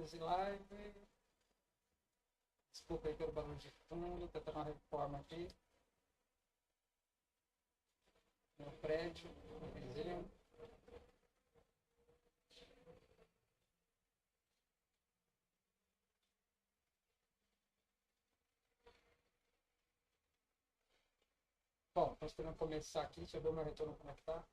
Estamos em live. Desculpa aí pelo barulho de fundo, tentando uma reforma aqui. Meu prédio, meu vizinho. Bom, estou esperando começar aqui. Deixa eu ver o meu retorno como é que tá.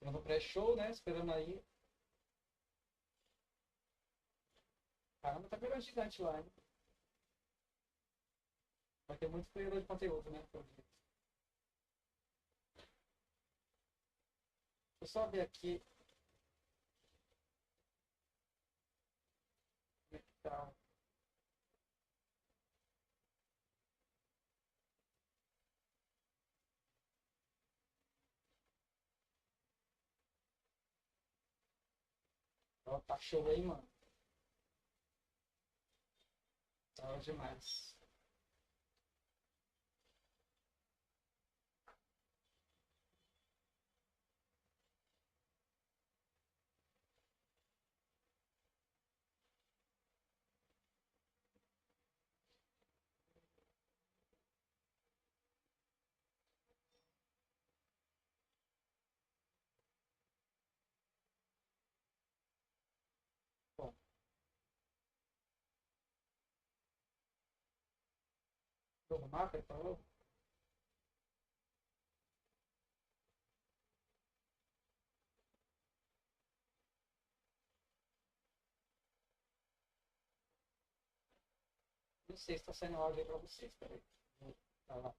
Estamos no pré-show, né? Esperando aí. Caramba, tá bem gigante lá, hein? Vai ter muito criador de conteúdo, né? Deixa eu só ver aqui como é que tá. Ó, tá show aí, mano. Tá demais. Bom, novo mapa, ele falou? Não sei se tá saindo áudio aí pra vocês, peraí. Tá lá.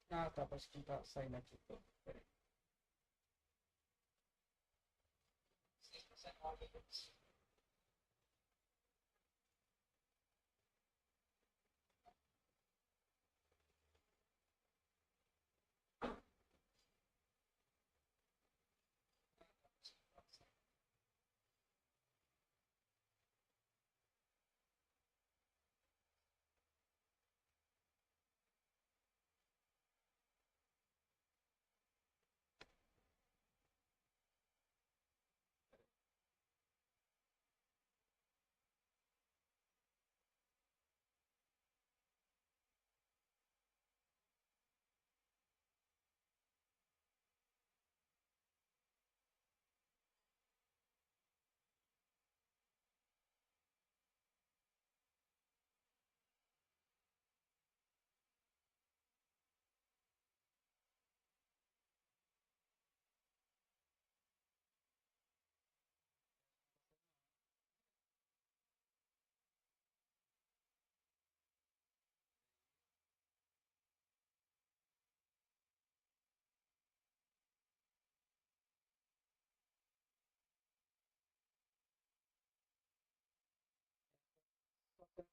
Ah, tá, acho que não tá saindo aqui. Então, peraí. Não sei se tá saindo áudio aí pra vocês. Só saindo pra mim. Não tá saindo. Deixa eu ver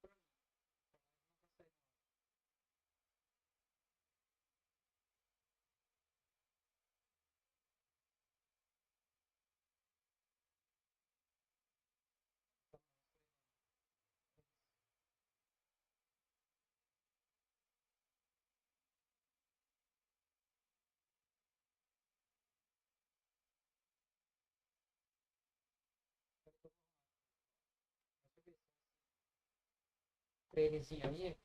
se trailerzinho aí.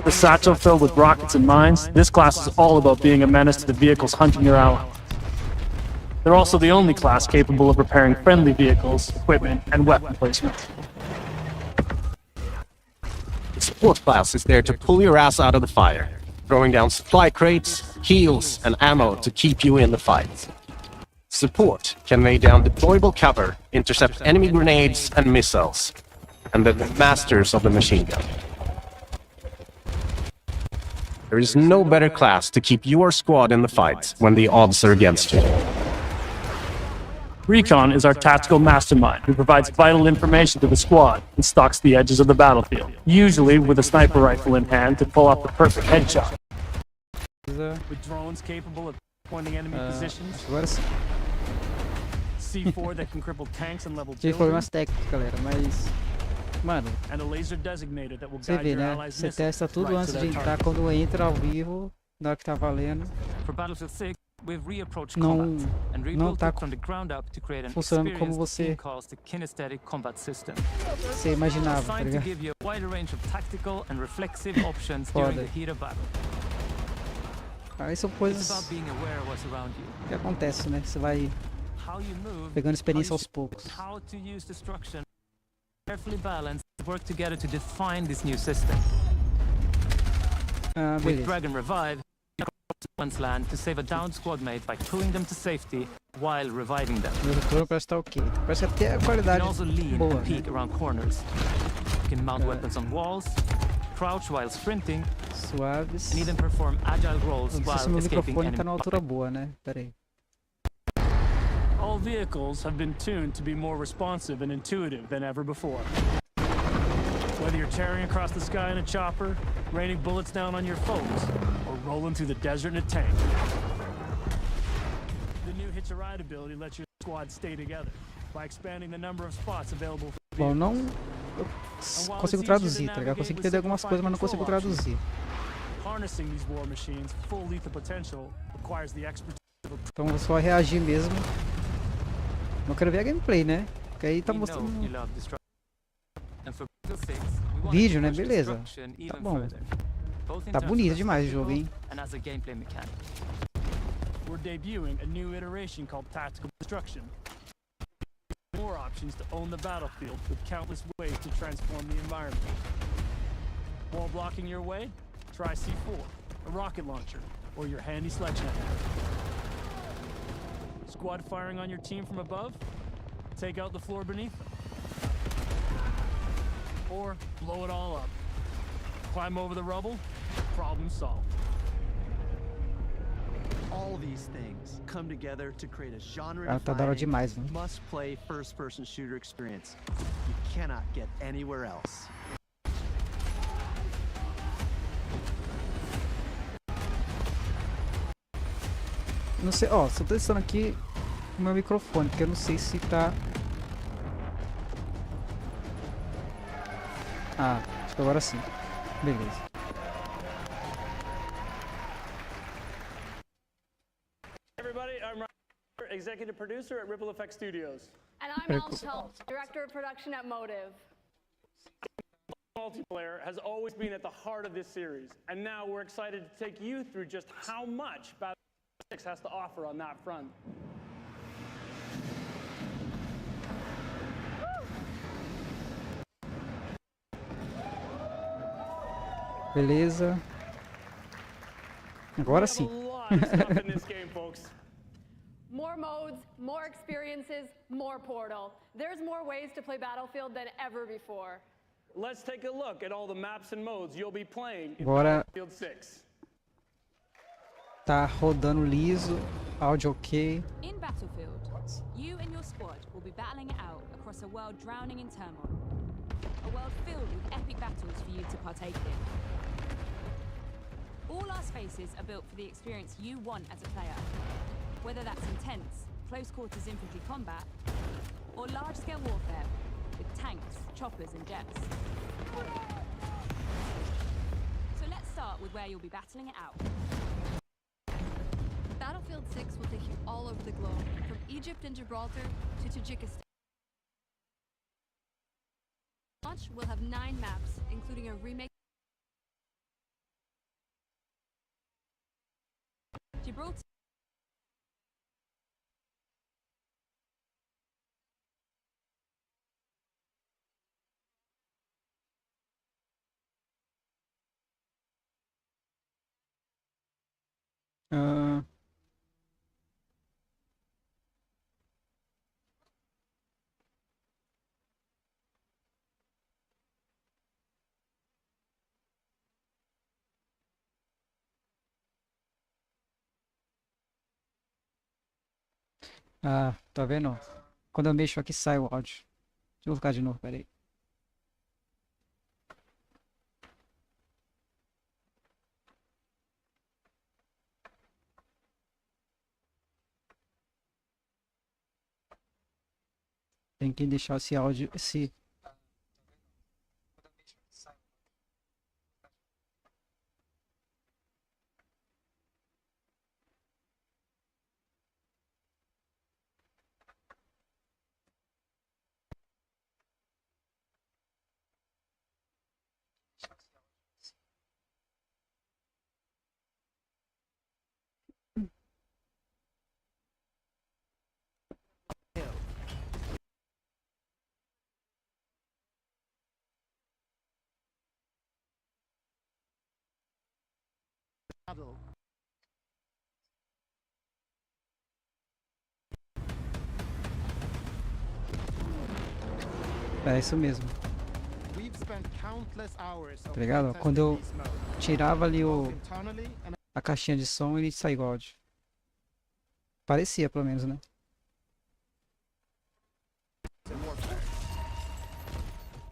With a satchel filled with rockets and mines, this class is all about being a menace to the vehicles hunting your allies. They're also the only class capable of repairing friendly vehicles, equipment, and weapon placement. The support class is there to pull your ass out of the fire, throwing down supply crates, heals, and ammo to keep you in the fight. Support can lay down deployable cover, intercept enemy grenades and missiles, and they're the masters of the machine gun. There is no better class to keep your squad in the fight when the odds are against you. Recon is our tactical mastermind who provides vital information to the squad and stalks the edges of the battlefield, usually with a sniper rifle in hand to pull off the perfect headshot. With drones capable of pointing enemy positions, Agora sim. C4 that can cripple tanks and level Tive buildings, problemas técnicos, galera, mas... Mano, and a laser designator that will você guide vê, your né? allies' Você missiles testa tudo right antes to de their entrar, target. quando entra ao vivo, na hora que tá valendo, For Battlefield 6, we've reapproached não, combat and não rebuilt tá it from the ground up to create an funcionando como experience the você, team calls the kinesthetic combat system. você imaginava, tá Designed to ligado? give you a wider range of tactical and reflexive options during Foda. the heat of battle. Aí são It's coisas about being aware of what's around you, que acontecem, né? Você vai how you move, pegando experiência how you aos poucos. how to use destruction, carefully balanced, work together to define this new system. Ah, With beleza. Drag and Revive, you cross one's land to save a downed squad mate by pulling them to safety while reviving them. Meu retorno parece estar ok. Parece que até a You can qualidade also lean boa, and peek né? around corners. You can mount weapons on walls, crouch while sprinting, Suaves. and even perform agile rolls Não sei se while meu escaping microfone tá enemy na altura boa, né? Pera aí. All vehicles have been tuned to be more responsive and intuitive than ever before. Whether you're tearing across the sky in a chopper, raining bullets down on your foes, or rolling through the desert in a tank. The new Hitch a Ride ability lets your squad stay together by expanding the number of spots available for Bom, vehicles. não... Eu consigo traduzir, tá ligado? Eu consigo entender algumas coisas, mas não consigo traduzir. Harnessing these war machines' full lethal potential requires the expertise of a Então vou só reagir mesmo. Não quero ver a gameplay, né? Porque aí tá We know mostrando... you love destruction. And for Battlefield 6, we wanted Vídeo, to né? push Beleza. destruction Tá even bom. further, both in Tá terms of bonito a demais o jogo, spectacle hein? and as a gameplay mechanic. We're debuting a new iteration called Tactical Destruction. More options to own the battlefield with countless ways to transform the environment. Wall blocking your way? Try C4, a rocket launcher, or your handy sledgehammer. Squad firing on your team from above? Take out the floor beneath them. Or blow it all up. Climb over the rubble? Problem solved. All these things come together to create a Ah, tá da hora genre-defining, demais, né? must-play first-person shooter experience you cannot get anywhere else. Não sei, ó, só tô testando aqui o meu microfone, porque eu não sei se tá... Ah, acho que agora sim. Beleza. Everybody, I'm Ryan, executive producer at Ripple Effect Studios. And I'm Very Alice Helps, director of production at Motive. Multiplayer has always been at the heart of this series, and now we're excited to take you through just how much Battlefield 6 has to offer on that front. Beleza. Agora sim. We have a lot of stuff in this game, folks. More modes, more experiences, more Portal. There's more ways to play Battlefield than ever before. Let's take a look at all the maps and modes you'll be playing in Agora Battlefield 6. tá rodando liso, áudio ok. In Battlefield, you and your squad will be battling it out across a world drowning in turmoil. A world filled with epic battles for you to partake in. All our spaces are built for the experience you want as a player. Whether that's intense, close quarters infantry combat, or large-scale warfare with tanks, choppers and jets. So let's start with where you'll be battling it out. Battlefield 6 will take you all over the globe, from Egypt and Gibraltar to Tajikistan. Launch will have 9 maps, including a remake Gibraltar. Ah, tá vendo? Quando eu mexo aqui sai o áudio. Deixa eu colocar de novo, peraí. Tem que deixar esse áudio, esse... Battle. É isso mesmo. We've spent countless hours Tá ligado? Quando eu tirava ali a caixinha de som, ele saía o áudio. Parecia, pelo menos, né?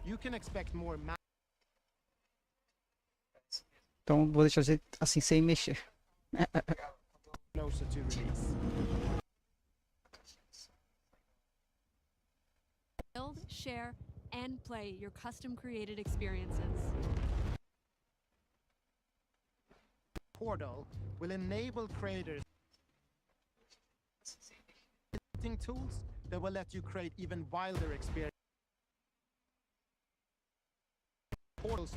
You can expect more Então vou deixar assim, sem mexer. closer to release. Build, share, and play your custom created experiences. Portal will enable creators editing tools that will let you create even wilder experiences. Portals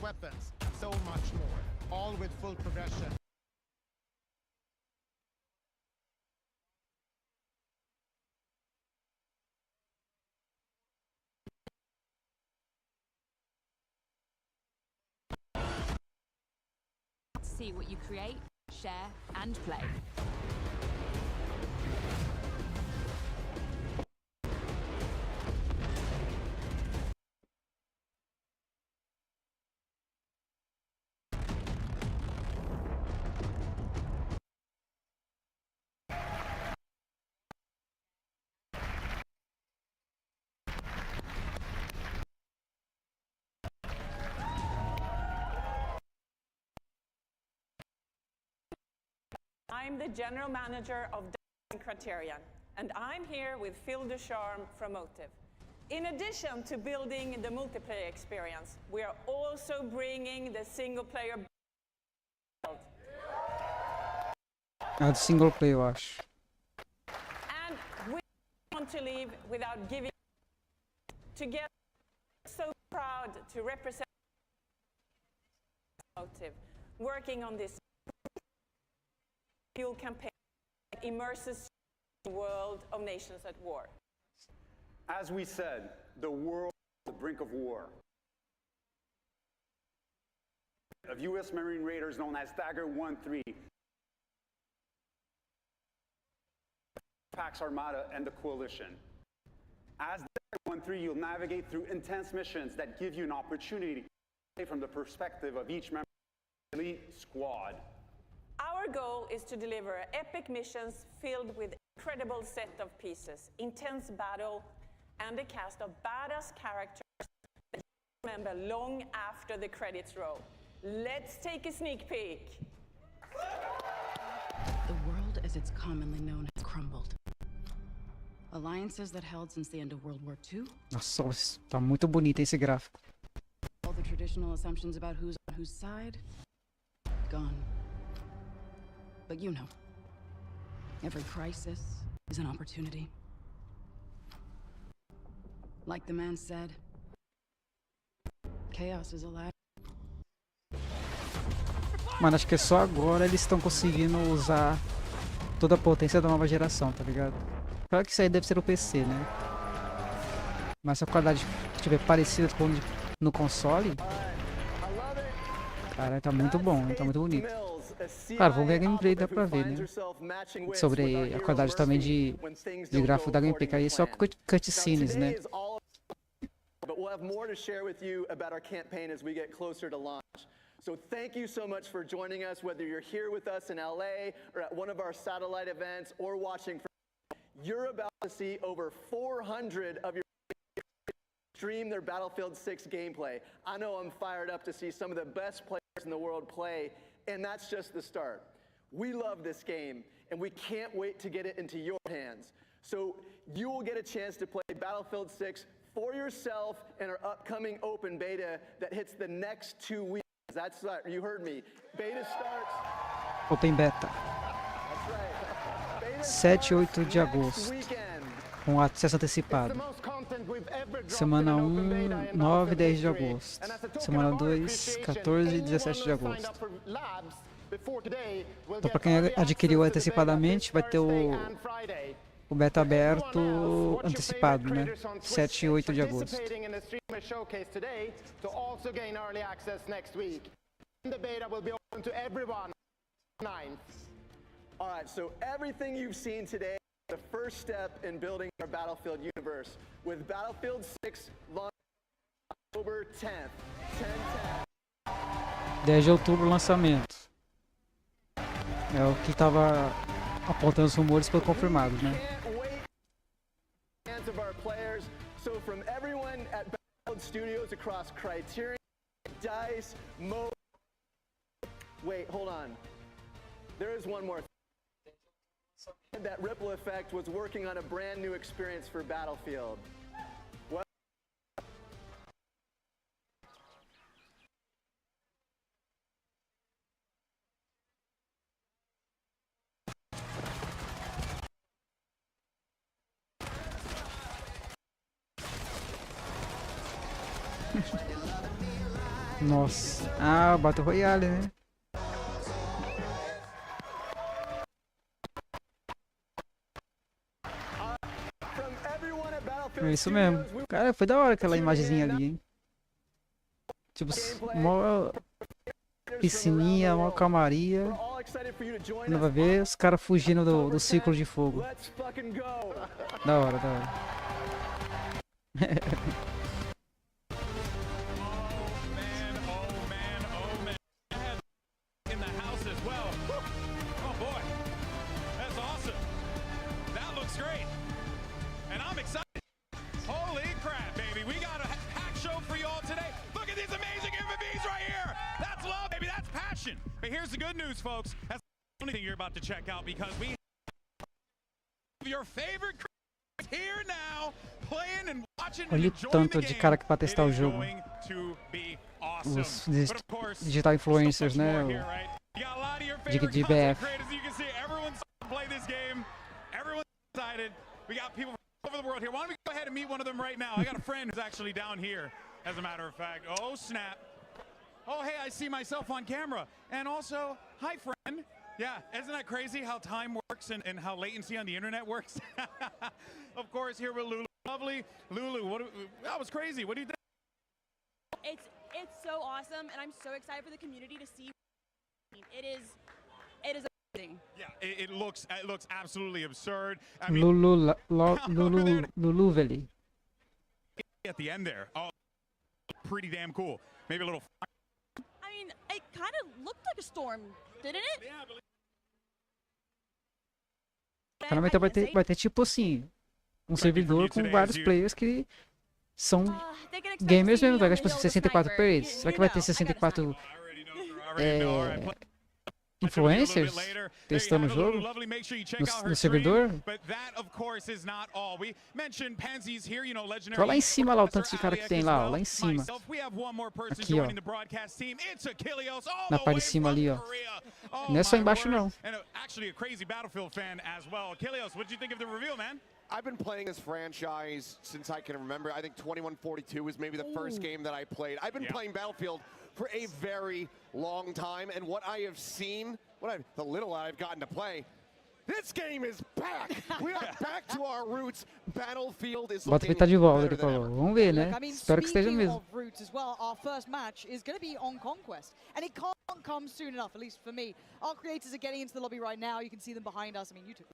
weapons, so much more, all with full progression. See what you create, share, and play. I'm the general manager of Design Criterion, and I'm here with Phil Ducharme from Motive. In addition to building the multiplayer experience, we are also bringing the single-player build. Ah, do single player, eu acho. And we want to leave without giving. Together, so proud to represent Motive, working on this fuel campaign that immerses the world of nations at war. As we said, the world is at the brink of war. Of U.S. Marine raiders known as Dagger 1-3, Pax Armada and the Coalition. As Dagger 1-3, you'll navigate through intense missions that give you an opportunity from the perspective of each member of the elite squad. Our goal is to deliver epic missions filled with incredible set of pieces, intense battle, and a cast of badass characters that you remember long after the credits roll. Let's take a sneak peek. The world as it's commonly known has crumbled. Alliances that held since the end of World War II. Nossa, tá muito bonito esse gráfico. All the traditional assumptions about who's on whose side, gone. But you know, every crisis is an opportunity. Like the man said, chaos is allowed. Mano, acho que é só agora eles estão conseguindo usar toda a potência da nova geração, tá ligado? Claro que isso aí deve ser o PC, né? Mas se a qualidade estiver parecida com no console, cara, tá muito bom, tá muito bonito. Cara, vamos ver a gameplay, dá pra ver, né? Sobre a qualidade também de gráfico da gameplay, que aí é só cutscenes, né? But we'll have more to share with you about our campaign as we get closer to launch. So thank you so much for joining us, whether you're here with us in LA or at one of our satellite events or watching from. You're about to see over 400 of your stream their Battlefield 6 gameplay. I know I'm fired up to see some of the best players in the world play, and that's just the start. We love this game, and we can't wait to get it into your hands. So you will get a chance to play Battlefield 6 for yourself in our upcoming open beta that hits the next 2 weeks. That's right, you heard me. Beta starts. Open Beta. 7 e 8 de agosto. Com acesso antecipado. Semana 1, 9 e 10 de agosto. Semana 2, 14 e 17 de agosto. Então, para quem adquiriu antecipadamente, vai ter o beta aberto antecipado, né? 7 e 8 de agosto. All right, so everything you've seen today is the first step in building our Battlefield universe, with Battlefield 6 launching October 10th. 10 de outubro, lançamento. É o que estava apontando os rumores, foi confirmado, né? Of our players, so from everyone at Battlefield Studios across Criterion, DICE, Mo. Wait, hold on. There is one more thing. That Ripple Effect was working on a brand new experience for Battlefield. Well, Nossa. Ah, Battle Royale, né? É isso mesmo. Cara, foi da hora aquela imagenzinha ali, hein? Tipo, mó piscininha, mó calmaria. Não vai ver os caras fugindo do círculo de fogo. Da hora, da hora. But here's the good news, folks. That's the only thing you're about to check out, because we have your favorite here now, playing and watching and Olha o enjoying tanto the de game. cara que vai testar o It is jogo. going to be awesome. Os But of course, digital influencers, so much né? more here, right? You got a lot of your De favorite content BF. creators. You can see everyone's play this game. Everyone's excited. We got people from all over the world here. Why don't we go ahead and meet one of them right now? I got a friend who's actually down here, as a matter of fact. Oh, snap. Oh, hey, I see myself on camera. And also, hi, friend. Yeah, isn't that crazy how time works and how latency on the internet works? Of course, here with Lulu. Lovely. Lulu, that was crazy. What do you think? It's so awesome, and I'm so excited for the community to see. It is amazing. Yeah, it looks absolutely absurd. I mean, Luluveli. at the end there. Oh, pretty damn cool. Maybe a little. I mean, it kind of looked like a storm, didn't it? Yeah, but Finalmente vai ter tipo assim, um servidor com vários players que são gamers mesmo, vai ter tipo 64 players. Será que vai ter 64 influencers testando o jogo no servidor? Olha lá em cima lá o tanto de cara que tem lá, ó, lá em cima. Aqui, ó. Na parte de cima ali, ó. Não é só embaixo não. I've been playing this franchise since I can remember. I think 2142 was maybe the first game that I played. I've been playing Battlefield for a very long time, and what I have seen, the little I've gotten to play, this game is back. We are back to our roots. Battlefield is Bota tá de volta, ele falou. Vamos ver, né? Espero que esteja mesmo. Of roots as well, our first match is going to be on Conquest, and it can't come soon enough, at least for me. Our creators are getting into the lobby right now. You can see them behind us. I mean, you took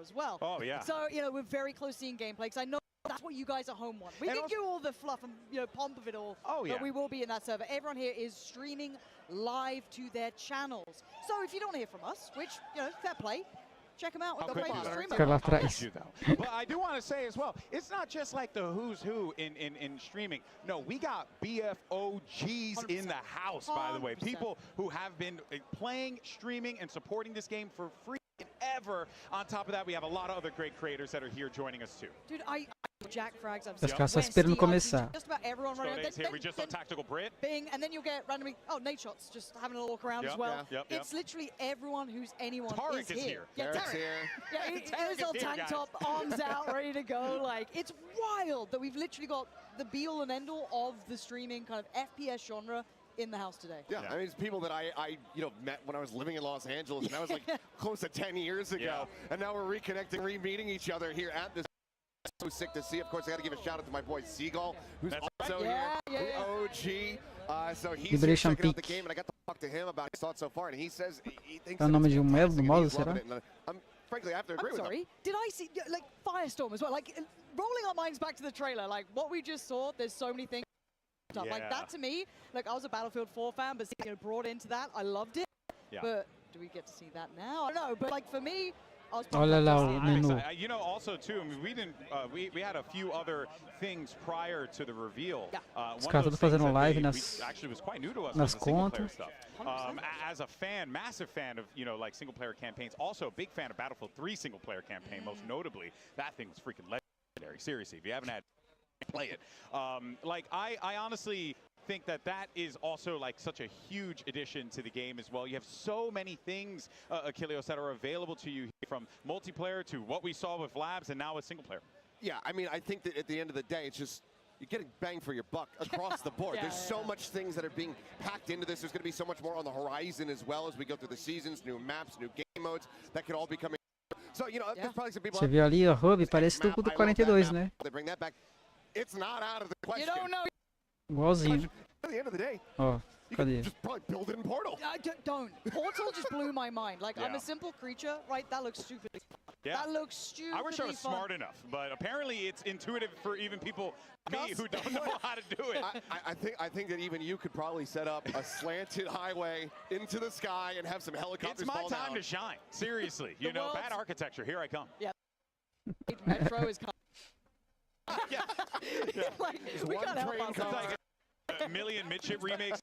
as well. Oh, yeah. So, you know, we're very close to seeing gameplay, because I know that's what you guys at home want. We can do all the fluff and, you know, pomp of it all, but we will be in that server. Everyone here is streaming live to their channels. So if you don't hear from us, which, you know, fair play, check them out. But I do want to say as well, it's not just like the who's who in streaming. No, we got BFOGs in the house, by the way. People who have been playing, streaming, and supporting this game for free ever. On top of that, we have a lot of other great creators that are here joining us too. Dude, Jack Frags, I'm Os caras só esperando começar. just about everyone running around. Here, we just saw Tactical Brit. Bing, and then you'll get randomly, Nate Shots just having a look around as well. It's literally everyone who's anyone Tarek is here. Yeah, Tarek's here. Yeah, his little tank top, arms out, ready to go. Like, it's wild that we've literally got the be-all and end-all of the streaming kind of FPS genre in the house today. Yeah, I mean, it's people that I met when I was living in Los Angeles, and that was like close to 10 years ago. And now we're reconnecting, re-meeting each other here at this. So sick to see. Of course, I got to give a shout out to my boy Seagull, who's also here, OG. So he's here checking out the game, and I got to talk to him about his thoughts so far, and he says he thinks É o nome de um elo do modo, será? Frankly, I have to agree with him. Did I see, like, Firestorm as well? Like, rolling our minds back to the trailer, like, what we just saw, there's so many things. Like, that to me, like, I was a Battlefield 4 fan, but you know, brought into that, I loved it. But do we get to see that now? I don't know, but, like, for me, Olha lá o menu. You know, also too, I mean, we didn't. We had a few other things prior to the reveal. Os caras todos fazendo live nas actually was quite new to us nas contas. Stuff. As a fan, massive fan of like single player campaigns. Also a big fan of Battlefield 3 single player campaign. Most notably, that thing was freaking legendary. Seriously, if you haven't had, play it. Like I honestly think that is also like such a huge addition to the game as well. You have so many things, Achilleos, that are available to you from multiplayer to what we saw with Labs and now with single player. Yeah, I mean, I think that at the end of the day, it's just you're getting bang for your buck across the board. There's so much things that are being packed into this. There's going to be so much more on the horizon as well as we go through the seasons, new maps, new game modes that could all be coming. So, you know, there's probably some people. Você viu ali, o hub parece do 42, né? They bring that back. It's not out of the question. You don't know. Igualzinho. At the end of the day, Ó, cadê? just probably build it in Portal. Don't. Portal just blew my mind. Like, I'm a simple creature, right? That looks stupid. That looks stupid. I wish I was smart enough, but apparently it's intuitive for even people me who don't know how to do it. I think that even you could probably set up a slanted highway into the sky and have some helicopters. It's my fall time down. to shine. Seriously, you know, bad architecture. Here I come. Yeah. Metro is coming. Like, we one can't help train ourselves. comes. Like a million midship remakes.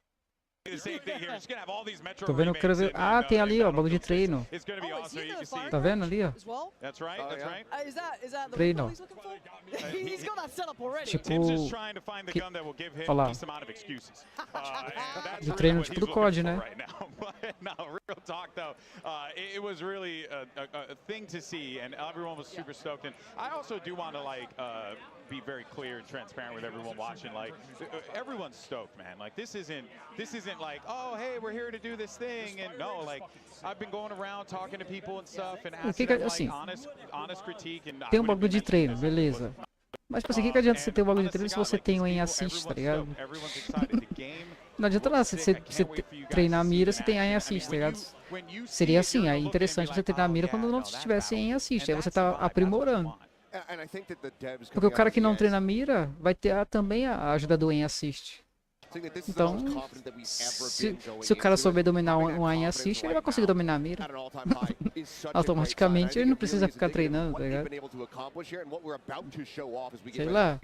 The same thing here. Just gonna have all these Metro Tô vendo, eu quero ver. Ah, tem ali, ó, bagulho de treino. It's gonna be awesome. You can see. Tá vendo ali, ó? As well? That's right. That's right. Is that the Treino. one he's looking for? He's got that set up already. Tipo, Tim's just trying to find the gun that will give him olha lá. least amount of excuses. That's Do really treino what tipo he's do looking COD, for né? right now. But no, real talk though. It was really a thing to see, and everyone was super stoked. And I also do want to like be very clear and transparent with everyone watching. Like everyone's stoked, man. Like this isn't like, oh hey, we're here to do this thing, and no, like I've been going around talking to people and stuff and asking them, assim, like honest critique. And tem um bagulho de treino, beleza. Mas, tipo assim, o que adianta você ter um bagulho de treino se você tem um aim assist, tá ligado? Não adianta nada você treinar a mira se tem aim assist, tá ligado? Seria assim, aí interessante você treinar a mira quando não tivesse aim assist, aí você tá aprimorando. Porque o cara que não treina a mira vai ter também a ajuda do aim assist. Então, se o cara souber dominar um aim assist, ele vai conseguir dominar a mira. Automaticamente ele não precisa ficar treinando, tá ligado? Sei lá.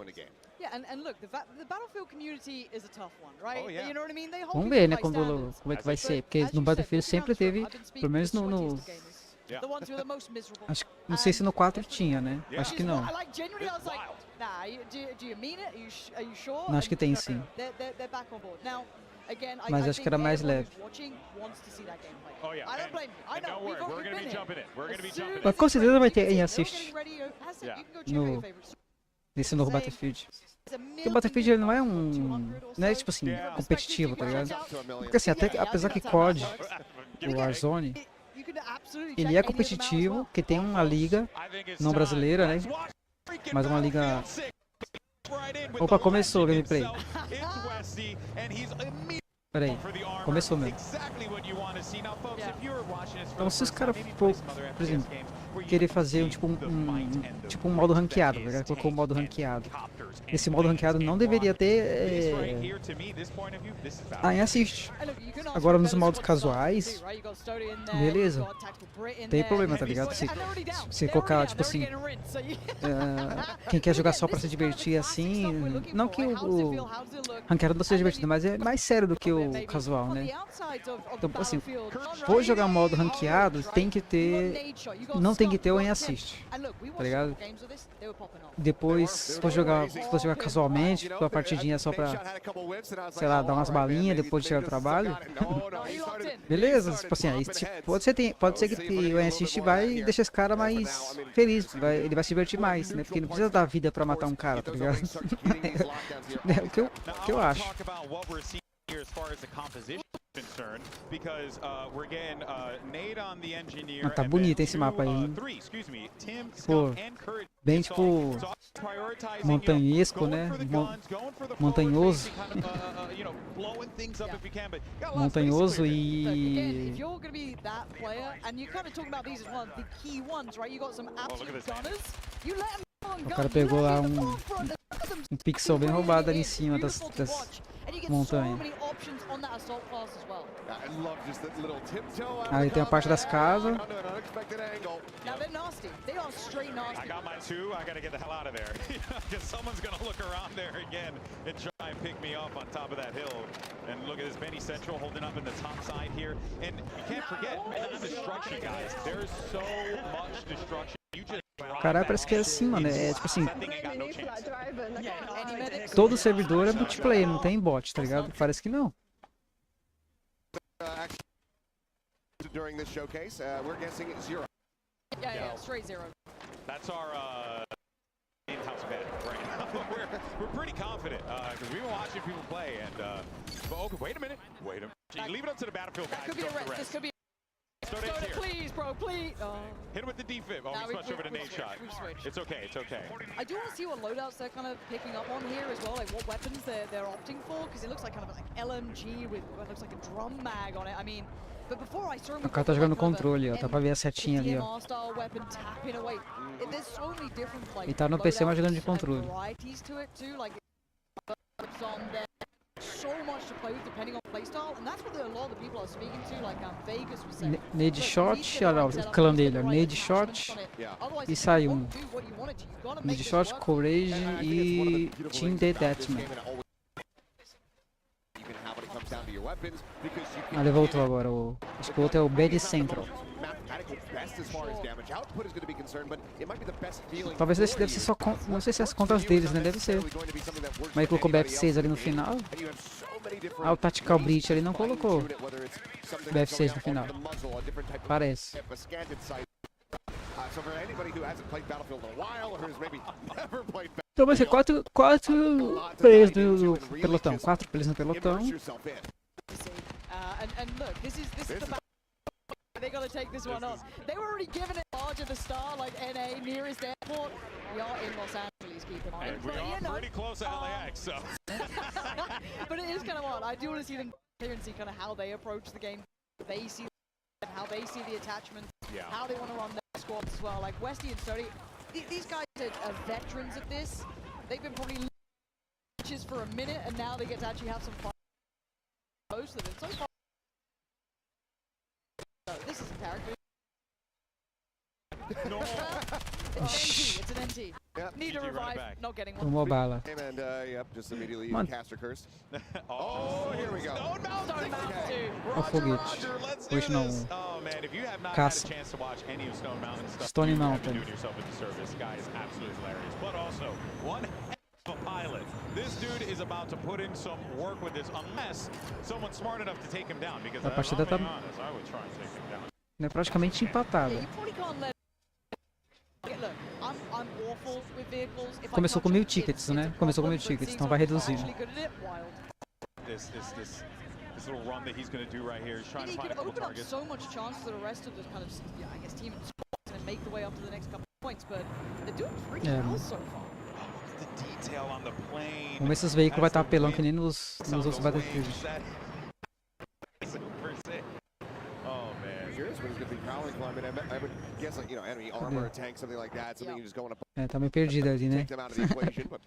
Yeah, and look, the Battlefield community is a tough one, right? Oh, yeah. You know what I mean? They hold Vamos ver, né, people to high standards. como é que vai ser. Porque no Battlefield sempre teve, pelo menos no The ones who are the most miserable. acho, não sei se no 4 tinha, né? Acho que não. I like genuinely, I was like, nah, do you mean it? Are you sure? Não, acho que tem sim. They're back on board. Now, again, Mas acho que era mais leve. Oh yeah. I don't blame you. I know. Don't worry, we're gonna be jumping in. We're gonna be jumping in. Mas com certeza vai ter aim assist. Nesse novo Battlefield. Porque o Battlefield ele não é não é tipo assim, competitivo, tá ligado? Porque assim, até apesar que COD, o Warzone, ele é competitivo, que tem uma liga não brasileira, né? Mas uma liga... Opa, começou o gameplay. Peraí, começou mesmo. Então se os caras for, por exemplo, querer fazer tipo um modo ranqueado, tá ligado? Colocou o modo ranqueado. Esse modo ranqueado não deveria ter em assist. Agora nos modos casuais, beleza. Tem problema, tá ligado? Se colocar, tipo assim, quem quer jogar só pra se divertir assim, não que o ranqueado não seja divertido, mas é mais sério do que o casual, né? Então, assim, for jogar modo ranqueado, tem que ter, não tem que ter o em assist, tá ligado? Depois, se for jogar casualmente, uma partidinha só pra, sei lá, dar umas balinhas depois de chegar do trabalho, beleza, tipo assim, aí, tipo, pode ser que o em assist vai deixar esse cara mais feliz, ele vai se divertir mais, né? Porque não precisa dar vida pra matar um cara, tá ligado? É o que eu acho. Ah, tá bonito esse mapa aí, hein? Pô, bem tipo montanhesco, né? Montanhoso. Montanhoso e... O cara pegou lá um pixel bem roubado ali em cima das montanhas. Aí tem a parte das casas. Caralho, parece que é assim, mano. É tipo assim. Todo servidor é multiplayer, não tem bot, tá ligado? Parece que não. During this showcase, we're guessing 0. Yeah, straight 0. That's our in-house bet right now. we're pretty confident because we've been watching people play and but okay, wait a minute. You leave it up to the battlefield guys. That could be a rest. This could be Soda, please, bro, please. Hit him with the defib. Oh, we switched over to nade shot. It's okay, it's okay. I do want to see what loadouts they're kind of picking up on here as well, like what weapons they're opting for, because it looks like kind of like LMG with what looks like a drum mag on it. I mean, but before I saw him, o cara tá jogando controle, ó. Dá pra ver a setinha ali, ó. E tá no PC, mas jogando de controle. Nade shot, olha lá o clã dele, Nade shot e sai um. Nade shot, courage e team deathmatch. Ah, ele voltou agora, o outro é o Bad Central. Talvez esse deve ser só não sei se as contas deles, né? Deve ser. Mas ele colocou BF6 ali no final. Ah, o Tactical Breach ali não colocou BF6 no final. Parece. Então vai ser quatro players do pelotão. 4 players no pelotão. They gotta take this one on. They were already giving it large at the start, like NA, nearest airport. We are in Los Angeles, keep in mind. We are pretty close to LAX, so. But it is kind of odd. I do want to see them here and see kind of how they approach the game. They see how they see the attachments, how they want to run their squads as well. Like Westy and Sody, these guys are veterans at this. They've been probably matches for a minute, and now they get to actually have some fun. Most of them. So far. This is a character. No. It's an NT. Yep. Need to revive. Not getting one. Tomou bala. And yep, just immediately caster curse. Oh, here we go. Stone Mountain. Olha o foguete. Puxa não. Oh man, if you have not Caça. had a chance to watch any of Stone Mountain stuff, Stone you Mountain. have to do yourself a disservice. Guy is absolutely hilarious. But also, one heck of a pilot. This dude is about to put in some work with this, unless someone's smart enough to take him down. Because A partida tá honest, I would try and take him down. praticamente empatada. Look, I'm awful with vehicles. If I Começou com touch 1000 it, tickets, it's né? a Começou com problem, 1000 but tickets, seeing então vai someone reduzindo. actually good at it, wild. This little run that he's going to do right here. He's trying And to he find a could couple open up targets. so much chance for the rest of this kind of, yeah, I guess, team and squad and make the way up to the next couple of points, but they're doing pretty well so far. The detail on the plane. Vamos ver se os veículos vai estar apelando que nem nos outros Battlefield. Oh man. Curious what he's going to be prowling for. I mean, I would guess like, you know, enemy armor, a tank, something like that. Something you just go in a Tá meio perdido ali, né? take them out of the equation. But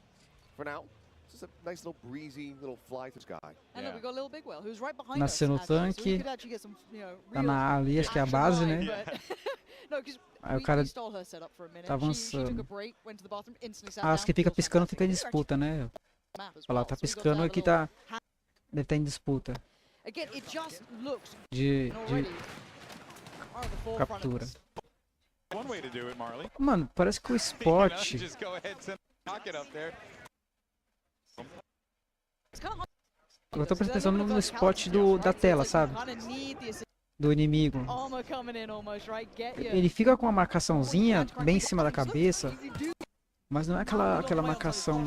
for now, it's just a nice little breezy little fly through sky. And then we got Little Big Whale, who's right behind us. Nasceu no actually, so we tanque. could actually get some, you know, Tá real na ali, acho que é a action base, line, né? but- No, 'cause Aí o we cara stole her setup for a minute. tá She took a avançando. break, went to the bathroom, instantly sat As down, que fica feels piscando fantastic. fica em These are disputa, né? map as Olha lá, well, tá so we got to piscando have a aqui, little tá. hand- Deve estar em disputa Again, it just looks de already are at the forefront of captura. this. One way to do it, Marley. Mano, parece que o You know, spot. just go ahead and send the rocket up there. It's kind of Eu tô prestando atenção no spot da tela, sabe? kind of need the assist- Do inimigo. armor coming in almost, right? Get your Ele fica com uma marcaçãozinha bem em cima da cabeça, mas não é aquela marcação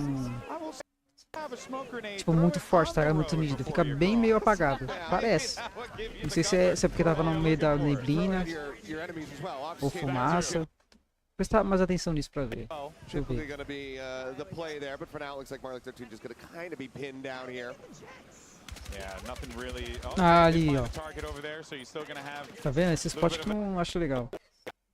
tipo muito forte, tá ligado? Muito nítida. Fica bem meio apagado. Parece. Não sei se é porque tava no meio da neblina ou fumaça. Prestar mais atenção nisso pra ver. Deixa eu Typically ver. going to be the play there, but for now it looks like Marley 13 just going to kind of be pinned down here. Yeah, nothing really. Oh, Ah, they ali, find ó. the target over there, so you're still gonna have Tá vendo? Esse spot que eu não acho legal.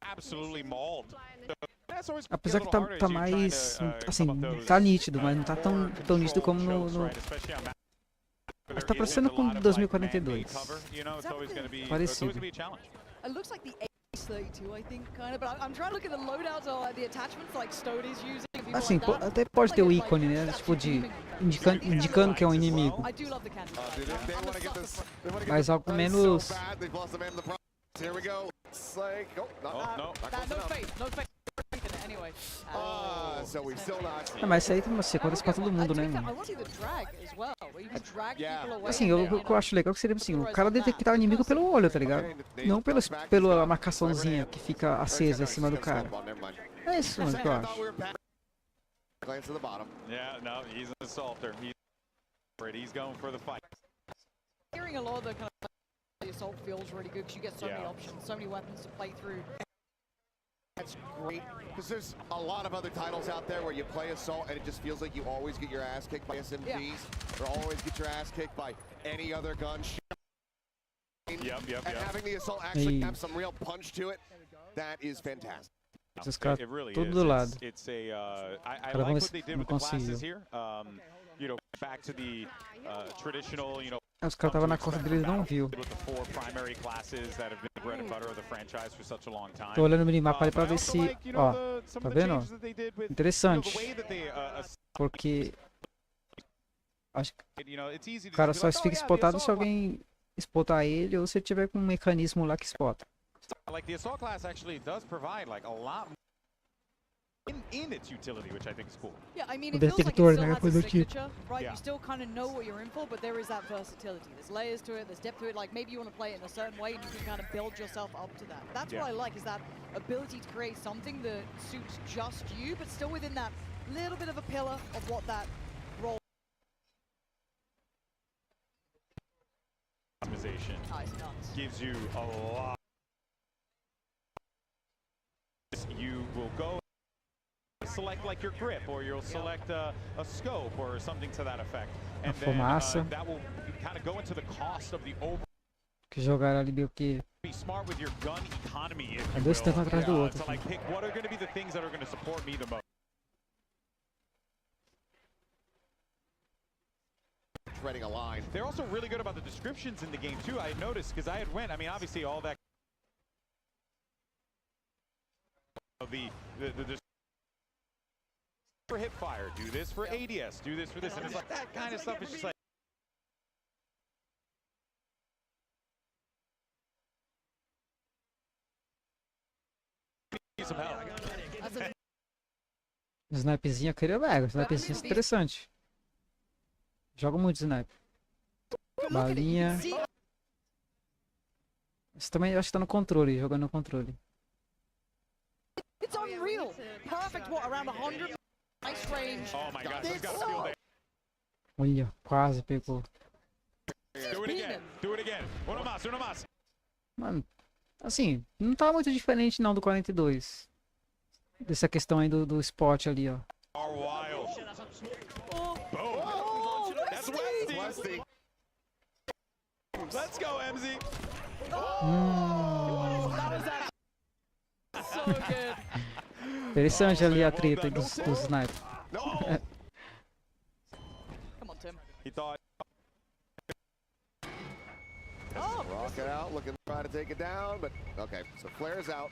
absolutely mauled. So that's always Apesar a que little harder tá as you're trying mais. to, Assim, come up those, tá nítido, mas não tá tão nítido como chokes, no. right? Especially on map where Mas there tá isn't parecendo a com lot of, like, 2042. man-made cover, you know, it's always gonna be Parecido. a challenge. It looks like the Ace-32, I think, kind of. But I'm trying to look at the loadouts or like, the attachments like Stody's using. and people Assim, like that. até pode ter o ícone, né? Tipo de. Indicando que é um inimigo. I do love the candy. They want to get this. They want to get Mas this algo done menos. so bad. They've lost the man in the process. Here we go. It's like, oh, not, not close No enough. faith, no faith in it anyway. So we still not. Não, mas isso aí você acontece pra todo mundo, né, I mano? want to see the drag as well, where you can drag people away. Assim, o que eu acho legal que seria assim, o cara detectar o inimigo pelo olho, tá ligado? Não pela marcaçãozinha que fica acesa em cima do cara. É isso, mano, que eu acho. Glance to the bottom. Yeah, no, he's an assaulter. He's going for the fight. Hearing a lot of the kind of the assault feels really good because you get so many options, so many weapons to play through. That's great because there's a lot of other titles out there where you play assault and it just feels like you always get your ass kicked by SMGs or always get your ass kicked by any other gun. Yep. And having the assault actually have some real punch to it, that is fantastic. Esses caras It really tudo is. do lado. It's a. I Cara, like what they did não with the classes conseguiu. here. You know, back to the traditional. You know. Os caras estavam na costa deles e não viu. With the four primary classes that have been the bread and butter of the franchise for such a long time. Tô olhando no minimapa ali pra ver se. Ó, tá vendo? Ó? Interessante. Porque. Acho que o cara só fica spotado se alguém spotar ele ou se tiver com um mecanismo lá que spota. Like the assault class actually does provide like a lot in its utility, which I think is cool. Yeah, I mean, O it feels like it detector, still né? has a Coisa aqui. signature, right? Yeah. You still kind of know what you're in for, but there is that versatility. There's layers to it, there's depth to it. Like maybe you want to play it in a certain way and you can kind of build yourself up to that. That's what I like, is that ability to create something that suits just you, but still within that little bit of a pillar of what that role Optimization gives you a lot. You will go select like your grip, or you'll select a scope or something to that effect, and then fumaça. that will kind of go into the cost of the over. Que jogaram ali meio que. Be smart with your gun economy, if É you dois will, tantos atrás do outro. to like pick what are going to be the things that are going to support me the most. Treading a line. They're also really good about the descriptions in the game too. I noticed because I had went. I mean, obviously all that. The for hip fire, do this for ADS, do this for this, and it's like that kind of stuff is just like. Need some help. Snipezinho, eu queria ver. Snipezinho é interessante. Jogo muito snipe. Balinha. Esse também eu acho que tá no controle, jogando no controle. It's unreal. Perfect, what, around 100? Nice range. Oh my gosh, he's got a field day. Olha, quase pegou. Do it again. Do it again. Uno más, uno más. Mano, assim, não tá muito diferente não do 42. Dessa questão aí do spot ali, ó. Are wild. Boom. That's Westy. Let's go, MZ. So good. Interessante ali a treta dos snipers. Come on, Tim. He thought. Rock it out, looking to try to take it down, but okay, so flares out.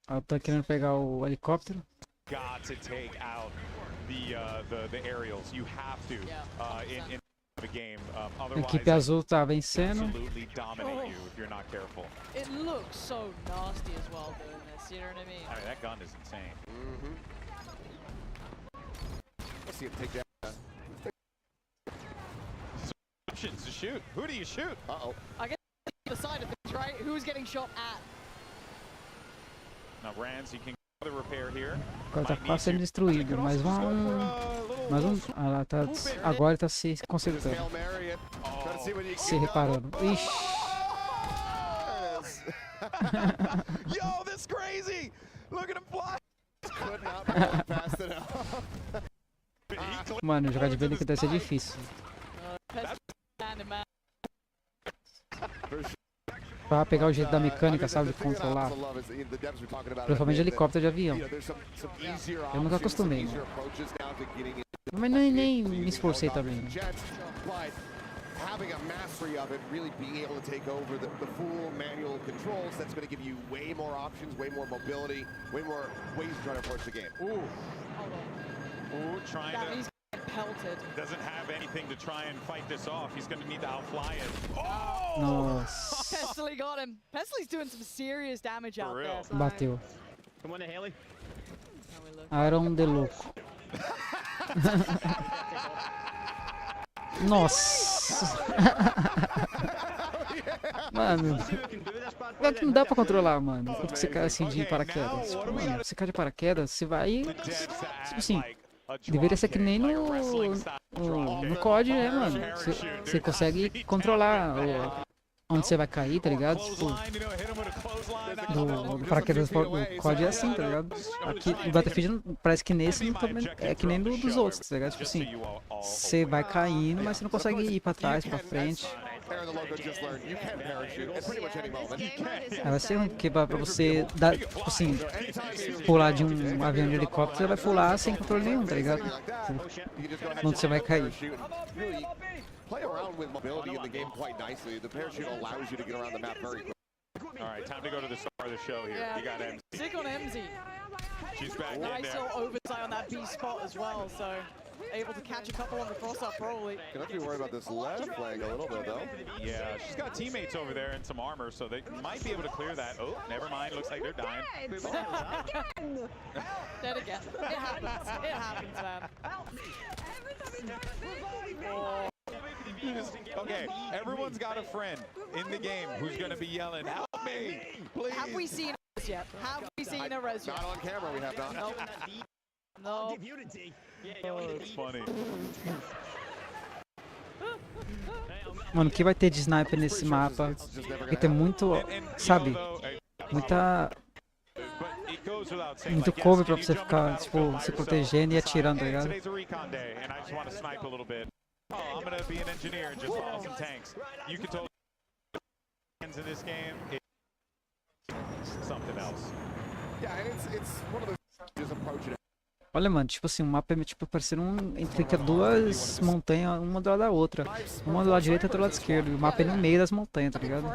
Ela tá querendo pegar o helicóptero. Got to take out the aerials. You have to in the game. A Otherwise, equipe azul tá vencendo. absolutely dominate you if you're not careful. It looks so nasty as well doing this, you know what I mean? I mean, that gun is insane. Let's see him take that. Options to shoot. Who do you shoot? Uh-oh. I guess the side of things, right? Who's getting shot at? Now, Rands, you can go the repair here. Agora tá quase sendo destruído, mas ela tá, agora ele tá se consertando. Se reparando. Ixi. Yo, this crazy! Look at him fly! Could not move fast enough. Mano, jogar de venda que deve ser difícil. Pra pegar o jeito da mecânica, sabe, de controlar. Principalmente de helicóptero de avião. Eu nunca acostumei, mano. Mas nem me esforcei também. Né? Having a mastery of it, really being able to take over the full manual controls, that's going to give you way more options, way more mobility, way more ways to try to approach the game. Ooh, trying to. He's pelted. Doesn't have anything to try and fight this off. He's going to need to outfly it. Oh! Nossa. Pesley got him. Pesley's doing some serious damage out there. Bateu. Come on, Haley. Iron de louco. Nossa. Mano, é que não dá pra controlar, mano. Quando você cai assim de paraquedas. Tipo, mano, você cai de paraquedas, você vai. Tipo assim, deveria ser que nem no COD, né, mano? Você consegue controlar onde você vai cair, tá ligado? Tipo, do paraquedas do COD é assim, tá ligado? Aqui no Battlefield parece que nesse é que nem dos outros, tá ligado? Tipo assim, você vai caindo, mas você não consegue ir pra trás, pra frente. Aí vai ser ruim, porque pra você dar, tipo assim, pular de um avião de helicóptero, você vai pular sem controle nenhum, tá ligado? Onde você vai cair. Play around with mobility in the game quite nicely. The parachute allows you to get around the map very quickly. All right, time to go to the star of the show here. Yeah. You got MZ. Sick on MZ. She's back in Nice there. little oversight on that B spot as well, so able to catch a couple on the cross up probably. Gonna have to be worried about this left flank a little bit though. Yeah, she's got teammates over there and some armor, so they might be able to clear that. Oh, never mind. Looks like they're dying. Dead again. It happens. It happens, man. Oh. Okay, everyone's got a friend in the game who's going to be yelling, "Help me, please!" Have we seen a res yet? Have we seen a res yet? Not on camera, we have not. Nope. No. Oh, it's funny. Mano, o que vai ter de sniper nesse mapa? Vai ter muito, sabe? Muito cover pra você ficar, tipo, se protegendo e atirando, tá ligado? Oh, I'm gonna be an engineer and just follow some tanks. You can totally in this game. It's something else. Yeah, and it's one of those just approaching it. Olha, mano, tipo assim, o mapa é tipo parecendo fica duas montanhas, uma do lado da outra. Uma do lado direito e outra do lado esquerdo. E o mapa é no meio das montanhas, tá ligado?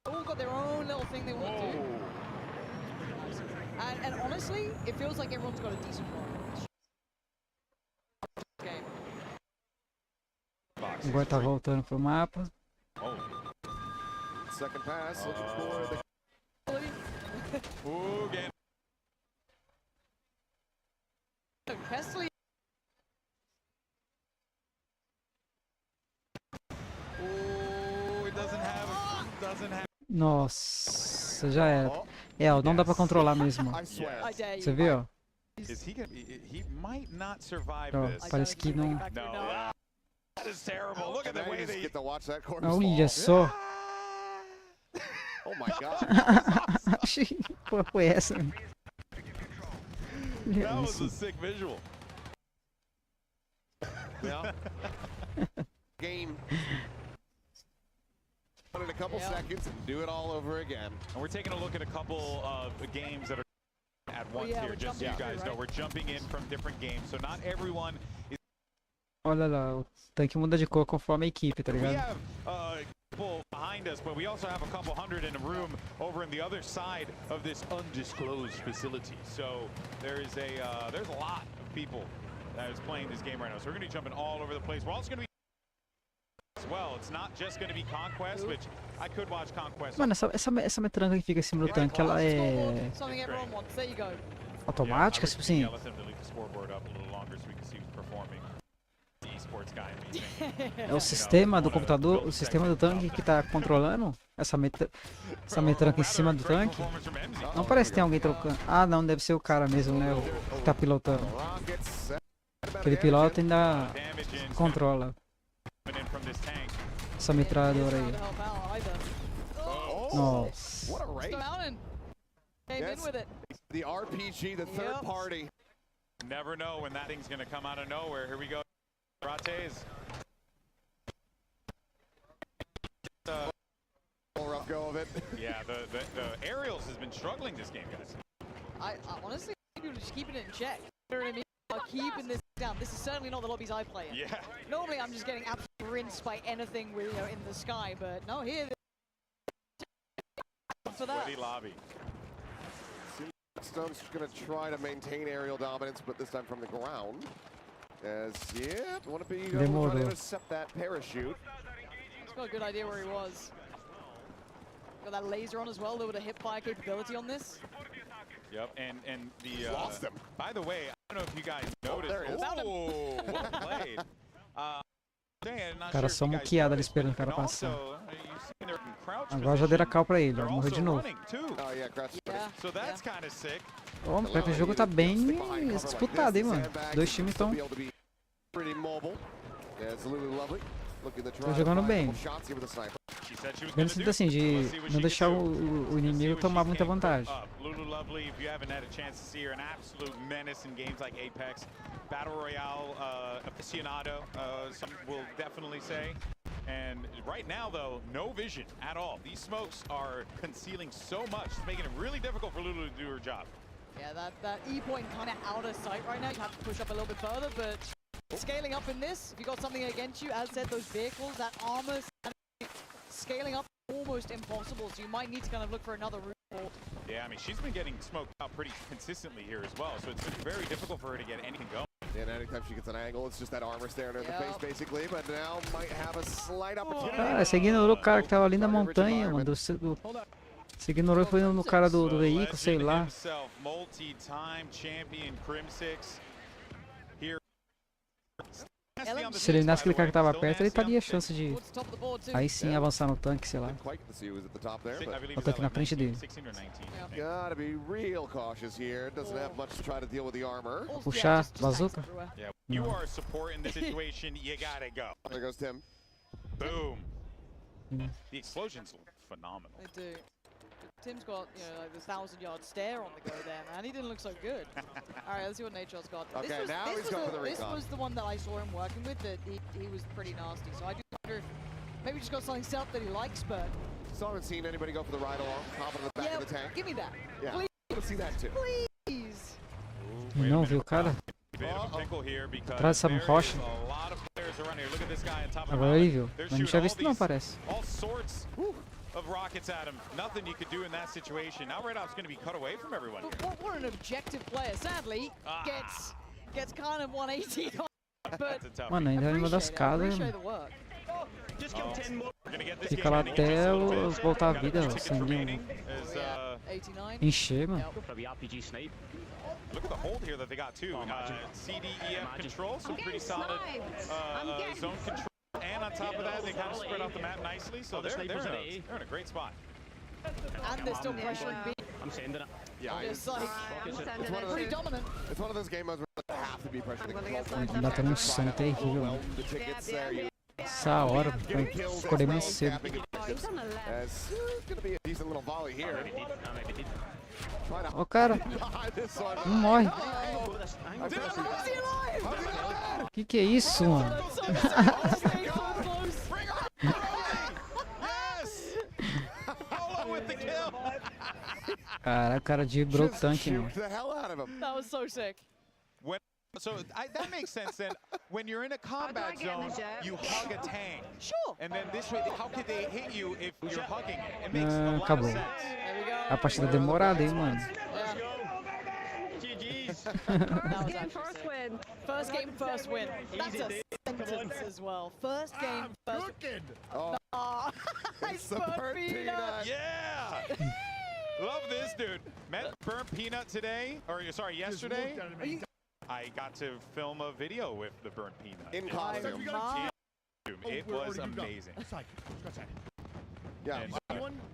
All got their own little thing they want to do. And honestly, it feels like everyone's got a decent role. Game. Agora tá voltando pro mapa. Second pass, looking for the... Again. Pesley Nossa, já era. É, ó, não dá pra controlar mesmo. Ó. Você viu, ó? He might not survive Ó, this. parece que não... That is terrible. Look at the way they get to watch that corpse Olha só. Oh my god. Que porra foi essa? That was a sick visual. Yeah. Game. Put in a couple seconds and do it all over again. And we're taking a look at a couple of games that are at once here, just so you guys know. We're jumping in from different games, so not everyone is... Olha lá, o tanque muda de cor conforme a equipe, tá We ligado? have people behind us, but we also have a couple hundred in a room over in the other side of this undisclosed facility. So there's a lot of people that is playing this game right now. So we're going to be jumping all over the place. We're also going to be as well. It's not just going to be Conquest, which I could watch Conquest. Mano, essa metranca que fica em cima do tanque, ela é automática, tipo assim. É o sistema do computador, o sistema do tanque que tá controlando essa metranca em cima do tanque. Não parece que tem alguém trocando. Ah, não, deve ser o cara mesmo, né? O que tá pilotando. Aquele pilota ainda controla essa metralhadora aí. Nossa. The RPG, the third party. Never know when that thing's gonna come out of nowhere. Here we go. Rates. Rough go of it. Yeah, the aerials has been struggling this game, guys. I honestly think you're just keeping it in check. You know what I mean? Like, keeping this down. This is certainly not the lobbies I play in. Yeah. Normally I'm just getting absolutely rinsed by anything with, in the sky, but no, here for that. Sweaty lobby. Stone's going to try to maintain aerial dominance, but this time from the ground. As, yeah, want to be trying to intercept that parachute. He's got a good idea where he was. Got that laser on as well, a little bit of hip fire capability on this. Yep, and the lost him. By the way, I don't know if you guys noticed. Oh, well played. Cara, só muqueado ali esperando o cara passar. Agora já deram a cal pra ele, ó. Morreu de novo. Ó, o próprio jogo tá bem disputado, hein, mano. Os dois times estão jogando bem. Bem no sentido assim, de não deixar o inimigo tomar muita vantagem. Battle Royale aficionado, some will definitely say. And right now, though, no vision at all. These smokes are concealing so much, it's making it really difficult for Lulu to do her job. Yeah, that E point kind of out of sight right now. You have to push up a little bit further, but scaling up in this, if you got something against you, as said, those vehicles, that armor, scaling up almost impossible. So you might need to kind of look for another route. Yeah, I mean, she's been getting smoked out pretty consistently here as well, so it's been very difficult for her to get anything going. And anytime she gets an angle, it's just that armor staring her in the face, basically. But now might have a slight opportunity. Cara, você ignorou o cara que tava ali na montanha, mano. Você ignorou e foi no cara do veículo, sei lá. Se ele eliminasse aquele cara que tava perto, ele teria chance de aí sim avançar no tanque, sei lá. O tanque na frente dele. Gotta be real cautious here. Doesn't have much to try to deal with the armor. Puxar bazuca? You are supporting the situation, you gotta go. There goes Tim. Boom. The explosions look phenomenal. They do. Tim's got, you know, like the 1,000-yard stare on the go there, man. He didn't look so good. All right, let's see what Nature's got. Okay, now he's going for the recon. This was the one that I saw him working with, that he was pretty nasty. So I do wonder if maybe just got something stealth that he likes, but... Still haven't seen anybody go for the ride-along, hop in the back of the tank. Give me that. Yeah, please. I want to see that too. Please. Não viu o cara? Atrás dessa rocha. Agora ele viu. Mas não tinha visto não, parece. Of rockets at him. Nothing you could do in that situation. Now Red Op's going to be cut away from everyone. But what an objective player. Sadly, gets kind of 180. But mano, ainda é uma das casas. Fica lá até voltar a vida, o sangue encher, mano. Look at the hold here that they got too. CDEF control, so pretty solid zone control. And on top of that. They kind of spread out the map nicely, so they're in a great spot. And they're still pressuring B. Yeah, It's like, pretty dominant. It's one of those game modes where they have to be pressuring. Tá batendo um som terrível. The tickets there. You Essa hora, acordei mais cedo. As gonna be a decent little volley here. Ó, cara, não morre. Que é isso, mano? Cara, cara de tanque, mano. That was so sick. So that makes sense then. When you're in a combat zone, you hug a tank. Sure. And then this way, how could they hit you if you're hugging it? It makes a lot of Acabou. sense. A partida demorada, hein, mano. First win. First game, first win. That's a sentence as well. First game, first win. Oh. It's the burnt peanut. Yeah! Love this, dude. Met Burnt Peanut today, or sorry, yesterday. I got to film a video with the Burnt Peanut. In costume. It was amazing. Yeah.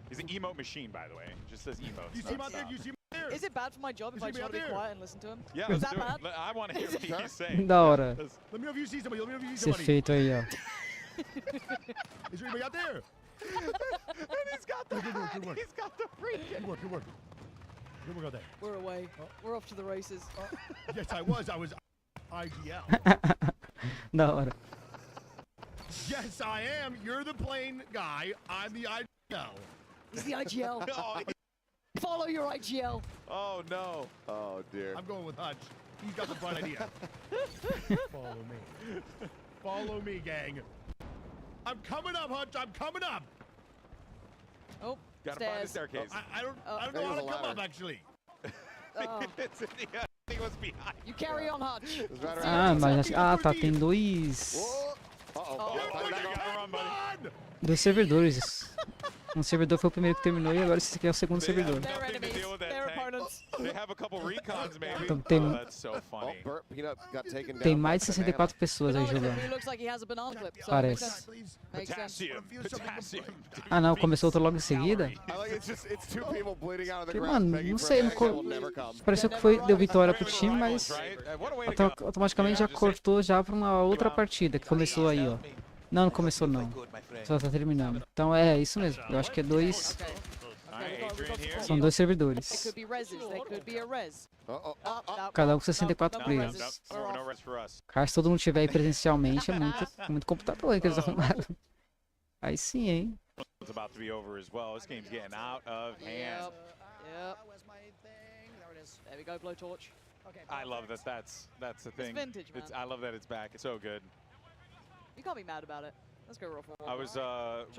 He's an emote machine, by the way. Just says emote. You see him out there? You see him there? Is it bad for my job if I try to be quiet and listen to him? Yeah, Is let's that do bad? it. I want to hear what he's saying. Da hora. Let me know if you see somebody. Let me know if you Esse see somebody. efeito aí, ó. Is there anybody out there? And he's got the hat. He's got the freaking. Good work. Good work. Good work out there. We're away. We're off to the races. Yes, I was IGL. Da hora. Yes, I am. You're the plane guy. I'm the IGL. He's the IGL. Follow your IGL. Oh, no. Oh, dear. I'm going with Hutch. He's got the bright idea. Follow me. Follow me, gang. I'm coming up, Hutch. I'm coming up. Oh, Gotta find the staircase. I don't know how to come up, actually. It's in the, I think it was behind. You carry on, Hutch. Ah, mas tá, tem dois servidores. Um servidor foi o primeiro que terminou e agora esse aqui é o segundo servidor. Então tem mais de 64 pessoas aí jogando. Parece. Ah não, começou outro logo em seguida? Porque, mano, não sei, pareceu que deu vitória pro time, mas automaticamente já cortou já pra uma outra partida que começou aí, ó. Não, não começou não. Só tá terminando. Então é isso mesmo. Eu acho que é dois. São dois servidores. Cada um com 64 players. Cara, se todo mundo tiver aí presencialmente, é muito computador aí que eles arrumaram. Aí sim, hein? There we go, blowtorch. I love that. That's the thing. It's vintage, man. I love that it's back. It's so good. You can't be mad about it. Let's go real fast. I was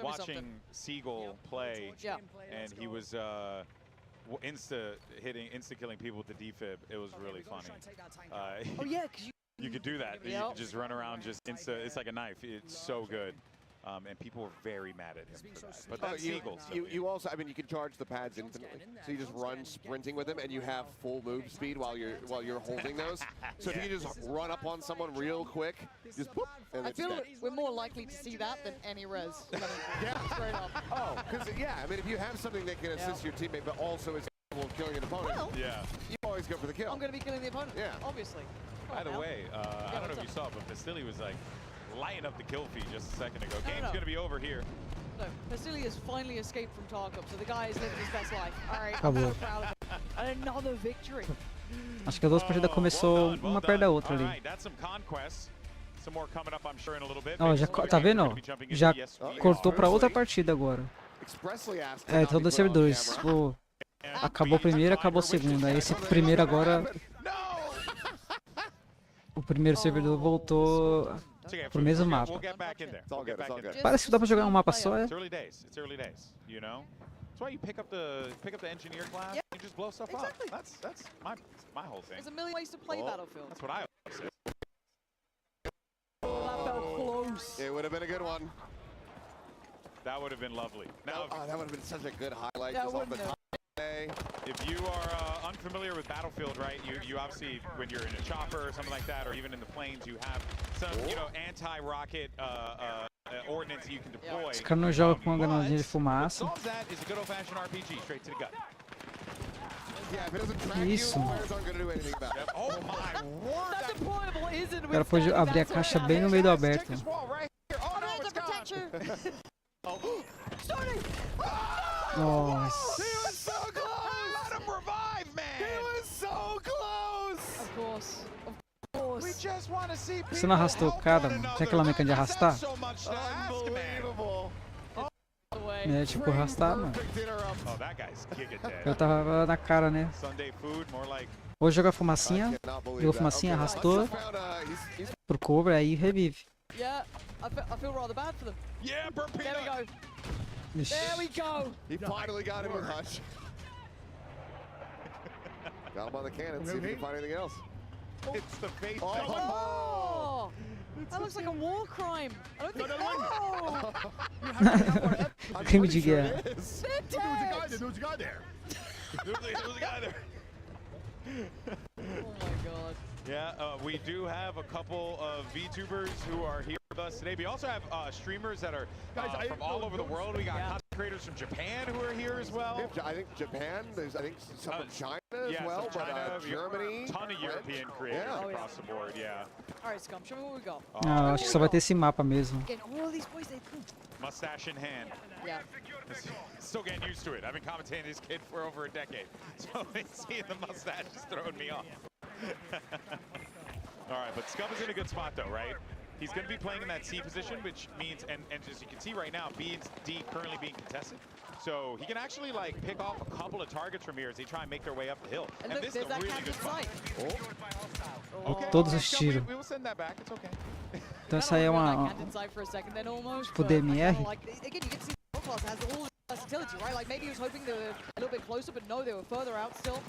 watching Seagull play, and he was insta killing people with the defib. It was really funny. Oh yeah, because you could do that. You could just run around, just insta. It's like a knife. It's so good. And people were very mad at him for that. But that's Seagull. You also, I mean, you can charge the pads infinitely. So you just run sprinting with them, and you have full move speed while you're holding those. So if you can just run up on someone real quick, just boop, and I feel we're more likely to see that than any res. Straight up. Oh, because I mean, if you have something that can assist your teammate, but also is capable of killing an opponent, you always go for the kill. I'm going to be killing the opponent. Yeah, obviously. By the way, I don't know if you saw, but Vasily was like lighting up the kill feed just a second ago. Game's going to be over here. No, Vasily has finally escaped from Tarkov, so the guy is living his best life. All right, Acabou. I'm so proud of him. And another victory. Acho que as duas partidas começou uma perto da outra ali. Ó, já tá vendo? Ó, já cortou pra outra partida agora. É, então dois servidores. Tipo, acabou o primeiro, acabou o segundo. Aí esse primeiro agora. O primeiro servidor voltou pro mesmo mapa. Parece que dá pra jogar um mapa só, é? It's early days. That's why you pick up the engineer class and just blow stuff up. That's my whole thing. There's a million ways to play Battlefield. That's what I always say. Oh, that felt close. It would have been a good one. That would have been lovely. Now, that would have been such a good highlight. That Just off the wouldn't have. If you are unfamiliar with Battlefield, right, you obviously, when you're in a chopper or something like that, or even in the planes, you have some, anti-rocket ordnance that you can deploy. Esse cara não joga com uma granadinha de fumaça. Solves that is a good old-fashioned RPG, straight to the gut. Que isso? Oh my word! That deployable isn't O cara pode abrir a caixa bem no meio do aberto. Nossa. He was so close! Let him revive, man! He was so close! Of course. Of course. We just want to see Você não arrastou o cara, mano? Tem aquela mecânica de arrastar? Unbelievable. É, tipo, arrastar, mano. Oh, that guy's giga dead. Eu tava na cara, né? Sunday food, more like Vou jogar fumacinha. Jogou fumacinha, arrastou pro cover, aí revive. Yeah, I feel rather bad for them. Yeah, burn There we go. Ixi. There we go. He finally got him with Hutch. Got him on the cannon, see if he can find anything else. It's the face. Oh! That looks like a war crime. I don't think. Oh! Crime de guerra. They're dead. There was a guy there. There was a guy there. Oh my god. Yeah, we do have a couple of VTubers who are here with us today. We also have streamers that are from all over the world. We got content creators from Japan who are here as well. I think Japan, there's some from China as well, some China, but Germany. Ton of European creators across the board, yeah. Alright, Scum, show me what we got. Não, acho que só vai ter esse mapa mesmo. Again, all these boys, they Mustache in hand. Yeah. Still getting used to it. I've been commentating this kid for over a decade. So seeing the mustache is throwing me off. All right, but Scum is in a good spot though, right? He's going to be playing in that C position, which means, and as you can see right now, B and D currently being contested. So he can actually like pick off a couple of targets from here as they try and make their way up the hill. And And look, this is a there's that really good canted spot. sight. Okay. Todos os Scum, tiros. we will send that back. It's okay. Então essa aí é uma... Canted sight for a second, then almost. Tipo but I DMR. kinda like, again, you can see the class has all the versatility, right? Like maybe he was hoping they were a little bit closer, but no, they were further out still.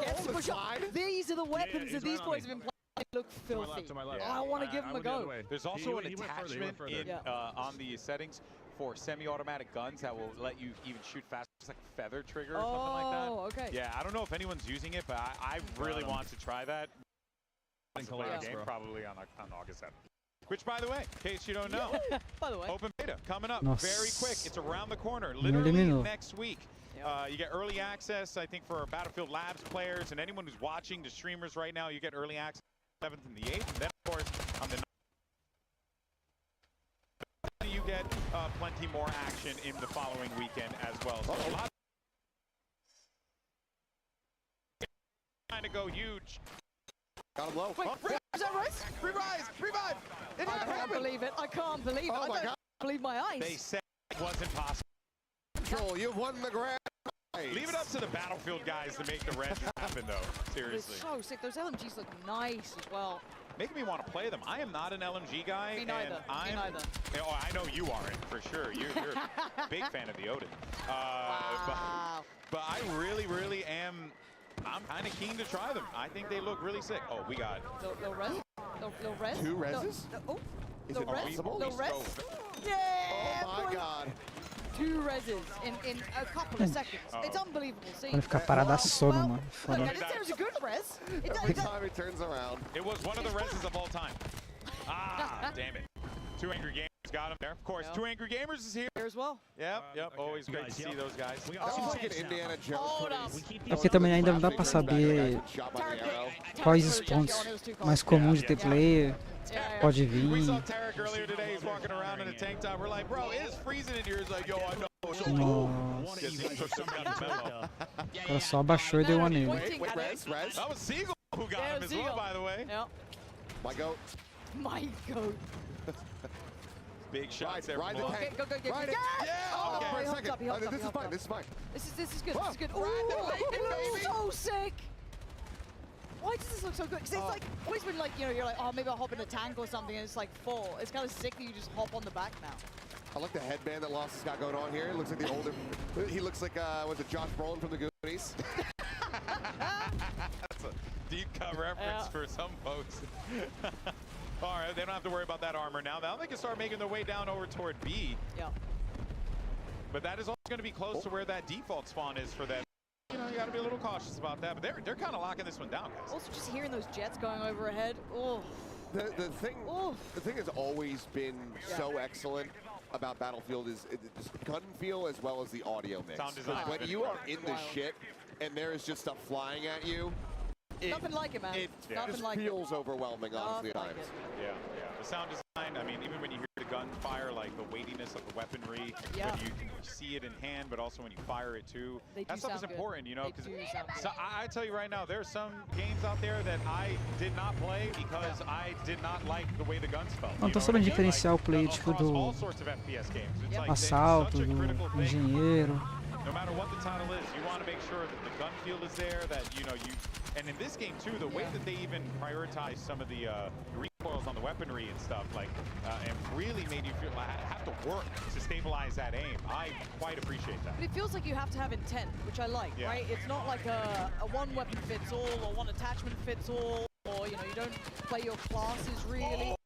Gets to push up. These are the weapons that these boys have been playing. They look filthy. I want to give them a go. There's also an attachment in, on the settings for semi-automatic guns that will let you even shoot faster. It's like a feather trigger or something like that. Oh, okay. Yeah, I don't know if anyone's using it, but I really want to try that. Play the game probably on August 7th. Which, by the way, in case you don't know, by the way, open beta coming up Nossa. very quick. It's around the corner, Não literally eliminou. next week. You get early access, I think, for Battlefield Labs players and anyone who's watching, the streamers right now, you get early access 7th and the 8th. And then, of course, on the 9th, you get plenty more action in the following weekend as well. So a lot trying to go huge. Got him low. Wait, is that right? Revive! It I can't believe it. I can't believe it. Oh I my don't God. believe my eyes. They said it wasn't possible. Control, you've won the grand prize. Leave it up to the Battlefield guys to make the rest happen, though. They're Seriously. so sick. Those LMGs look nice as well. Making me want to play them. I am not an LMG guy. Me neither. And Me neither. Oh, I know you aren't, for sure. You're a big fan of the Odin. Wow. But I really am. I'm kind of keen to try them. I think they look really sick. Oh, we got. No res? No res? Two reses? Oh. Is No it res? possible? No res? Yeah! Oh my boy. God. 2 reses in a couple of seconds. It's unbelievable. See? Vai ficar parada sono, mano. Look, Foda. and there's a good res. Every time he turns around. It was one of the reses of all time. Ah, damn it. 2 Angry Gamers got him there. Of course, 2 Angry Gamers is here. Here as well. Yep. Always great to see those guys. That seems like an Indiana Jones. Hold up. É porque também ainda não dá pra saber quais os pontos mais comuns de ter player. Pode vir. We saw Tarek earlier today. He's walking around in a tank top. We're like, bro, it is freezing in here. He's like, yo, I know. Nossa. Yes, he took some kind of memo. O cara só abaixou e deu uma nele. Wait, res. That was Siegel who got him as well, by the way. Yep. My goat. My goat. Big shots there. Ride the from tank. Go. Ride it. Yeah, Oh, okay. For a he hopped second. up, he hopped up, This he is hopped fine. up. This is fine. This is good. Whoa. This is good. Ride the Ooh, lightning, it looks baby. so sick. Why does this look so good? Because it's like always been like, you know, you're like, oh, maybe I'll hop in a tank or something, and it's like full. It's kind of sick that you just hop on the back now. I like the headband that Lost has got going on here. It looks like the older. He looks like was it Josh Brolin from the Goonies? That's a deep cut reference for some folks. All right, they don't have to worry about that armor now. Now they can start making their way down over toward B. Yeah. But that is also going to be close to where that default spawn is for them. You know, you got to be a little cautious about that. But they're kind of locking this one down, guys. Also, just hearing those jets going overhead. Oh. The thing has always been so excellent about Battlefield is this gun feel as well as the audio mix. Sound design. When you are in the shit and there is just stuff flying at you, Nothing like it, man. It Nothing just like feels overwhelming, honestly, at times. Yeah. The sound design, I mean, even when you hear the gunfire, like the weightiness of the weaponry, Yeah. when you see it in hand, but also when you fire it too. They That do stuff is sound good. important, you know, They because do sound good. so I tell you right now, there's some games out there that I did not play because I did not like the way the guns felt. Não tô sabendo diferenciar o play tipo do All sorts of FPS games. It's like assalto, such a do critical thing. engenheiro. No matter what the title is, you want to make sure that the gun feel is there, that, you know, and in this game too, the way that they even prioritize some of the recoils on the weaponry and stuff, like, and really made you feel like I have to work to stabilize that aim. I quite appreciate that. But it feels like you have to have intent, which I like, Yeah. right? It's not like a one weapon fits all or one attachment fits all, or, you know, you don't play your classes really.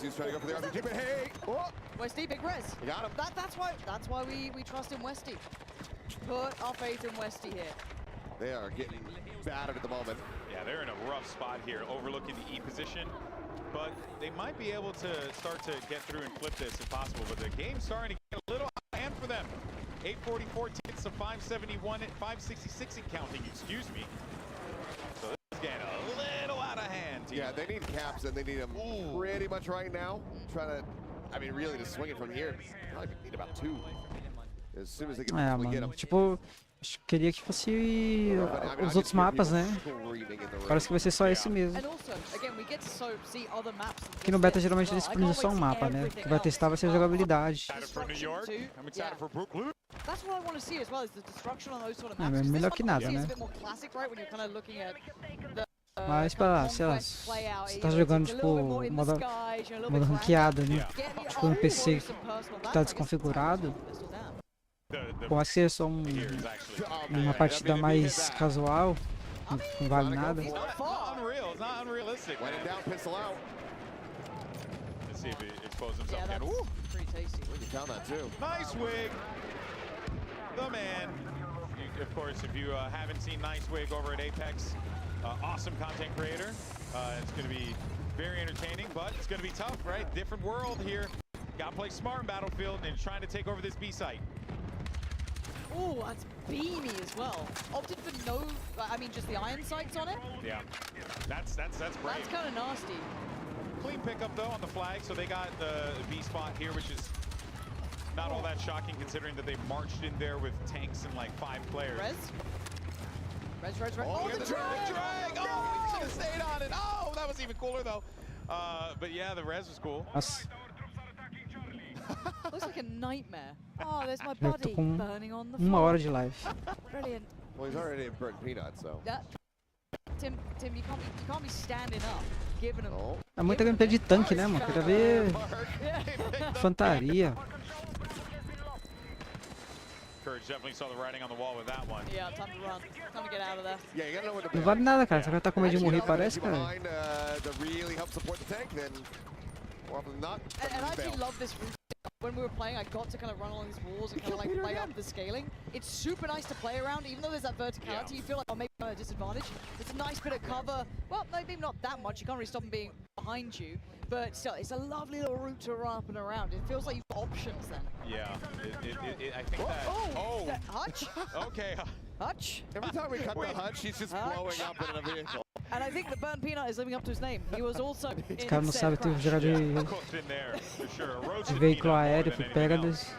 He's trying to go for the RPG, but hey! Oh. Westy, big res. You got him. That's why we trust in Westy. Put our faith in Westy here. They are getting battered at the moment. Yeah, they're in a rough spot here, overlooking the E position. But they might be able to start to get through and flip this if possible. But the game's starting to get a little out of hand for them. 844 tickets to 571 at 566 and counting, excuse me. So this is getting a little out of hand. Yeah, they need caps, and they need them pretty much right now. Trying to, I mean, really to swing it from here. Probably need about 2. As soon as they can get mano, them. tipo, queria que fosse os outros mapas, né? Parece que vai ser só esse mesmo. Aqui no beta geralmente eles disponibilizam só um mapa, né? O que vai testar vai ser a jogabilidade. That's what I want to see as well, is the destruction on those sort of É maps. melhor que nada, né? Mas pra, sei lá, você tá jogando tipo modo ranqueado, né? Tipo no PC que tá desconfigurado. Por mais que seja só uma partida mais casual, não vale nada. It's not unrealistic. Let it down, pistol out. Let's see if he exposed himself again. Ooh. Pretty tasty. You found that too. Nice wig. The man. Of course, if you haven't seen Nice Wig over at Apex, awesome content creator. It's going to be very entertaining, but it's going to be tough, right? Different world here. Got to play smart in Battlefield and trying to take over this B site. Oh, that's beamy as well. Opted for no, I mean, just the iron sights on it. Yeah, that's brave. That's kind of nasty. Clean pickup though on the flag, so they got the B spot here, which is not all that shocking considering that they marched in there with tanks and like 5 players. Res. Oh, the drag! Oh, he should have stayed on it. Oh, that was even cooler though. But yeah, the res was cool. Looks like a nightmare. Oh, there's my Eu tô body com burning on the 1 floor. hora de live. Brilliant. Well, he's already in burnt peanut, so. Tim, you can't be standing up, giving him. É muita gameplay de tanque, né, mano? Queria ver infantaria. Courage definitely saw the writing on the wall with that one. Yeah, time to run. Time to get out of there. Yeah, you gotta know when to Não vale nada, cara. Você vai estar com medo de morrer, parece, cara. That really helps support the tank, then more often than not. And I actually love this route. When we were playing, I got to kind of run along these walls and kind of like play up the scaling. It's super nice to play around, even though there's that verticality. You feel like, oh, maybe I'm at a disadvantage. It's a nice bit of cover. Well, maybe not that much. You can't really stop them being behind you. But still, it's a lovely little route to run up and around. It feels like you've got options then. Yeah, I think that. Oh, Hutch? Okay. Hutch? Every time we cut the Hutch, he's just blowing up in a vehicle. And I think the burnt peanut is living up to his name. He was also Os caras não sabem ter jogar de veículo aéreo, fui Pegasus.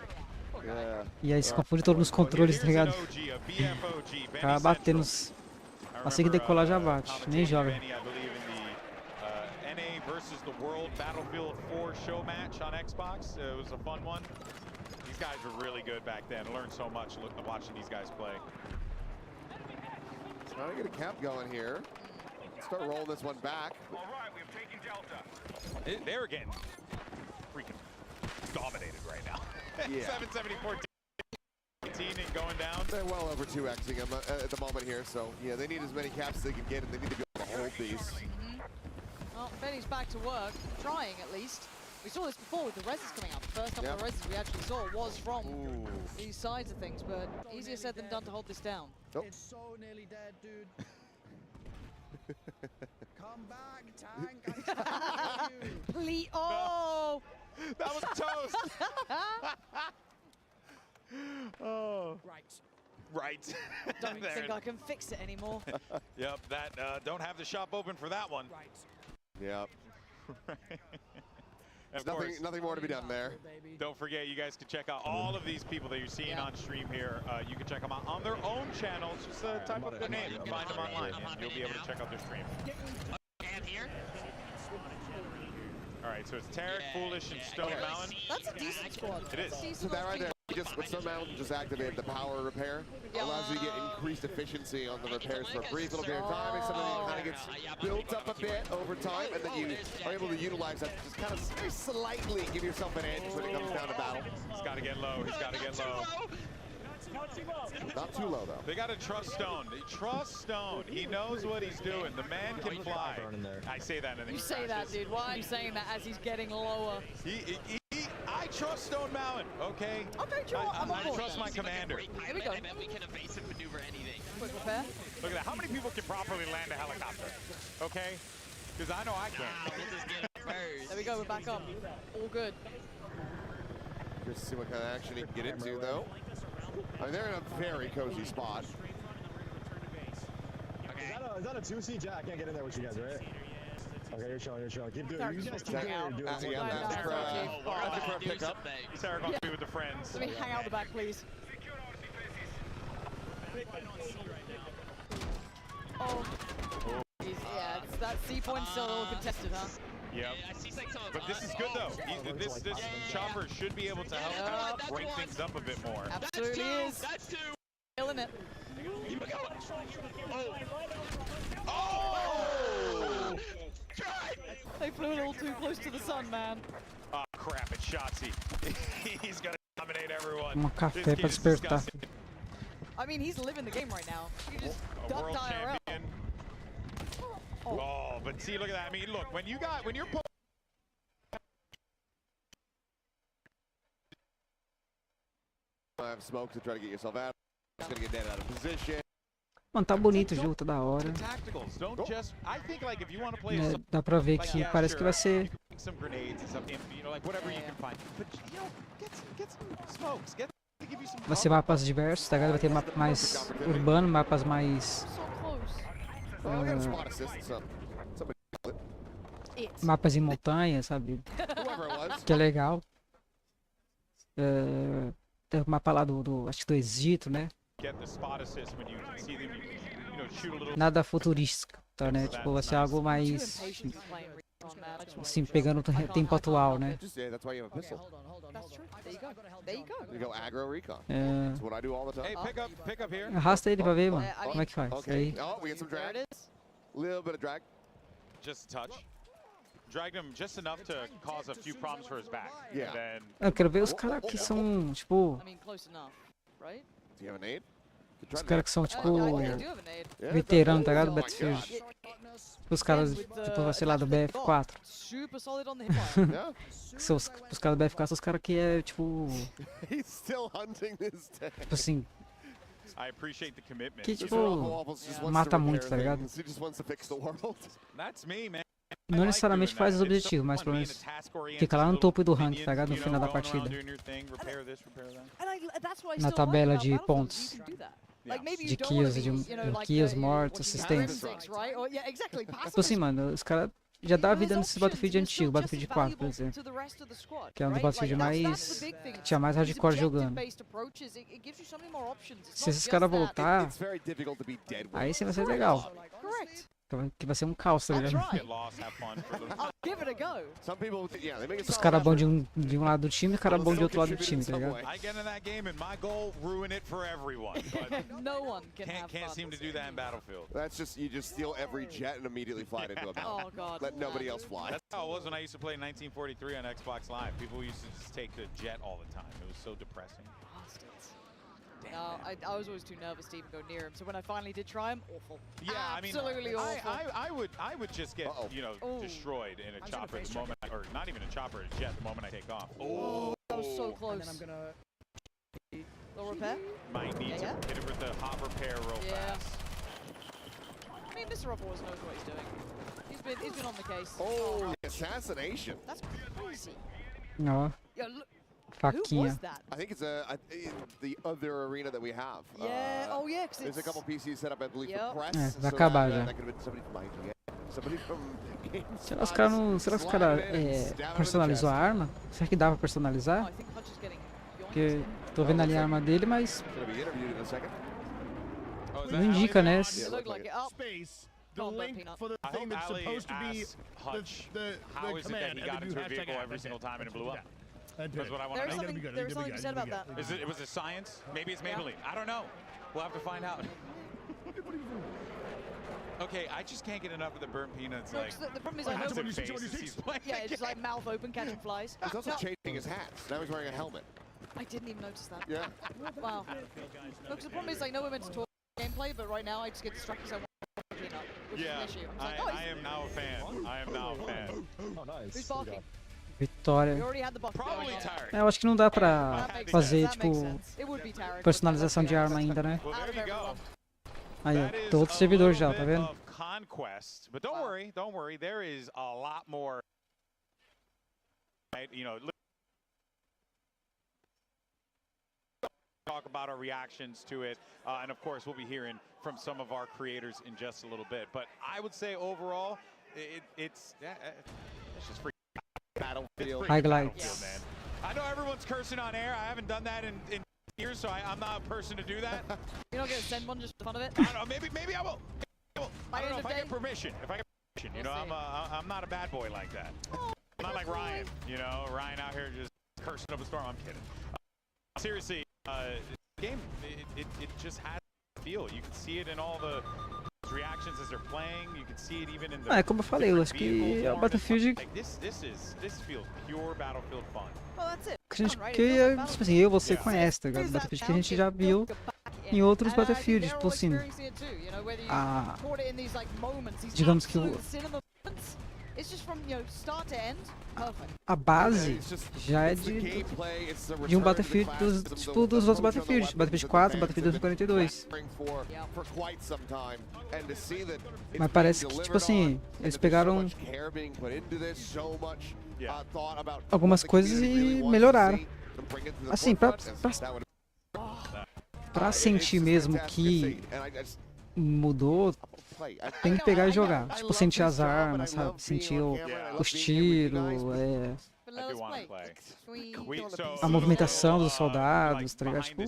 E aí se confunde todos os controles, tá ligado? Acaba batendo nos... Assim que decolar já bate, nem joga. NA versus the World Battlefield 4 show match on Xbox. It was a fun one. These guys were really good back then. I learned so much watching these guys play. Trying to get a cap going here. Start rolling this one back. All right, we've taken Delta. They were getting freaking dominated right now. Yeah. 774 18 and going down. They're well over 2xing him at the moment here, so yeah, they need as many caps as they can get, and they need to be able to hold these. Well, Benny's back to work, trying at least. We saw this before with the reses coming out. The first couple of reses we actually saw was from these sides of things, but easier said than done to hold this down. It's so nearly dead, dude. Come back, tank. I tell you. Please, oh! That was toast. Oh. Right. Don't think I can fix it anymore. Yep, that don't have the shop open for that one. Yep. Of nothing more to be done there. Don't forget, you guys can check out all of these people that you're seeing on stream here. You can check them out on their own channels. Just type up their name and find them online, and you'll be able to check out their stream. All right, so it's Tarek, Foolish, and Stone Mountain. That's a decent squad. It is. So that right there, with Stone Mountain, just activate the power repair. Allows you to get increased efficiency on the repairs for a brief little period of time. And something that kind of gets built up a bit over time, and then you are able to utilize that to just kind of very slightly give yourself an edge when it comes down to battle. He's got to get low. He's got to get low. Not too low, though. They got to trust Stone. They trust Stone. He knows what he's doing. The man can fly. I say that in the You say that, dude. Why are you saying that as he's getting lower? I trust Stone Mountain, okay? Okay, Joe, I trust my commander. Here we go. I bet we can evasive maneuver anything. Quick repair. Look at that. How many people can properly land a helicopter? Okay? Because I know I can. We'll just get it first. There we go. We're back up. All good. Just see what kind of action he can get into, though. I mean, they're in a very cozy spot. Is that a 2C? Jack, I can't get in there with you guys, right? Okay, you're chilling, you're chilling. Keep doing it. You guys keep doing it. That's for a pickup. Sarah got to be with the friends. Let me hang out the back, please. Oh. Yeah, that C point's still a little contested, huh? Yep. But this is good, though. This chopper should be able to help kind of break things up a bit more. Absolutely is. That's two. Killing it. Oh! They flew a little too close to the sun, man. Oh, crap. It's Shotzi. He's going to dominate everyone. Um café pra despertar. I mean, he's living the game right now. He just A ducked world IRL. champion. Oh, but see, look at that. I mean, look, when you're have smoke to try to get yourself out. Just gonna get dead out of position. Mano, tá bonito o jogo, tá da hora. tacticals. Don't just. I think like if you want to play. É, dá pra ver que parece que vai ser. Some grenades and stuff, you know, like whatever you can find. But you know, get some smokes. Vai ser mapas diversos, tá ligado? Vai ter mapa mais urbano, mapas mais. Mapas em montanha, sabe? Que é legal. Tem o mapa lá acho que do Egito, né? Nada futurístico, tá, né? Tipo, vai ser algo mais. Assim, pegando o tempo atual, né? Arrasta ele pra ver, mano. Como é que faz? Aí. Little bit of drag. Just a touch. Dragged him just enough to cause a few problems for his back. Yeah. Then... Eu quero ver os caras que são, tipo. Os caras que são, tipo. Veteranos, tá ligado? Battlefield. Os caras, tipo, sei lá, do BF4. Que são os caras do BF4 são os caras que é, tipo. Tipo assim. Que, tipo, mata muito, tá ligado? Não necessariamente faz os objetivos, mas pelo menos fica lá no topo do ranking, tá ligado? No final da partida. Na tabela de pontos. De kills, kills, mortos, assistência. Tipo assim, mano, os caras já dá vida nesses Battlefield antigos, Battlefield 4, por exemplo. Que é um dos Battlefield mais. Que tinha mais hardcore jogando. Se esses caras voltar, aí sim vai ser legal. Que vai ser um caos, tá ligado? Os caras bons de um lado do time e os caras bons de outro lado do time, tá ligado? Can't seem to do that in Battlefield. That's just, you just steal every jet and immediately fly it into a battle. Oh, God. Let nobody else fly. That's how it was when I used to play 1943 on Xbox Live. People used to just take the jet all the time. It was so depressing. No, I was always too nervous to even go near him. So when I finally did try him, awful. Yeah, absolutely awful. I would just get destroyed in a chopper the moment, or not even a chopper, a jet the moment I take off. Oh, that was so close. And I'm gonna. Little repair. Might need to hit it with the hot repair real fast. I mean, Mr. Rob always knows what he's doing. He's been on the case. Oh, assassination. That's crazy. Ó, Yeah, look, who faquinha. was that? I think it's in the other arena that we have. Yeah, oh yeah, 'cause There's a it's... couple PCs set up, I believe, Yep. for press. É, vai so acabar that, já. that could have been somebody from IGN. Somebody from Será que os caras não, será que os caras personalizou a arma? Será que dá pra personalizar? Porque tô vendo ali a arma dele, mas não indica, né? Space, the link for the thing that's supposed to be the How is it that command, he got and then into you a vehicle every single time and it blew up? That's what I want to know. There's something to be said about that. Was it science? Maybe it's Maybelline. I don't know. We'll have to find out. Okay, I just can't get enough of the burnt peanuts. No, Like, 'cause the problem is I know he's playing. Yeah, it's just like mouth open catching flies. He's also No, changing his hats. Now he's wearing a helmet. I didn't even notice that. Yeah. Wow. Look, the problem is I know we're meant to talk gameplay, but right now I just get distracted because I want peanut, which Yeah, is an issue. I'm like, oh, I am now a fan. I am now a fan. Oh, nice. who's barking? Vitória. We already had the box Probably going on. tired. É, eu acho que não dá pra fazer, That tipo, makes sense. It would be tired. personalização de arma ainda, né? Well, there you go. Aí, That ó, is tô outro a servidor little já, tá bit vendo? of conquest, but don't worry. There is a lot more. Right, you know. Talk about our reactions to it, and of course we'll be hearing from some of our creators in just a little bit. But I would say overall, it's just free Battlefield. Highlights. man. I know everyone's cursing on air. I haven't done that in years, so I'm not a person to do that. You're not gonna send one just for fun of it? I don't know. Maybe I will. I don't know if I end get of permission. If I get permission, you know, I'm not a bad boy like that. Oh, I'm not like Ryan. You know, Ryan out here just cursing up a storm. I'm kidding. Seriously, the game it just has a feel. You can see it in all the reactions as they're playing. You can see it even in the. É, como eu falei, eu acho que é o Battlefield Like this feels pure Battlefield fun. Well, that's it. que a gente, tipo assim, eu, você conhece, tá ligado? Battlefield que a gente já viu em outros Battlefields, tipo assim, digamos que a base já é de um Battlefield dos outros Battlefields, Battlefield 4, Battlefield 2042. Mas parece que, tipo assim, eles pegaram algumas coisas e melhoraram. Assim, pra sentir mesmo que mudou, tem que pegar e jogar. Tipo, sentir as armas, sabe? Sentir os tiros, a movimentação dos soldados, tá ligado? Tipo,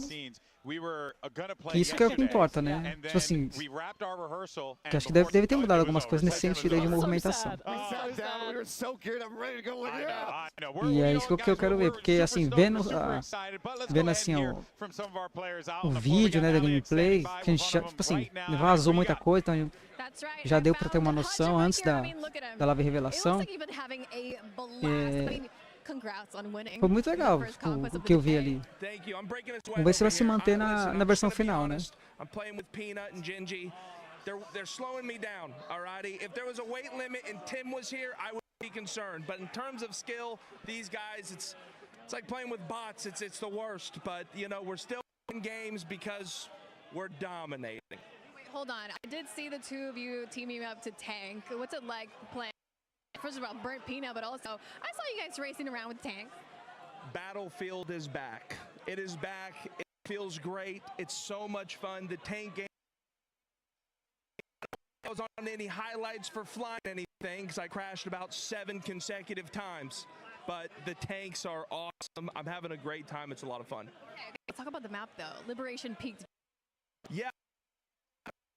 isso que é o que importa, né? Tipo assim, que acho que deve ter mudado algumas coisas nesse sentido aí de movimentação. E é isso que eu quero ver, porque assim, vendo assim o vídeo, né, da gameplay, que a gente já, tipo assim, vazou muita coisa, então já deu pra ter uma noção antes da live revelação. Foi muito legal o que eu vi ali. Vamos ver se vai se manter na versão final, né? They're slowing me down, alrighty? If there was a weight limit and Tim was here, I would be concerned. But in terms of skill, these guys, it's like playing with bots. It's the worst. But, you know, we're still in games because we're dominating. Wait, hold on. I did see the two of you teaming up to tank. What's it like playing? First of all, burnt peanut, but also I saw you guys racing around with tanks. Battlefield is back. It is back. It feels great. It's so much fun. The tank game. I was on any highlights for flying anything because I crashed about 7 consecutive times. But the tanks are awesome. I'm having a great time. It's a lot of fun. Okay, let's talk about the map though. Liberation peaked. Yeah.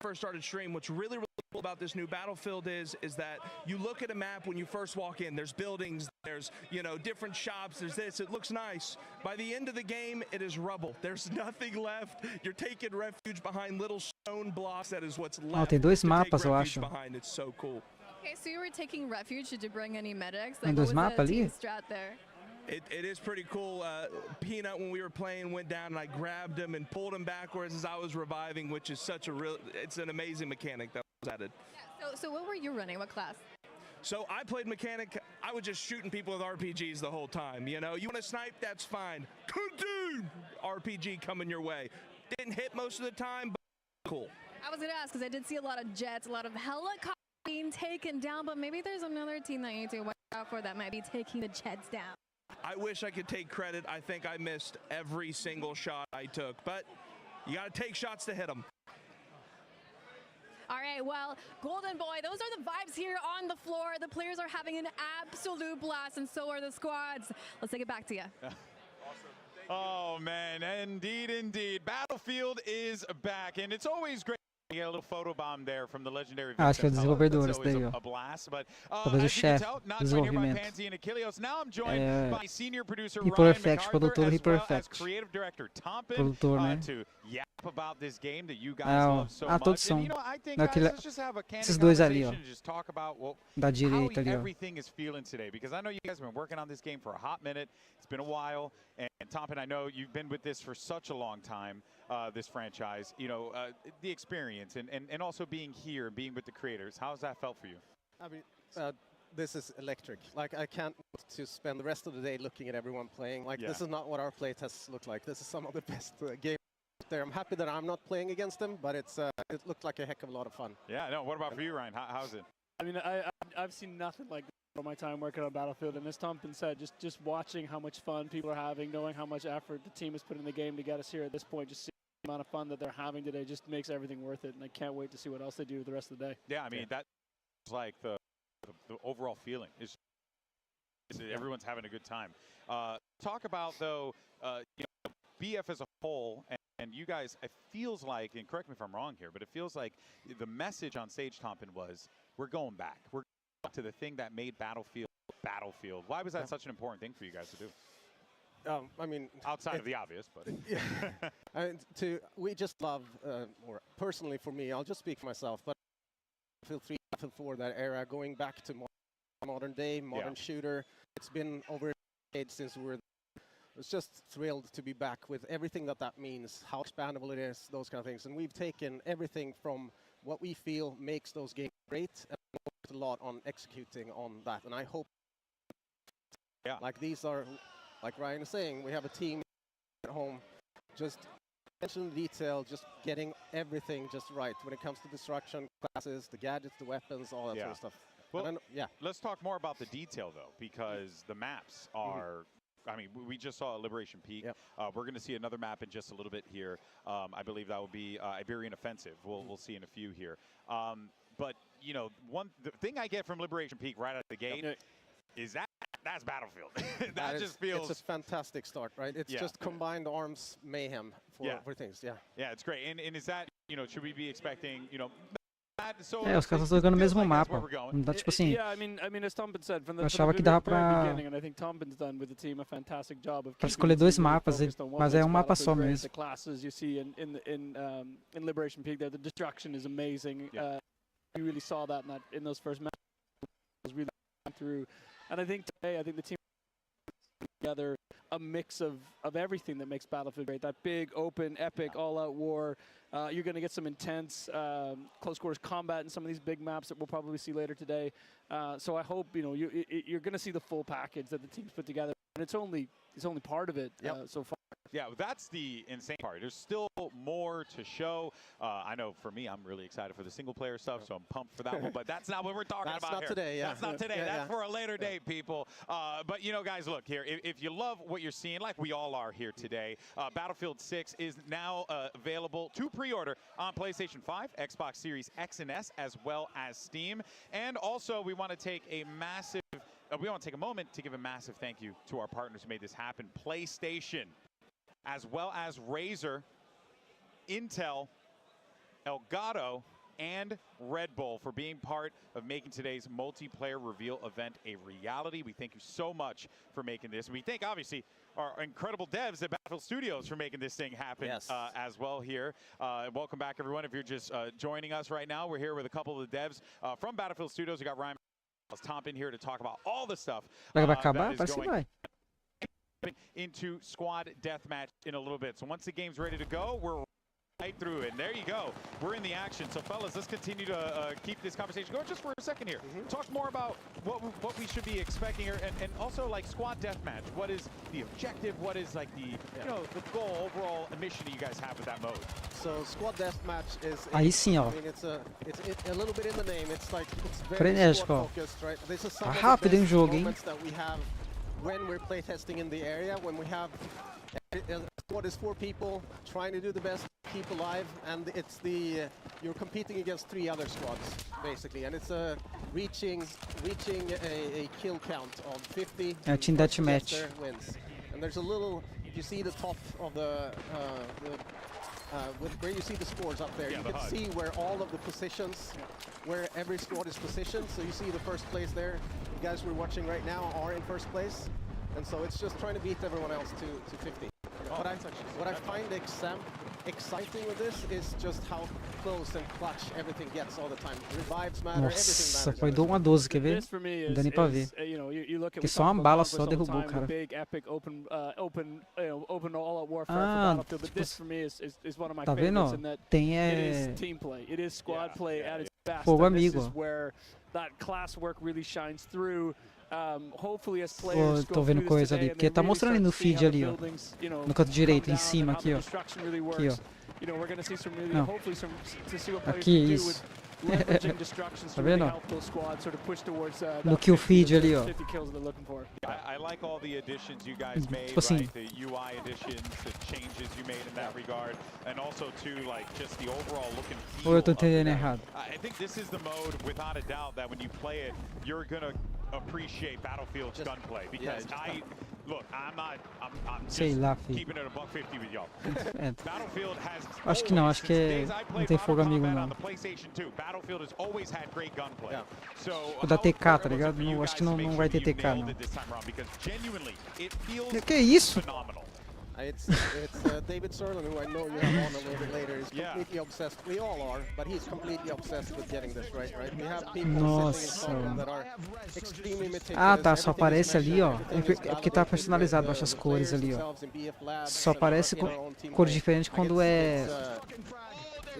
First started stream, what's really cool about this new Battlefield is that you look at a map when you first walk in, there's buildings, there's, you know, different shops, there's this, it looks nice. By the end of the game, it is rubble. There's nothing left. You're taking refuge behind little stone blocks. That is what's left. Tem dois mapas, eu acho. It's so cool. Okay, so you were taking refuge. Did you bring any medics? Tem dois mapas ali? Strat there? It is pretty cool. Peanut, when we were playing, went down and I grabbed him and pulled him backwards as I was reviving, which is such a real, it's an amazing mechanic that was added. Yeah, so what were you running? What class? So I played mechanic. I was just shooting people with RPGs the whole time. You know, you want to snipe, that's fine. Dude, RPG coming your way. Didn't hit most of the time, but cool. I was gonna ask because I did see a lot of jets, a lot of helicopters being taken down, but maybe there's another team that you need to watch out for that might be taking the jets down. I wish I could take credit. I think I missed every single shot I took, but you got to take shots to hit them. All right, well, Golden Boy, those are the vibes here on the floor. The players are having an absolute blast, and so are the squads. Let's take it back to you. Oh, man, indeed, indeed. Battlefield is back, and it's always great. You get a little photobomb there from the legendary Acho que é o desenvolvedor esse daí, ó. a blast, but Talvez o chefe do desenvolvimento. Hyper Effect, produtor Hyper Effect. Produtor, né? A todos são. Esses dois ali, ó. Da direita ali, ó. Everything is feeling today, because I know you guys have been working on this game for a hot minute. It's been a while, and Tompin, I know you've been with this for such a long time, this franchise. You know, the experience and also being here, being with the creators. How's that felt for you? I mean, this is electric. Like, I can't wait to spend the rest of the day looking at everyone playing. Like, this is not what our play tests look like. This is some of the best games there. I'm happy that I'm not playing against them, but it looked like a heck of a lot of fun. Yeah, no. What about for you, Ryan? How's it? I mean, I've seen nothing like this all my time working on Battlefield, and as Tompin said, just watching how much fun people are having, knowing how much effort the team has put in the game to get us here at this point, just seeing the amount of fun that they're having today just makes everything worth it, and I can't wait to see what else they do the rest of the day. Yeah, I mean, that's like the overall feeling. Everyone's having a good time. Talk about, though, you know, BF as a whole, and you guys, it feels like, and correct me if I'm wrong here, but it feels like the message on stage, Tompin, was we're going back. We're going back to the thing that made Battlefield Battlefield. Why was that such an important thing for you guys to do? I mean, outside of the obvious, but we just love, or personally for me, I'll just speak for myself, but Battlefield 3, Battlefield 4, that era, going back to modern day, modern shooter. It's been over a decade since we were. I was just thrilled to be back with everything that means, how expandable it is, those kind of things. And we've taken everything from what we feel makes those games great and worked a lot on executing on that. And I hope, like these are, like Ryan is saying, we have a team at home, just attention to detail, just getting everything just right when it comes to destruction, classes, the gadgets, the weapons, all that sort of stuff. Well, let's talk more about the detail, though, because the maps are... I mean, we just saw Liberation Peak. We're going to see another map in just a little bit here. I believe that will be Iberian Offensive. We'll see in a few here. But, you know, the thing I get from Liberation Peak right out of the gate is that's Battlefield. That just feels... It's a fantastic start, right? It's just combined arms mayhem for things, Yeah, it's great. And is that, you know, should we be expecting, you know... os caras estão jogando o mesmo mapa. Não dá, tipo assim. Yeah, I mean, as Tompin said, from the achava que dava pra and I think Tompin's done with the team a fantastic job of escolher dois mapas, mas é mapa só mesmo. The classes you see in Liberation Peak there, the destruction is amazing. You really saw that in those first matches. Was really through, and I think today, the team together a mix of everything that makes Battlefield great. That big, open, epic, all-out war. You're going to get some intense close quarters combat in some of these big maps that we'll probably see later today. So I hope you're going to see the full package that the team's put together, and it's only part of it so far. Yeah, that's the insane part. There's still more to show. I know for me, I'm really excited for the single-player stuff, so I'm pumped for that one. But that's not what we're talking about here. That's not today, That's not today. That's for a later date, people. But, you know, guys, look here. If you love what you're seeing, like we all are here today, Battlefield 6 is now available to pre-order on PlayStation 5, Xbox Series X and S, as well as Steam. And also, we want to take a moment to give a massive thank you to our partners who made this happen. PlayStation, as well as Razer, Intel, Elgato, and Red Bull for being part of making today's multiplayer reveal event a reality. We thank you so much for making this. We thank, obviously, our incredible devs at Battlefield Studios for making this thing happen as well here. Welcome back, everyone. If you're just joining us right now, we're here with a couple of the devs from Battlefield Studios. We got Ryan Tompin here to talk about all the stuff that is going into squad deathmatch in a little bit. So once the game's ready to go, we're right through it. And there you go. We're in the action. So, fellas, let's continue to keep this conversation going just for a second here. Talk more about what we should be expecting here, and also, like, squad deathmatch. What is the objective? What is, like, the the goal, overall mission that you guys have with that mode? So, squad deathmatch is... Aí sim, ó. I mean, it's a little bit in the name. It's like, it's very Frenético, ó. focused, right? This is some Tá of the rápido, hein, o best jogo, hein? moments that we have when we're playtesting in the area, when we have a squad is 4 people trying to do the best, keep alive, and it's you're competing against 3 other squads basically, and it's reaching a kill count of 50. Team deathmatch. Wins. And there's a little, if you see the top of where you see the scores up there, you can see where all of the positions, where every squad is positioned. So you see the first place there. The guys we're watching right now are in first place. And so it's just trying to beat everyone else to 50. What I find exciting with this is just how close and clutch everything gets all the time. Revives matter, everything Nossa, matters. foi uma 12, quer ver? This for me Não dá nem pra ver. Que só uma bala só derrubou o cara. Big epic open all-out warfare Ah, for Battlefield, but this for me is one of my tá vendo? favorites in that Tem it is team play, it is squad play at its best. Fogo And this amigo. is where that class work really shines through. Hopefully as players Tô vendo coisa ali, porque tá mostrando ali no feed ali, ó. No canto direito, em cima aqui, ó. Aqui, ó. Não. Aqui, isso. Tá vendo? No kill feed ali, ó. I like all the additions you guys made, Tipo assim. right? The UI additions, the changes you made in that regard, and also too, like, just the overall look and feel. Ou eu tô of the entendendo game. errado? I think this is the mode, without a doubt, that when you play it, you're gonna appreciate Battlefield's gunplay, because look, I'm Sei just lá, filho. keeping it a $150 with y'all. É. Battlefield has Acho que não, acho que always, since the days I não played tem fogo Modern amigo Combat não. on the PlayStation 2, Battlefield has always had great gunplay. So O da TK, tá ligado? Não, acho que não vai ter TK, não. Que isso? It's David Serlin, who I know you have on a little bit later, is completely obsessed. We all are, but he's completely obsessed with getting this right. We have people sitting in Stockholm that are extremely meticulous. Ah, tá, só aparece ali, ó. É porque tá personalizado, baixa as cores ali, ó. Só aparece cores diferentes quando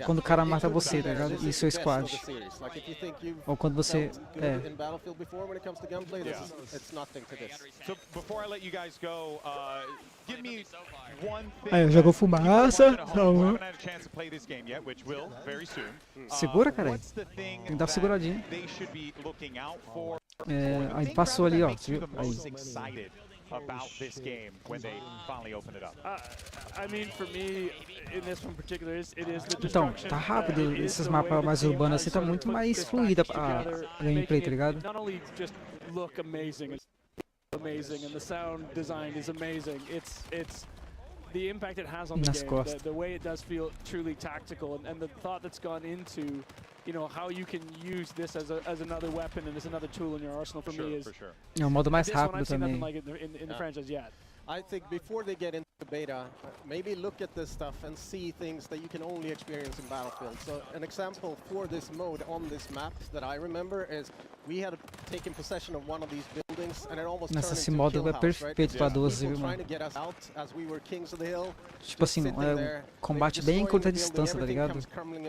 quando o cara mata você, tá ligado? E seu squad. Ou quando você... Aí, jogou fumaça. Segura, cara. Tem que dar uma seguradinha. Aí passou ali, ó. Aí. About this game when they finally open it up. I mean, for me, in this one particular, it is the Então, destruction. tá rápido, esses mapas mais urbanos assim, tá muito mais fluida a gameplay, tá ligado? Not only just look amazing, and the sound design is amazing. It's the impact it has on the Nas game, costas. the way it does feel truly tactical, and the thought that's gone into, you know, how you can use this as another weapon and as another tool in your arsenal. For me, is É o modo mais this one rápido I've seen nothing também. like it in the franchise yet. I think before they get into the beta, maybe look at this stuff and see things that you can only experience in Battlefield. So an example for this mode on this map that I remember is we had taken possession of one of these buildings and it almost Nossa, turned esse into a modo kill é house, perfeito pra 12, viu, People trying mano? to get us out as we were kings of the hill. Tipo assim, é um combate bem em curta distância, tá ligado? Coming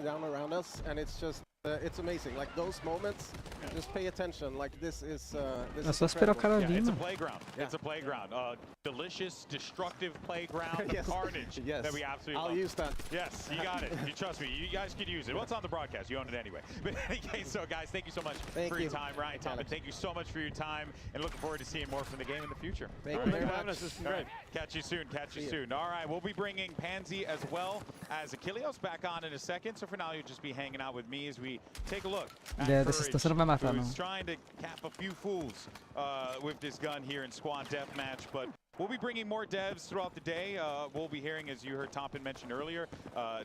down around us, and it's just it's amazing. Like those moments, just pay attention. Like this is. É só esperar o cara vir, It's a mano. playground. It's a playground. Delicious, destructive playground carnage that we absolutely love. I'll use that. Yes, you got it. You trust me. You guys can use it. Well, it's on the broadcast. You own it anyway. But in any case, so guys, thank you so much for your time. Ryan, Thomas, thank you so much for your time, and looking forward to seeing more from the game in the future. Thank you very for having much. us. This has been great. Catch you soon. Catch you soon. All right, we'll be bringing Pansy as well as Achilleos back on in a second. So for now, you'll just be hanging out with me as we take a look at Dessa distância não vai matar, não. who's trying to cap a few fools with this gun here in Squad Deathmatch, but we'll be bringing more devs throughout the day. We'll be hearing, as you heard Tompin mention earlier,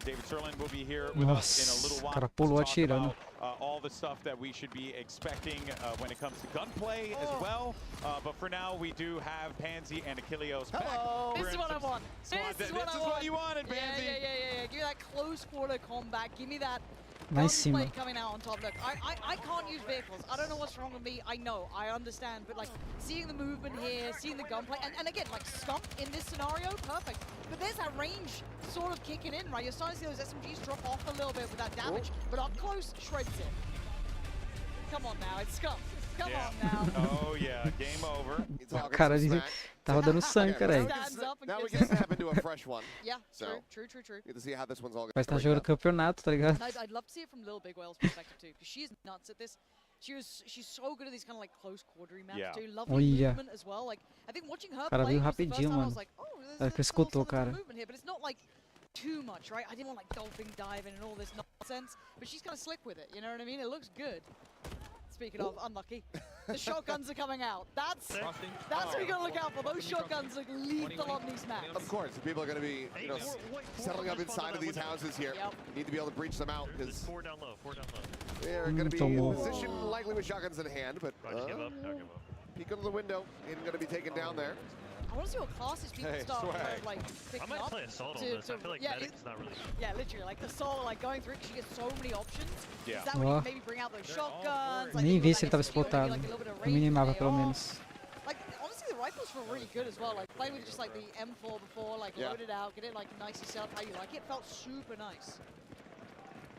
David Serlin will be here with us in a little while. Nossa, o cara pulou to talk atirando. about, all the stuff that we should be expecting when it comes to gunplay as well. But for now, we do have Pansy and Achilleos back. This is what I want. This is what you wanted, Pansy. Yeah. Give me that close quarter combat. Give me that Lá em cima. gunplay coming out on top. Look, I can't use vehicles. I don't know what's wrong with me. I know, I understand. But like seeing the movement here, seeing the gunplay, and again, like Skunk in this scenario, perfect. But there's that range sort of kicking in, right? You're starting to see those SMGs drop off a little bit with that damage, but up close, shreds it. Come on now, it's Skunk. Come on now. Oh yeah, game over. O cara ali tava dando sangue, cara. Now we get to step into a fresh one. Yeah, So, true. get to see how this one's all Vai going estar jogando campeonato, tá ligado? And I'd love to see it from Little Big Whale's perspective too, because she's nuts at this. She's so good at these kind of like close quartering maps Yeah. too. Lovely Olha. movement as well. Like I think watching her Cara, play viu was the first rapidinho, time I mano. was like, oh, Parece there's que cool escutou, sort of cara. movement here, but it's not like too much, right? I didn't want like dolphin diving and all this nonsense, but she's kind of slick with it. You know what I mean? It looks good. Speaking of unlucky, the shotguns are coming out. That's what you gotta look out for. Those shotguns look lethal on these maps. Of course, people are going to be, settling up inside of these houses here. Yep. You need to be able to breach them out because 4 down low, 4 down low. they're going to be in tomou. position likely with shotguns in hand, but Don't give up, don't give up. peek under the window, ain't going to be taken down there. I want to see what classes people Hey, start swag. like I picking might up. play Assault on to- this. I to- feel like yeah, Medic's not really... Yeah, literally, like the Soul, like going through it, 'cause she gets so many options. Yeah. Is that when Ó. you maybe bring out those shotguns? Like, Nem the vi little, se ele tava like, SMG, spotado. like, a little bit of No range minimapa, with pelo AR. menos. Like, honestly, the rifles feel really good as well. Like, playing with just like the M4 before, like Yeah. load it out, get it like nicely set up how you like it. Felt super nice.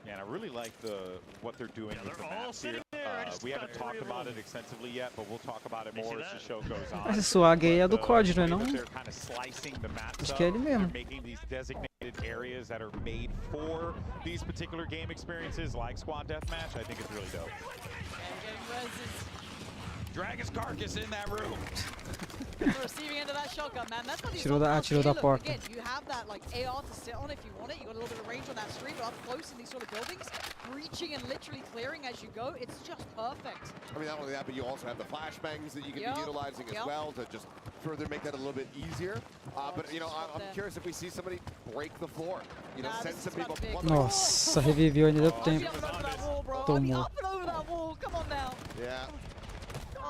Yeah, and I really like what they're doing with the maps here. We haven't talked about it extensively yet, but we'll talk about it more as the show goes on. Essa swag aí é do COD, não é não? They're kind of slicing the maps Acho up. que é ele mesmo. They're making these designated areas that are made for these particular game experiences, like Squad Deathmatch. I think it's really dope. Drag his carcass in that room. The receiving end of that shotgun, man. That's what these Atirou da look, porta. again, you have that like AR to sit on if you want it. You got a little bit of range on that street, but up close in these sort of buildings, breaching and literally clearing as you go. It's just perfect. I mean, not only that, but you also have the flashbangs that you can Yep. be utilizing as Yep. well to just further make that a little bit easier. But, I'm curious if we see somebody break the floor. Send some people... Nossa, reviveu ainda deu tempo. Tomou. Up and over that wall. Come on now. Yeah.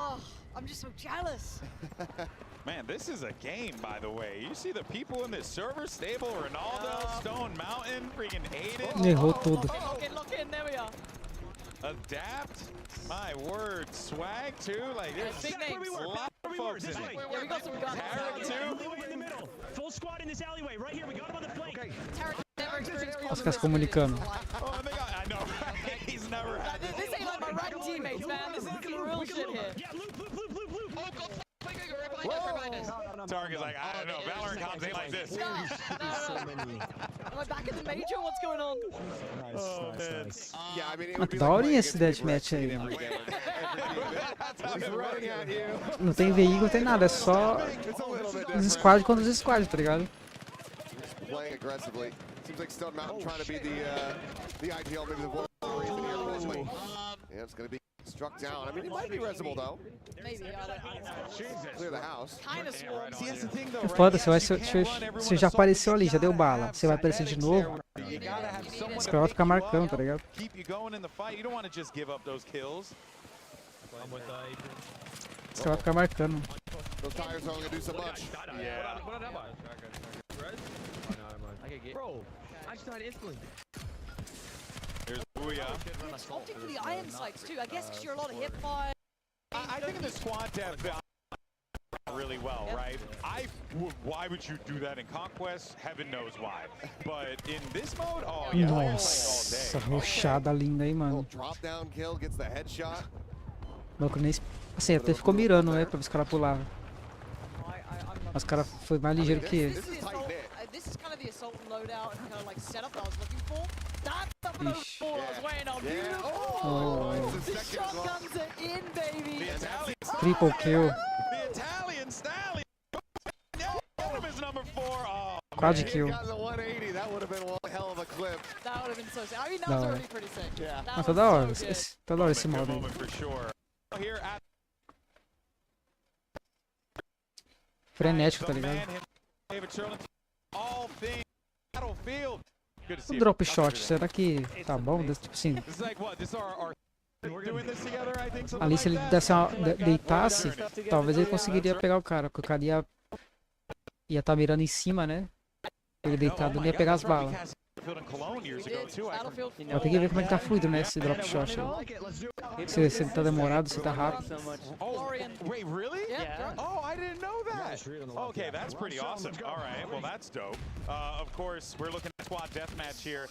Oh, I'm just so jealous. Man, this is a game, by the way. You see the people in this server stable, Ronaldo, Stone Mountain, freaking Aiden. Errou tudo. Lock in, there we are. Adapt. My word. Swag, too. Like, there's Big names. a lot of folks in it. Yeah, we got some guns. Tarek, too. In the middle. Full squad in this alleyway. Right here. We got him on the flank. Tarek never experienced Os caras comunicando. Oh, I know, right? He's never had This ain't like my rank teammates, man. This is some real shit here. Yeah, loop. Oh, go right behind us. Tarek is like, I don't know. Valorant comms ain't like this. Am I back in the major? What's going on? Nice. Yeah, I mean, it Ah, would que be da like horinha playing esse against people deathmatch aí. every game. He's running at you. Não tem veículo, não tem nada, é só It's a little bit os different. squad contra os squad, tá ligado? Playing aggressively. Seems like Stone Mountain trying to be the ideal, maybe the vulnerable reason here potentially. Yeah, it's going to be struck down. I mean, it might be resable though. Maybe. I don't Clear the house. Kind of swarm. See, that's the thing, though, É right? foda, Yes, you can run everyone você já apareceu ali, já deu bala. have Você vai some aparecer de medics novo, there. You gotta have someone os to caras vão pick ficar you marcando, up, tá ligado? keep you going in the fight. You don't want to just give up those kills. Os caras vão ficar marcando. Those tires are only going to do so much. Yeah. Bro, I just died instantly. There's Booyah. Opting for the iron sights too. I guess because you're a lot of hip fire. I think in the squad death really well, right? Why would you do that in Conquest? Heaven knows why. But in this mode, oh yeah, Nossa, roxada linda aí, mano. Drop down kill, gets the headshot. O maluco nem... Assim, até ficou mirando, né, pra ver se o cara pulava. Mas o cara foi mais ligeiro que ele. This is kind of the assault loadout and kind of like setup that I was looking for. That's up and over the ball I was waiting on. Beautiful! Oh. The shotguns are in, baby! Triple kill. The Italian stallion. Is number 4. Oh, Quad man. kill. Got the 180, that would have been one hell of a clip. That would have been so sick. I mean, that Da was hora. already pretty sick. Yeah. Mas tá da hora, tá da hora esse modo aí. Moment for sure. Here at Frenético, tá ligado? David Sherlin, all things Battlefield. Good to see O you. drop shot, será que tá bom? Tipo assim, This is like what? This is our doing this together, I think. ali se ele desse uma, deitasse, talvez ele conseguiria pegar o cara, porque o cara ia tá mirando em cima, né? Ele deitado, ele ia pegar as balas. Vai ter que ver como é que tá fluido, né, esse drop shot aí. Se ele tá demorado, se tá rápido. Oh, wait, really? Yeah. Oh, I didn't know that. that? Okay, that's pretty awesome. All right, well, that's dope. Of course, we're looking at squad deathmatch here.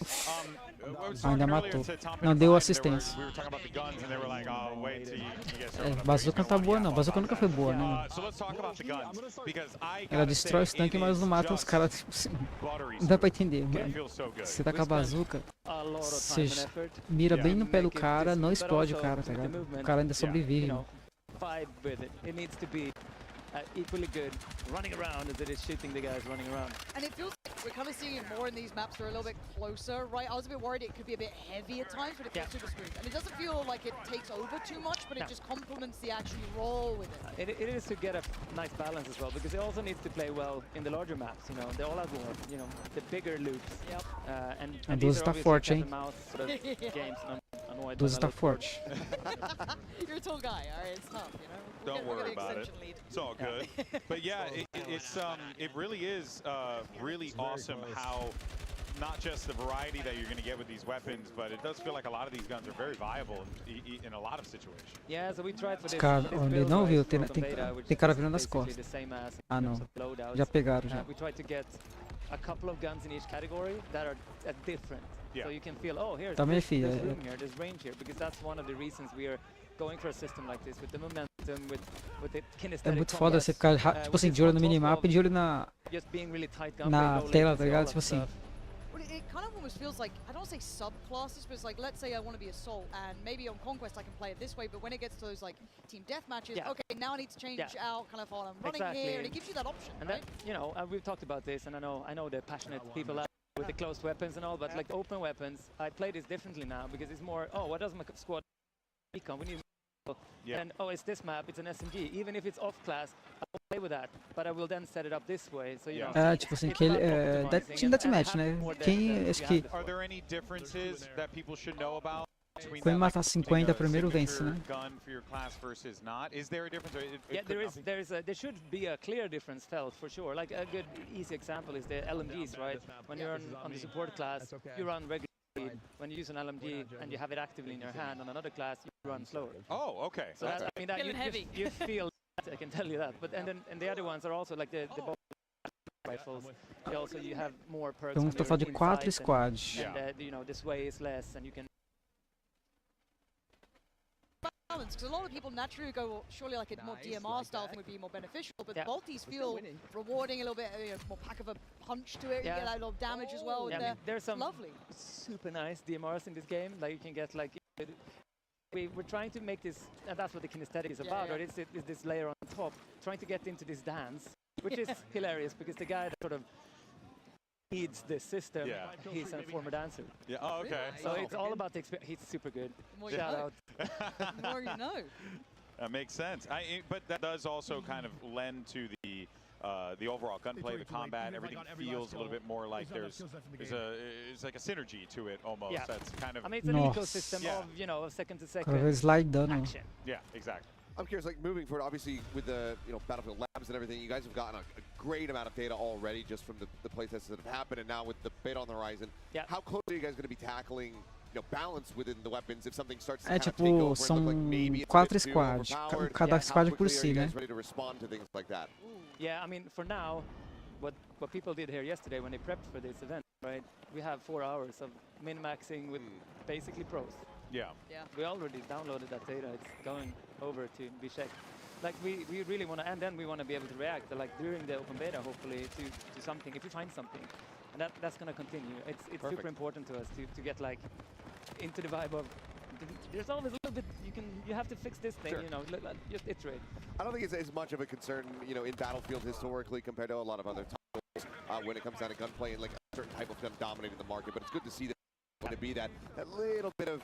I was talking earlier to Tom Não and deu Brian, assistência. we were talking about the guns, and they were like, "Oh, wait till you get É, bazooka não tá boa não, bazooka nunca foi boa, né? So let's talk about the guns, because I Ela gotta destrói say, os tanques, mas não mata os caras, tipo assim. Não dá pra entender, mano. Você tá com a bazooka, você mira bem no pé do cara, não explode o cara, tá ligado? O cara ainda sobrevive. Vibe with it. It needs to be equally good running around as it is shooting the guys running around. And it feels like we're kind of seeing it more in these maps that are a little bit closer, right? I was a bit worried it could be a bit heavy at times, but it feels super smooth. And it doesn't feel like it takes over too much, but it just complements the action you roll with it. It is to get a nice balance as well, because it also needs to play well in the larger maps, you know, the all-out war, you know, the bigger loops. Yep. And these are tá forte, hein? sort of games, Doze tá forte. You're a tall guy, alright, it's tough, you know? Don't worry about it. It's all good. But yeah, it really is really awesome how not just the variety that you're going to get with these weapons, but it does feel like a lot of these guns are very viable in a lot of situations. Yeah, so we tried for this. Ele não viu, tem cara virando as costas. Ah não, já pegaram já. We tried to get a couple of guns in each category that are different. So you can feel, oh, here's Também, there's filha. room here, there's range here, because that's one of the reasons we are going for a system like this, with the momentum, with the kinesthetic É muito foda você ficar, tipo assim, de olho no minimapa e de olho na tela, tá ligado? Tipo assim. Well, it kind of almost feels like, I don't want to say subclasses, but it's like, let's say I want to be Assault, and maybe on Conquest I can play it this way, but when it gets to those like team deathmatches, okay, now I need to change out kind of what I'm running here, and it gives you that option, and right? that, you know, we've talked about this, and I know the passionate people out with the closed weapons and all, but like open weapons, I play this differently now, because it's more, oh, what does my squad become? We need and oh, it's this map, it's an SMG. Even if it's off class, I will play with that, but I will then set it up this way. So you know, É, tipo assim, que ele time deathmatch, né? Quem acho que Are there any differences that people should know about? quem matar 50 primeiro vence, né? Gun for your class versus not. Is there a difference? Yeah, there should be a clear difference felt for sure. Like a good easy example is the LMGs, right? When you're on the support class, you run regular speed. When you use an LMG and you have it actively in your hand on another class, you run slower. Oh, okay. So that, I mean, that you feel that, I can tell you that. But and the other ones are also like the rifles. They also you have more perks. Então, tô falando de 4 squads. And you know, this way is less, and you can. Because a lot of people naturally go, well, surely like a more DMR style thing would be more beneficial, but multis feel rewarding, a little bit more pack of a punch to it, you get a little damage as well. Yeah, I mean, there's some lovely, super nice DMRs in this game. Like you can get like, we're trying to make this, and that's what the kinesthetic is about, right? It's this layer on top, trying to get into this dance, which is hilarious because the guy that sort of needs this system, he's a former dancer. Yeah, oh, okay. So it's all about the experience. He's super good. Shout out. The more you know. That makes sense. But that does also kind of lend to the overall gunplay, the combat. Everything feels a little bit more like it's like a synergy to it almost. Yeah. That's kind of. I mean, it's an ecosystem of, you know, second to second action. Yeah, exactly. I'm curious, like moving forward, obviously with the Battlefield Labs and everything, you guys have gotten a great amount of data already just from the playtests that have happened, and now with the beta on the horizon. How close are you guys going to be tackling balance within the weapons if something starts to kind of take over and look like maybe it's 4 squads, cada squad por si, né? Ready to respond to things like that? Yeah, I mean, for now, what people did here yesterday when they prepped for this event, right? We have 4 hours of min-maxing with basically pros. Yeah. We already downloaded that data. It's going over to be checked. Like we really want to, and then we want to be able to react, like during the open beta, hopefully, to something if we find something, and that's going to continue. It's super important to us to get like into the vibe of. There's always a little bit you have to fix this thing, you know, just iterate. I don't think it's as much of a concern, in Battlefield historically compared to a lot of other titles when it comes down to gunplay and like a certain type of gun dominating the market. But it's good to see that. To be that little bit of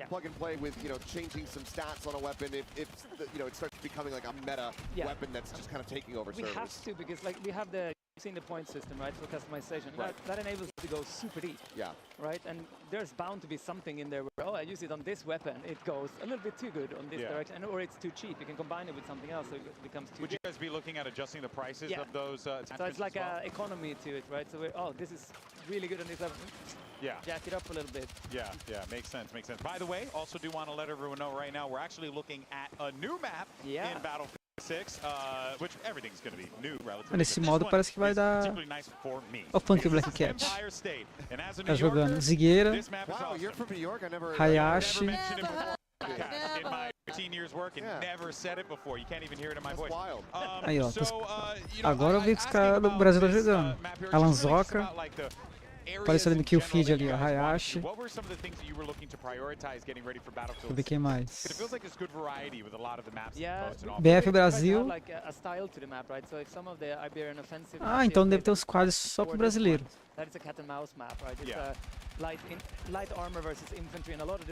plug and play with changing some stats on a weapon if it starts becoming like a meta weapon that's just kind of taking over servers. We have to, because like we have you've seen the point system, right, for customization. Right. That enables us to go super deep. Yeah. Right, and there's bound to be something in there where I use it on this weapon, it goes a little bit too good on this direction, or it's too cheap. You can combine it with something else, so it becomes too. Would you guys be looking at adjusting the prices of those? So it's like an economy to it, right? So this is really good on this level. Yeah. Jack it up a little bit. Yeah, makes sense. By the way, also do want to let everyone know right now we're actually looking at a new map in Battlefield 6, which everything's going to be new relatively. Nesse modo parece que vai dar... Olha o Punk Black Cat. Tá jogando Zigueira, Hayashi. In my 15 years working, never said it before. You can't even hear it in my voice. Aí, ó. Agora eu vi que os caras do Brasil estão jogando. Alanzoca. Apareceu ali no kill feed ali, a Hayashi. Deixa eu ver quem mais. BF Brasil. Ah, então deve ter os quadros só pro brasileiro.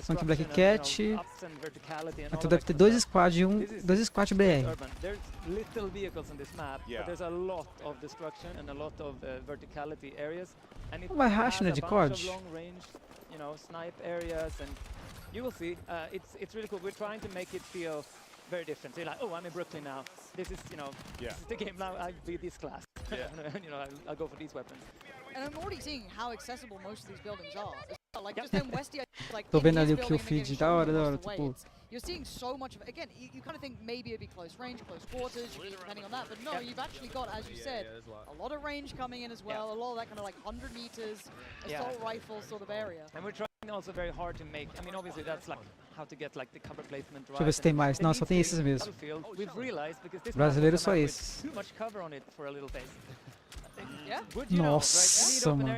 Punk Black Cat. Então deve ter dois squads e dois squads BR. Vai racha, né, de COD? You will see. It's really cool. We're trying to make it feel very different. So you're like, oh, I'm in Brooklyn now. This is, this is the game now. I'll be this class. I'll go for these weapons. And I'm already seeing how accessible most of these buildings are. Like just in Westy, like Tô vendo ali o kill feed, da hora, tipo... You're seeing so much of it. Again, you kind of think maybe it'd be close range, close quarters, depending on that. But no, you've actually got, as you said, a lot of range coming in as well. A lot of that kind of like 100 meters, assault rifle sort of area. And we're trying also very hard to make. I mean, obviously that's like how to get like the cover placement right. Deixa eu ver se tem mais. Não, só tem esses mesmo. Brasileiro só esses. Too much cover on it for a little base. Nossa, mano.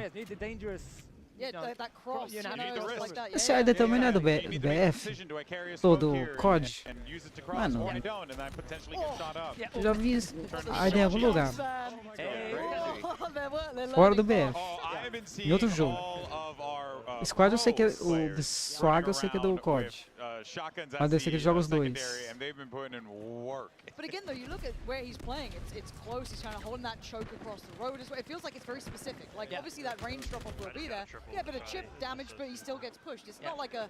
That cross, like that. Esse ID também não é do BF? Ou do COD? Mano, eu já vi a ID em algum lugar. Fora do BF. Em outro jogo. Squad eu sei que é o de Swag, eu sei que é do COD. Mas eu sei que ele joga os dois. But again, though, you look at where he's playing, it's close, he's kind of holding that choke across the road as well. It feels like it's very specific. Like, obviously that range drop-off will be there. Yeah, but a chip damage, but he still gets pushed. It's not like a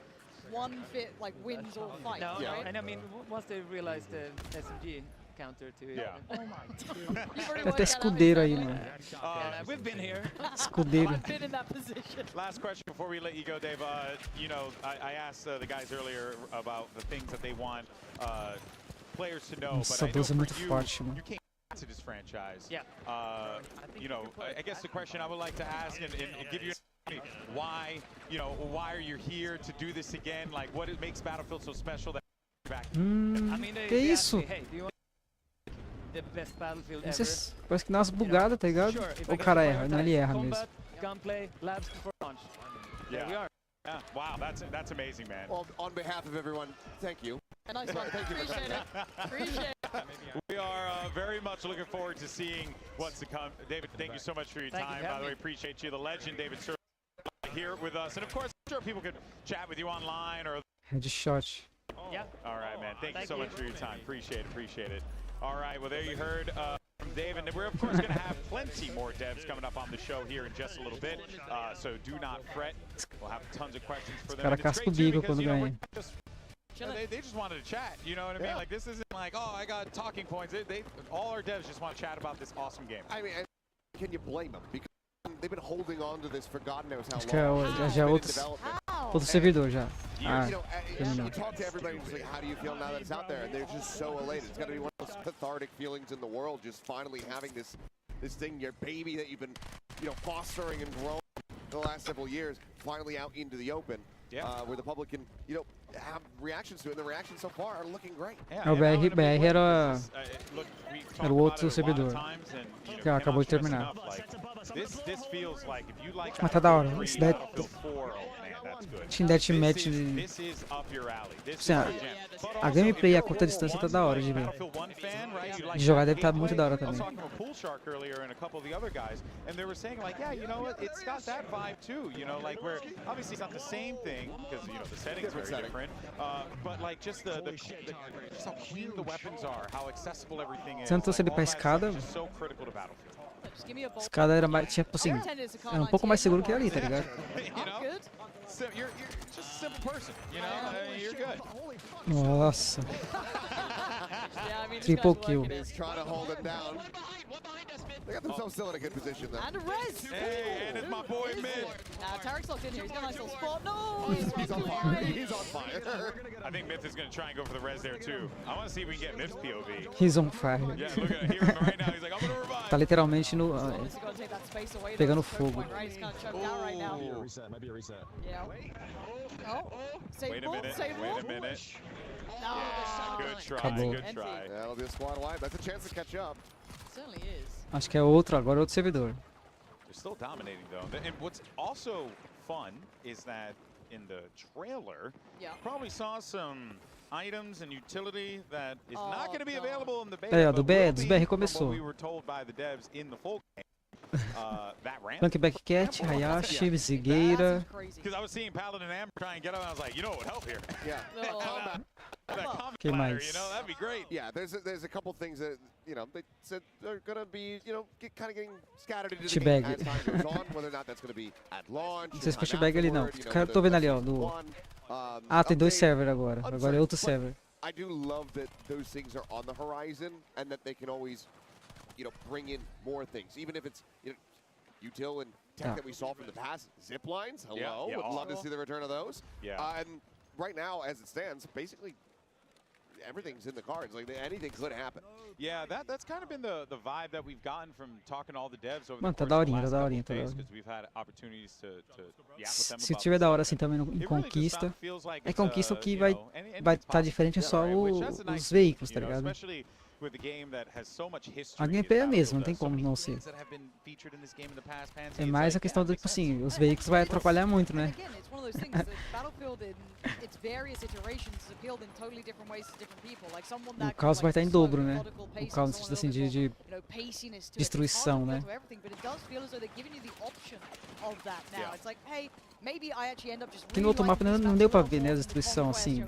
one-fit, like, wins all fight, right? And I mean, once they realize the SMG counter to it. Oh my Tem até escudeiro aí, mano. We've been here. Escudeiro. I've been in that position. Last question before we let you go, Dave. I asked the guys earlier about the things that they want players to know, but I know for you came to this franchise. Yeah. I guess the question I would like to ask and give you why, why are you here to do this again? Like, what makes Battlefield so special that back? I mean, que isso? Hey, do you want the best Battlefield ever? Parece que dá umas bugadas, tá ligado? Ou o cara erra? Não, ele erra mesmo. Gunplay, labs before launch. There we are. Yeah. Wow, that's amazing, man. Well, on behalf of everyone, thank you. Nice one. Thank you. Appreciate it. Appreciate it. We are very much looking forward to seeing what's to come. David, thank you so much for your time. By the way, appreciate you. The legend, David, here with us. And of course, I'm sure people could chat with you online or... Headshot. Yeah. All right, man. Thank you so much for your time. Appreciate it. All right, well, there you heard from Dave. And we're, of course, going to have plenty more devs coming up on the show here in just a little bit. So do not fret. We'll have tons of questions for them. Cara casca o bico quando ganha. They just wanted to chat, you know what I mean? Like, this isn't like, oh, I got talking points. All our devs just want to chat about this awesome game. I mean, can you blame them? Because they've been holding on to this for God knows how Acho que long. já é outro servidor já. You talk to everybody and just like, how do you feel now that it's out there? And they're just so elated. It's got to be one of those cathartic feelings in the world, just finally having this thing, your baby that you've been, fostering and growing the last several years, finally out into the open. Yeah. Where the public can, have reactions to it. And the reactions so far are looking great. O BR era o outro servidor que acabou de terminar. Mas tá da hora. Esse Team Deathmatch a gameplay e a curta distância tá da hora de ver. De jogar deve estar muito da hora também. The settings are very different, but like just how clean the weapons are, how accessible everything is. Você não trouxe ele pra escada? So critical to Battlefield. Just give me a bolt. Escada era mais, tipo assim, era um pouco mais seguro que ali, tá ligado? You know? You're just a simple person, you know? You're good. Nossa. Yeah, I mean, this Triple guy's kill. working it. He's trying to hold it down. They got themselves still in a good position though. And a res! Hey, and it's my boy Mid. Nah, Tarek's locked in here. He's got a nice little spot. No! He's on fire. He's on fire. I think Myth is going to try and go for the res there too. I want to see if we can get Myth's POV. He's on fire. Yeah, look at him right now. He's like, I'm going to revive. Tá literalmente no, Obviously gotta take that space away, though. pegando That's the choke fogo. point, right? He's kind of choked out right now. Might be a reset. Might be a reset. Yeah. Oh, save Wait a ball, minute. save Wait ball. a minute. No, Good try. Acabou. Good try. Yeah, it'll be a squad wipe. That's a chance to catch up. Certainly is. Acho que é outro, agora é outro servidor. They're still dominating though. And what's also fun is that in the trailer, probably saw some items and utility that is not going to be available in the beta. É, ó, do but will dos be BR from começou. what we were told by the devs in the full game. That ramp. Plankback Cat, Hayashi, Zigueira. Because I was seeing Paladin and Am try and get up, and I was like, you know what would help here? Yeah. That combat Que ladder, mais? you know, that'd be great. Yeah, there's a couple things that, you know, they said they're going to be, you know, kind of getting scattered into the game Teabag. as time goes on, whether or not that's going to be at launch. Não sei se foi time Teabag ali não. afterward, you know, Cara, tô vendo ali, ó. No... one, Ah, tem dois update. servers agora. Agora é outro But server. I do love that those things are on the horizon and that they can always, you know, bring in more things, even if it's, you know, util and tech Yeah. that we saw from the past. Zip lines, hello, Yeah, would love to awesome. see the return of those. Yeah. And right now, as it stands, basically everything's in the cards. Like anything could happen. Yeah, that's kind of been the vibe that we've gotten from talking to all the devs over Mano, the tá course of the daorinha, last tá couple daorinha, of tá days, daorinha. because we've had opportunities to yap with them Se about tiver this da hora stuff. assim também em It really conquista, just feels like é it's, conquista o que you vai know, anything's vai tá possible, diferente é só right? Which that's the nice os thing, veículos, you tá know, ligado? especially with a game that has so much history. A in gameplay é a Battlefield, mesma, não tem so como many não ser. things that have been featured in this game in the past, Pansy, É it's mais like, a questão yeah, do, tipo assim, os veículos vai atrapalhar muito, né? Again, it's one of those things that Battlefield in its various iterations has appealed in totally different ways to different people. Like someone O that caos vai estar em dobro, né? methodical O caos no sentido assim de destruição, né? But it does feel as though they're giving you the option of that now. Yeah. It's like, hey, maybe I actually end up just Que no outro mapa não deu pra ver, né, a destruição assim.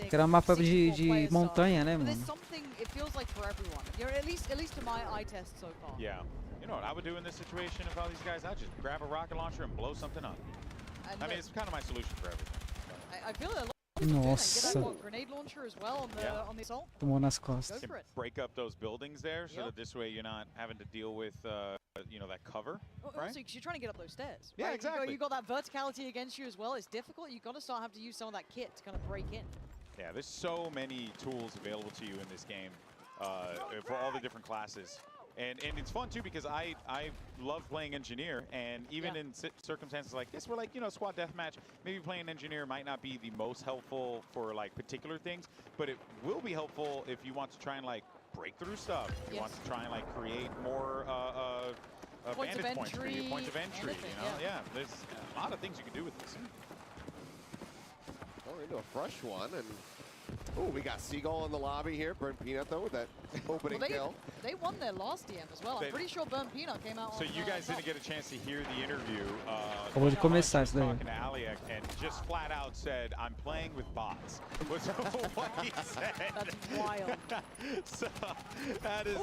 Que era um mapa de montanha, né, But mano? there's something it feels like for everyone. You know, at least to my eye test so far. Yeah. You know what I would do in this situation if all these guys, I'd just grab a rocket launcher and blow something up. And I mean, it's kind of my solution for everything. I feel that a lot Nossa. Get that what, grenade launcher as well on the assault. Tomou nas costas. Go for it. Break up those buildings there, so that this way you're not having to deal with, you know, that cover, right? Also, because you're trying to get up those stairs. Yeah, right? exactly. You got that verticality against you as well. It's difficult. You've got to start having to use some of that kit to kind of break in. Yeah, there's so many tools available to you in this game for all the different classes. And it's fun too because I love playing engineer, and even in circumstances like this where, like, you know, squad deathmatch, maybe playing engineer might not be the most helpful for like particular things, but it will be helpful if you want to try and like break through stuff. If you want to try and like create more vantage points for you, points of entry, anything, you know? Yeah, there's a lot of things you can do with this. Oh, into a fresh one, and oh, we got Seagull in the lobby here. Burnt Peanut though with that opening kill. They won their last DM as well. I'm pretty sure Burnt Peanut came out. So on, you guys didn't get a chance to hear the interview. Acabou de começar isso daí. Talking to Aliak and just flat out said, "I'm playing with bots." Was what he said. That's wild. So that is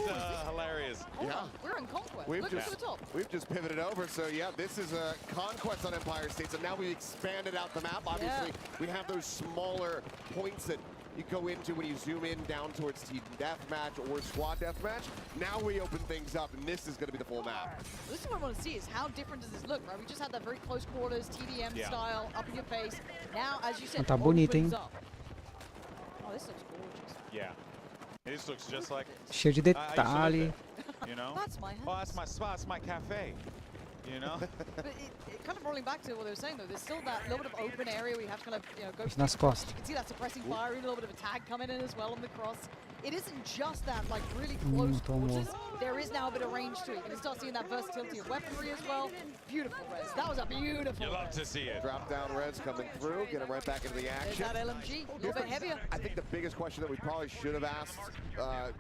hilarious. Yeah, we're in Conquest. Look at the top. We've just pivoted over, so yeah, this is a Conquest on Empire State, so now we've expanded out the map. Obviously, we have those smaller points that you go into when you zoom in down towards Team Deathmatch or Squad Deathmatch. Now we open things up, and this is going to be the full map. This is what I want to see, is how different does this look, right? We just had that very close quarters, TDM style, up in your face. Now, as you said, Tá bonito, hein? opens up. Oh, this looks gorgeous. Yeah. This looks just like Cheio de detalhe. You know? That's my house. Oh, that's my spot. That's my cafe. You know? But it kind of rolling back to what they were saying though, there's still that little bit of open area where you have to kind of, you know, go. Nas costas. You can see that suppressing fire, even a little bit of a tag coming in as well on the cross. It isn't just that like really close quarters. There is now a bit of range to it. You can start seeing that versatility of weaponry as well. Beautiful res. That was a beautiful. You love res. to see it. Drop down res coming through, get him right back into the There's action. that LMG, a little bit heavier. I think the biggest question that we probably should have asked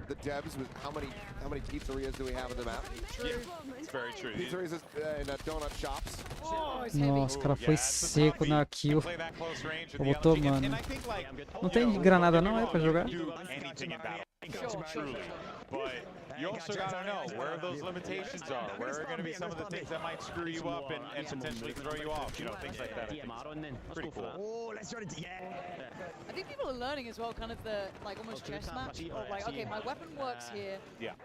the devs was how many pizzerias do we have in the map? Yeah, it's very true. Pizzerias and donut shops. Oh, it's heavy. Nossa, o cara foi seco na kill. Play that close range with Vou the LMG. tomando. And I think, like, Não tem granada não aí pra jogar? do anything in battle. truly. But you also got to know where those limitations are, where are going to be some of the things that might screw you up and potentially throw you off, you know, things like that. I think it's pretty cool. Oh, let's run it. Yeah. I think people are learning as well, kind of the like almost chess match of like, okay, my weapon works here,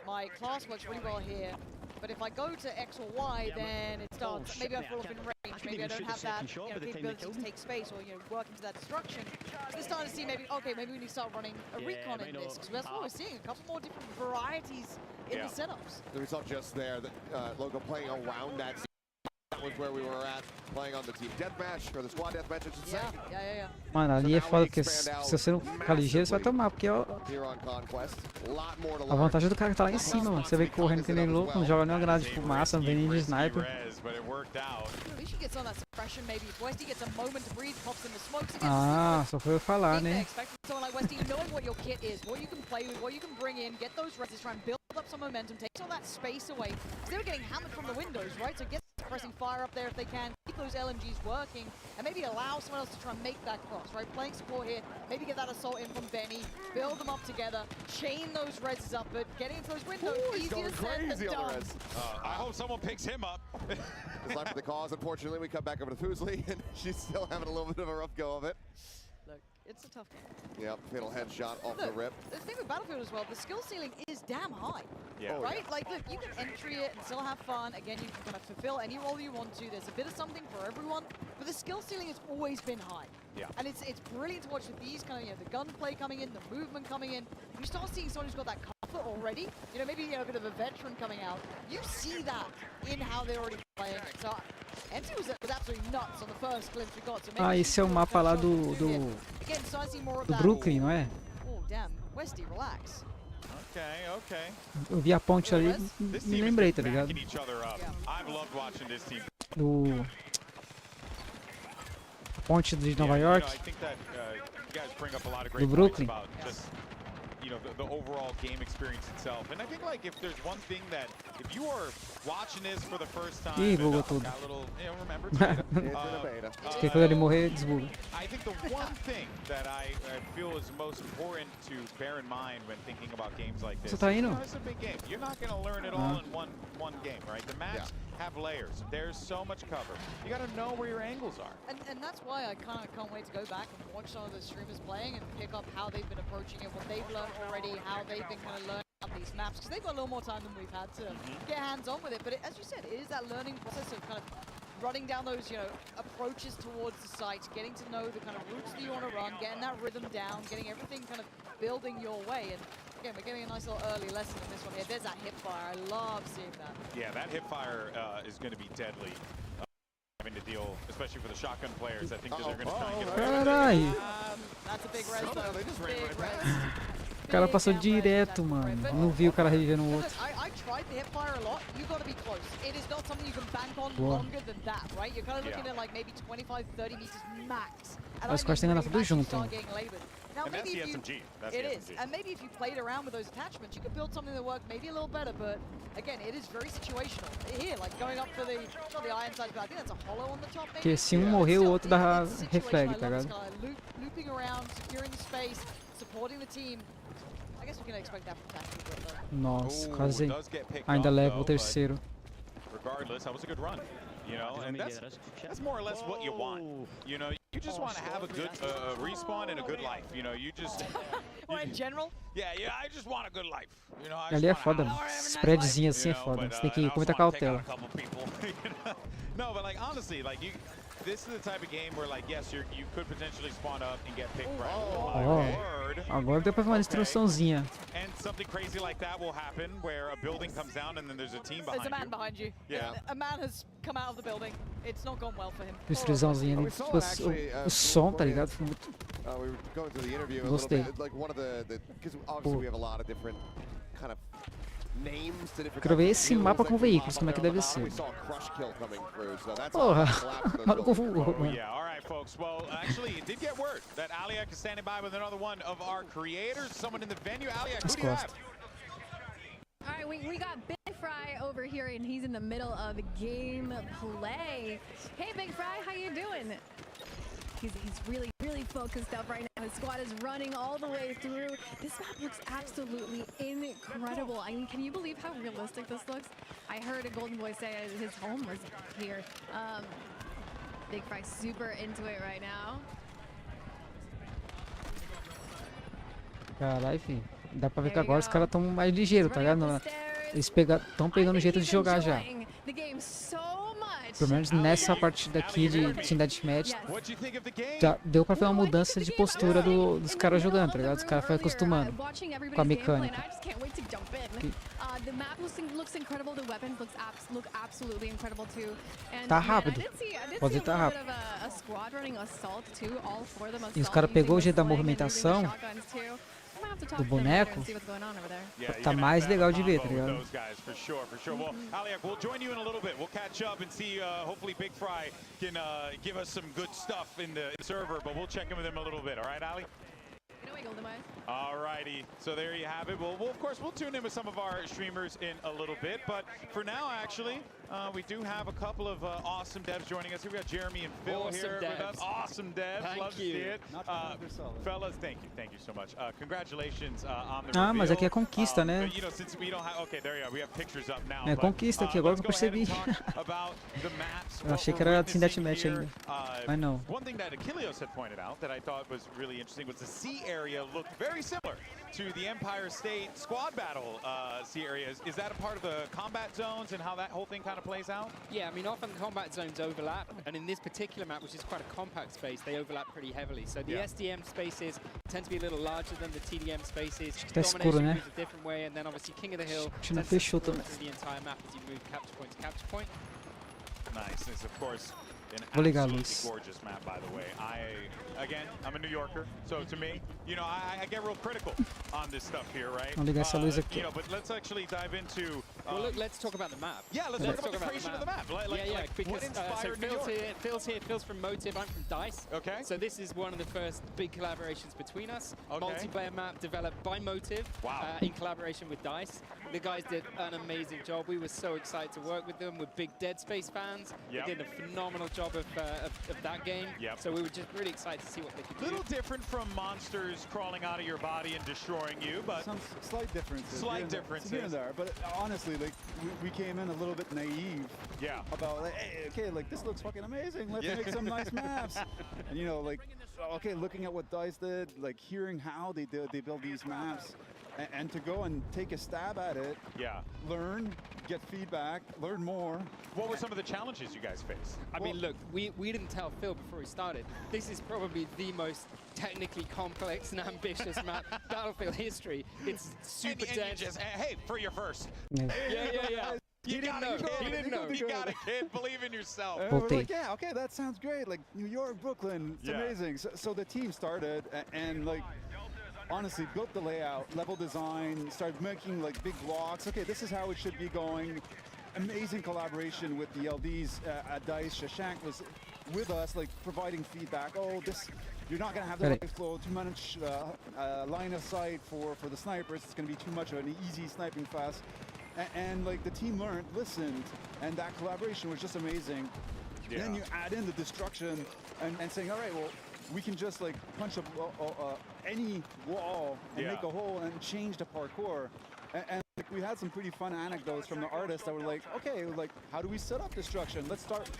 my class works really well here, but if I go to X or Y, then it starts. Maybe I fall off in range. Maybe I don't have that capability to take space or work into that destruction. So we're starting to see maybe we need to start running a recon in this because that's what we're seeing. A couple more different varieties in the setups. The result just there, that Logo playing around that. That was where we were at, playing on the team deathmatch, or the squad deathmatch, I should say. Mano, ali é foda, porque se você não ficar ligeiro, você vai tomar, porque ó, a vantagem do cara que tá lá em cima, mano. Você vem correndo que nem louco, não joga nenhuma granada de fumaça, não vem nem de sniper. Ah, só foi eu falar, né? Pressing fire up there if they can, keep those LMGs working, and maybe allow someone else to try and make that cross, right? Playing support here, maybe get that assault in from Benny, build them up together, chain those reses up, but getting into those windows, easier said than done. I hope someone picks him up. It's like for the cause, unfortunately, we come back over to Foosley, and she's still having a little bit of a rough go of it. Look, it's a tough game. Yep, fatal headshot off the rip. The thing with Battlefield as well, the skill ceiling is damn high. Yeah. Right? Like, look, you can entry it and still have fun. Again, you can kind of fulfill any role you want to. There's a bit of something for everyone, but the skill ceiling has always been high. Yeah. And it's brilliant to watch with these kind of, the gunplay coming in, the movement coming in. You start seeing someone who's got that comfort already. Maybe a bit of a veteran coming out. You see that in how they're already playing. So, Empty was absolutely nuts on the first glimpse we got. So maybe esse é o mapa lá do Brooklyn, não é? Oh, damn. Westy, relax. Okay. Eu vi a ponte ali, me lembrei, tá ligado? Do ponte de Nova York, do Brooklyn. The overall game experience itself. And I think like if there's one thing that if you are watching this for the first time, Ih, bugou tudo. Remember que quando ele morrer, desbuga. I think the one thing that I feel is most important to bear in mind when thinking about games like this. Você tá indo? It's a big game. You're not going to learn it all in one game, right? The maps have layers. There's so much cover. You got to know where your angles are. And that's why I kind of can't wait to go back and watch some of the streamers playing and pick up how they've been approaching it, what they've learned already, how they've been kind of learning about these maps, because they've got a little more time than we've had to get hands-on with it. But as you said, it is that learning process of kind of running down those, approaches towards the site, getting to know the kind of routes that you want to run, getting that rhythm down, getting everything kind of building your way. And again, we're getting a nice little early lesson in this one here. There's that hip fire. I love seeing that. Yeah, that hip fire is going to be deadly. Having to deal, especially for the shotgun players, I think that they're going to try and get away. That's a big res though. They just ran right past. O cara passou direto, mano. Não viu o cara revivendo o outro. I tried the hip fire a lot. You got to be close. It is not something you can bank on longer than that, right? You're kind of looking at like maybe 25, 30 meters max. Os caras têm que andar tudo junto. Now, and maybe that's the SMG. It is. And maybe if you played around with those attachments, you could build something that worked maybe a little better. But again, it is very situational. Here, like going up for the iron side, but I think that's a hollow on the top. Maybe. Porque se morrer, o outro dá reflag, tá ligado? Looping around, securing the space, supporting the team. I guess we can expect that from Tactical. Nossa, quase ainda leva o terceiro. Regardless, that was a good run. And that's more or less what you want. You just want to have a good respawn and a good life. You just. Or in general? Yeah, I just want a good life. Ali é foda, mano. Spreadzinho assim é foda. Você tem que ir com muita cautela. No, but like honestly, like this is the type of game where like yes, you could potentially spawn up and get picked right. Agora deu pra ver uma instruçãozinha. And something crazy like that will happen where a building comes down and then there's a team behind you. There's a man behind you. Yeah. A man has come out of the building. It's not gone well for him. Instruçãozinha ali. O som, tá ligado? Foi muito. We were going through the interview a little bit, like one of the because obviously we have a lot of different kind of names to different. Quero ver esse mapa com veículos, como é que deve ser. Porra, maluco voou, mano. Yeah, all right, folks. Well, actually, it did get word that Aliak is standing by with another one of our creators, someone in the venue. Aliak, who do you have? All right, we got Big Fry over here, and he's in the middle of game play. Hey, Big Fry, how you doing? He's really really focused up right now. His squad is running all the way through. This map looks absolutely incredible. I mean, can you believe how realistic this looks? I heard a Golden Boy say his home was here. Big Fry super into it right now. Caralho, filho. Dá pra ver que agora os caras estão mais ligeiros, tá ligado? Eles estão pegando o jeito de jogar já. Pelo menos nessa partida aqui de Team Deathmatch, já deu pra ver uma mudança de postura dos caras jogando, tá ligado? Os caras foram acostumando com a mecânica. Tá rápido. Pode dizer que tá rápido. E os caras pegou o jeito da movimentação do boneco, tá mais legal de ver, tá ligado? We'll join you in a little bit. We'll catch up and see. Hopefully, Big Fry can give us some good stuff in the server, but we'll check in with him a little bit. All right, Ali? All righty, so there you have it. Well, of course, we'll tune in with some of our streamers in a little bit, but for now, actually, we do have a couple of awesome devs joining us. We've got Jeremy and Phil here with us. Awesome devs, love to see it. Fellas, thank you so much. Congratulations on the reveal. Mas aqui é conquista, né? But, you know, since we don't have, okay, there you go. We have pictures up now. É conquista aqui, agora que eu percebi. Eu achei que era Team Deathmatch ainda, mas não. One thing that Achilleos had pointed out that I thought was really interesting was the sea area looked very similar to the Empire State squad battle sea areas. Is that a part of the combat zones and how that whole thing kind of plays out? Yeah, I mean, often combat zones overlap, and in this particular map, which is quite a compact space, they overlap pretty heavily. So the SDM spaces tend to be a little larger than the TDM spaces. Tá escuro, né? Moves a different way, and then obviously King of the Hill Não fechou também. the entire map as you move capture point to capture point. Nice. This, of course, an Vou ligar a absolutely luz. gorgeous map, by the way. Again, I'm a New Yorker, so to me, you know, I get real critical on this stuff here, right? Vamos ligar essa luz aqui. You know, but let's actually dive into. Well, look, let's talk about the map. Yeah, let's talk about the creation of the map. Because what inspired New York? Phil's from Motive, I'm from DICE. Okay. So this is one of the first big collaborations between us. Okay. Multiplayer map developed by Motive in collaboration with DICE. The guys did an amazing job. We were so excited to work with them. We're big Dead Space fans. They did a phenomenal job of that game. So we were just really excited to see what they could do. Little different from monsters crawling out of your body and destroying you, but some slight differences. Slight differences here and there, but honestly, like we came in a little bit naive. Yeah. About like, hey, okay, like this looks fucking amazing. Let's make some nice maps. And you know, like, okay, looking at what DICE did, like hearing how they build these maps, and to go and take a stab at it. Yeah. Learn, get feedback, learn more. What were some of the challenges you guys faced? I mean, look, we didn't tell Phil before he started. This is probably the most technically complex and ambitious map Battlefield history. It's super dense. Hey, for your first. Yeah. You didn't know. He didn't know. You got it, kid. Believe in yourself. We're like, yeah, okay, that sounds great. Like New York, Brooklyn, it's amazing. So the team started and like honestly built the layout, level design, started making like big blocks. Okay, this is how it should be going. Amazing collaboration with the LDs at DICE. Shashank was with us, like providing feedback. Oh, this, you're not gonna have the right flow, too much line of sight for the snipers. It's gonna be too much of an easy sniping fest. And like the team learned, listened, and that collaboration was just amazing. Yeah. Then you add in the destruction and saying, all right, well, we can just like punch any wall and make a hole and change the parkour. And like, we had some pretty fun anecdotes from the artists that were like, okay, like how do we set up destruction? Let's start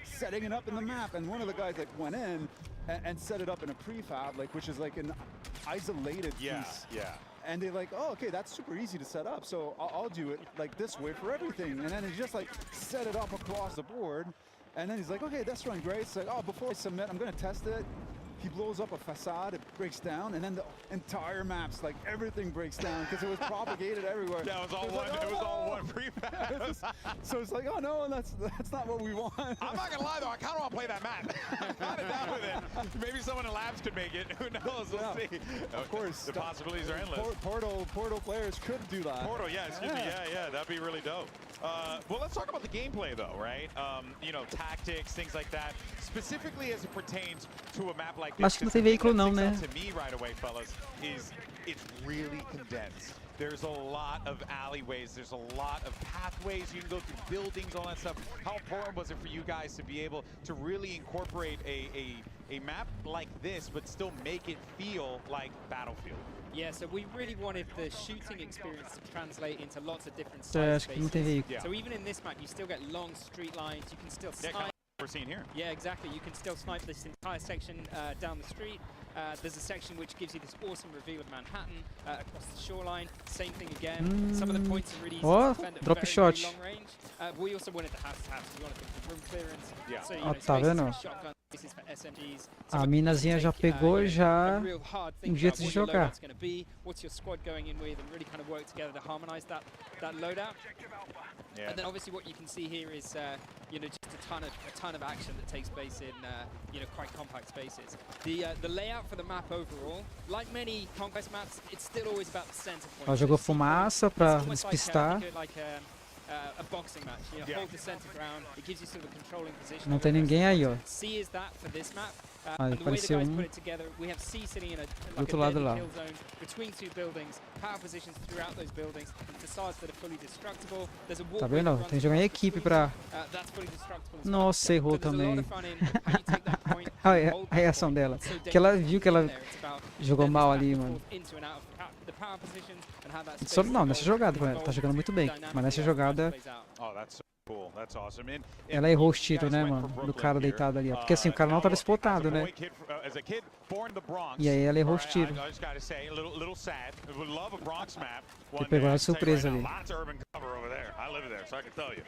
setting it up in the map. And one of the guys like went in and set it up in a prefab, like which is like an isolated piece. Yeah. And they're like, oh, okay, that's super easy to set up. So I'll do it like this way for everything. And then he just like set it up across the board. And then he's like, okay, that's running great. It's like, oh, before I submit, I'm gonna test it. He blows up a facade, it breaks down, and then the entire map's like everything breaks down because it was propagated everywhere. Yeah, it was all one. It was all one prefab. So it's like, oh no, that's not what we want. I'm not gonna lie though, I kind of want to play that map. I'm kind of down with it. Maybe someone in labs could make it. Who knows? We'll see. Of course, the possibilities are endless. Portal players could do that. Portal, yeah, excuse me, yeah, that'd be really dope. Well, let's talk about the gameplay though, right? You know, tactics, things like that. Specifically as it pertains to a map like this. Acho que não tem veículo não, né? To me right away, fellas, is it's really condensed. There's a lot of alleyways. There's a lot of pathways. You can go through buildings, all that stuff. How important was it for you guys to be able to really incorporate a map like this, but still make it feel like Battlefield? Yeah, so we really wanted the shooting experience to translate into lots of different É, side acho que não tem spaces. veículo. So even in this map, you still get long street lines. You can still snipe. We're seeing here. Yeah, exactly. You can still snipe this entire section down the street. There's a section which gives you this awesome reveal of Manhattan across the shoreline. Same thing again. Some of the points are really easy to defend at drop very, shot. very long range. We also wanted the house to house. We wanted the room clearance. Yeah. So, you Ó, know, tá spaces vendo? for shotgun, spaces for SMGs. A minazinha já pegou já um jeito de jogar. What's your squad going in with, and really kind of work together to harmonize that loadout. Yeah. And then obviously what you can see here is you know, just a ton of action that takes place in you know, quite compact spaces. The layout for the map overall, like many conquest maps, it's still always about the center point. Ela jogou fumaça pra despistar. A boxing match, you know, hold the center ground. It gives you sort of a controlling position. Não tem ninguém aí, ó. C is that for this map. Ah, And the way the apareceu guys um put it together, we have C sitting in a do outro lado lá. kill zone between two buildings, power positions throughout those buildings, and facades that are fully destructible. There's a Tá walkway vendo? that runs Tem que jogar em across the equipe street. pra... That's fully destructible as well. Nossa, errou So there's a lot também. of fun in how you take that point, Olha hold a that reação point. dela. It's so Que ela dangerous viu que ela there. It's about jogou then mal this back ali, and mano. forth into and out of the power positions and how that Só space não, is nessa evolved, jogada, ela tá jogando muito bem. Mas nessa jogada, Oh, that's so cool. That's awesome. And ela errou os tiros, né, mano? Do cara deitado ali, ó. Porque assim, o cara não tava spotado, né? As a kid born in the Bronx, E aí ela errou os tiros. I just gotta say, a little sad. Would love a Bronx map. Ele pegou uma surpresa ali. Lots of urban cover over there. I live there, so I can tell you.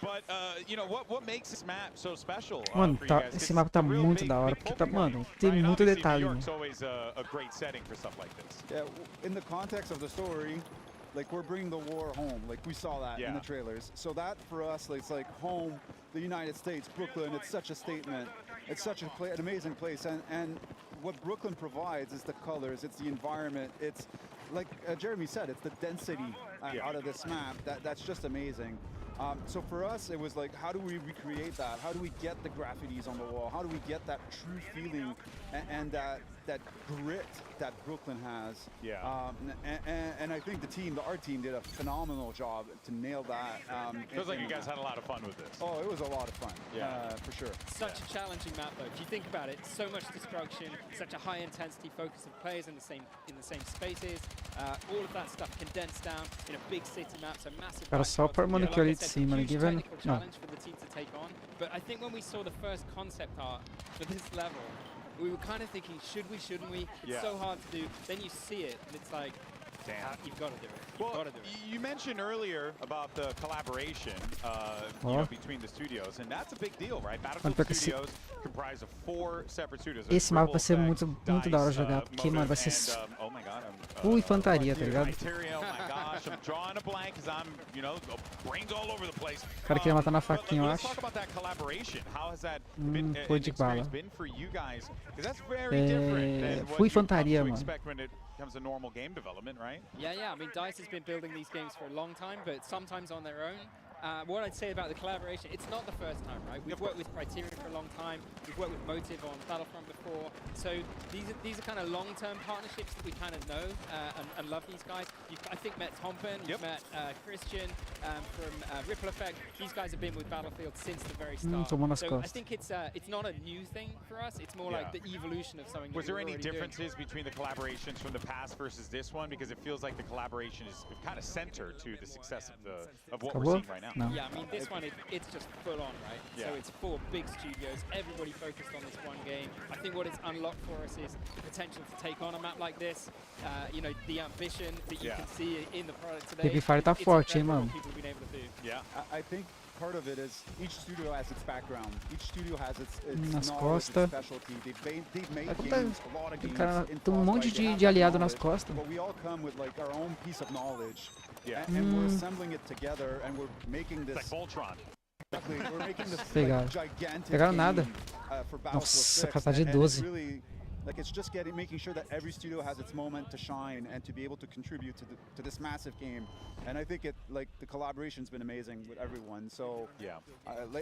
But you know what makes this map so special? Mano, For you tá, guys? esse It's mapa tá a real muito big, da hora. big Porque tá, focal point, mano, tem right? muito Obviously, detalhe, New mano. York's always a great setting for stuff like this. Yeah, in the context of the story, like we're bringing the war home. Like we saw that in the trailers. So that for us, like, it's like home, the United States, Brooklyn. It's such a statement. It's such an amazing place. And what Brooklyn provides is the colors. It's the environment. It's like Jeremy said. It's the density out of this map. That's just amazing. So for us, it was like, how do we recreate that? How do we get the graffitis on the wall? How do we get that true feeling and that grit that Brooklyn has? Yeah. And I think our team did a phenomenal job to nail that. Feels like you guys had a lot of fun with this. Oh, it was a lot of fun. Yeah. For sure. Such a challenging map, though. If you think about it, so much destruction, such a high intensity focus of players in the same spaces. All of that stuff condensed down in a big city map, so massive. Cara, só farmando aqui ali de cima, ninguém vendo. Não. Challenge for the team to take on. But I think when we saw the first concept art for this level, we were kind of thinking, should we, shouldn't we? It's so hard to do. Then you see it, and it's like, damn, you've got to do it. Well, you mentioned earlier about the collaboration you know, between the studios, and that's a big deal, right? Battlefield Studios comprise of 4 separate studios. Esse mapa vai ser muito da hora jogar, porque, mano, vai ser full infantaria, tá ligado? O cara queria matar na faquinha, eu acho. Foi de bala. Full infantaria, mano. Becomes a normal game development, right? Yeah. I mean, DICE has been building these games for a long time, but sometimes on their own. What I'd say about the collaboration, it's not the first time, right? We've worked with Criterion for a long time. We've worked with Motive on Battlefront before. So these are kind of long-term partnerships that we kind of know and love these guys. You've, I think, met Tompen, you've met Christian from Ripple Effect. These guys have been with Battlefield since the very start. So I think it's not a new thing for us. It's more like the evolution of something. Was there any differences between the collaborations from the past versus this one? Because it feels like the collaboration is kind of center to the success of what we're seeing right now. No. Yeah, I mean, this one, it's just full on, right? Yeah. So it's 4 big studios, everybody focused on this one game. I think what it's unlocked for us is the potential to take on a map like this. You know, the ambition that you can see in the product today. Baby Fire tá forte, hein, mano? Yeah. I think part of it is each studio has its background. Each studio has its nas knowledge, costas. its specialty. They've made games, a lot of games. Cara, in tem monte de aliado nas costas. But we all come with like our own piece of knowledge. Yeah. And we're assembling it together, and we're making this. It's like Voltron. Exactly. We're making this Pegaram. gigantic Pegaram game, nada. For Battlefield Nossa, 6. cara, tá de And 12. it's really, like, it's just making sure that every studio has its moment to shine and to be able to contribute to this massive game. And I think the collaboration's been amazing with everyone. So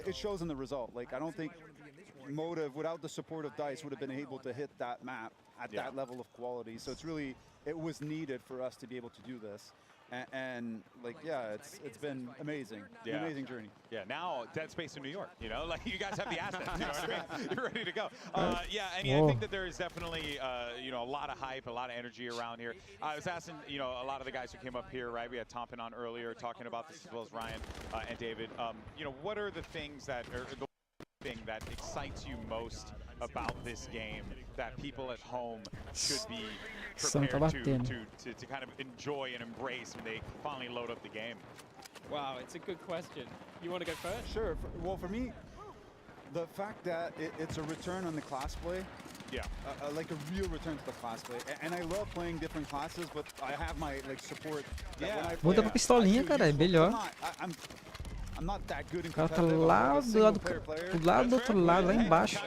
it shows in the result. Like, I don't think Motive, without the support of DICE, would have been able to hit that map at that level of quality. So it's really it was needed for us to be able to do this. And like, yeah, it's been amazing. Yeah. An amazing journey. Yeah, now Dead Space in New York, you know, like you guys have the assets, you know what I mean? You're ready to go. Yeah, and I think that there is definitely, you know, a lot of hype, a lot of energy around here. I was asking, you know, a lot of the guys who came up here, right? We had Tompin on earlier talking about this, as well as Ryan and David. You know, what are the things that, or the thing that excites you most about this game that people at home should be prepared to kind of enjoy and embrace when they finally load up the game? Wow, it's a good question. You want to go first? Sure. Well, for me, the fact that it's a return on the class play. Yeah. Like a real return to the class play. And I love playing different classes, but I have my like support. Yeah. Muda pra pistolinha, cara, é melhor. I'm not that good in O cara tá lá do lado do outro lado, lá embaixo.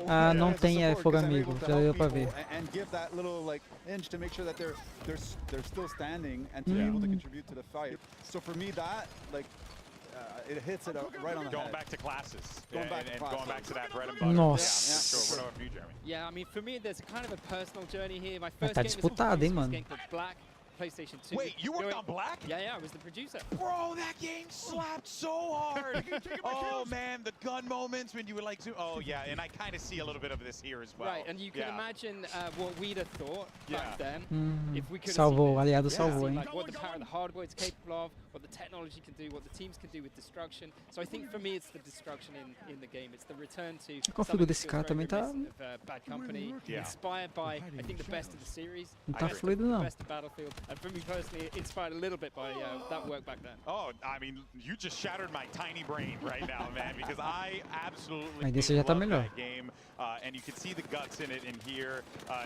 Ah, não tem fogo amigo, já deu pra ver. And give that little like inch to make sure that they're still standing and to be able to contribute to the fight. So for me, that like it hits it right on the Going head. back to classes. Going back to going back to that bread and butter. Nossa. Yeah, sure. What about you, Jeremy? Yeah, I mean, for me, there's kind of a personal journey here. My first Tá game disputado, hein, was mano. a game called Black. PlayStation 2. Wait, you worked on Black? Yeah, yeah, I was the producer. Bro, that game slapped so hard. Oh man, the gun moments when you were like, oh yeah, and I kind of see a little bit of this here as well. Right, and you can imagine what we'd have thought back then if we could Salvou, aliado salvou, hein? like what the power of the hardware is capable of, what the technology can do, what the teams can do with destruction. So I think for me, it's the destruction in the game. It's the return to O config desse cara também tá. Bad Company, inspired by I think the best of the series, Não tá fluido não. best of Battlefield. And for me personally, inspired a little bit by that work back then. Oh, I mean, you just shattered my tiny brain right now, man, because I absolutely Aí desse já tá melhor. that game, and you can see the guts in it in here.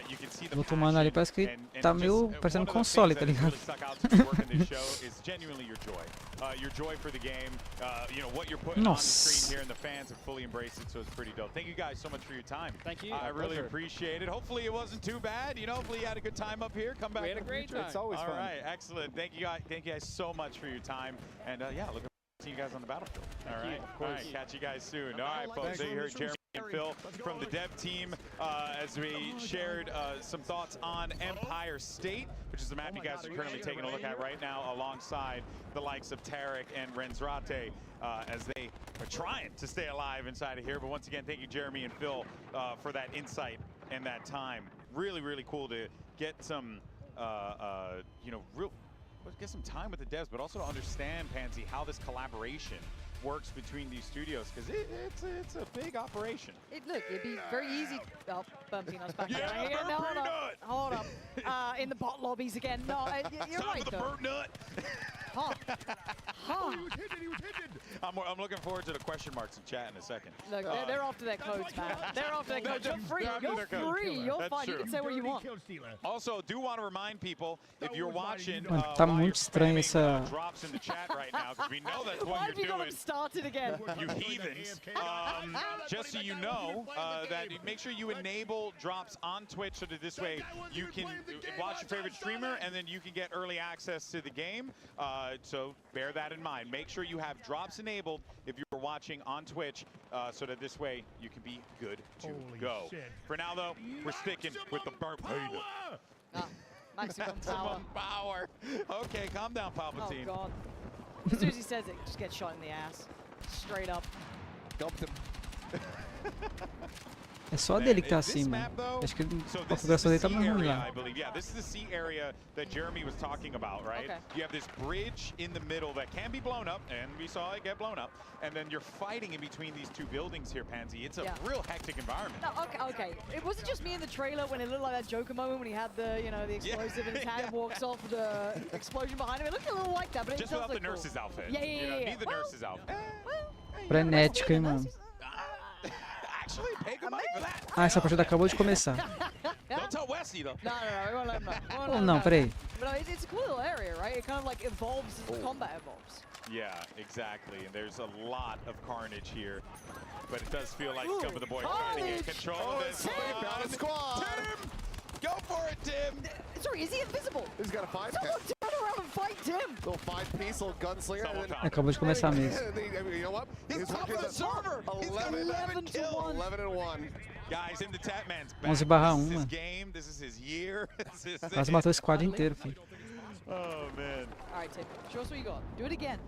You can see the O outro mano ali parece que tá meio parecendo console, tá ligado? Is genuinely your joy for the game. You know what you're putting on the screen here, and the fans have fully embraced it, so it's pretty dope. Thank you guys so much for your time. Thank you. I really appreciate it. Hopefully it wasn't too bad. You know, hopefully you had a good time up here. Come back. We had a great time. It's always fun. All right, excellent. Thank you guys so much for your time, and yeah, looking forward to seeing you guys on the battlefield. All right, all right, catch you guys soon. All right, folks, there you heard Jeremy and Phil from the dev team as we shared some thoughts on Empire State, which is the map you guys are currently taking a look at right now, alongside the likes of Tarek and Renzrate as they are trying to stay alive inside of here. But once again, thank you, Jeremy and Phil, for that insight and that time. Really, really cool to get some, you know, get some time with the devs, but also to understand, Pansy, how this collaboration works between these studios, because it's a big operation. Look, it'd be very easy. Oh, bumping us back. Yeah, there. burn Hold nut. up. Hold up. In the bot lobbies again. No, you're right, for the though. burnt nut. Huh. Huh. I'm looking forward to the question marks in chat in a second. Look, they're after their codes, man. They're after their codes. You're free. You're free. You're That's fine. true. You can say what you want. Also, do want to remind people, if you're watching, Mano, tá muito estranho essa. drops in the chat right now, because we know that's Why what have you you're got doing. them started again? You heathens. Just so you know, that make sure you enable drops on Twitch so that this way you can watch your favorite streamer and then you can get early access to the game. So bear that in mind. Make sure you have drops enabled if you're watching on Twitch so that this way you can be good to go. For now, though, we're sticking with the burnt peanut. Maximum power. Power. Okay, calm down, Palpatine. Oh, God. As soon as he says it, just get shot in the ass. Straight up. Dumped him. É só dele que tá assim, mano. Acho que a configuração dele tá mais ruim lá. I believe, yeah, this is the sea area that Jeremy was talking about, right? Okay. You have this bridge in the middle that can be blown up, and we saw it get blown up, and then you're fighting in between these two buildings here, Pansy. It's a real hectic environment. No, okay. It wasn't just me in the trailer when it looked like that Joker moment when he had the, you know, the explosive in his hand and walks off with the explosion behind him. It looked a little like that, but it Just does without look the nurse's cool. outfit. Yeah. Need the nurse's outfit. Frenético, hein, mano. Actually, pay good money for that. Ah, essa partida acabou de começar. Don't tell Wesley, though. No, we won't let him know. Oh, não, peraí. But it's a cool little area, right? It kind of like evolves as the combat evolves. Yeah, exactly. And there's a lot of carnage here. But it does feel like some of the boys trying to get control of this. Got a squad. Tim! Go for it, Tim! Sorry, is he invisible? He's got a 5. Someone turn around and fight Tim! Little 5-piece, little gunslinger. Acabou de começar mesmo. You know what? He's top of the server! 11 11 to 1. 11 and 1. Guys, in the Tapman's back. 11/1, This is his mano. game. This is his year. This is Quase it. matou o squad inteiro, filho. Oh, man. All right, Tim. Show us what you got. Do it again.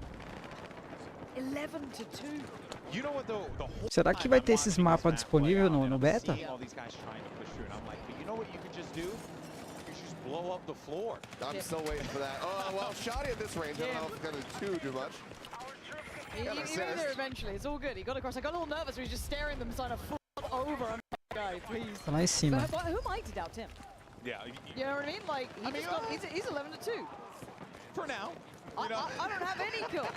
11-2. You know what, though? The whole Será que time vai I'm ter esses watching this mapas map disponíveis play out, no and I'm beta? seeing all these guys trying to push through, and I'm like, but you know what you could just do? You should just blow up the floor. I'm still waiting for that. Oh, well, Shoddy at this range, I don't know if it's going to do much. He Got got assist. there eventually. It's all good. He got across. I got a little nervous when he was just staring them, trying to full over. I'm like, guy, please. Tá lá em cima. But who am I to doubt Tim? Yeah. You know what I mean? Like, he's 11-2. For now. I don't have any kills.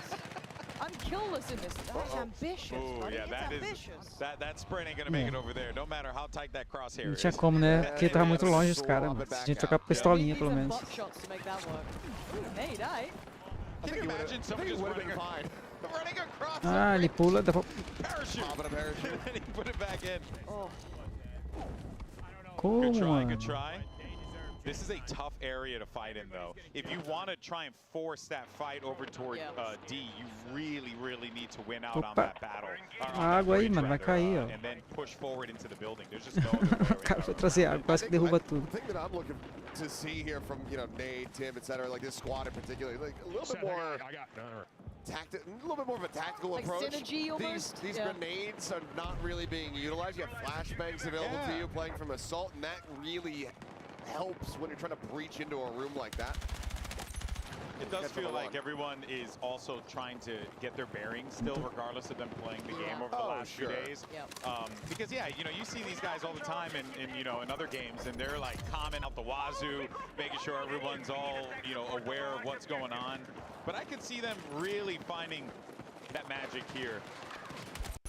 I'm killless in this. That's ambitious, Oh, buddy. yeah, It's that is ambitious. that sprint ain't gonna make it over there, no matter how tight that crosshair Não is. tinha como, né? Porque tava muito longe os caras, mano. Se a gente trocar pistolinha, pelo menos. Buckshots to make that work. Ooh, nade, eh? Can you imagine someone just running across? Ah, ele pula, dá pra... Parachute. And then he put it back in. Oh. Como, Good try, mano? good try. This is a tough area to fight in, though. If you want to try and force that fight over toward D, you really need to win out on Opa. that battle. Or on that Água aí, bridge, mano, vai rather, cair, ó. and then push forward into the building. There's just no other way O cara foi trazer água, quase que derruba tudo. The thing that I'm looking to see here from, you know, Nate, Tim, etc., like this squad in particular, like a little bit more a little bit more of a tactical Like approach. synergy almost? These Yeah. grenades are not really being utilized. You have flashbangs available to you playing from Assault, and that really helps when you're trying to breach into a room like that. It does feel like everyone is also trying to get their bearings still, regardless of them playing the game over the last few days. Because yeah, you know, you see these guys all the time in you know, in other games, and they're like calming out the wazoo, making sure everyone's all, you know, aware of what's going on. But I could see them really finding that magic here.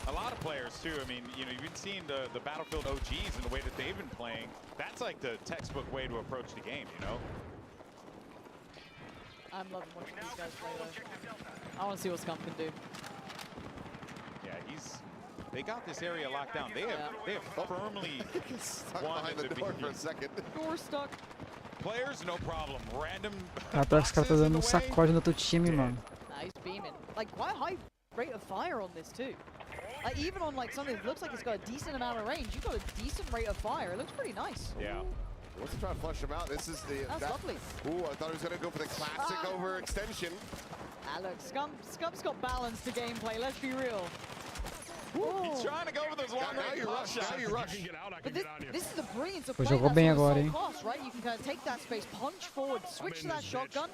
A lot of players too. I mean, you know, you've been seeing the Battlefield OGs and the way that they've been playing. That's like the textbook way to approach the game, you know? I'm loving watching these guys play though. I want to see what Scum can do. Yeah, they got this area locked down. They have firmly won behind the door for a second. Door stuck. Players, no problem. Random. Ah, pior que os caras tá dando um sacode no outro time, mano. Nah, he's beaming. Like, quite a high rate of fire on this too. Like, even on like something that looks like it's got a decent amount of range, you've got a decent rate of fire. It looks pretty nice. Yeah. What's he trying to flush him out? This is the... That's lovely. Ooh, I thought he was going to go for the classic overextension. Ah, look, Scum's got balance to gameplay, let's be real. He's trying to go for those long range pop shots. Now you rush. But this is the brilliance of Pô, playing jogou that bem sort of agora, soft hein? class, right? You can kind of take that space, punch forward, switch to that shotgun,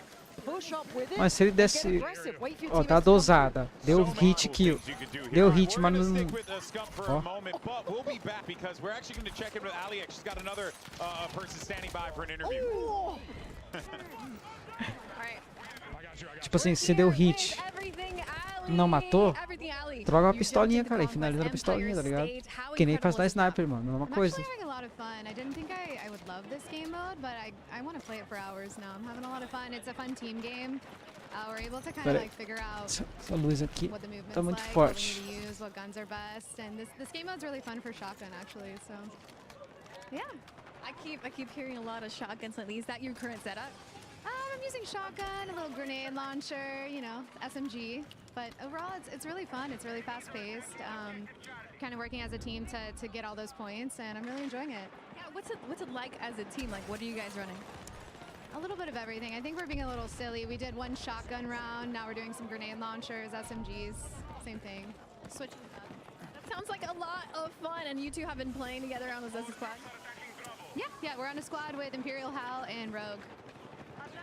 push up with it, Mas se ele and get desse... aggressive, wait for your Ó, tá teammates to come dosada. Deu hit kill. Deu hit, mas não... For a moment, but we'll be back because we're actually going to check in with Aliak. She's got another person standing by for an interview. Tipo assim, se deu hit, não matou, troca uma pistolinha, cara, e finaliza a pistolinha, tá ligado? Que nem faz na sniper, mano, mesma coisa. I'm having a lot of fun. I didn't think I would love this game mode, but I want to play it for hours now. I'm having a lot of fun. It's a fun team game. We're able to kind of like figure out Essa luz aqui what the movement's tá muito like, what we forte. need to use, what guns are best, and this game mode's really fun for shotgun actually. So yeah, I keep hearing a lot of shotguns lately. Is that your current setup? I'm using shotgun, a little grenade launcher, you know, SMG. But overall, it's really fun. It's really fast-paced. Kind of working as a team to get all those points, and I'm really enjoying it. Yeah, what's it like as a team? Like, what are you guys running? A little bit of everything. I think we're being a little silly. We did one shotgun round. Now we're doing some grenade launchers, SMGs, same thing. Switching it up. That sounds like a lot of fun. And you two have been playing together on this squad? Yeah, we're on a squad with Imperial, Hal, and Rogue.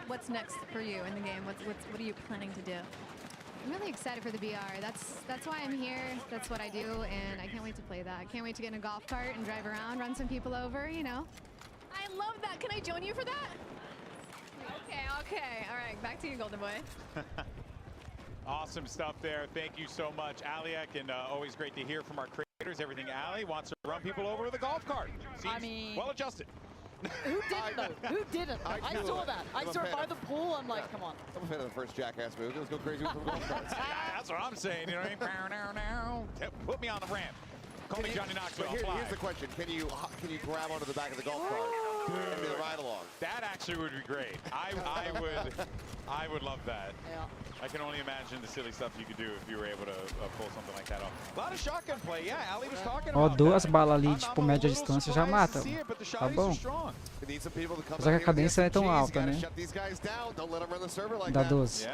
What's next for you in the game? What are you planning to do? I'm really excited for the BR. That's why I'm here. That's what I do, and I can't wait to play that. I can't wait to get in a golf cart and drive around, run some people over, you know. I love that. Can I join you for that? Okay. All right, back to you, Golden Boy. Awesome stuff there. Thank you so much, Aliak, and always great to hear from our creators. Everything Ali wants to run people over with a golf cart. Seems I mean, well adjusted. Who didn't though? Who didn't? I saw that. I saw it by the pool. I'm like, come on. I'm a fan of the first Jackass move. Let's go crazy with some golf carts. That's what I'm saying. You know what I mean? Put me on the ramp. Call me Johnny Knoxville. I'll fly. Here's the question: Can you grab onto the back of the golf cart and do the ride along? That actually would be great. I would love that. Yeah. I can only imagine the silly stuff you could do if you were able to pull something like that off. A lot of shotgun play. Yeah, Ali was talking Ó, about duas that. balas ali, tipo, média distância já mata. Tá bom. Apesar que a cadência não é tão alta, né? Da 12.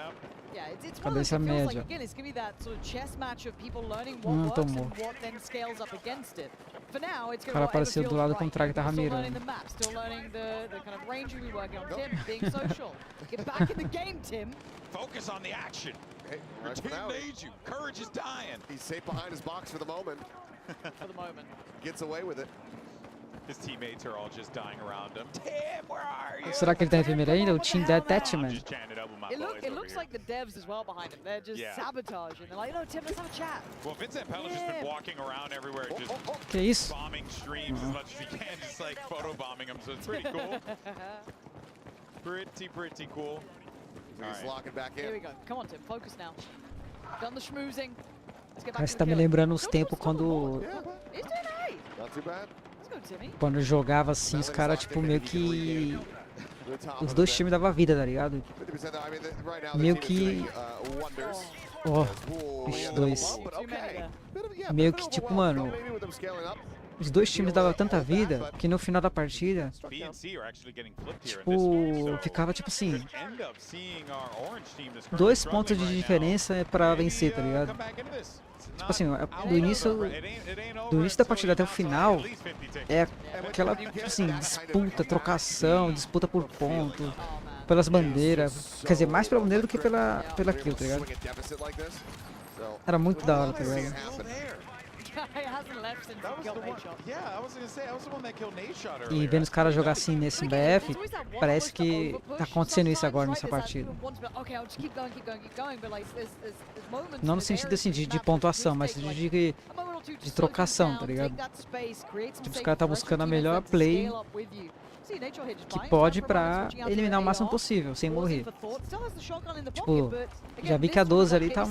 Yeah, it's one of those Cadência that feels like, média. again, it's going to be that sort of chess match of people learning what works tomou. and what then scales up against it. For now, it's O going cara to apareceu do lado contrário que tava Still learning mirando. the map, still learning the kind of range we'll be working on. Tim, being social. Get back in the game, Tim. Focus on the action. Hey, Your team needs you. Courage is dying. He's safe behind his box for the moment. For the moment. Gets away with it. His teammates are all just dying around him. Tim, where are you? Será que ele tá enfermeiro ainda? O Team Detachment. It looks like the devs as well behind him. They're just sabotaging. They're like, no, Tim, let's have a chat. Well, Vincent Pella's just been walking around everywhere, just Que isso? bombing streams as much as he can, just like photobombing them. So it's pretty cool. Pretty cool. He's locking back in. Here we go. Come on, Tim. Focus now. Done the schmoozing. Let's get back Parece to que tá the me kill. lembrando os tempos quando He's doing alright. Not too bad. Let's go, Timmy. quando eu jogava assim, os caras tipo meio que os dois times davam vida, tá ligado? Meio que ó, os dois. Meio que tipo, mano, os dois times davam tanta vida que no final da partida, tipo, ficava tipo assim, 2 pontos de diferença pra vencer, tá ligado? Tipo assim, do início da partida até o final, é aquela, tipo assim, disputa, trocação, disputa por ponto, pelas bandeiras. Quer dizer, mais pela bandeira do que pela kill, tá ligado? Era muito da hora, tá ligado? E vendo os caras jogar assim nesse BF, parece que tá acontecendo isso agora nessa partida. Não no sentido assim de pontuação, mas de trocação, tá ligado? Tipo, os caras tá buscando a melhor play que pode pra eliminar o máximo possível, sem morrer. Tipo, já vi que a 12 ali tá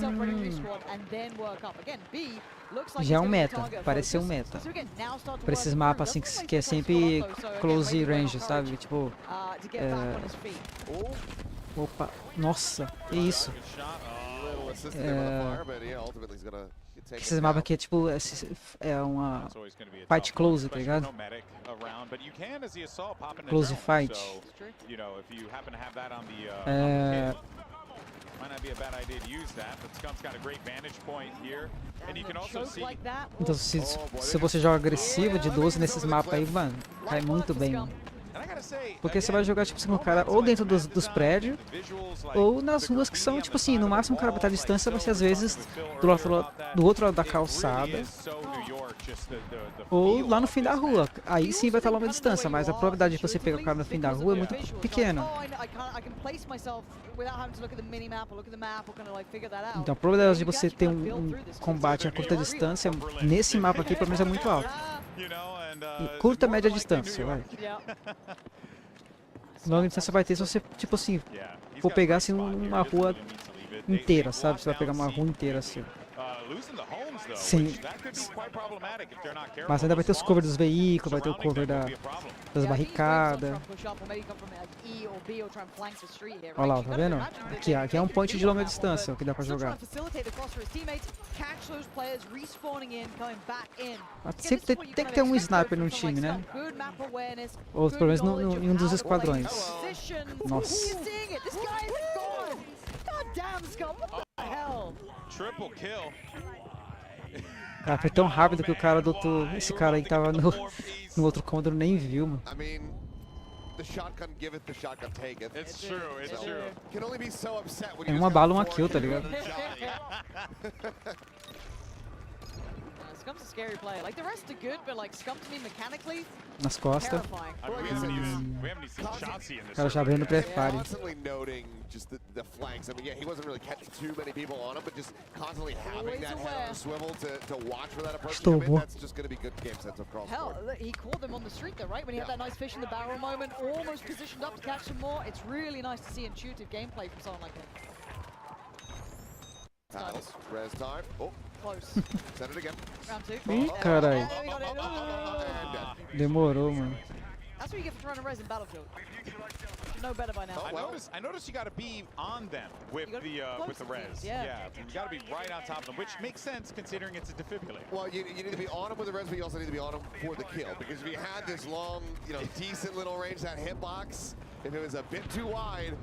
já é um meta, parece ser um meta. Pra esses mapas assim que é sempre close range, sabe? Tipo, opa, nossa, que isso? Esses mapas aqui é tipo, é uma fight close, tá ligado? Close fight. Então se você joga agressivo de 12 nesses mapas aí, mano, cai muito bem, mano. Porque você vai jogar tipo assim com o cara ou dentro dos prédios ou nas ruas que são tipo assim, no máximo o cara vai estar à distância, vai ser às vezes do outro lado da calçada ou lá no fim da rua. Aí sim vai estar a longa distância, mas a probabilidade de você pegar o cara no fim da rua é muito pequena. Então a probabilidade de você ter um combate a curta distância nesse mapa aqui pelo menos é muito alta. E curta, média distância, vai. Longa distância vai ter se você, tipo assim, for pegar assim uma rua inteira, sabe? Você vai pegar uma rua inteira assim. Sim. Mas ainda vai ter os covers dos veículos, vai ter o cover das barricadas. Olha lá, tá vendo? Aqui é um point de longa distância que dá pra jogar. Mas sempre tem que ter um sniper no time, né? Ou pelo menos em um dos esquadrões. Nossa. Triple kill. Cara, foi tão rápido que o cara do outro... Esse cara aí que tava no outro cômodo nem viu, mano. É uma bala, uma kill, tá ligado? Scump's a scary player. Like the rest are good, but like Scump to me mechanically nas costas. O cara já abrindo o pré-fire. Just the flanks. I mean, yeah, he wasn't really catching too many people on him, but just constantly having that head on the swivel to watch for that approach to come in, that's just going to be good game sense across the board. Hell, he caught them on the street though, right? When he had that nice fish in the barrel moment, almost positioned up to catch some more. It's really nice to see intuitive gameplay from someone like him. Paddles. Res time. Oh. Close. Send it again. Round 2. Ih, carai. we got it. Demorou, mano. That's what you get for trying to res in Battlefield. You know better by now. I noticed you got to be on them with the res. Yeah. You got to be right on top of them, which makes sense considering it's a defibrillator. Well, you need to be on them with the res, but you also need to be on them for the kill. Because if you had this long, decent little range, that hitbox, if it was a bit too wide,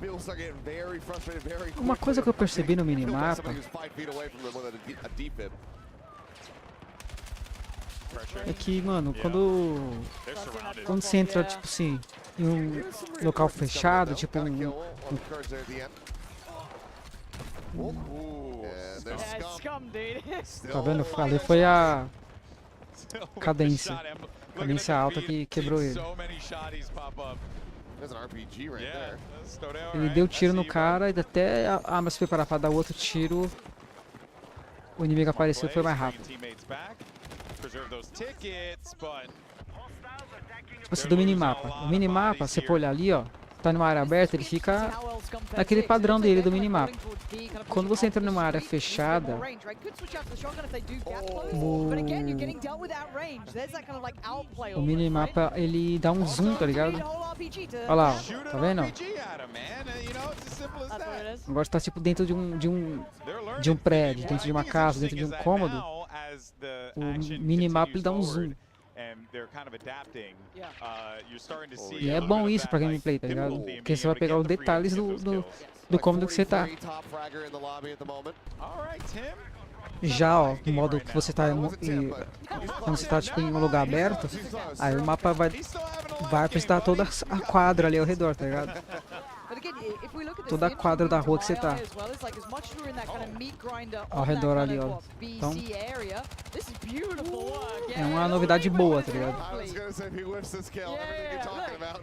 people start getting very frustrated very quickly. Uma coisa que eu percebi no minimapa Somebody who's 5 feet away from them with a defib. é que, mano, quando você entra, tipo assim, em um local fechado, tipo tá vendo? Ali foi a cadência alta que quebrou ele. Ele deu tiro no cara e até a arma se preparar pra dar outro tiro, o inimigo apareceu e foi mais rápido. Tipo assim, do minimapa. O minimapa, se você for olhar ali, ó, tá numa área aberta, ele fica naquele padrão dele do minimapa. Quando você entra numa área fechada, o minimapa ele dá um zoom, tá ligado? Olha lá, ó, tá vendo? Agora você tá tipo dentro de um prédio, dentro de uma casa, dentro de um cômodo. O minimapa ele dá um zoom. E é bom isso pra gameplay, tá ligado? Porque você vai pegar os detalhes do cômodo que você tá. Já, ó, no modo que você tá quando você tá tipo em um lugar aberto, aí o mapa vai apresentar toda a quadra ali ao redor, tá ligado? Toda a quadra da rua que você tá. Ao redor ali, ó. Então, é uma novidade boa, tá ligado?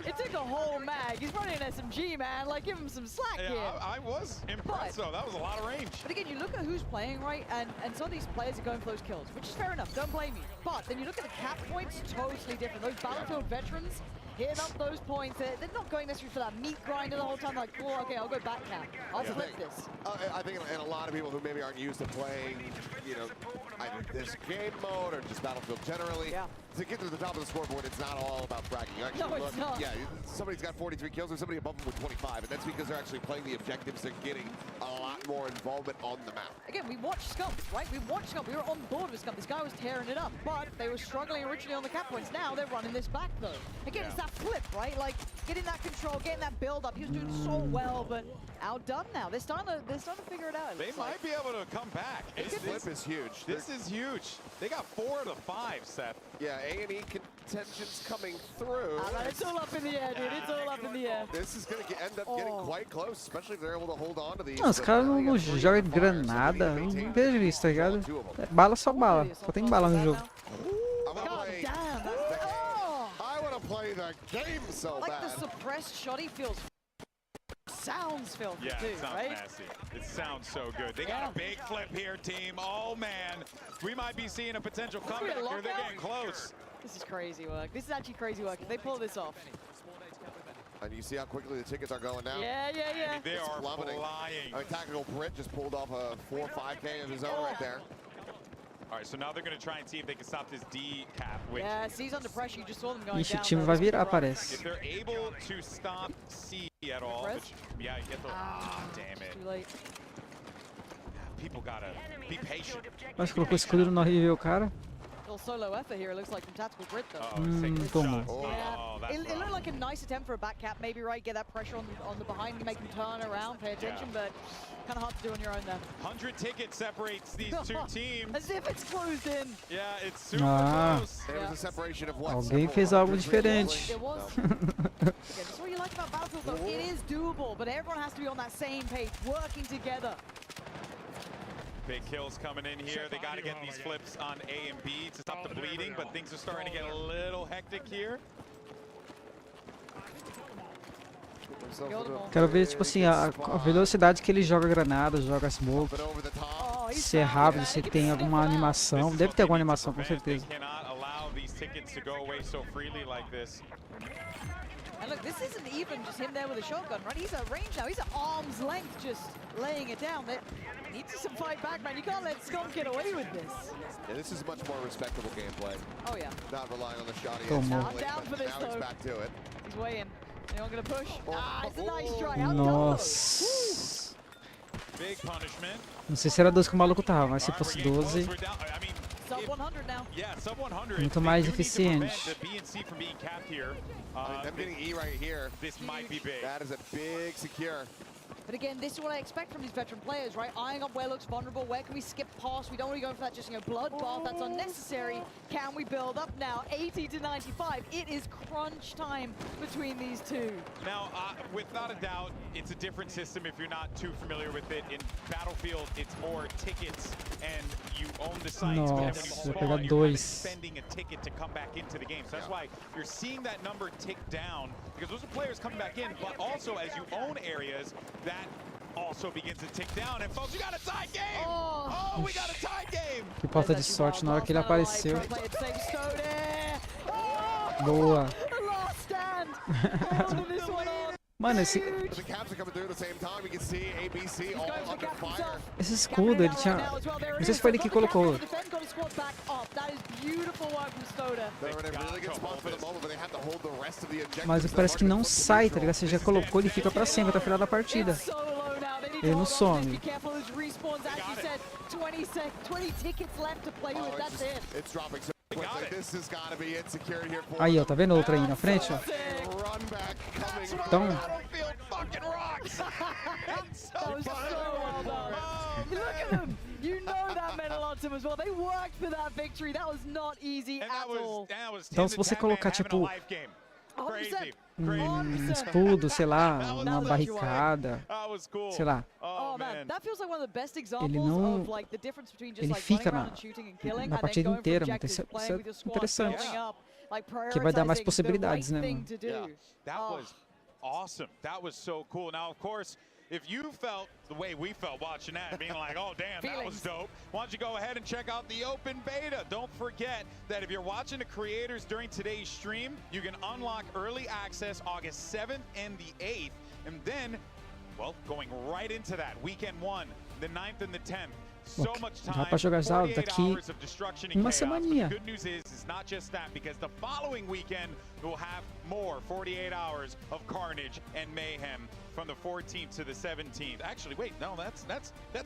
It took a whole mag. He's running an SMG, man. Like, give him some slack here. I was impressed, though. That was a lot of range. But again, you look at who's playing, right? And some of these players are going for those kills, which is fair enough. Don't blame me. But then you look at the cap points, totally different. Those Battlefield veterans hitting up those points. They're not going necessarily for that meat grinder the whole time. Like, oh, okay, I'll go back cap. I'll flip this. I think, and a lot of people who maybe aren't used to playing, either this game mode or just Battlefield generally, to get to the top of the scoreboard, it's not all about bragging. You actually it's not. Yeah, somebody's got 43 kills or somebody above them with 25, and that's because they're actually playing the objectives and getting a lot more involvement on the map. Again, we watched Scum, right? We watched Scum. We were on board with Scum. This guy was tearing it up, but they were struggling originally on the cap points. Now they're running this back, though. Again, it's that flip, right? Like, getting that control, getting that build-up. He was doing so well, but outdone now. They're starting to figure it out. They might be able to come back. This flip is huge. This is huge. They got 4 to 5, Seth. Yeah, A&E contention's coming through. It's all up in the air, dude. It's all up in the air. This is going to end up getting quite close, especially if they're able to hold on to these. Não, os caras não jogam granada, não vejo isso, tá ligado? Bala só bala, só tem bala no jogo. I want to play the game so like bad. The suppressed shotty sounds filthy yeah, too, it sounds right? nasty. It sounds so good. They got a big flip here, team. Oh man, we might be seeing a potential comeback here. They're getting close. This is crazy work. This is actually crazy work. If they pull this off. And you see how quickly the tickets are going now? Yeah. I mean, they are plummeting. Flying. I mean, Tactical Brit just pulled off a 4 or 5K of his own right there. All right, so now they're going to try and see if they can stop this D cap. Which C's under pressure. You just saw them going Ixi, down. o time vai virar, parece. If they're able to stop C at all, which, yeah, you get the. Damn it. Too late. People gotta be patient. Mas colocou escudo no reviveu o cara. Little solo effort here, it looks like, from Tactical Brit, though. Tomou. It looked like a nice attempt for a back cap, maybe, right? Get that pressure on the behind, make them turn around, pay attention, but kind of hard to do on your own there. 100 tickets separates these two teams. As if it's closed in. Yeah, it's super close. There was a separation of what? Alguém fez algo diferente. It was. That's what you like about Battlefield, though. It is doable, but everyone has to be on that same page, working together. Big kills coming in here. They got to get these flips on A and B to stop the bleeding, but things are starting to get a little hectic here. Quero ver, tipo assim, a velocidade que ele joga granada, joga smoke. Se é rápido, se tem alguma animação. Deve ter alguma animação, com certeza. And look, this isn't even just him there with a shotgun, right? He's at range now. He's at arm's length just laying it down. There needs some fight back, man. You can't let Scum get away with this. Yeah, this is much more respectable gameplay. Oh, yeah. Not relying on the shot he Tomou. I'm down for this, now though. he's back to it. He's weighing. Anyone gonna push? Ah, it's a nice try. Nossa. Big punishment. Não sei se era 12 que o maluco tava, mas se fosse 12, We're down. I mean, Sub 100 now. yeah, sub 100. muito mais They do need to prevent eficiente. the B and C from being capped here. Them getting E right here. This might be big. That is a big secure. But again, this is what I expect from these veteran players, right? Eyeing up where looks vulnerable, where can we skip past? We don't want to go for that just, bloodbath. That's unnecessary. Can we build up now? 80 to 95. It is crunch time between these two. Now, without a doubt, it's a different system if you're not too familiar with it. In Battlefield, it's more tickets, and you own the sites. But then when you Nossa, spawn, vai pegar you're kind of 2. spending a ticket to come back into the game. So that's why you're seeing that number tick down, because those are players coming back in, but also as you own areas, that also begins to tick down. And folks, you got a tied game! Oh, we got a tied game! Que falta de sorte na hora que ele apareceu. Boa. Mano, esse escudo, ele tinha... Não sei se foi ele que colocou. Mas parece que não sai, tá ligado? Você já colocou, ele fica pra sempre até o final da partida. Ele não some. Aí, ó, tá vendo outra aí na frente, ó? Então... You know that meant a lot to them as well. They worked for that victory. That was not easy at all. Então se você colocar, tipo... escudo, sei lá, uma barricada, sei lá. Ele não... Ele fica na partida inteira, mano. Isso é interessante. Que vai dar mais possibilidades, né, mano? That was awesome. That was so cool. Now, of course, if you felt the way we felt watching that, being like, oh, damn, that was dope, why don't you go ahead and check out the open beta? Don't forget that if you're watching the creators during today's stream, you can unlock early access August 7th and the 8th. And then, well, going right into that, weekend 1, the 9th and the 10th. So much time, dá pra jogar já daqui uma semaninha. The good news is it's not just that, because the following weekend we'll have more 48 hours of carnage and mayhem from the 14th to the 17th. Actually, wait, no, that's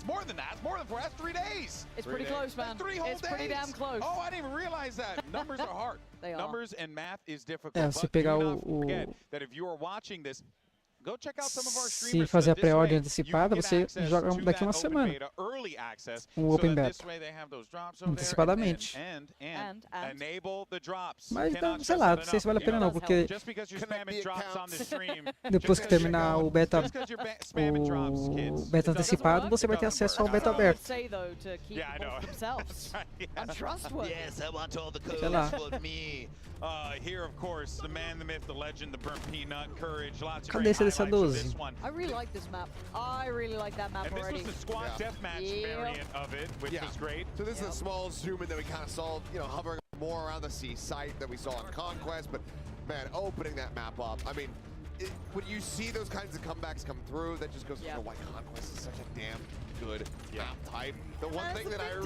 more than that. It's more than 4. That's 3 days. It's pretty close, man. That's 3 whole days. It's pretty damn close. Oh, I didn't even realize that. Numbers are hard. They are. Numbers and math is difficult. Se But pegar do not forget that if you are watching this, go check out some of our Se streamers. fazer a pré-ordem antecipada, você joga daqui uma semana. Open beta. Antecipadamente. Mas, sei lá, não sei se vale a pena não, porque depois que terminar o beta antecipado, você vai ter acesso ao beta aberto. Sei lá. Cadê esse dessa 12? I really like this map. I really like that map already. This was the squad deathmatch variant of it, which was great. So this is a small zoom in that we kind of saw, hovering more around the sea site that we saw in Conquest, but man, opening that map up. I mean, when you see those kinds of comebacks come through, that just goes to show why Conquest is such a damn good map type. The one thing that I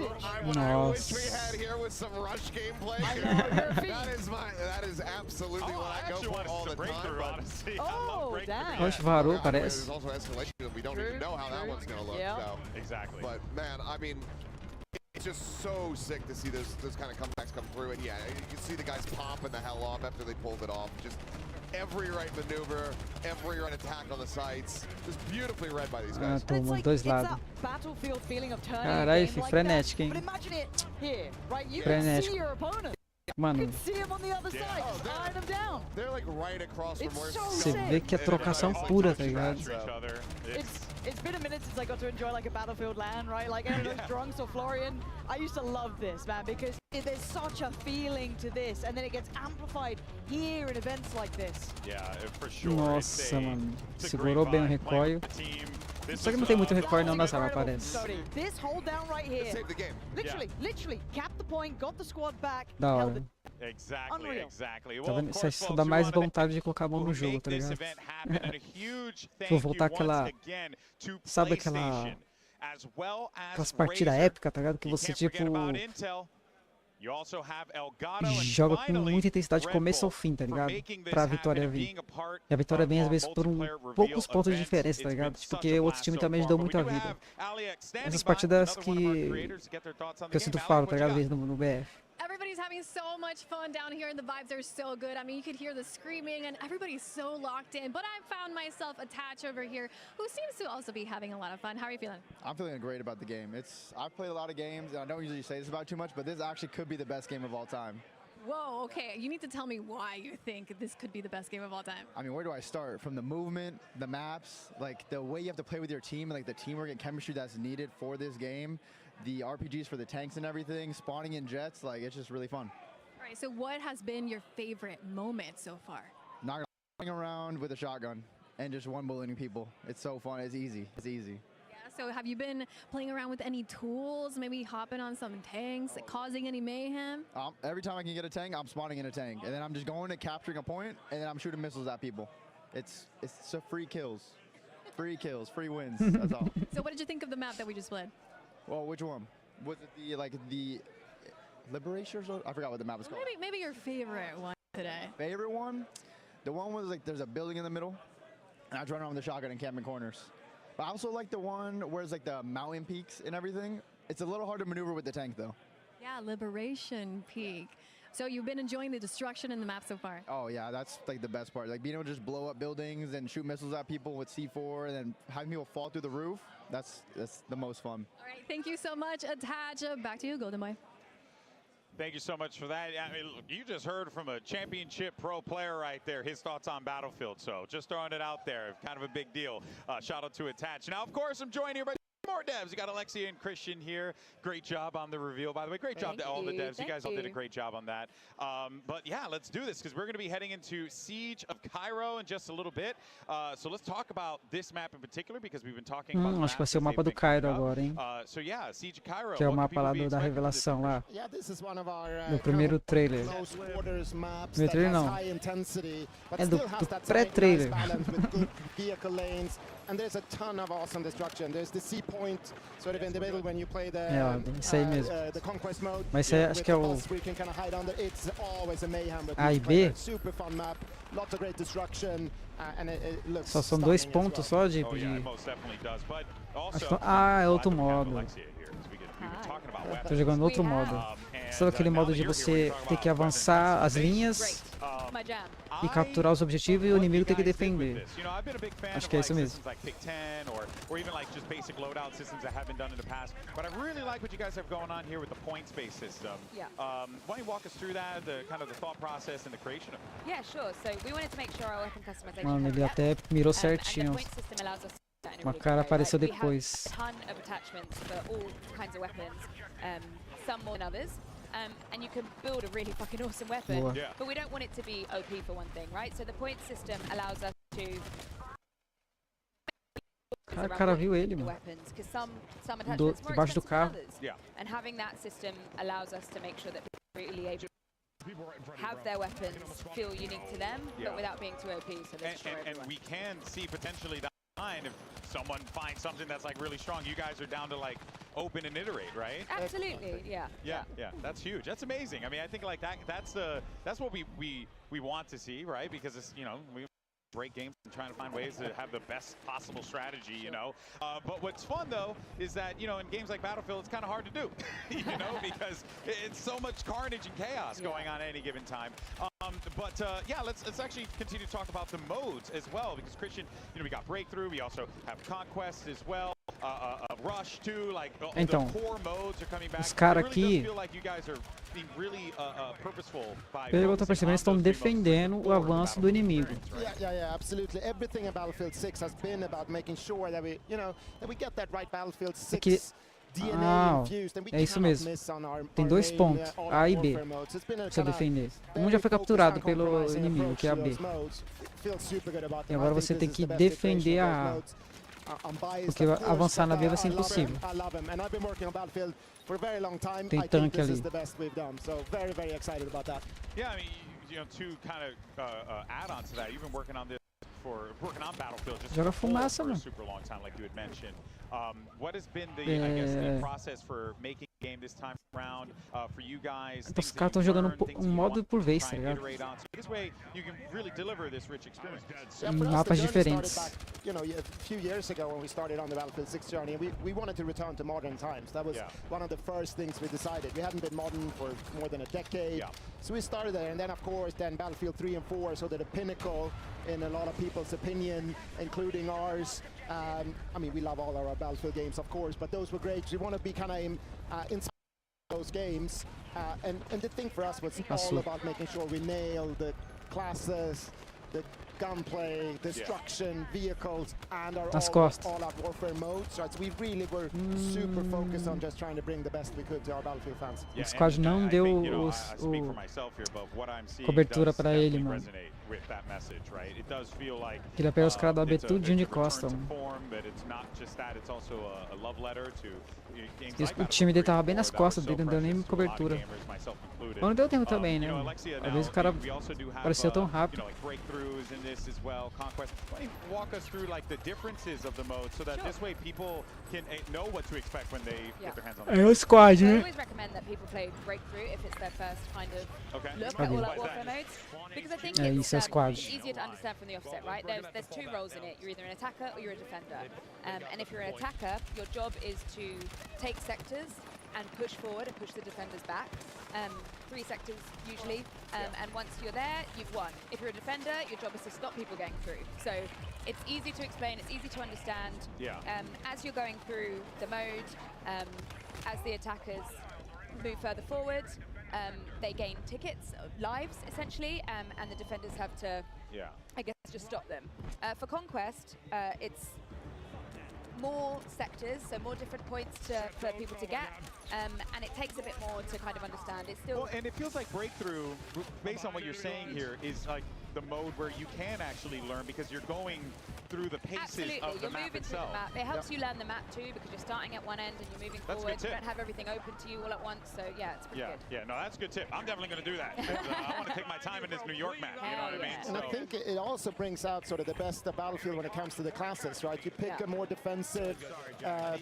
wish we had here was some rush gameplay. That is absolutely what I go for all the time. Oh, damn. Oxe, varou, parece. There's also escalation, and we don't even know how that one's going to look. So. Exactly. But man, I mean, it's just so sick to see those kind of comebacks come through. And yeah, you can see the guys popping the hell off after they pulled it off. Just every right maneuver, every right attack on the sites. Just beautifully read by these guys. Tomou dois lados. Caralho, foi frenético, hein? Frenético. Mano, você vê que é trocação pura, tá ligado? It's been a minute since I got to enjoy like a Battlefield LAN, right? Like any of those drunks or Florian. I used to love this, man, because there's such a feeling to this, and then it gets amplified here in events like this. Yeah, for sure. Nossa, mano, segurou bem o recoil. Só que não tem muito recoil não na sala, parece. This hold down right here. Literally, cap the point, got the squad back. Da hora. Exactly, exactly. Tá Well, vendo? of Isso course, só folks, dá we mais wanna thank vontade de colocar a mão who no jogo, make tá this ligado? event happen, and a huge Vou thank you voltar once aquela... again to Sabe aquela... PlayStation, as well Aquelas as partidas Razer. épicas, tá ligado? Que You você, can't tipo... forget about Intel. You also have Elgato and joga com finally muita intensidade de Red começo ao Bull fim, tá for ligado? making this Pra happen vitória and vir. being a part E a vitória of vem, às our vezes, por multiplayer poucos reveal pontos de event. diferença, tá It's ligado? been Tipo, such porque a outros blast times so também far, dão but we muita do vida. have Alex standing Essas by, partidas another one of our que creators to get their thoughts on eu the sinto game. falta, Alex, tá what you ligado? got? No BF. Everybody's having so much fun down here, and the vibes are so good. I mean, you could hear the screaming, and everybody's so locked in. But I found myself attached over here, who seems to also be having a lot of fun. How are you feeling? I'm feeling great about the game. I've played a lot of games, and I don't usually say this about too much, but this actually could be the best game of all time. Whoa, okay. You need to tell me why you think this could be the best game of all time. I mean, where do I start? From the movement, the maps, like the way you have to play with your team, and like the teamwork and chemistry that's needed for this game, the RPGs for the tanks and everything, spawning in jets, like it's just really fun. All right, so what has been your favorite moment so far? Not going around with a shotgun and just one bulleting people. It's so fun. It's easy. It's easy. Yeah, so have you been playing around with any tools, maybe hopping on some tanks, causing any mayhem? Every time I can get a tank, I'm spawning in a tank, and then I'm just going and capturing a point, and then I'm shooting missiles at people. It's so free kills, free wins. That's all. So what did you think of the map that we just played? Well, which one? Was it the Liberations? I forgot what the map was called. Maybe your favorite one today. Favorite one? The one was like there's a building in the middle, and I run around with the shotgun and camp in corners. But I also like the one where it's like the mountain peaks and everything. It's a little hard to maneuver with the tank though. Yeah, Liberation Peak. So you've been enjoying the destruction in the map so far? Oh yeah, that's like the best part. Like being able to just blow up buildings and shoot missiles at people with C4 and then having people fall through the roof. That's the most fun. All right, thank you so much, Ataja. Back to you, Golden Boy. Thank you so much for that. I mean, look, you just heard from a championship pro player right there, his thoughts on Battlefield. So just throwing it out there, kind of a big deal. Shout out to Attach. Now, of course, I'm joined here by more devs. You got Alexia and Christian here. Great job on the reveal, by the way. Great job to all the devs. You guys all did a great job on that. But yeah, let's do this because we're going to be heading into Siege of Cairo in just a little bit. So let's talk about this map in particular because we've been talking about Acho que vai ser o mapa do Cairo agora, hein? So yeah, Siege of Cairo. Que é o mapa lá da Revelação lá. Yeah, this is one of our, No primeiro trailer. close quarters maps Primeiro that trailer has não. high intensity, but É do still has that pré-trailer. nice balance with good vehicle lanes. And there's a ton of awesome destruction. There's the C point sort of in the middle when you play the Isso aí mesmo. the conquest mode. Mas isso aí acho with que é the o bus where you can kind of hide under. It's always a mayhem. But A e B. super fun map. Lots of great destruction, and it looks Só são dois stunning as pontos Oh, só de... yeah, it most definitely does. But Acho also, que... Ah, é outro glad to have modo. Alexia here, 'cause we've been talking about weapons. Tô jogando outro modo. Sabe aquele modo de você ter que avançar as linhas My jam. e capturar os objetivos e o inimigo tem que defender. You know, I've been a big fan Acho of que é like isso mesmo. systems like Pick 10 or even like just basic loadout systems that have been done in the past. But I really like what you guys have going on here with the points-based system. Yeah. Why don't you walk us through that, the kind of the thought process and the creation of it? Yeah, sure. So we wanted to make sure our weapon customization Mano, ele covered até mirou and the certinho. point system allows us to do that in a Uma really cara good way, apareceu right? depois. We have a ton of attachments for all kinds of weapons, some more than others. And you can build a really fucking awesome weapon, Boa. Yeah. but we don't want it to be OP for one thing, right? So the point system allows us to O cara viu ele, mano. weapons because some attachments more Debaixo do expensive carro. than others. Yeah. And having that system allows us to make sure that people are really able to have their weapons feel unique to them, Yeah. but without being too OP, so they destroy And everyone. we can see potentially down the line if someone finds something that's like really strong. You guys are down to like open and iterate, right? Absolutely, yeah. Yeah, that's huge. That's amazing. I mean, I think like that's what we want to see, right? Because it's, you know, we break games and trying to find ways to have the best possible strategy, you know. But what's fun though is that, you know, in games like Battlefield, it's kind of hard to do, you know, because it's so much carnage and chaos going on at any given time. But yeah, let's actually continue to talk about the modes as well, because Christian, you know, we got Breakthrough, we also have Conquest as well, Rush too, like Então, the core modes are coming back. os caras It really does aqui, feel like you guys are being really purposeful by pelo que eu tô percebendo, eles estão defendendo o avanço do inimigo. Yeah, absolutely. Everything in Battlefield 6 has been about making sure that we, you know, that we get that right Battlefield 6 Aqui, DNA infused, and we é isso cannot mesmo. miss on our Tem dois main, pontos, all A e B, warfare modes. It's been a pra kinda defender. Um já very foi focused, capturado pelo uncompromising inimigo, approach que é a to B. those modes. Feels super good about E them. agora I think você this tem is que the best iteration defender of a those A. modes. Porque avançar na B vai ser impossível. Tem tanque ali. Yeah, I mean, you know, to kind of add on to that, you've been working on Battlefield just Joga for fumaça, a mano. super long time, like you had mentioned. What has been the, I guess, the process for making the game this time around for you guys? Os caras estão jogando modo por vez, tá ligado? This way, you can really deliver this rich experience. Mapas diferentes. You know, a few years ago when we started on the Battlefield 6 journey, we wanted to return to modern times. That was one of the first things we decided. We hadn't been modern for more than a decade. So we started there, and then of course, then Battlefield 3 and 4, so that the pinnacle in a lot of people's opinion, including ours. I mean, we love all our Battlefield games, of course, but those were great. We want to be kind of inside those games. And the thing for us was all about making sure we nail the classes, the gunplay, destruction, vehicles, and our all-out warfare modes. Right? So we really were super focused on just trying to bring the best we could to our Battlefield fans. O squad não deu cobertura para ele, mano. Ele pega os caras do AB tudinho de costa, mano. O time dele tava bem nas costas dele, não deu nem cobertura. Mas não deu tempo também, né? Às vezes o cara apareceu tão rápido. This as well, Conquest. Why don't you walk us through like the differences of the modes so that this way people can know what to expect when they get their hands on it? É o squad, I né? always recommend that people play Breakthrough if it's their first kind of look at all our warfare modes, because I think it's easier to understand from the offset, right? There's two roles in it. You're either an attacker or you're a defender. And if you're an attacker, your job is to take sectors and push forward and push the defenders back. 3 sectors usually, and once you're there, you've won. If you're a defender, your job is to stop people getting through. So it's easy to explain, it's easy to understand. As you're going through the mode, as the attackers move further forward, they gain tickets, lives essentially, and the defenders have to, I guess, just stop them. For Conquest, it's more sectors, so more different points for people to get, and it takes a bit more to kind of understand. It's still and it feels like Breakthrough, based on what you're saying here, is like the mode where you can actually learn because you're going through the paces of the map itself. The map. It helps you learn the map too, because you're starting at one end and you're moving forward. You don't have everything open to you all at once, so yeah, it's pretty good. Yeah, no, that's a good tip. I'm definitely going to do that. I want to take my time in this New York map, you know what I mean? And I think it also brings out sort of the best of Battlefield when it comes to the classes, right? You pick a more defensive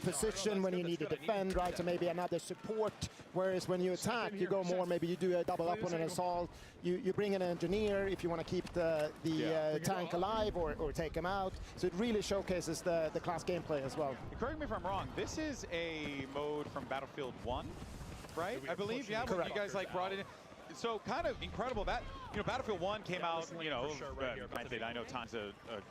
position when you need to defend, right? So maybe another support, whereas when you attack, you go more, maybe you do a double up on an assault. You bring in an engineer if you want to keep the tank alive or take him out. So it really showcases the class gameplay as well. Correct me if I'm wrong, this is a mode from Battlefield 1, right? I believe, yeah, when you guys like brought it in. So kind of incredible that, you know, Battlefield 1 came out, you know, I know time's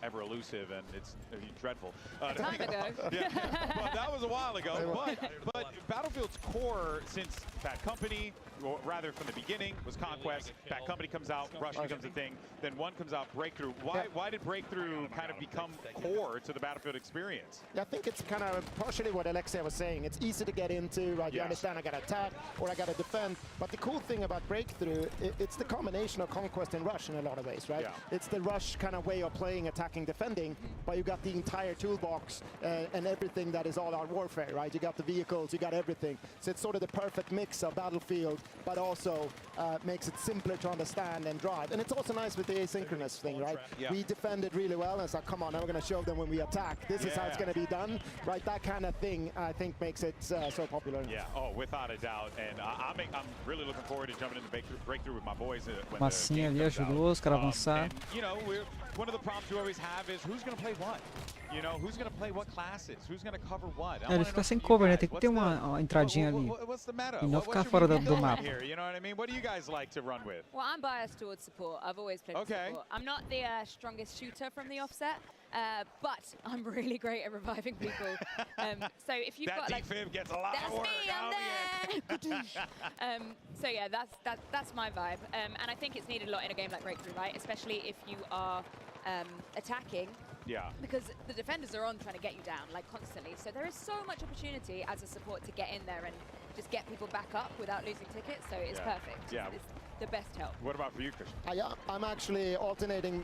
ever elusive and it's dreadful. Time ago. Yeah, well, that was a while ago. But Battlefield's core since Bad Company, or rather from the beginning, was Conquest. Bad Company comes out, Rush becomes a thing. Then 1 comes out, Breakthrough. Why did Breakthrough kind of become core to the Battlefield experience? Yeah, I think it's kind of partially what Alexia was saying. It's easy to get into, right? You understand I got to attack or I got to defend. But the cool thing about Breakthrough, it's the combination of Conquest and Rush in a lot of ways, right? It's the Rush kind of way of playing, attacking, defending, but you got the entire toolbox and everything that is all-out warfare, right? You got the vehicles, you got everything. So it's sort of the perfect mix of Battlefield, but also makes it simpler to understand and drive. And it's also nice with the asynchronous thing, right? We defended really well, and it's like, come on, now we're going to show them when we attack. This is how it's going to be done, right? That kind of thing, I think, makes it so popular. Yeah, without a doubt. And I'm really looking forward to jumping into Breakthrough with my boys. Massinha ali ajudou os caras a avançar. You know, one of the problems you always have is who's going to play what? You know, who's going to play what classes? Who's going to cover what? Ele fica sem cover, né? Tem que ter uma entradinha ali. E não ficar fora do mapa. You know what I mean? What do you guys like to run with? Well, I'm biased towards support. I've always played support. I'm not the strongest shooter from the offset, but I'm really great at reviving people. So if you've got like defib gets a lot of work. That's me, I'm there. So yeah, that's my vibe, and I think it's needed a lot in a game like Breakthrough, right? Especially if you are attacking. Yeah. Because the defenders are on trying to get you down, like, constantly. So there is so much opportunity as a support to get in there and just get people back up without losing tickets. So it's perfect. Yeah. the best help. What about for you, Christian? I'm actually alternating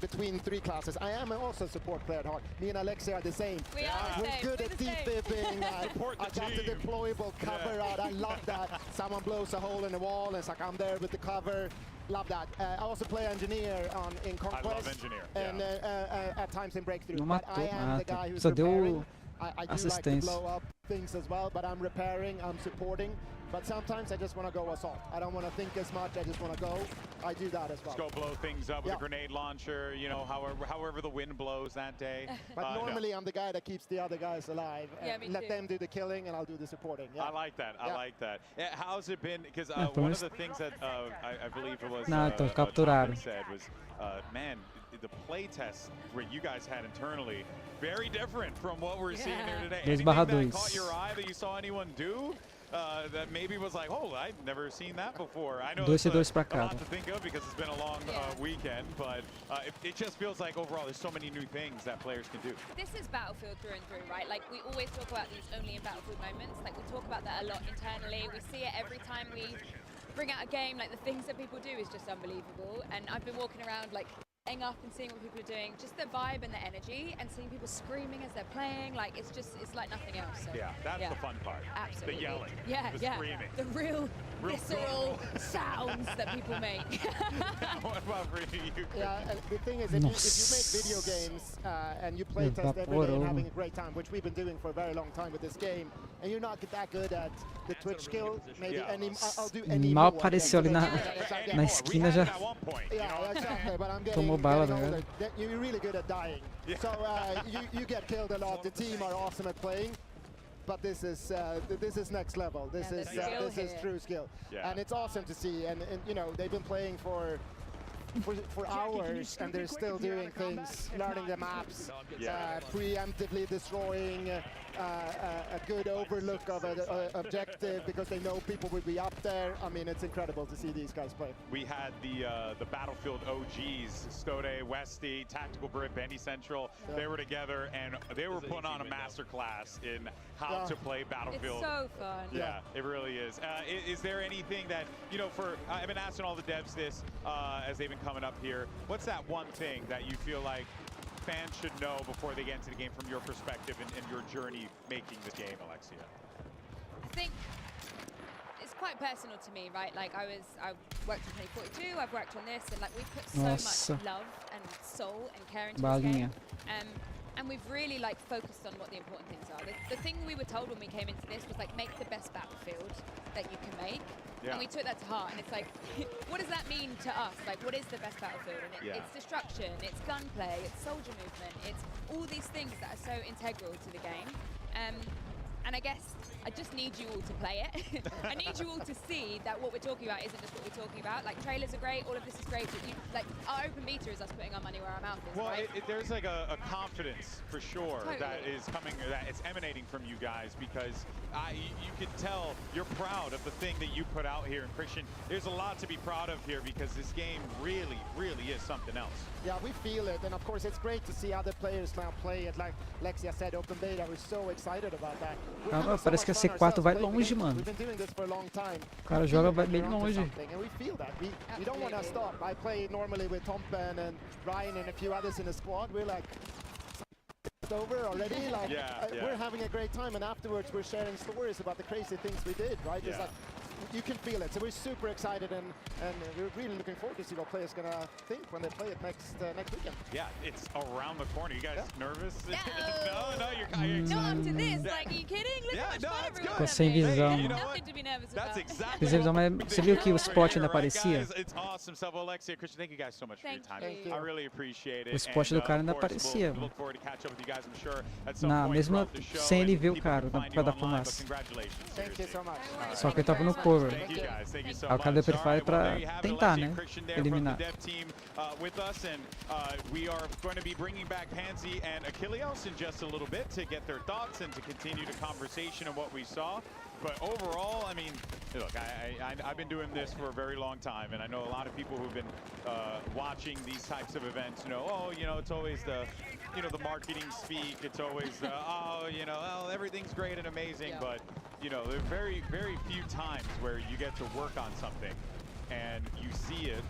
between 3 classes. I am also a support player at heart. Me and Alexia are the same. We are the We're same. good We're at the same. defibbing. I got the deployable cover out. I love that. Someone blows a hole in the wall and it's like I'm there with the cover. Love that. I also play engineer in Conquest. I love engineer. And at times in Breakthrough. Não But matou. I am the guy who's Só deu repairing. I do like to assistência. blow up things as well, but I'm repairing, I'm supporting. But sometimes I just want to go assault. I don't want to think as much, I just want to go. I do that as well. Just go blow things up with a grenade launcher, you know, however the wind blows that day. But normally I'm the guy that keeps the other guys alive. And me let too. them do the killing and I'll do the supporting. I like that. I like that. Yeah, how's it been? Because pelo one menos- of the things that I believe it was Não, então Jonathan capturaram. said was, man, the play test where you guys had internally, very different from what we're seeing here today. 2/2. Anything that caught your eye that you saw anyone do? That maybe was like, oh, I've never seen that before. I know it's a 2-2 pra lot cada. to think of because it's been a long weekend, but it just feels like overall there's so many new things that players can do. This is Battlefield through and through, right? Like, we always talk about these only in Battlefield moments. Like, we talk about that a lot internally. We see it every time we bring out a game. Like, the things that people do is just unbelievable. And I've been walking around, like, up and seeing what people are doing, just the vibe and the energy, and seeing people screaming as they're playing, like it's like nothing else. So, Yeah, that's the fun part. Absolutely. The yelling, the screaming. the real visceral sounds that people make. What about for you? Yeah, and the thing is, if you make video games and you play test every day and having a great time, which we've been doing for a very long time with this game, and you're not that good at the Twitch skill, maybe I'll do any Mal more. apareceu ali na esquina já. Yeah, exactly, but I'm Tomou getting bala, older. né? You're really good at dying. So you get killed a lot. The team are awesome at playing. But this is next level. This is true skill, and it's awesome to see. And you know they've been playing for hours, and they're still doing things, learning the maps, preemptively destroying a good overlook of an objective because they know people will be up there. I mean, it's incredible to see these guys play. We had the Battlefield OGs, Stode, Westy, Tactical Brit, Bendy Central. They were together and they were putting on a masterclass in how to play Battlefield. It's so fun. Yeah, it really is. Is there anything that, you know, I've been asking all the devs this as they've been coming up here. What's that one thing that you feel like fans should know before they get into the game from your perspective and your journey making the game, Alexia? I think it's quite personal to me, right? Like I worked on 2042, I've worked on this, and like we put so much love and soul and care into this game. And we've really like focused on what the important things are. The thing we were told when we came into this was like make the best Battlefield that you can make. Yeah. And we took that to heart, and it's like, what does that mean to us? Like, what is the best Battlefield? And it's destruction, it's gunplay, it's soldier movement, it's all these things that are so integral to the game. And I guess I just need you all to play it. I need you all to see that what we're talking about isn't just what we're talking about. Like, trailers are great, all of this is great, but like, our open beta is us putting our money where our mouth is, Well, right? there's like a confidence for sure that is coming, that it's emanating from you guys, because you can tell you're proud of the thing that you put out here. And Christian, there's a lot to be proud of here because this game really, really is something else. Yeah, we feel it, and of course it's great to see other players now play it. Like Lexia said, open beta, we're so excited about that. Caramba, parece que a C4 vai longe, mano. We've been doing this for a long time. O cara joga vai bem longe. And we feel that. We don't want to stop. I play normally with Tompen and Ryan and a few others in the squad. We're like over already. Like we're having a great time, and afterwards we're sharing stories about the crazy things we did. Right? It's like you can feel it. So we're super excited, and we're really looking forward to see what players gonna think when they play it next weekend. Yeah, it's around the corner. You guys nervous? No. No, you're Not after this. Like, are you kidding? Look how much fun everyone Ficou sem visão. Nothing to be nervous about. Exactly Sem visão, mas você viu que o spot ainda aparecia? It's awesome stuff. Alexia, Christian, thank you guys so much for your time. I really appreciate it. O spot do cara ainda aparecia. We'll look forward to catch up with you guys, I'm sure, at some Não, point mesmo throughout the show. sem ele ver o People cara, can find pra you dar online, but fumaça. congratulations. Thank you so much. Só que ele tava no cover. Thank you guys. Thank you so Aí o cara deu much. pra ele falar pra There you have it, tentar, Alexia né? Christian there from the Eliminar. dev team with us, and we are going to be bringing back Pansy and Achilleos in just a little bit to get their thoughts and to continue the conversation of what we saw. But overall, I mean, look, I've been doing this for a very long time, and I know a lot of people who've been watching these types of events, you know, oh, you know, it's always the, you know, the marketing speak, it's always the, oh, you know, oh, everything's great and amazing, but, you know, there are very, very few times where you get to work on something and you see it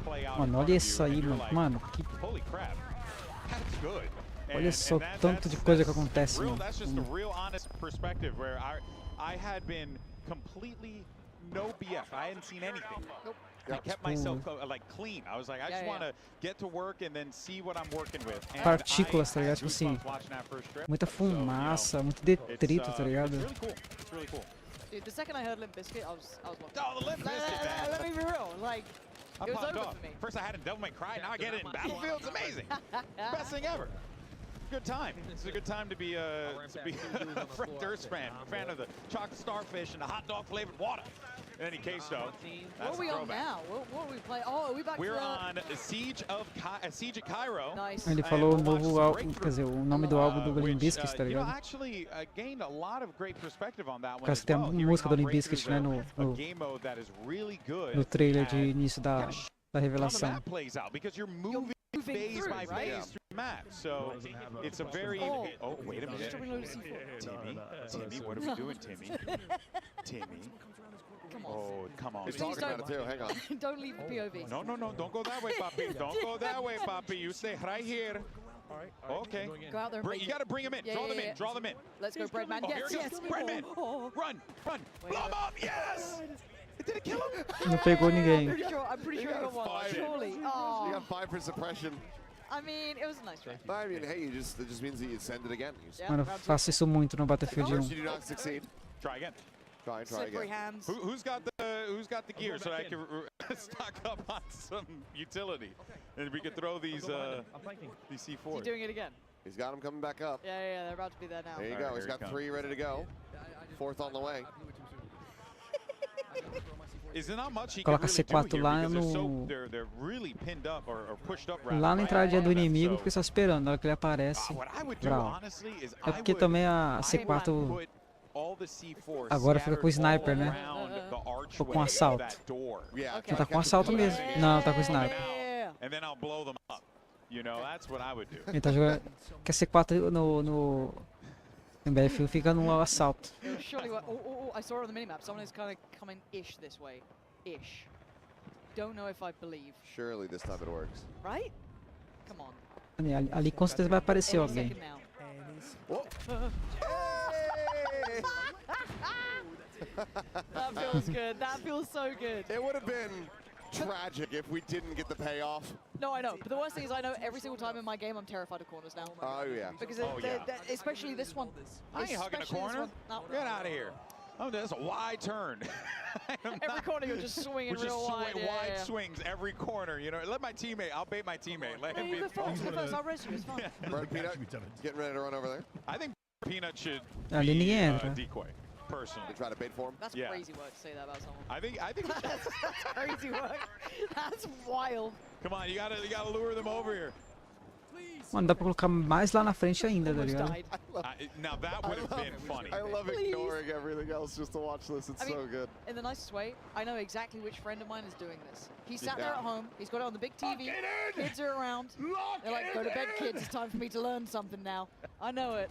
play out. Mano, olha isso aí, mano. Que... Holy crap. That's good. Olha só tanto de coisa que acontece, mano. That's just a real honest perspective where I had been completely no BF. I hadn't seen anything. I kept myself like clean. I was like, I just want to get to work and then see what I'm working with. Partículas, tá ligado? Tipo assim, muita fumaça, muito detrito, tá ligado? It's really cool. It's really cool. Dude, the second I heard Limp Bizkit, I was locked. Oh, the Limp Bizkit, man. Let me be real, like, it was over for me. First I had a Devil May Cry, now I get it in Battlefield. It's amazing. Best thing ever. Good time. It's a good time to be a Fred Durst fan of the chocolate starfish and the hot dog flavored water. In any case, though, what are we on now? What are we playing? Oh, are we back? We're on Siege of Cairo. Nice. Ele falou o novo álbum, quer dizer, o nome do álbum do Limp Bizkit, tá ligado? Actually gained a lot of great perspective on that one. Porque tem a música do Limp Bizkit, né, no trailer de início da Revelação. Because you're moving phase by phase through the map, so it's a very. Oh, wait a minute, Timmy, what are we doing, Timmy? Come on. Oh, come on. He's talking about it too. Hang on. Don't leave the POV. No, don't go that way, Papi. Don't go that way, Papi. You stay right here. All right. Okay. Go out there. You got to bring him in. Draw them in. Let's go, Breadman. Yes. Breadman. Run. Blow him up. Yes. Did it kill him? Não pegou ninguém. I'm pretty sure I got one. Surely. Oh. You got 5 for suppression. I mean, it was a nice try. I mean, hey, it just means that you send it again. Mano, eu faço isso muito no Battlefield 1. You do not succeed. Try again. Try Slippery again. hands. Who's got the gear so that I can stock up on some utility, and we can throw these C4s. He's doing it again. He's got them coming back up. Yeah, they're about to be there now. There you go. He's got 3 ready to go. 4th on the way. Coloca C4 lá no... Lá na entradinha do inimigo, porque só esperando, na hora que ele aparece. Brau. É porque também a C4 agora fica com o sniper, né? Ou com assalto. Não, tá com assalto mesmo. Não, tá com sniper. Ele tá jogando... Que a C4 no Battlefield fica no assalto. I saw it on the minimap. Someone is kind of coming ish this way. Ish. Don't know if I believe. Surely this time it works. Right? Come on. Ali com certeza vai aparecer alguém. That feels good. That feels so good. It would have been tragic if we didn't get the payoff. No, I know. But the worst thing is I know every single time in my game I'm terrified of corners now. Oh, yeah. Because especially this one. I ain't hugging a corner. No. Get out of here. Oh, that's a wide turn. Every corner you're just swinging real wide. Wide swings every corner. You know, let my teammate. I'll bait my teammate. Let him be. I'll res you. It's fine. Bird Peanut getting ready to run over there. I think Peanut should Ali ninguém entra. Decoy. Personally, try to bait for him. That's crazy work to say that about someone. I think that's crazy work. That's wild. Come on, you gotta lure them over here. Mano, dá pra colocar mais lá na frente ainda, tá ligado? Now that would have been funny. I love ignoring everything else just to watch this. It's so good. In the nicest way, I know exactly which friend of mine is doing this. He's sat there at home. He's got it on the big TV. Kids are around. They're like, go to bed, kids. It's time for me to learn something now. I know it.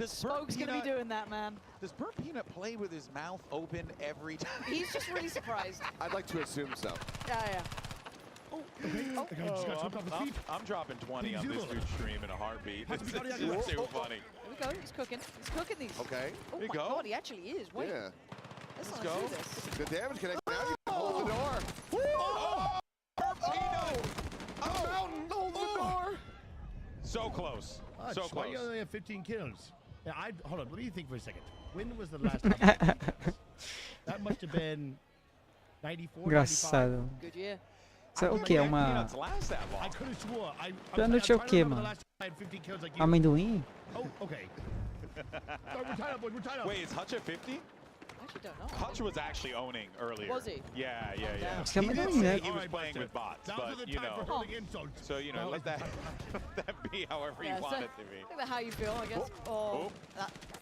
Spoke's gonna be doing that, man. Does Burnt Peanut play with his mouth open every time? He's just really surprised. I'd like to assume so. Yeah. I'm dropping 20 on this dude's stream in a heartbeat. This is too funny. Here we go. He's cooking. He's cooking these. Okay. Oh my God, he actually is. Wait. Yeah. Let's go. Do this. Good damage connection. Now you can hold the door. Hold the door. So close. So close. Why do you only have 15 kills? Yeah, hold on. Let me think for a second. When was the last time? That must have been 94, Engraçado. 95. Good year. Isso é o que? É uma... Pênalti é o que, mano? Amendoim? Oh, okay. We're tied up, boys. We're tied up. Wait, is Hutch at 50? I actually don't know. Hutch was actually owning earlier. Was he? Yeah. He did say he was playing with bots, but you know. So you know, let that be however you want it to be. Think about how you feel, I guess.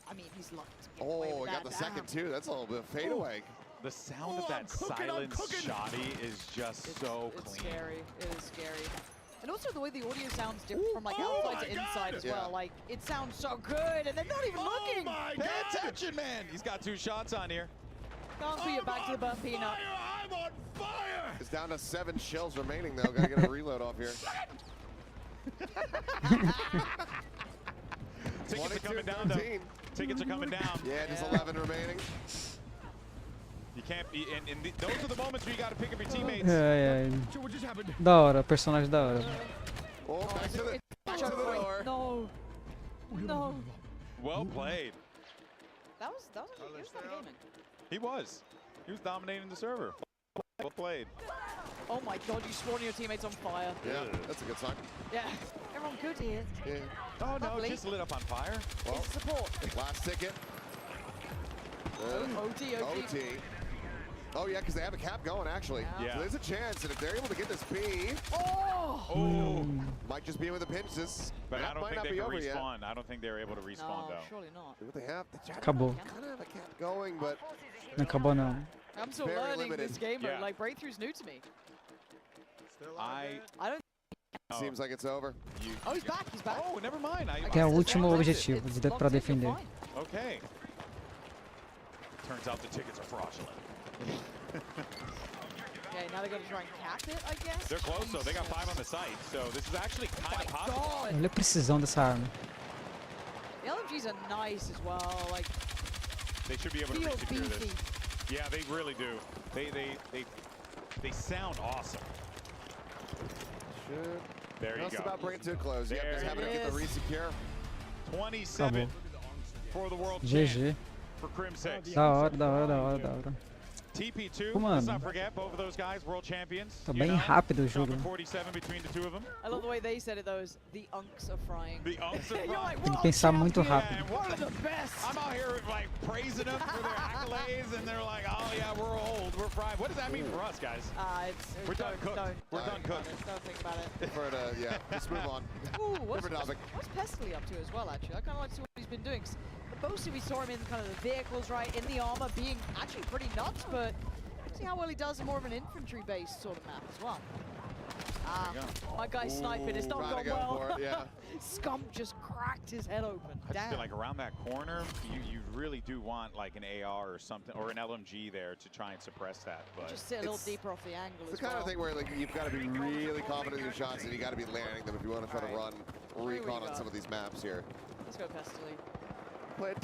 I mean, he's lucky to get away with got the second too. That's a little bit of fadeaway. The sound of that silence shoddy is just so clean. It's scary. It is scary. And also the way the audio sounds different from like outside to inside as well. Like, it sounds so good, and they're not even looking. Pay attention, man. He's got 2 shots on here. Can't put you back to the burnt peanut. I'm on fire! It's down to 7 shells remaining, though. Gotta get a reload off here. Tickets are coming down, though. Tickets are coming down. Yeah, just 11 remaining. You can't be, and those are the moments where you got to pick up your teammates. What just happened? Da hora, personagem da hora. Oh, back to the door. No. No. Well played. That was actually, he was kind of gaming. He was. He was dominating the server. Well played. Oh my god, you spawned your teammates on fire. Yeah, that's a good sign. Yeah. Everyone good here. Yeah. Oh no, Lovely. just lit up on fire. Well, Support. last ticket. OT. Oh yeah, because they have a cap going actually. Yeah. So there's a chance, and if they're able to get this P, might just be with the pinches. But I don't might think not they be can over yet. respawn. I don't think they're able to respawn though. Surely not. See what they have. They Acabou. kind of have a cap going, but Não acabou não. I'm still very learning limited. this game mode. Yeah. Like, Breakthrough's new to me. I don't. Seems like it's over. Oh, he's back. He's back. Oh, never mind. Que é o último objetivo pra defender. Okay. Turns out the tickets are fraudulent. Okay, now they got to try and cap it, I guess. They're close though. They got 5 on the site, so this is actually kind of possible. Olha a precisão dessa arma. The LMGs are nice as well. Like, They should be able to feel re-secure this. beefy. Yeah, they really do. They sound awesome. Should. There you Just go. about bring it to a close. There Yep, just having to get the re-secure. 27 Acabou. for the world GG. champ for Crim 6. Da hora. TP2, Pô, let's mano. not forget, both of those guys, world champions. Tá you bem know? rápido o jogo. Number 47 between the two of them. I love the way they said it though. Is the unks are frying. The unks are You're like, Tem que "World pensar muito champion, rápido. One of the best. I'm out here like praising them for their accolades, and they're like, "Oh yeah, we're old, we're fried." What does that mean for us, guys? We're done cooked. We're done cooked. Don't think about it. Prefer to, yeah, just move on. Ooh, what's Different topic. Pestley up to as well, actually? I kind of like to see what he's been doing. Mostly we saw him in kind of the vehicles, right, in the armor, being actually pretty nuts, but see how well he does in more of an infantry-based sort of map as well. My guy's sniping. It's not Trying gone to go well. for it, yeah. Scump just cracked his head open. I just feel Damn. like around that corner, you really do want like an AR or something, or an LMG there to try and suppress that. But Just sit a little deeper off the angle It's as the kind well. of thing where like you've got to be really confident in your shots, and you got to be landing them if you want to try to run recon on some of these maps here. Let's go, Pestley. Play a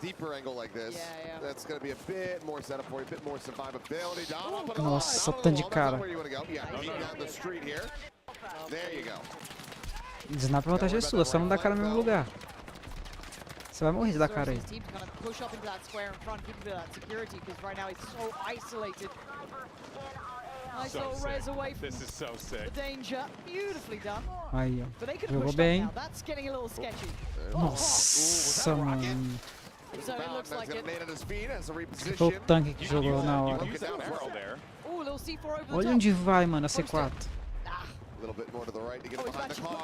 deeper angle like this. Yeah. That's going to be a bit more setup for you, a bit more survivability. Nossa, o tanto de cara. Where you want to go? Yeah, keep down the street here. There you go. Sniper a vantagem é sua, só não dá cara no mesmo lugar. Você vai morrer de dar cara aí. His team to kind of push up into that square in front, keep a bit of that security, because right now he's so isolated. Nice little res away from this is so sick. the danger. Beautifully done. Aí, ó. But they could have Jogou pushed bem. up now. That's getting a little sketchy. Nossa, mano. So it looks like it. Foi o tanque que jogou na hora. Ooh, little C4 over the Olha top. onde vai, mano, a C4.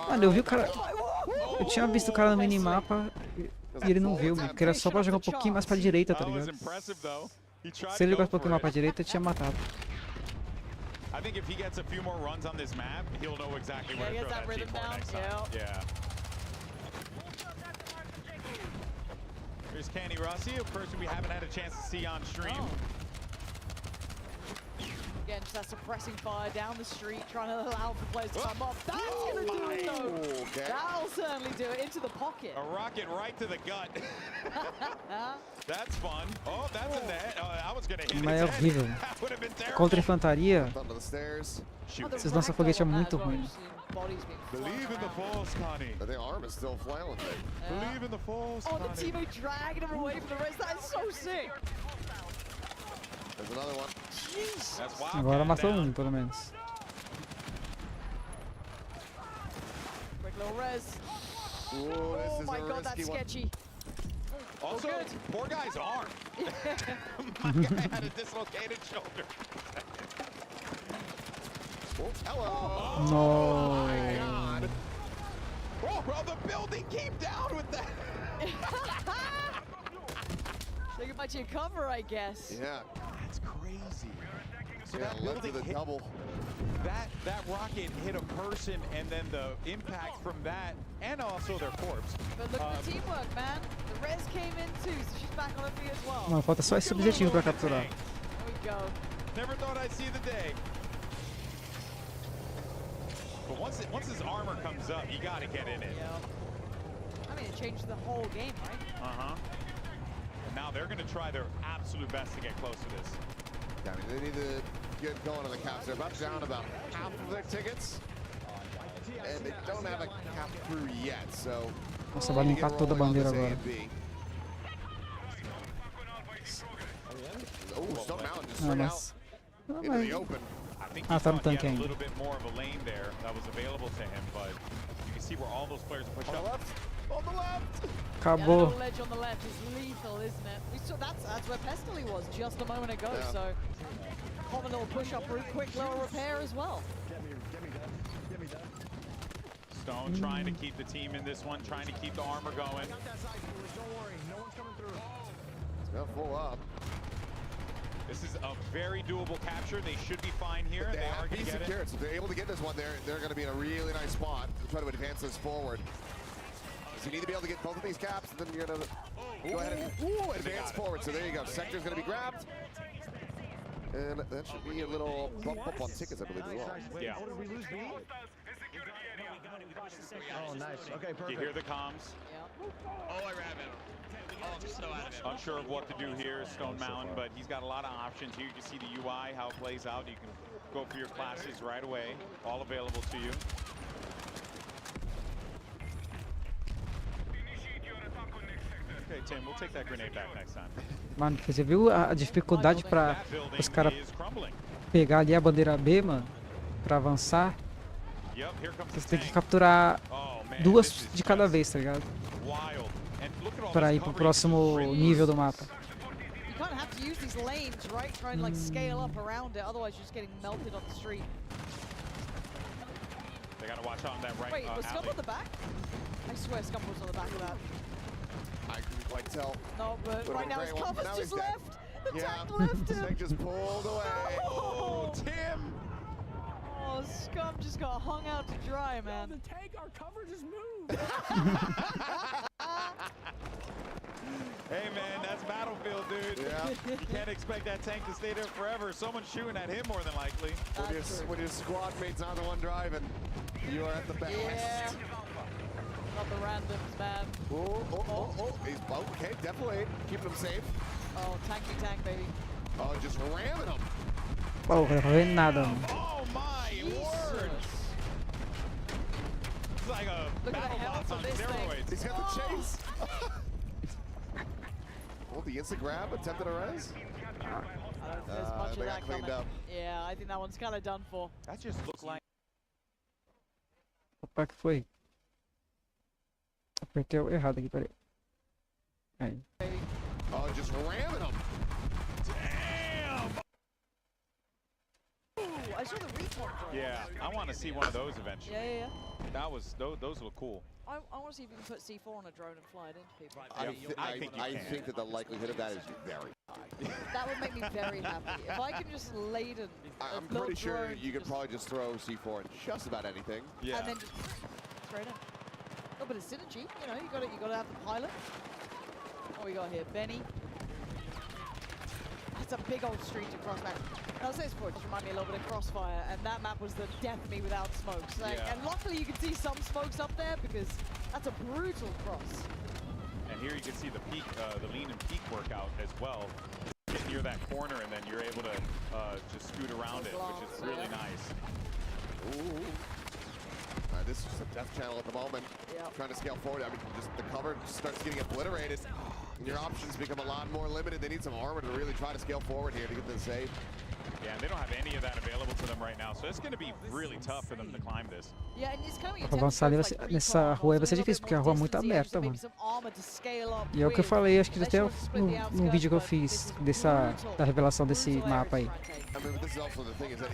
Mano, eu vi o cara... Eu tinha visto o cara no minimapa e ele não viu, porque era só pra jogar um pouquinho mais pra direita, tá ligado? Se ele jogasse um pouquinho mais pra direita, eu tinha matado. I think if he gets a few more runs on this map, he'll know exactly where to throw that C4 next time. Yeah. Here's Candy Rossi, a person we haven't had a chance to see on stream. Again, just that suppressing fire down the street, trying to allow for players to come off. That's going to do it, though. Okay. That'll certainly do it. Into the pocket. A rocket right to the gut. That's fun. Oh, that's a net. I was going to hit Mas é his head. horrível. That would have been terrible. Contra a infantaria, Shoot. esses lança foguete é muito ruim. Believe in the force, Connie. But the arm is still flailing. Believe in the force, Oh, the Connie. teammate dragging him away from the rest. That is so sick. There's another one. Jeez. That's wild. Agora matou um, pelo menos. Quick little res. Ooh, Oh this my is a god, that's risky one. sketchy. Also, good. poor guy's arm. My guy had a dislocated shoulder. Oh, hello. Oh my god. Oh, well, the building came down with that. So you might your cover, I guess. Yeah. That's crazy. So Yeah, that led to building the hit, double. that rocket hit a person, and then the impact from that, and also their corpse. But look at the teamwork, man. The res came in too, so she's back on the field as well. Mano, falta só esse objetivo pra capturar. There we go. Never thought I'd see the day. But once his armor comes up, you gotta get in it. Yeah. I mean, it changed the whole game, right? Uh-huh. And now they're gonna try their absolute best to get close to this. Yeah, I mean, they need to get going on the caps. They're down about half of their tickets. And they don't have a cap through yet, so... Nossa, vai limpar toda a bandeira agora. Oh, Stone Mountain just straight out into the open. I think Ah, tá no tanque he had a ainda. little bit more of a lane there that was available to him, but you can see where all those players push up. On the left! Acabou. Yeah, the ledge on the left is lethal, isn't it? We saw that's where Pestily was just a moment ago, so common little push-up route, quick little repair as well. Stone trying to keep the team in this one, trying to keep the armor going. It's gonna full up. This is a very doable capture. They should be fine here. They are have going to get secured, it. so if they're able to get this one, they're going to be in a really nice spot to try to advance this forward. So you need to be able to get both of these caps, and then you're going to go ahead and advance forward. So there you go. Sector's going to be grabbed. And that should be a little bump up on tickets, I believe, as well. Yeah. Oh, nice. Okay, perfect. You hear the comms. Oh, I ran him. Oh, I'm so out of it. Unsure of what to do here, Stone Mountain, but he's got a lot of options here. You can see the UI, how it plays out. You can go for your classes right away, all available to you. Okay, Tim, we'll take that grenade back next time. Mano, você viu a dificuldade pra os caras pegar ali a bandeira B, mano? Pra avançar. Você tem que capturar duas de cada vez, tá ligado? Pra ir pro próximo nível do mapa. You kind of have to use these lanes, right? Try and like scale up around it, otherwise you're just getting melted on the street. They gotta watch on that right. Wait, was Scump on the back? I swear Scump was on the back of that. I couldn't quite tell. No, but right now his cover's just left. The tank Yeah, left the him. tank just pulled away. Oh, Tim! Oh, Scump just got hung out to dry, man. The tank, our cover just moved. Hey man, that's Battlefield, dude. Yeah. You can't expect that tank to stay there forever. Someone's shooting at him more than likely. When your squad mate's not the one driving, you are at the best. Yeah. Not the randoms, man. Oh. He's okay, definitely keeping him safe. Oh, tanky tank, baby. Oh, just ramming him. Porra, não tô vendo nada, mano. Oh my word! It's like a battle bots on steroids. He's got the chase. Oh, the instant grab, attempted a res. I don't think there's much of that coming. Yeah, I think that one's kind of done for. That just looks like. Opa, que foi? Apertei o errado aqui, peraí. Aí. Oh, just ramming him. Damn! Ooh, I saw the recon drone. Yeah, I want to see one of those eventually. Yeah. That was those look cool. I want to see if you can put C4 on a drone and fly it into people. I think that the likelihood of that is very high. That would make me very happy. If I can just laden. I'm pretty sure you could probably just throw C4 in just about anything. Yeah. And then just straight in. A little bit of synergy, you know, you got to have the pilot. What we got here, Benny. That's a big old street to cross, man. I'll say this before, it just reminded me a little bit of Crossfire, and that map was the death of me without smokes. Like, and luckily you can see some smokes up there because that's a brutal cross. And here you can see the peak, the lean and peak workout as well. Get near that corner and then you're able to just scoot around it, which is really nice. Ooh. This is just a death channel at the moment. Trying to scale forward. I mean, just the cover starts getting obliterated. And your options become a lot more limited. They need some armor to really try to scale forward here to get this save. Yeah, and they don't have any of that available to them right now, so it's going to be really tough for them to climb this. Pra avançar ali nessa rua aí vai ser difícil, porque a rua é muito aberta, mano. E é o que eu falei, acho que até no vídeo que eu fiz da revelação desse mapa aí. I mean, this is also the thing is that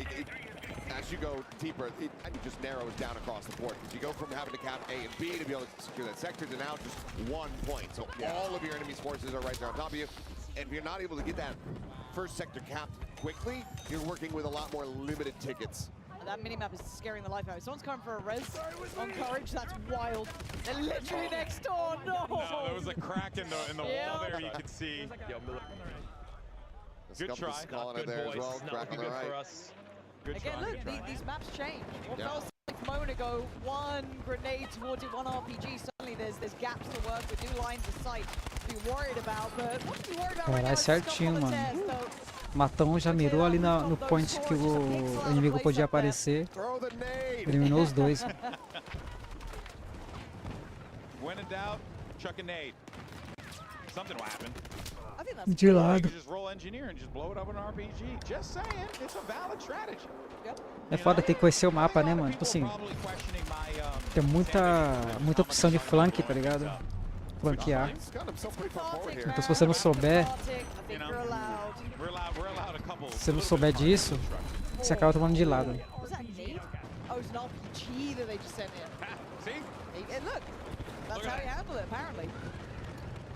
as you go deeper, it just narrows down across the board. Because you go from having to cap A and B to be able to secure that sector to now just 1 point. So all of your enemy's forces are right there on top of you. And if you're not able to get that first sector capped quickly, you're working with a lot more limited tickets. That minimap is scaring the life out of me. Someone's coming for a res on Courage. That's wild. They're literally next door. No! No, there was a crack in the wall there you could see. Good try. Calling it there as well. Crack on the right. Good Again, try, look, good try. these maps change. What felt like a moment ago, one grenade towards it, one RPG. Suddenly there's gaps to work with, new lines of sight to be worried about. But what to be worried about right now Caralho, is the scope certinho, on the mano. test, though. Matão já mirou ali no point que o inimigo podia aparecer. Eliminou os dois. When in doubt, chuck a nade. Something will happen. De lado. Just roll engineer and just blow it up with an RPG. Just saying, it's a valid strategy. É foda ter que conhecer o mapa, né, mano? Tipo assim, tem muita opção de flank, tá ligado? Flanquear. Então se você não souber, se você não souber disso, você acaba tomando de lado. Was that nade? Oh, it's an RPG that they just sent in. See? And look, that's how you handle it, apparently.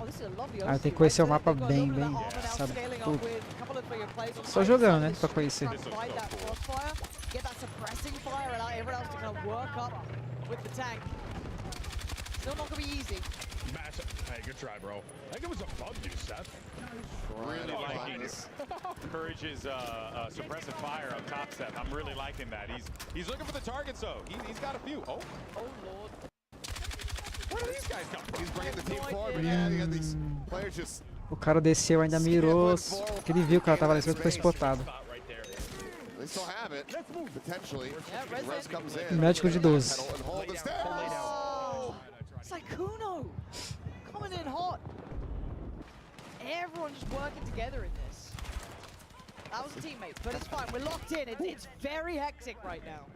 Oh, this is a lovely Ah, tem que conhecer o mapa bem, sabe? Tudo. Só jogando, né? Pra conhecer. Get that suppressing fire, allow everyone else to kind of work up with the tank. Still not gonna be easy. Hey, good try, bro. I think it was a bug you, Seth. Really liking Courage's suppressive fire up top, Seth. I'm really liking that. He's looking for the targets, though. He's got a few. Oh Lord. Where do these guys come from? He's bringing the team forward, but yeah, you got these players just... O cara desceu, ainda mirou, que ele viu que ela tava ali, que foi spotado. They still have it, potentially. Res comes in. Médico de 12. Oh, Saikuno coming in hot. Everyone just working together in this. That was a teammate, but it's fine. We're locked in. It's very hectic right now.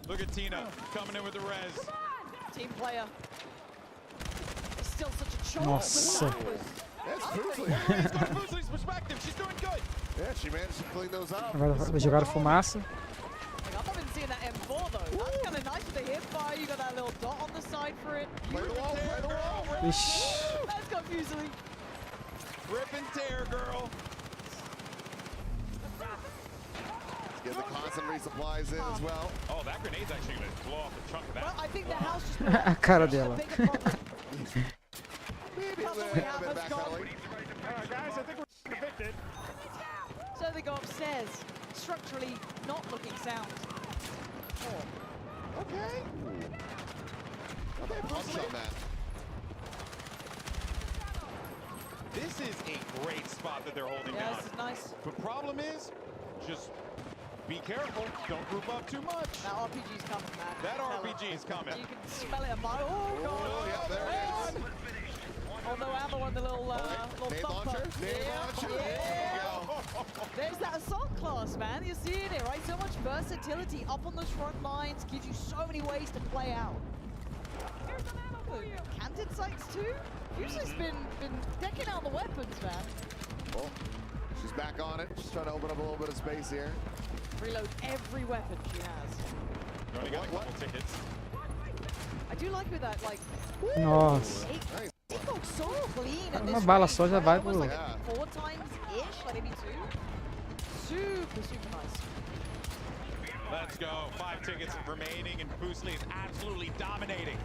Look at Tina coming in with the res. Team player. It's still such a charge. Nossa. That's Boozley. Let's go to Boozley's perspective. She's doing good. Yeah, she managed to clean those up. Agora jogaram fumaça. Like, I've not been seeing that M4 though. That's kind of nice with the hip fire. You got that little dot on the side for it. Play the wall, play the wall. Ixi. Let's go, Boozley. Rip and tear, girl. Get the constant resupplies in as well. Oh, that grenade's actually going to blow off the trunk of that. Well, I think the house just A cara dela. Maybe a little bit backpedaling. Guys, I think we're evicted. So they go upstairs. Structurally not looking sound. Oh. Okay. Okay, push on that. This is a great spot that they're holding down. This is nice. The problem is, just be careful. Don't group up too much. That RPG's coming, man. That RPG's coming. You can smell it a mile. Oh, God. Oh, yeah, there it is. Although ammo on the little thumper. There's that assault class, man. You're seeing it, right? So much versatility up on those front lines. Gives you so many ways to play out. Canted sights too? Usually's been decking out the weapons, man. Well, she's back on it. She's trying to open up a little bit of space here. Reload every weapon she has. You only got a couple tickets. I do like with that, like... Nossa. It goes so clean. And Uma bala só já vai pro... like 4 times-ish, like maybe 2. Super, super nice. Let's go. 5 tickets remaining, and Boozley is absolutely dominating.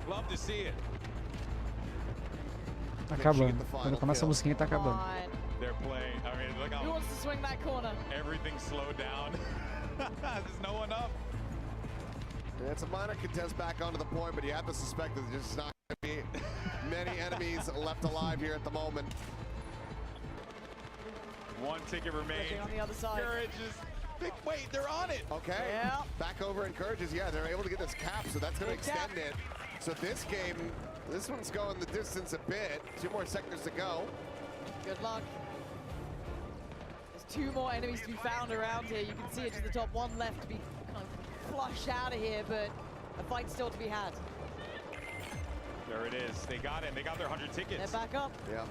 Love to see it. Tá acabando. Quando começa a musiquinha, tá acabando. They're playing. I mean, look how... Who wants to swing that corner? Everything's slowed down. There's no one up. Yeah, it's a minor contest back onto the point, but you have to suspect that there's just not going to be many enemies left alive here at the moment. 1 ticket remains. On the other side. Courage is... Wait, they're on it. Okay. Yeah. Back over encourages. Yeah, they're able to get this cap, so that's going to extend it. So this game, this one's going the distance a bit. 2 more sectors to go. Good luck. There's 2 more enemies to be found around here. You can see it to the top. 1 left to be kind of flushed out of here, but a fight still to be had. There it is. They got it. They got their 100 tickets. They're back up. Yeah.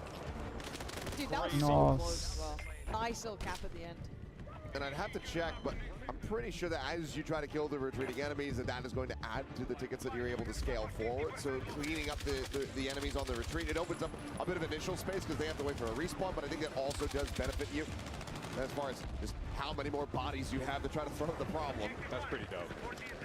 Dude, that was so close as well. Nice little cap at the end. And I'd have to check, but I'm pretty sure that as you try to kill the retreating enemies, that is going to add to the tickets that you're able to scale forward. So cleaning up the enemies on the retreat, it opens up a bit of initial space because they have to wait for a respawn, but I think it also does benefit you as far as just how many more bodies you have to try to throw the problem. That's pretty dope.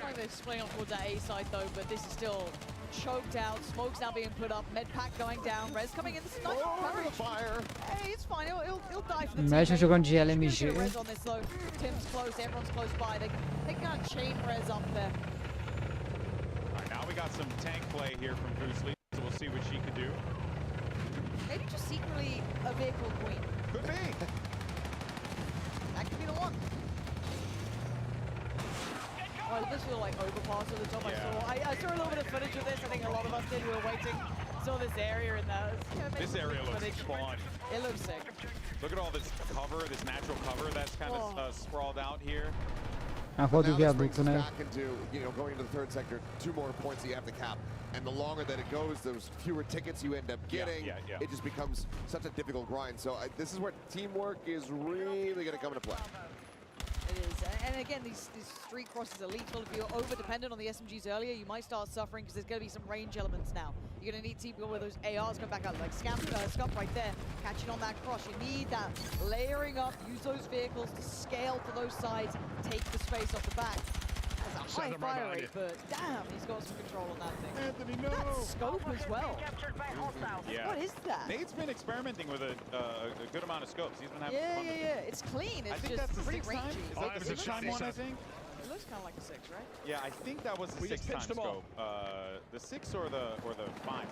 I think they're splitting off towards that A side though, but this is still choked out. Smoke's now being put up. Med pack going down. Res coming in. This is nice coverage. Fire. Hey, it's fine. He'll die for the Imagine team. jogando de LMG. Res on this though. Tim's close. Everyone's close by. They can't chain Res up there. All right, now we got some tank play here from Boostley, so we'll see what she can do. Maybe just secretly a vehicle queen. Could be. That could be the one. Oh, this little like overpass at the top. I saw a little bit of footage of this. I think a lot of us did. We were waiting. Saw this area in there. This area looks fun. It looks sick. Look at all this cover, this natural cover that's kind of sprawled out here. A rua do viaduto, né? Back into, going into the third sector, 2 more points that you have to cap. And the longer that it goes, those fewer tickets you end up getting. It just becomes such a difficult grind. So this is where teamwork is really going to come into play. It is. And again, these street crosses are lethal. If you're over-dependent on the SMGs earlier, you might start suffering because there's going to be some range elements now. You're going to need people with those ARs come back out, like Scump right there, catching on that cross. You need that layering up, use those vehicles to scale to those sides, take the space off the back. That's a high fire rate, but damn, he's got some control on that thing. Anthony, no! That scope as well. Yeah. What is that? Nate's been experimenting with a good amount of scopes. He's been having fun with Yeah. It's clean. It's I think just that's the pretty 6 time. rangy. Is that the 6 time one, I think? It looks kind of like a 6, right? Yeah, I think that was the 6 time scope. The 6 or the 5.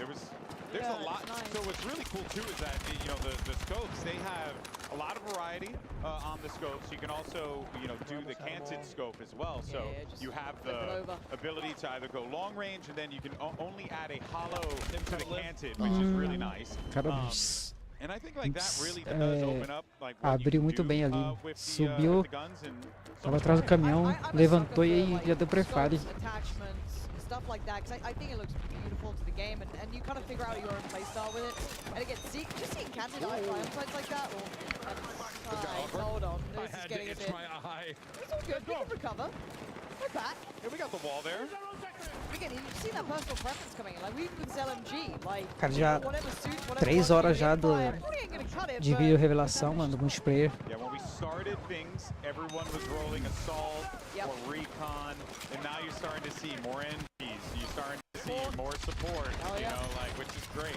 There's a lot. Nice. So what's really cool too is that the scopes, they have a lot of variety on the scopes. You can also do the canted scope as well. So you have the ability to either go long range, and then you can only add a hollow to the canted, which is really nice. And I think that really does open up abriu muito bem ali, subiu, estava atrás do caminhão, levantou e já deu prefire. Stuff like that, because I think it looks beautiful to the game, and you kind of figure out your own playstyle with it. And again, just seeing Canted die on sides like that, hold on, this is getting a bit. It's all good, we can recover. We're back. Yeah, we got the wall there. Again, you've seen that personal preference coming in, like we've with this LMG, like Cara, já 3 horas já de vídeo revelação, mano, do multiplayer. Yeah, when we started things, everyone was rolling assault or recon, and now you're starting to see more NPs. You're starting to see more support, which is great.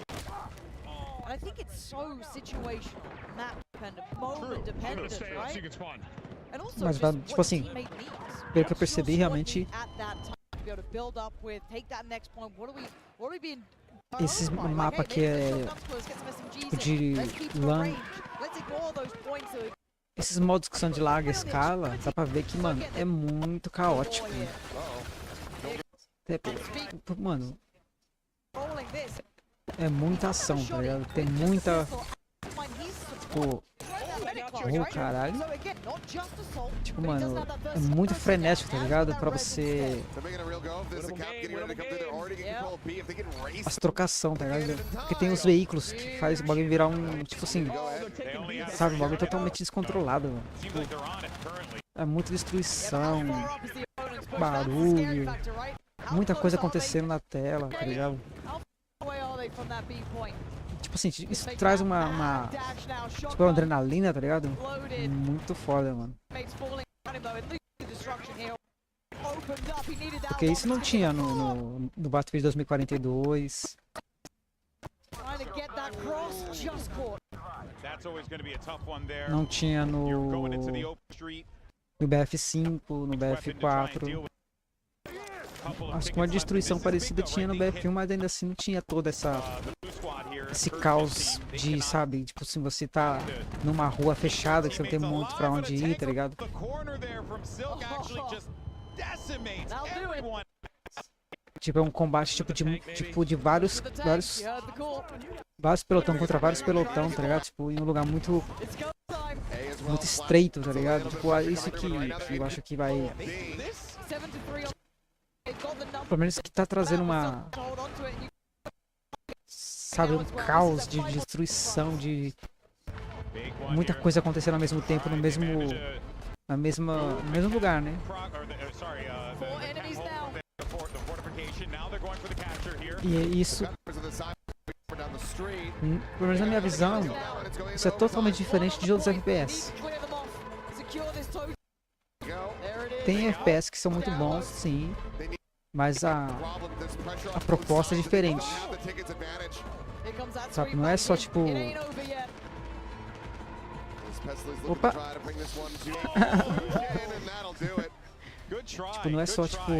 And I think it's so situational, map dependent, moment dependent, right? And also Mas, tipo assim, pelo que eu percebi, realmente esse mapa aqui é de LAN. Esses modos que são de larga escala, dá pra ver que, mano, é muito caótico. Mano, é muita ação, tá ligado? Tem muita... Tipo... Oh, caralho. Tipo, mano, é muito frenético, tá ligado? Pra você... As trocação, tá ligado? Porque tem os veículos que faz o bagulho virar um... Tipo assim... Sabe, um bagulho totalmente descontrolado, mano. Tipo, é muita destruição, barulho, muita coisa acontecendo na tela, tá ligado? Tipo assim, isso traz uma tipo, uma adrenalina, tá ligado? Muito foda, mano. Porque isso não tinha no Battlefield 2042. Não tinha no BF5, no BF4. Acho que uma destruição parecida tinha no BF1, mas ainda assim não tinha todo esse caos de, sabe, tipo assim, você tá numa rua fechada que você não tem muito pra onde ir, tá ligado? Tipo, é um combate tipo de vários pelotão contra vários pelotão, tá ligado? Tipo, em um lugar muito estreito, tá ligado? Tipo, é isso que eu acho que vai... Pelo menos que tá trazendo uma... Sabe, um caos de destruição, de... Muita coisa acontecendo ao mesmo tempo, no mesmo lugar, né? E isso... Pelo menos na minha visão, isso é totalmente diferente de outros FPS. Tem FPS que são muito bons, sim, mas a proposta é diferente. Sabe, não é só tipo... Opa! Tipo, não é só tipo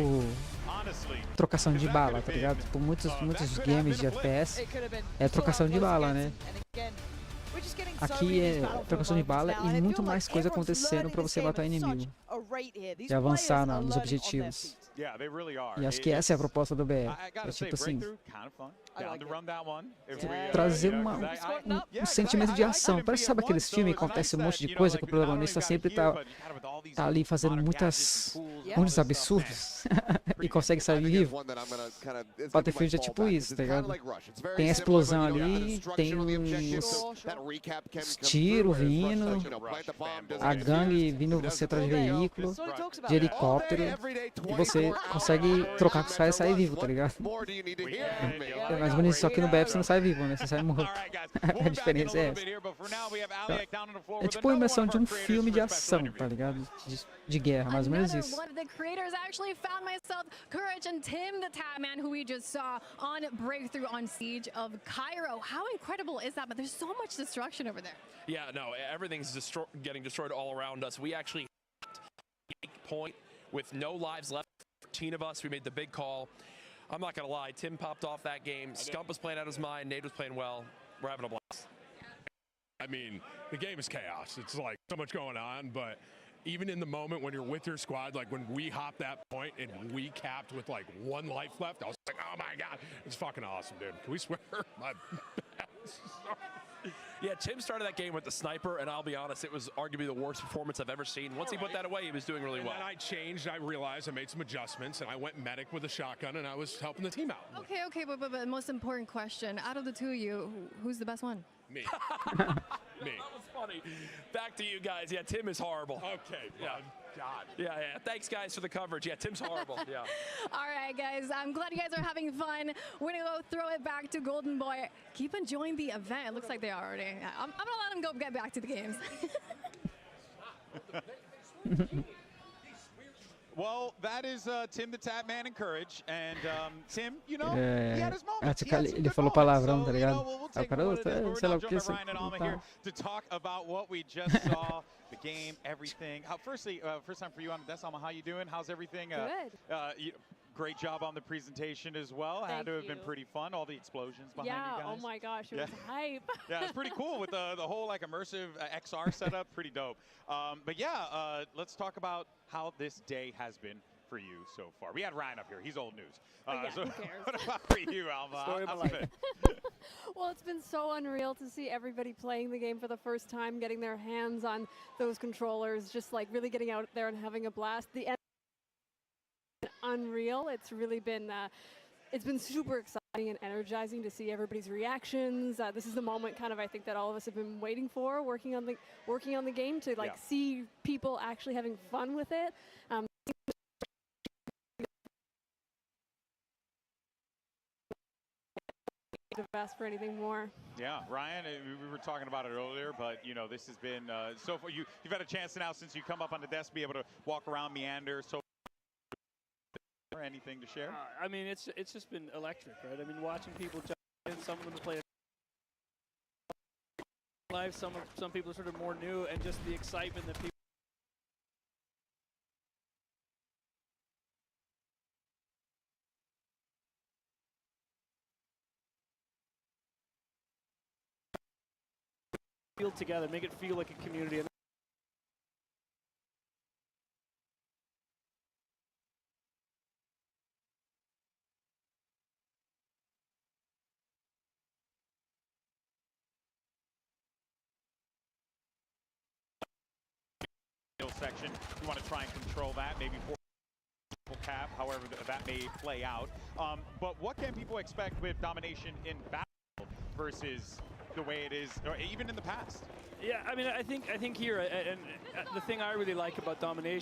trocação de bala, tá ligado? Tipo, muitos games de FPS é trocação de bala, né? Aqui é trocação de bala e muito mais coisa acontecendo pra você matar o inimigo e avançar nos objetivos. E acho que essa é a proposta do BR. É tipo assim, trazer um sentimento de ação. Parece, sabe, aqueles filmes que acontece um monte de coisa que o protagonista sempre tá ali fazendo muitos absurdos e consegue sair vivo. Battlefield é tipo isso, tá ligado? Tem a explosão ali, tem os tiros vindo, a gangue vindo você atrás de veículo, de helicóptero, e você consegue trocar com os caras e sair vivo, tá ligado? É mais bonito, só que no BF você não sai vivo, né? Você sai morto. A diferença é essa. É tipo a imersão de um filme de ação, tá ligado? De guerra, mais ou menos isso. One of the creators actually found myself courage and Tim the Tatman, who we just saw on Breakthrough on Siege of Cairo. How incredible is that? But there's so much destruction over there. Yeah, no, everything's getting destroyed all around us. We actually point with no lives left. 14 of us, we made the big call. I'm not gonna lie, Tim popped off that game. Scump was playing out his mind, Nate was playing well. We're having a blast. I mean, the game is chaos. It's like so much going on, but even in the moment when you're with your squad, like when we hopped that point and we capped with like 1 life left, I was like, oh my God, it's fucking awesome, dude. Can we swear? Yeah, Tim started that game with the sniper, and I'll be honest, it was arguably the worst performance I've ever seen. Once he put that away, he was doing really well. And then I changed, I realized I made some adjustments, and I went medic with a shotgun, and I was helping the team out. Okay, but the most important question, out of the two of you, who's the best one? Me. Me. That was funny. Back to you guys. Yeah, Tim is horrible. Okay, yeah. God. Yeah. Thanks, guys, for the coverage. Yeah, Tim's horrible. Yeah. All right, guys. I'm glad you guys are having fun. We're going to go throw it back to Golden Boy. Keep enjoying the event. It looks like they are already. I'm going to let them go get back to the games. Well, that is Tim the Tatman and Courage. And Tim, you know, he had his moments. Ele falou palavrão, tá ligado? We'll take one at a time. We're now joined by Ryan and Alma here to talk about what we just saw, the game, everything. First time for you on the desk, Alma. How you doing? How's everything? Good. Great job on the presentation as well. Had to have been pretty fun. All the explosions behind you guys. Oh my gosh, it was hype. Yeah, it's pretty cool with the whole like immersive XR setup. Pretty dope. But yeah, let's talk about how this day has been for you so far. We had Ryan up here. He's old news. So who cares? What about for you, Alma? How's it been? Well, it's been so unreal to see everybody playing the game for the first time, getting their hands on those controllers, just like really getting out there and having a blast. The end unreal. It's really been it's been super exciting and energizing to see everybody's reactions. This is the moment kind of I think that all of us have been waiting for, working on the game to like see people actually having fun with it. Ask for anything more. Yeah, Ryan, we were talking about it earlier, but you know, this has been so far. You've had a chance now since you come up on the desk, be able to walk around, meander. So, anything to share? I mean, it's just been electric, right? I mean, watching people jump in, some of them play live, some people are sort of more new, and just the excitement that people. Feel together, make it feel like a community. Section, you want to try and control that, maybe for cap, however that may play out. But what can people expect with domination in Battlefield versus the way it is, or even in the past? Yeah, I mean, I think here, and the thing I really like about domination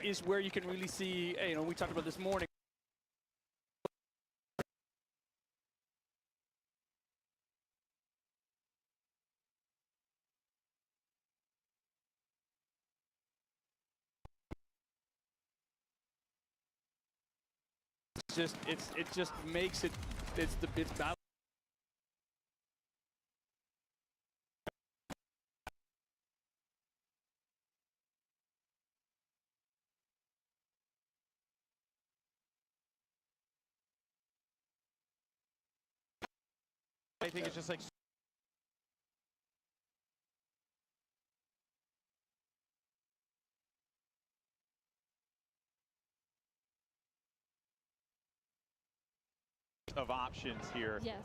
is where you can really see, you know, we talked about this morning. just it just makes it's battle. I think it's just like of options here. Yes.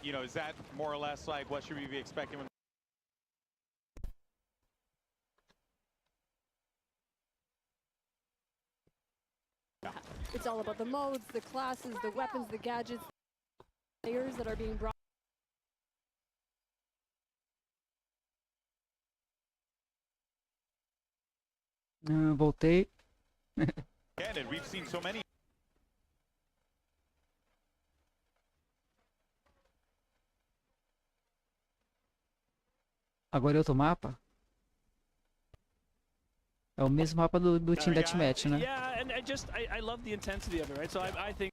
You know, is that more or less like what should we be expecting when It's all about the modes, the classes, the weapons, the gadgets, the layers that are being brought. Voltei. and we've seen so many. Agora é outro mapa? É o mesmo mapa do Team Deathmatch, né? Yeah, and I love the intensity of it, right? So I think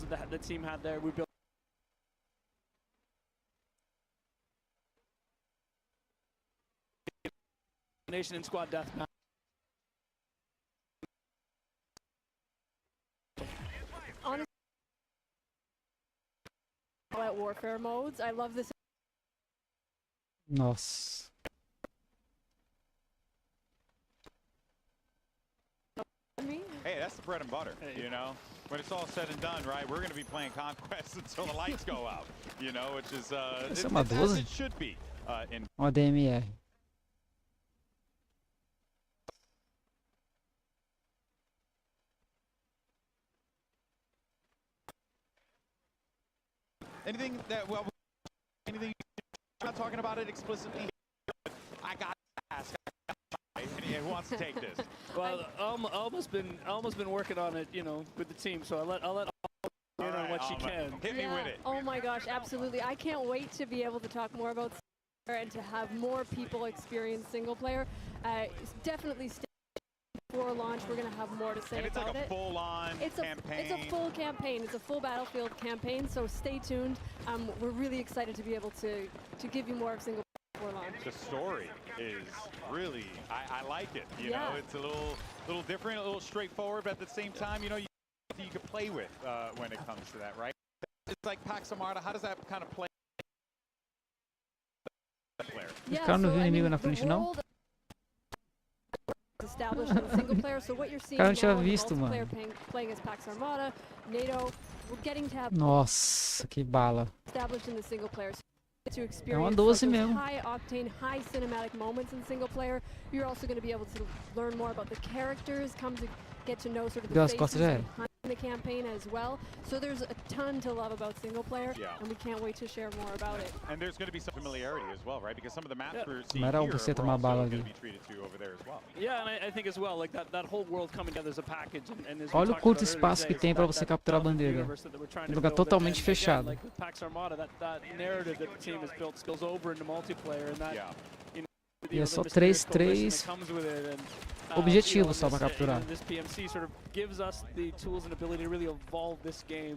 that the team had there, we built nation and squad deathmatch. Honestly, at warfare modes, I love this. Nossa. Hey, that's the bread and butter, you know? When it's all said and done, right, we're going to be playing Conquest until the lights go out, you know, which is Isso é uma 12? it should be. Uma DMR. Anything that, well, anything, I'm not talking about it explicitly. I got to ask. Who wants to take this? Well, almost been working on it, you know, with the team. So I'll let you know what she can. Hit me with it. Oh my gosh, absolutely. I can't wait to be able to talk more about single player and to have more people experience single player. Definitely stay before launch. We're going to have more to say and it's about like a it. full-on campaign. It's a full campaign. It's a full Battlefield campaign. So stay tuned. We're really excited to be able to give you more of single player before launch. The story is really, I like it. You know, it's a little different, a little straightforward, but at the same time, you know, you can play with when it comes to that, right? It's like Pax Armada. How does that kind of play? Os caras não viu inimigo na frente, não? Established in single player, so what you're seeing Cara, now não tinha in visto, multiplayer mano. playing as Pax Armada, NATO, we're getting to have Nossa, que bala. established in the single player. So to É uma experience 12 those mesmo. high octane, high cinematic moments in single player. You're also going to be able to learn more about the characters, come to get to know sort of the Deu as faces costas já era. behind the campaign as well. So there's a ton to love about single player, and we can't wait to share more about it. And there's going to be some familiarity as well, right? Because some of the maps we're seeing Não era here pra você are tomar also bala going ali. to be treated to over there as well. Yeah, and I think as well, like that whole world coming together as a package. And as we Olha o talked curto about espaço que earlier tem today, pra so você capturar a bandeira. universe that we're trying to Lugar build, totalmente and again, fechado. like with Pax Armada, that narrative that the team has built spills over into multiplayer, and that you know, E é the só mysterious 3 coalition that comes with it, and objetivos só this, pra capturar. this PMC sort of gives us the tools and ability to really evolve this game,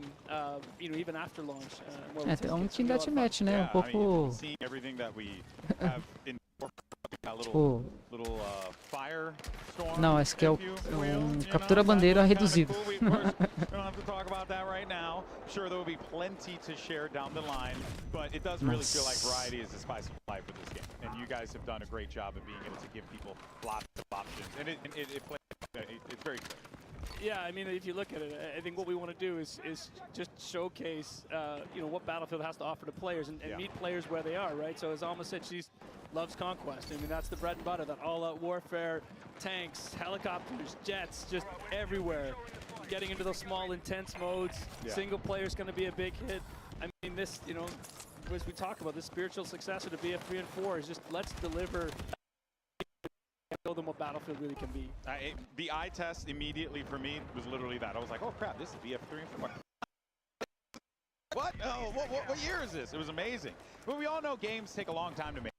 you know, even after launch. É um Team Deathmatch, né? Um pouco. Seeing everything that we have in Tipo. little firestorm. Não, esse aqui é captura bandeira reduzido. We don't have to talk about that right now. I'm sure there will be plenty to share down the line, but it does really feel like variety is the spice of life with this game. And you guys have done a great job of being able to give people lots of options. And it's very clear. Yeah, I mean, if you look at it, I think what we want to do is just showcase, you know, what Battlefield has to offer to players and meet players where they are, right? So as Alma said, she loves Conquest. I mean, that's the bread and butter, that all-out warfare, tanks, helicopters, jets, just everywhere. Getting into those small, intense modes. Single player is going to be a big hit. I mean, this, you know, as we talk about, this spiritual successor to BF3 and 4 is just let's deliver. Show them what Battlefield really can be. The eye test immediately for me was literally that. I was like, oh crap, this is BF3 and 4. What? Oh, what year is this? It was amazing. But we all know games take a long time to make.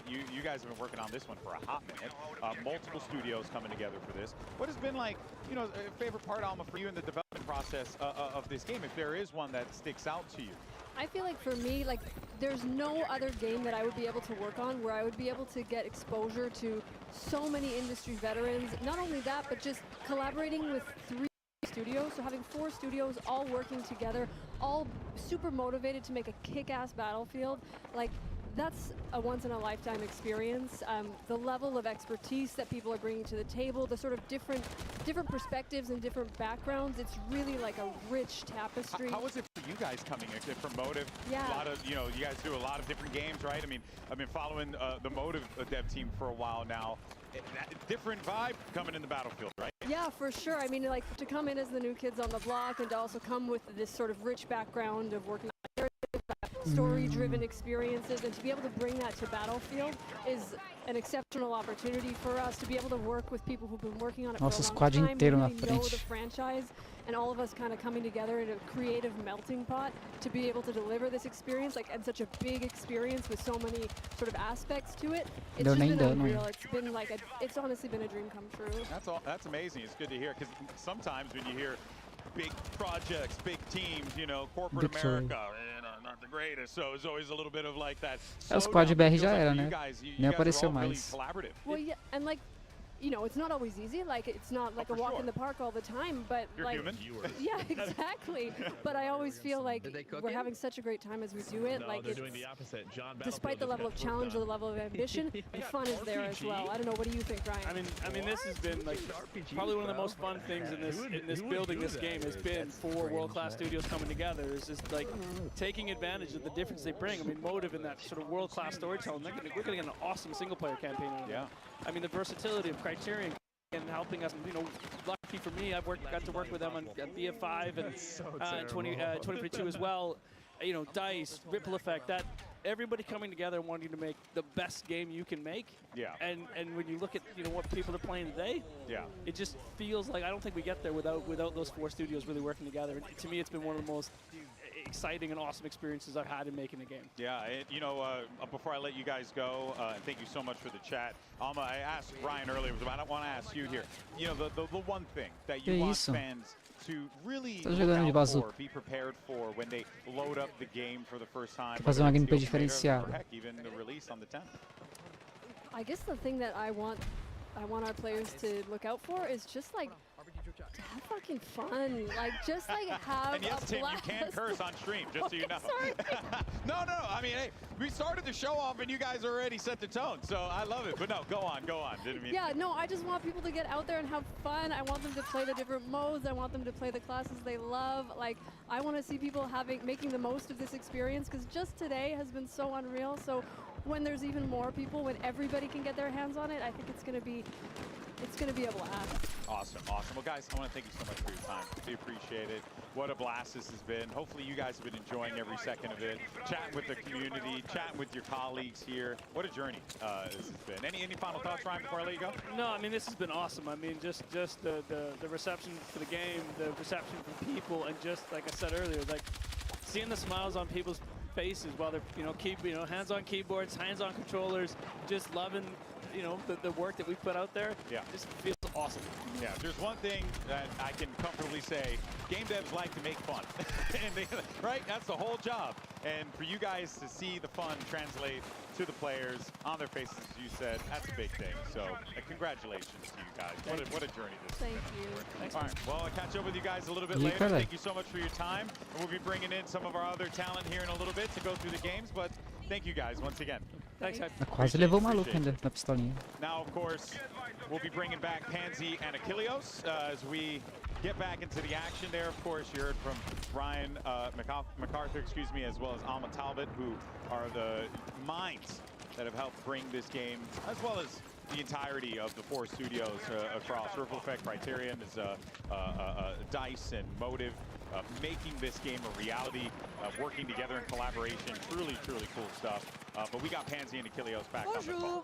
You guys have been working on this one for a hot minute. Multiple studios coming together for this. What has been like, you know, a favorite part, Alma, for you in the development process of this game, if there is one that sticks out to you? I feel like for me, like there's no other game that I would be able to work on where I would be able to get exposure to so many industry veterans. Not only that, but just collaborating with 3 studios, so having 4 studios all working together, all super motivated to make a kick-ass Battlefield. Like, that's a once-in-a-lifetime experience. The level of expertise that people are bringing to the table, the sort of different perspectives and different backgrounds, it's really like a rich tapestry. How was it for you guys coming in from Motive? Yeah. A lot of, you know, you guys do a lot of different games, right? I mean, I've been following the Motive dev team for a while now. Different vibe coming in the Battlefield, right? Yeah, for sure. I mean, like, to come in as the new kids on the block and to also come with this sort of rich background of working on story-driven experiences, and to be able to bring that to Battlefield is an exceptional opportunity for us to be able to work with people who've been working on it Nossa, for a long squad time, inteiro who na really know frente. the franchise, and all of us kind of coming together in a creative melting pot to be able to deliver this experience, like, and such a big experience with so many sort of aspects to it. It's Deu just nem been dano. unreal. It's been like it's honestly been a dream come true. That's amazing. It's good to hear, because sometimes when you hear big projects, big teams, you know, corporate Big story. America, not the greatest, so it's always a little bit of like that. O squad de BR já Feels like era, you né? guys- you Nem guys are apareceu all really mais. collaborative. Well, yeah, and like, you know, it's not always easy. Like, it's not like a walk in the park all the time, but You're like, human. yeah, exactly. But I always feel like we're having such a great time as we do it. No, like, they're it's, doing the opposite. John despite the level of challenge or the level of ambition, the fun is there as well. I don't know. What do you think, Ryan? I mean, this has been like probably one of the most fun things in this building this game has been 4 world-class studios coming together. Is just like taking advantage of the difference they bring. I mean, Motive in that sort of world-class storytelling. We're going to get an awesome single-player campaign out of it. I mean, the versatility of Criterion and helping us, you know, lucky for me, got to work with them on BF5 and 2022 as well. You know, DICE, Ripple Effect, that everybody coming together wanting to make the best game you can make. Yeah. And when you look at, you know, what people are playing today, it just feels like I don't think we get there without those 4 studios really working together. And to me, it's been one of the most exciting and awesome experiences I've had in making a game. Yeah, you know, before I let you guys go, and thank you so much for the chat. Alma, I asked Ryan earlier, but I don't want to ask you here. You know, the one thing that you Que want isso? fans to really Tô jogando de look out bazuca. for, be prepared for when they load up the game for the first time. Quer fazer uma whether it's gameplay the open beta diferenciada. or heck, even the release on the 10th. I guess the thing that I want our players to look out for is just like to have fucking fun, like just like have And yes, a Tim, blast. you can curse on stream, just so you know. Sorry. No, I mean, hey, we started the show off and you guys already set the tone, so I love it. But no, go on. Didn't mean. Yeah, no, I just want people to get out there and have fun. I want them to play the different modes. I want them to play the classes they love. Like, I want to see people making the most of this experience, because just today has been so unreal. So when there's even more people, when everybody can get their hands on it, I think it's going to be a blast. Awesome. Well, guys, I want to thank you so much for your time. We appreciate it. What a blast this has been. Hopefully, you guys have been enjoying every second of it. Chatting with the community, chatting with your colleagues here. What a journey this has been. Any final thoughts, Ryan, before I let you go? No, I mean, this has been awesome. I mean, just the reception for the game, the reception from people, and just like I said earlier, like seeing the smiles on people's faces while they're hands on keyboards, hands on controllers, just loving the work that we put out there. Just feels awesome. Yeah, if there's one thing that I can comfortably say, game devs like to make fun. Right? That's the whole job. And for you guys to see the fun translate to the players on their faces, as you said, that's a big thing. So congratulations to you guys. What a journey this Thank has been. you. All right, well, I'll catch up with you guys a little bit Yeah, later. kinda. Thank you so much for your time. And we'll be bringing in some of our other talent here in a little bit to go through the games. But thank you guys once again. Thanks, Quase levou o maluco ainda na pistolinha. Now, of course, we'll be bringing back Pansy and Achilleos as we get back into the action there. Of course, you heard from Ryan MacArthur, as well as Alma Talbot, who are the minds that have helped bring this game, as well as the entirety of the 4 studios across Ripple Effect, Criterion, DICE, and Motive, making this game a reality, working together in collaboration. Truly cool stuff. But we got Pansy and Achilleos back on the phone. Bonjour.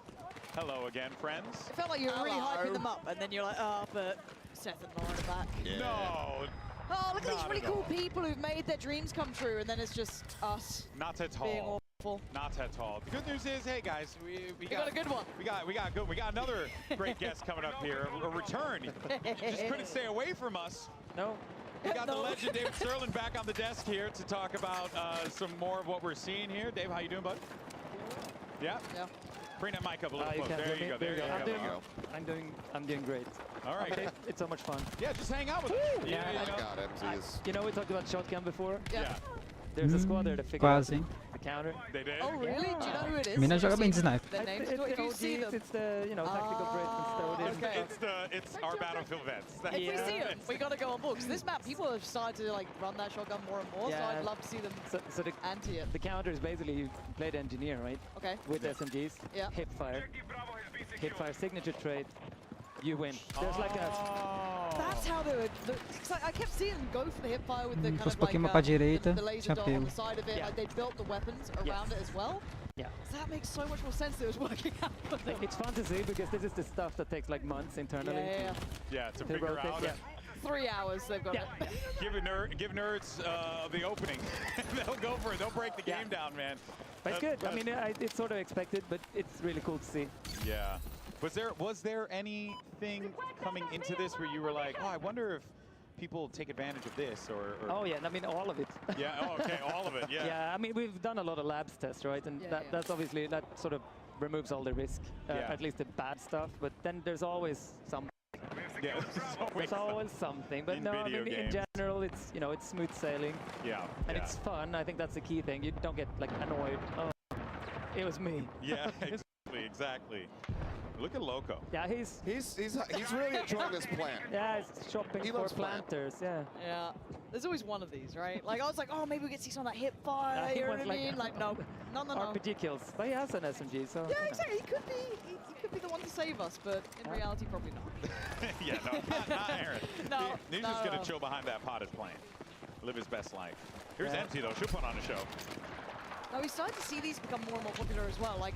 Hello again, friends. It felt like you were really hyping them up, and then you're like, oh, but Seth and Lauren are back. No. Oh, look at these Not really at cool all. people who've made their dreams come true, and then it's just us. Not at being all. Not at all. The good news is, hey guys, we got a good one. We got another great guest coming up here. A return. Just couldn't stay away from us. No. We got the legend David Serlin back on the desk here to talk about some more of what we're seeing here. Dave, how you doing, bud? Yeah. Yeah. Bring that mic up a little closer. There you go. There you go. I'm doing great. All right. Okay. It's so much fun. Yeah, just hang out with us. Yeah, you know, we talked about shotgun before. Yeah. There's a squad there to figure out Quase, hein? the counter. They did. Oh, really? Do you know who it is? Mina joga bem de sniper. Their names? It's If you see them. It's the, you know, tactical breaks and Okay. It's our battlefield vets. If we see them, we got to go on books. This map, people have started to like run that shotgun more and more, so I'd love to see them so the, anti it. The counter is basically you play the engineer, right? Okay. With SMGs, Yeah. hipfire signature trait, you win. There's like a... That's how they would. I kept seeing them go for the hipfire with the kind Fosse of pouquinho like pra direita, the laser tinha dot on pego. the side of it. Like they built the weapons around it as well. Yeah. So that makes so much more sense that it was working out for them. It's fun to see because this is the stuff that takes like months internally. Yeah, to figure rotate, out. 3 hours they've got it. Give nerds the opening. They'll go for it. They'll break the game down, man. But it's good. I mean, it's sort of expected, but it's really cool to see. Yeah. Was there anything coming into this where you were like, oh, I wonder if people take advantage of this or Oh yeah, I mean all of it. Yeah. Oh, okay, all of it. Yeah. Yeah. I mean, we've done a lot of labs tests, right? And that's obviously that sort of removes all the risk, at least the bad stuff. But then there's always some. Yeah, there's always something. But no, I mean in general, it's it's smooth sailing. Yeah. And it's fun. I think that's the key thing. You don't get like annoyed. Oh, it was me. Yeah. Exactly. Look at Loco. Yeah, he's really enjoying this plant. Yeah, he's shopping for planters. Yeah. Yeah. There's always one of these, right? Like I was like, oh, maybe we get to see some of that hip fire. You know what I mean? Like no. RPG kills, but he has an SMG, so. Yeah, exactly. He could be the one to save us, but in reality, probably not. Yeah, no, not Aaron. No. He's just gonna chill behind that potted plant, live his best life. Here's Empty though. She'll put on a show. Now we started to see these become more and more popular as well. Like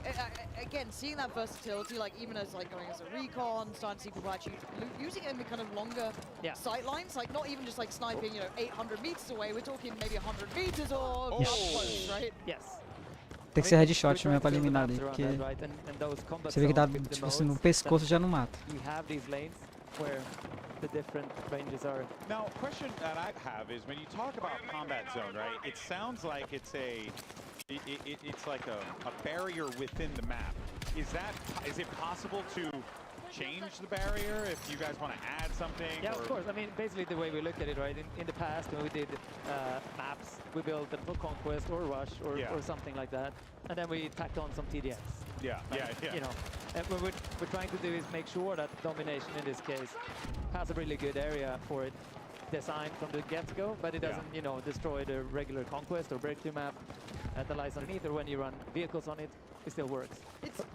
again, seeing that versatility, like even as like going as a recon, starting to see people actually using it in the kind of longer sight lines, like not even just like sniping, 800 meters away. We're talking maybe 100 meters or up close, right? Yes. Tem que ser headshot mesmo pra eliminar ali, porque você vê que dá tipo assim, no pescoço já não mata. We have these lanes where the different ranges are. Now, question that I have is when you talk about combat zone, right? It sounds like it's it's like a barrier within the map. Is it possible to change the barrier if you guys want to add something? Yeah, of course. I mean, basically the way we look at it, right? In the past, when we did maps, we built them for Conquest or Rush or something like that, and then we tacked on some TDX. Yeah, yeah. And what we're trying to do is make sure that Domination, in this case, has a really good area for it designed from the get-go, but it doesn't, destroy the regular Conquest or Breakthrough map that lies underneath, or when you run vehicles on it, it still works.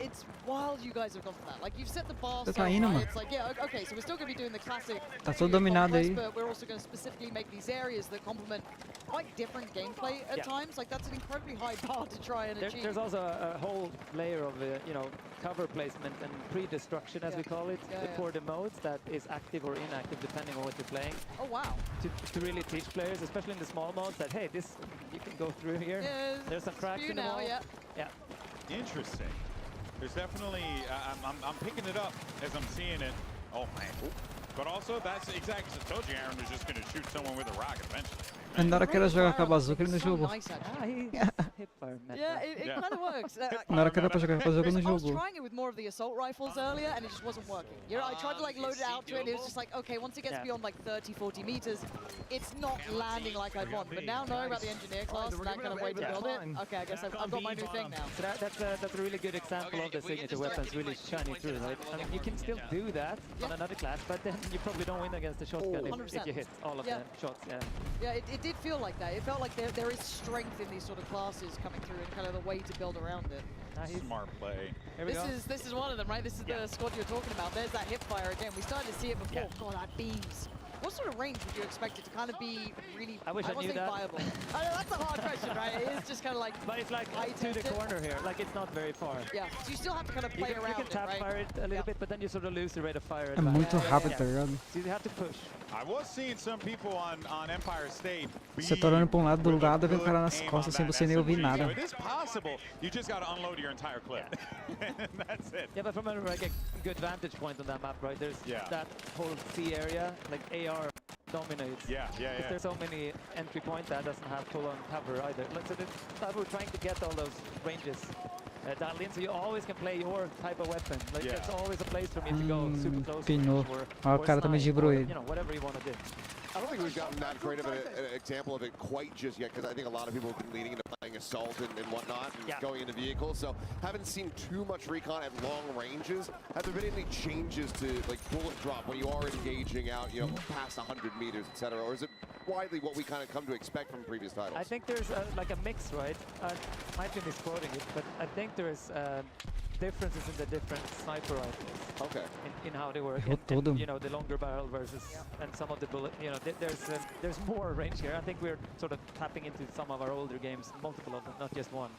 It's wild you guys have gone for that. Like, you've set the bar so Tá high. indo, mano. It's like, yeah, okay, so we're still going to be doing the classic Tá todo dominado aí. but we're also going to specifically make these areas that complement quite different gameplay at times. Like, that's an incredibly high bar to try and achieve. There's also a whole layer of, cover placement and pre-destruction, as we call it, for the modes that is active or inactive depending on what you're playing. Oh, wow. To really teach players, especially in the small modes, that, hey, this, you can go through here. Yeah, there's some cracks in the wall. Yeah. Interesting. There's definitely, I'm picking it up as I'm seeing it. Oh, man. But also, that's exactly, I told you Aaron was just going to shoot someone with a rocket eventually. Na hora que era jogar com a bazuca, ele não jogou. Yeah, it kind of works. Na hora que era pra jogar com a bazuca, ele não I was jogou. trying it with more of the assault rifles earlier, and it just wasn't working. I tried to like load it out to it, and it was just like, okay, once it gets beyond like 30, 40 meters, it's not landing like I'd want. But now knowing about the engineer class and that kind of way to build it, okay, I guess I've got my new thing now. So that's a really good example of the signature weapons really shining through, right? I mean, you can still do that on another class, but then you probably don't win against the shotgun if you hit all of the shots. Yeah, it did feel like that. It felt like there is strength in these sort of classes coming through and kind of the way to build around it. Smart play. This is one of them, right? This is the squad you're talking about. There's that hip fire again. We started to see it before. God, that beams. what sort of range would you expect it to kind of be really, I wish I knew that. viable? I know, that's a hard question, right? It is just kind of like... But it's like to the corner here, like it's not very far. Yeah, so you still have to kind of play around it, right? You can tap fire it a little bit, but then you sort of lose the rate of fire. É muito rápido, tá ligado? So you have to push. I was seeing some people on Empire State. Você tá olhando pra lado, do lado, vem um cara nas costas sem você nem ouvir nada. So it is possible. You just got to unload your entire clip. That's it. Yeah, but from like a good vantage point on that map, right? There's that whole C area, like AR dominates. If there's so many entry points, that doesn't have full-on cover either. Like, so that we're trying to get all those ranges dialed in, so you always can play your type of weapon. Like there's always a place for me to go super close Pinou. or O cara também gibrou ele. You know, whatever you want to do. I don't think we've gotten that great of an example of it quite just yet, because I think a lot of people have been leaning into playing assault and whatnot, and going into vehicles. So haven't seen too much recon at long ranges. Have there been any changes to like bullet drop when you are engaging out, you know, past 100 meters, etc., or is it widely what we kind of come to expect from previous titles? I think there's like a mix, right? Might be misquoting it, but I think there's differences in the different sniper rifles. Okay. In how they work. And, you know, the longer barrel versus and some of the bullet. You know, there's more range here. I think we're sort of tapping into some of our older games, multiple of them, not just one.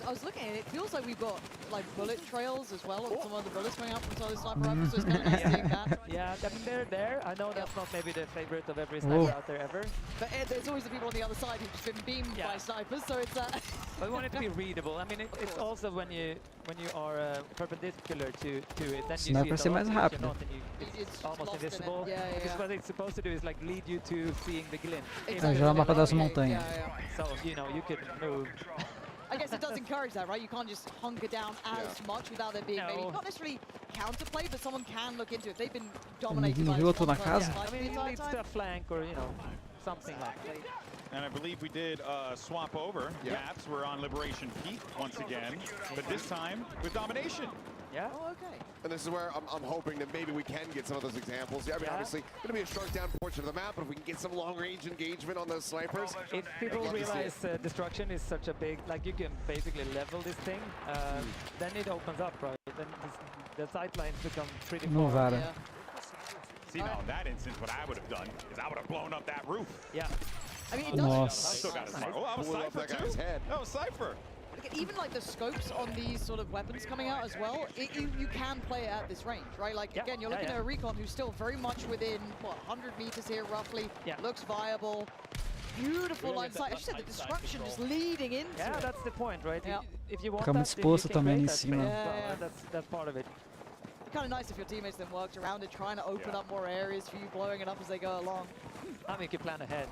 I was looking at it. It feels like we've got like bullet trails as well, on some of the bullets coming out from some of the sniper rifles. So it's kind of nice seeing that. Yeah, I mean they're there. I know that's not maybe the favorite of every sniper out there ever. But there's always the people on the other side who've just been beamed by snipers. So it's But we want it to be readable. I mean, it's also when you are perpendicular to it, then you see it not, and it's almost invisible. Because what it's supposed to do is like lead you to seeing the glint. Já o mapa das montanhas. So you know you could move. I guess it does encourage that, right? You can't just hunker down as much without there being maybe not necessarily counterplay, but someone can look into it. They've been dominated by I mean, it leads to a flank or you know something like that. And I believe we did swap over maps. We're on Liberation Peak once again, but this time with domination. Yeah. Oh, okay. And this is where I'm hoping that maybe we can get some of those examples. I mean, obviously, going to be a shrunk down portion of the map, but if we can get some long-range engagement on those snipers. If people realize destruction is such a big, like you can basically level this thing, then it opens up, right? Then the sight lines become pretty far. See, now in that instance, what I would have done is I would have blown up that roof. Yeah. I mean, it does. Still got a sniper. Oh, I was Cypher too. That was Cypher. Even like the scopes on these sort of weapons coming out as well, you can play it at this range, right? Like again, you're looking at a Recon who's still very much within what 100 meters here, roughly. Looks viable. Beautiful line sight. As you said, the destruction is leading into it. That's the point, right? If you want Fica muito exposto também ali em cima. That's part of it. Kind of nice if your teammates then worked around it, trying to open up more areas for you, blowing it up as they go along. I mean, you can plan ahead.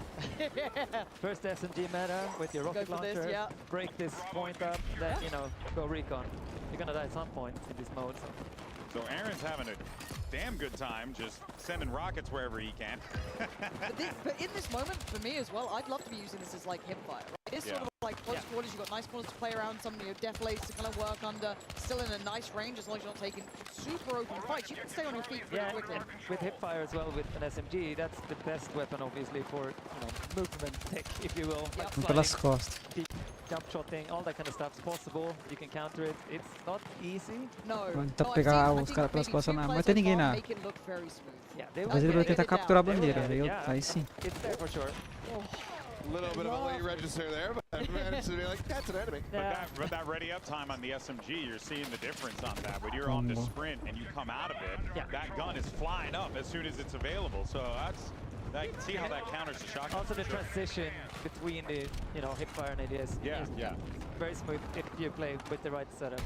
First SMG meta with your rocket launcher, break this point up, then, you know, go recon. You're gonna die at some point in this mode. So Aaron's having a damn good time just sending rockets wherever he can. but in this moment, for me as well, I'd love to be using this as like hipfire. Right? It's sort of like close quarters, you've got nice corners to play around, some deflates to kind of work under, still in a nice range as long as you're not taking super open fights. You can stay on your feet pretty quickly. And with hipfire as well with an SMG, that's the best weapon obviously for movement tech, if you will. Pelas costas. Jump shotting, all that kind of stuff is possible. You can counter it. It's not easy. Tenta pegar os caras pelas costas, não vai ter ninguém na. Mas ele vai tentar capturar a bandeira, aí sim. It's there for sure. A little bit of a late register there, but I managed to be like, that's an enemy. But that ready up time on the SMG, you're seeing the difference on that. When you're on the sprint and you come out of it, that gun is flying up as soon as it's available. So I can see how that counters the shock. Also the transition between the, hipfire and ADS. Yeah. Very smooth if you play with the right setup.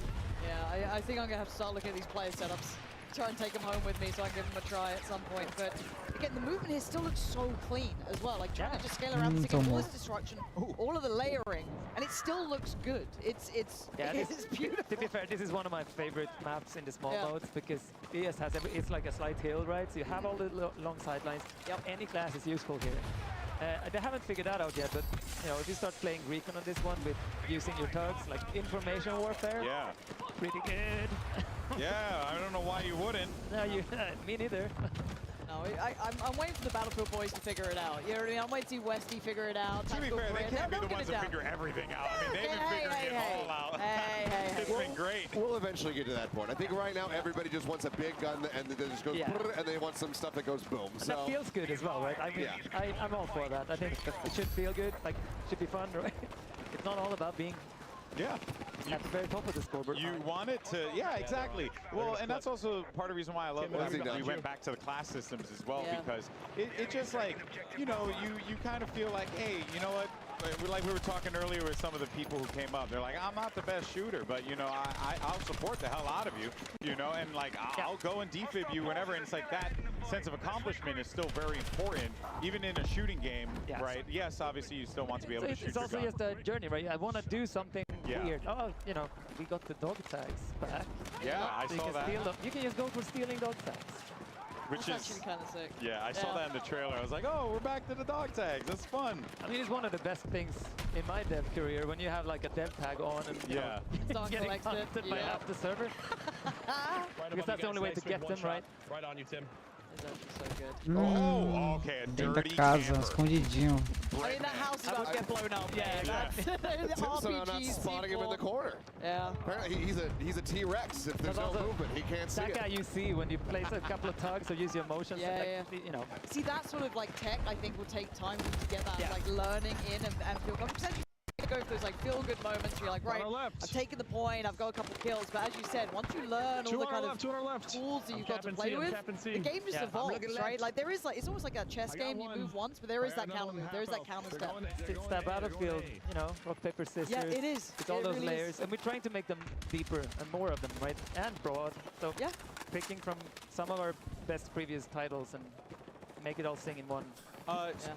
Yeah, I think I'm gonna have to start looking at these player setups. Try and take them home with me so I can give them a try at some point. But again, the movement here still looks so clean as well. Like trying to just scale around this all this destruction, all of the layering, and it still looks good. It's beautiful. To be fair, this is one of my favorite maps in the small modes because ES has it's like a slight hill, right? So you have all the long sidelines. Any class is useful here. They haven't figured that out yet, but if you start playing Recon on this one with using your tugs, like information warfare, pretty good. Yeah, I don't know why you wouldn't. No, me neither. No, I'm waiting for the Battlefield boys to figure it out. You know what I mean? I'm waiting to see Westy figure it out. To be fair, they can't be the ones that figure everything out. I mean, they've been figuring it all out. Hey. It's been great. We'll eventually get to that point. I think right now everybody just wants a big gun and then just goes and they want some stuff that goes boom. And so that feels good as well, right? I mean, I'm all for that. I think it should feel good, like it should be fun, right? It's not all about being at the very top of the scoreboard. You want it to, exactly. Well, and that's also part of the reason why I love that we went back to the class systems as well, because it just like, you know, you kind of feel like, hey, you know what? Like we were talking earlier with some of the people who came up, they're like, I'm not the best shooter, but you know, I'll support the hell out of you, you know, and like I'll go and defib you whenever, and it's like that sense of accomplishment is still very important, even in a shooting game, right? Yes, obviously you still want to be able to shoot. It's also just a journey, right? I want to do something weird. Oh, you know, we got the dog tags back. Yeah, I saw that. You can just go for stealing dog tags. Which is actually kind of sick. Yeah, I saw that in the trailer. I was like, oh, we're back to the dog tags. That's fun. I mean, it's one of the best things in my dev career when you have like a dev tag on and you know, getting hunted by half the server. Because that's the only way to get them, right? Right on you, Tim. So good. Oh, okay. Dentro da casa, escondidinho. I mean, that house is about to get blown up. Tim's not spotting him in the corner. Yeah. Apparently he's a T-Rex. If there's no movement, he can't see it. That guy you see when you place a couple of tugs or use your motions. You know. See, that sort of like tech, I think, will take time for you to get that like learning in and feel comfortable. Because you go through those like feel-good moments where you're like, right, I've taken the point, I've got a couple kills. But as you said, once you learn all the kind of tools that you've got to play with, the game just evolves, right? Like there is like, it's almost like a chess game. You move once, but there is that counter move. There is that counter step. It's that battlefield, you know, rock, paper, scissors. Yeah, it is. It's all those layers. And we're trying to make them deeper and more of them, right? And broad. So picking from some of our best previous titles and make it all sing in one.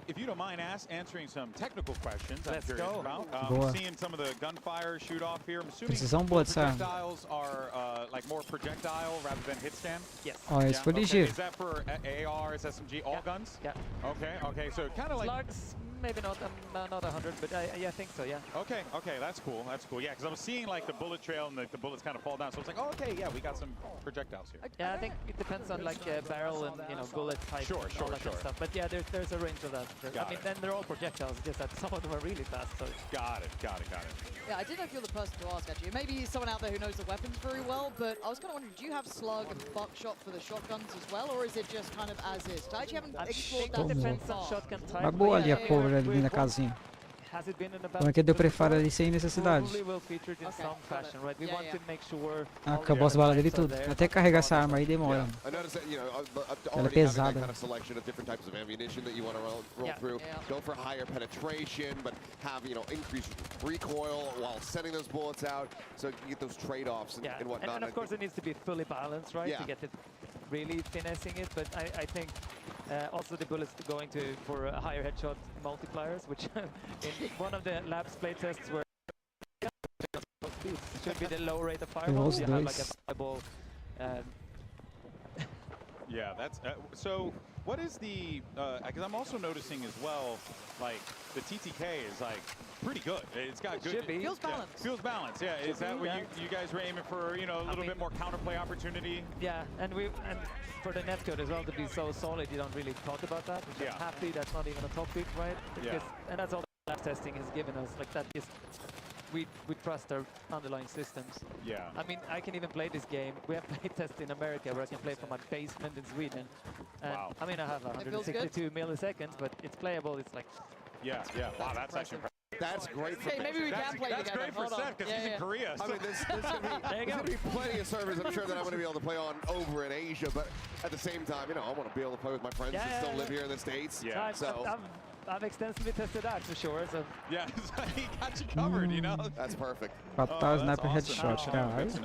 If you don't mind answering some technical questions, Let's I'm curious go. about. Seeing some of the gunfire shoot off here. I'm assuming projectiles are like more projectile rather than hit stand. Yes. Ó, esse foi ligeiro. Is that for ARs, SMG, all guns? Yeah. Okay. So kind of like. Slugs, maybe not 100, but I think so. Yeah. Okay. That's cool. Yeah, because I was seeing like the bullet trail and the bullets kind of fall down. So it's like, oh, okay, yeah, we got some projectiles here. Yeah, I think it depends on like barrel and bullet type. Sure. Kind of stuff. But yeah, there's a range of that. I mean, then they're all projectiles, just that some of them are really fast. So Got it. Yeah, I didn't know if you're the person to ask, actually. Maybe someone out there who knows the weapons very well, but I was kind of wondering, do you have slug and buckshot for the shotguns as well, or is it just kind of as is? I actually haven't explored that depends on shotgun type. Mas boa ali a cover ali na casinha. Como é que deu preparo ali sem necessidade? Acabou as balas dele tudo. Até carregar essa arma aí demora. Ela é pesada. Go for higher penetration, but have increased recoil while sending those bullets out, so you get those trade-offs and whatnot. And of course, it needs to be fully balanced, right, to get it really finessing it. But I think also the bullets going for higher headshot multipliers, which in one of the labs play tests were should be the low rate of fireballs. You have like a fireball. Yeah, that's so. What is the? Because I'm also noticing as well, like the TTK is like pretty good. It's got good. Feels balanced. Feels balanced. Yeah. Is that what you guys were aiming for? A little bit more counterplay opportunity. Yeah, and for the netcode as well to be so solid, you don't really talk about that. Which I'm happy that's not even a topic, right? Because, and that's all the lab testing has given us. Like that is. We trust our underlying systems. Yeah. I mean, I can even play this game. We have play tests in America where I can play from my basement in Sweden. And I mean, I have 162 milliseconds, but it's playable. It's like. Yeah. Wow, that's actually impressive. That's great for maybe we can play That's together. great for Seth because he's in Korea. I mean, there's going to be plenty of servers I'm sure that I'm going to be able to play on over in Asia, but at the same time, I want to be able to play with my friends that still live here in the States. Yeah. So I've extensively tested that for sure. So yeah, he got you covered. That's perfect. Fatal sniper headshot, guys.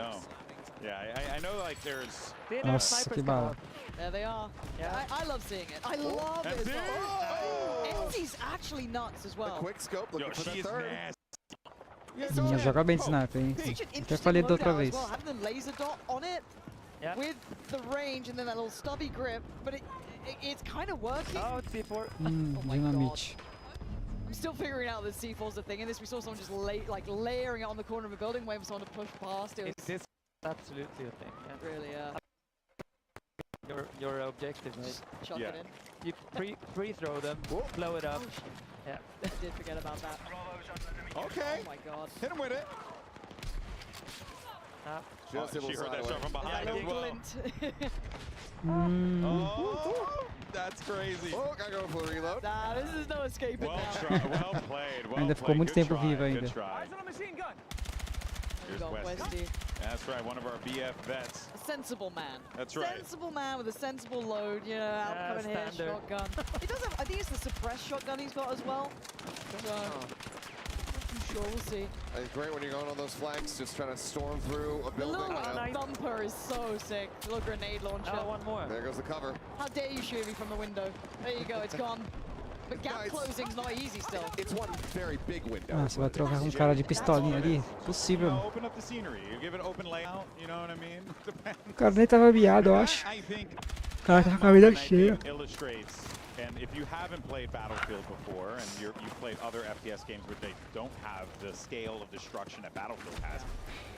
Yeah, I know like there's. Nossa, que bala. There they are. Yeah, I love seeing it. I love it. Enzy's actually nuts as well. A quick scope looking for the third. Joga bem de sniper, hein? Até falei da outra vez. Having the laser dot on it with the range and then that little stubby grip, but it's kind of working. Oh, it's C4. Dinamite. I'm still figuring out that C4's a thing. In this, we saw someone just layering it on the corner of a building, waiting for someone to push past. It is absolutely a thing. Yeah. Really, Your objective, right? Chuck it in. You pre-throw them, blow it up. Yeah. I did forget about that. Okay. Oh my god. Hit him with it. Just able She to heard slide that away. shot from behind as well. Oh, that's crazy. Oh, gotta go for the reload. Nah, this is no escaping Well now. tried, well played, well Ainda ficou played. muito Good tempo try, vivo good ainda. try. Here's Go, Westy. Westy. That's right, one of our BF vets. A sensible man. That's right. Sensible man with a sensible load, you know, out coming here, standard. shotgun. He does have, I think it's the suppressed shotgun he's got as well. So, I'm sure we'll see. It's great when you're going on those flanks, just trying to storm through a The building. little thumper is so sick. The little grenade launcher. Oh, one more. There goes the cover. How dare you shoot me from the window? There you go, it's gone. But gap closing's not easy still. It's one very big window. Ah, você vai trocar com um cara de pistolinha ali? Possível. You know, open up the scenery. You give it open layout, you know what I mean? O cara nem tava miado, eu acho. I think O cara tava com a vida cheia. illustrates, and if you haven't played Battlefield before, and you've played other FPS games where they don't have the scale of destruction that Battlefield has,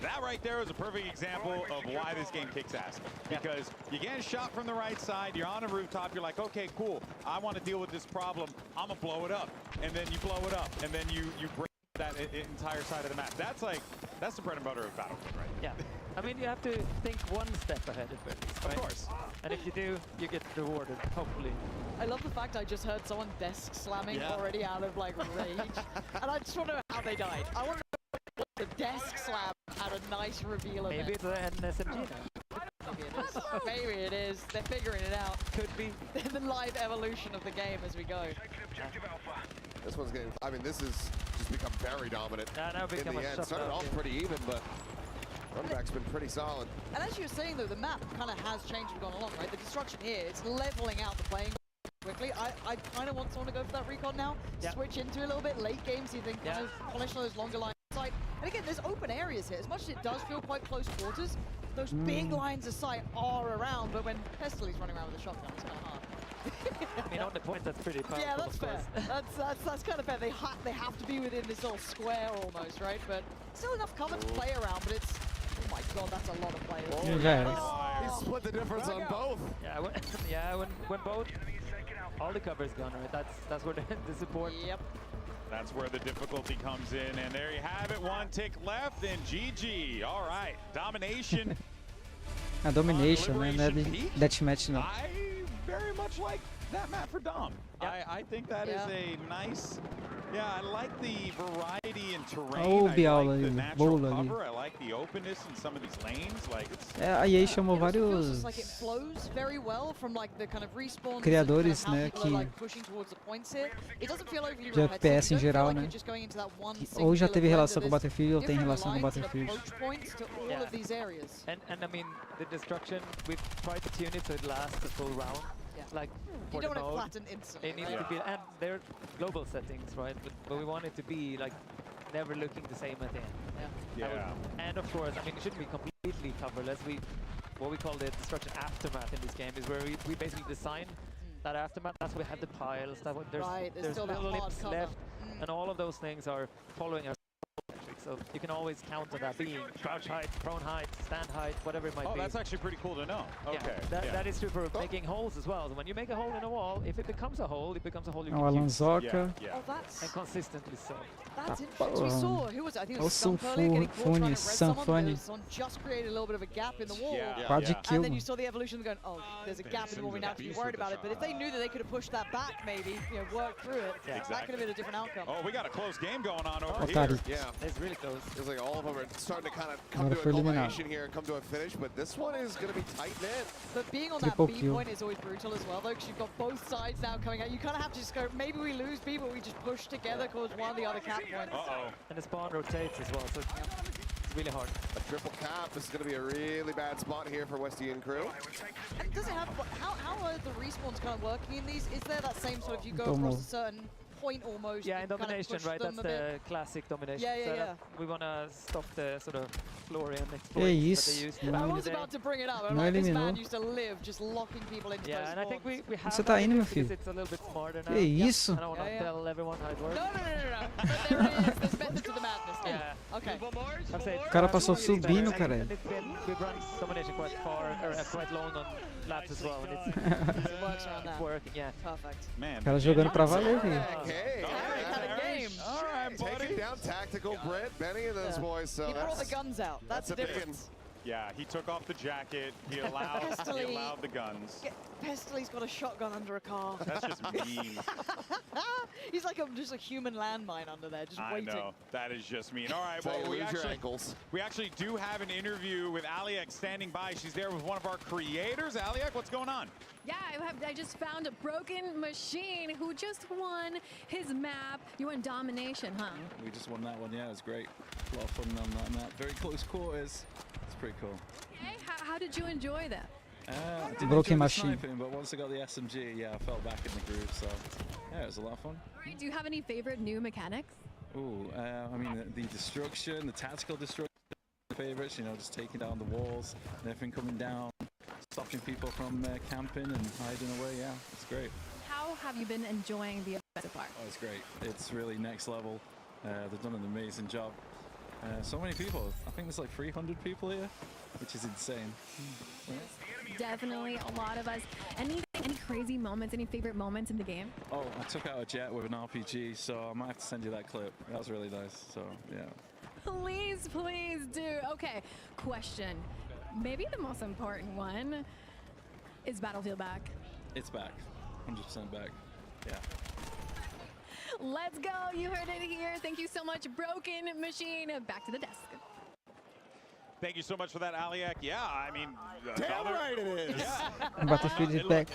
that right there is a perfect example of why this game kicks ass. Because you get shot from the right side, you're on a rooftop, you're like, okay, cool, I want to deal with this problem, I'm gonna blow it up. And then you blow it up, and then you break that entire side of the map. That's the bread and butter of Battlefield, right? Yeah. I mean, you have to think one step ahead at least, right? Of course. And if you do, you get rewarded, hopefully. I love the fact I just heard someone desk slamming already out of like rage. And I just want to know how they died. I want to know the desk slam had a nice reveal of Maybe it. it's an SMG now. Maybe it is. Maybe it is. They're figuring it out. Could be. The live evolution of the game as we go. This one's getting, I mean, this has just become very dominant now in become the a end. shot Started out, off yeah. pretty even, but runback's been pretty solid. And as you were saying though, the map kind of has changed and gone along, right? The destruction here, it's leveling out the playing quickly. I kind of want someone to go for that recon now. Switch into a little bit late game, so you think kind of polish those longer lines of sight. And again, there's open areas here. As much as it does feel quite close quarters, those big lines of sight are around, but when Pestely's running around with a shotgun, it's kind of hard. I mean, on the point, that's pretty powerful. Yeah, that's of fair. course. That's kind of fair. They have to be within this little square almost, right? But still enough cover to play around. But it's, oh my god, that's a lot of players. He split the difference on both. Yeah, when both, all the cover's gone, right? That's where the support. Yep. That's where the difficulty comes in, and there you have it. One tick left, and GG. All right, domination. A domination, né? Não é de deathmatch, não. I very much like that map for Dom. I think that is a nice. Yeah, I like the variety in terrain. Olha o I Bial like the ali, natural bolo ali. cover. I like the openness in some of these lanes. Like it's. A EA chamou Feels vários like it flows very well from like the kind of respawns criadores, and né, how people are, que like, pushing towards the points here. It doesn't feel overly de repetitive. FPS You em don't feel geral, like né? you're just going into that one Ou já singular teve relação blend. com Battlefield, ou tem Different relação com lines and Battlefield. approach points to all of these areas. And I mean, the destruction, we've tried to tune it so it lasts the full round. Like, You for don't the want to mode, flatten instantly. it needs right? to be, and they're global settings, right? But we want it to be like never looking the same at the end. Yeah. And of course, I mean, it shouldn't be completely coverless. What we call the destruction aftermath in this game is where we basically design that aftermath. That's where we have the piles. There's still that little hard lips cover. left, and all of those things are following our metric. So you can always count on that being crouch height, prone height, stand height, whatever it might be. Oh, that's actually pretty cool to know. Okay. That is true for making holes as well. So when you make a hole in a wall, if it becomes a hole, it becomes a hole you O can use. Alanzoca. Oh, that's And consistently so. That's interesting. We saw, who was it? I think it was Olha o Stump earlier getting caught trying to res someone. Sanfone. Someone just created a little bit of a gap in the wall. Quase kill, And then you mano. saw the evolution of going, oh, there's a gap in the wall, we now have to be worried about it. But if they knew that they could have pushed that back, maybe, you know, worked through it, that could have been a different outcome. Oh, we got a close game going on over Otário. here. Yeah, it's really close. Feels like all of them are starting to kind of come Agora to a foi eliminado. culmination here, come to a finish, but this one is going to be tight knit. But being on Triple that B kill. point is always brutal as well, though, because you've got both sides now coming out. You kind of have to just go, maybe we lose B, but we just push together towards one of the other cap points. And the spawn rotates as well, so it's really hard. A triple cap. This is going to be a really bad spot here for Westian crew. And does it have, how are the respawns kind of working in these? Is there that same sort of, you go Domo. across a certain point almost? Yeah, in and kind of domination, push right? them That's a bit? the classic domination Yeah, yeah, setup. We want to stop the sort of Florian exploits Que that isso? they used I back in the was day. about to bring it up. I'm Não like, this eliminou. man used to live just locking people into those Yeah, and I think spawns. we have Você tá indo, meu because filho? it's a little bit smarter now. Que isso? I don't want to tell everyone how it works. No. But there it is. There's method to the madness. Yeah. Okay. I'd say O cara passou it's better, subindo, and cara. we've run domination quite far, or quite long on laps as well, and It works around it's that. working, yeah. Perfect. Man, O cara jogando pra valer, filho. Hey, game. All right, buddy. Taking down tactical Brent, Benny, and those boys. So He brought the guns out. That's the difference. Yeah, he took off the jacket. He allowed the guns. Pestely's got a shotgun under a car. That's just mean. He's like just a human landmine under there, just waiting. I know. That is just mean. All right, well, we actually do have an interview with Aliak standing by. She's there with one of our creators. Aliak, what's going on? Yeah, I just found a Broken Machine who just won his map. You won Domination, huh? We just won that one, yeah, it was great. A lot of fun on that map. Very close quarters. It's pretty cool. Okay, how did you enjoy that? I didn't Broken enjoy the Machine. sniping, but once I got the SMG, yeah, I fell back in the groove, so yeah, it was a lot of fun. All right, do you have any favorite new mechanics? Ooh, I mean, the destruction, the tactical destruction, favorites, you know, just taking down the walls and everything coming down, stopping people from camping and hiding away, yeah, it's great. How have you been enjoying the offensive part? Oh, it's great. It's really next level. They've done an amazing job. So many people. I think there's like 300 people here, which is insane. Definitely a lot of us. Any crazy moments, any favorite moments in the game? Oh, I took out a jet with an RPG, so I might have to send you that clip. That was really nice, so yeah. Please, please do. Okay, question. Maybe the most important one. Is Battlefield back? It's back. 100% back. Yeah. Let's go. You heard it here. Thank you so much, Broken Machine. Back to the desk. Thank you so much for that, Aliak. Yeah, I mean... Damn right it is! Battlefield is back.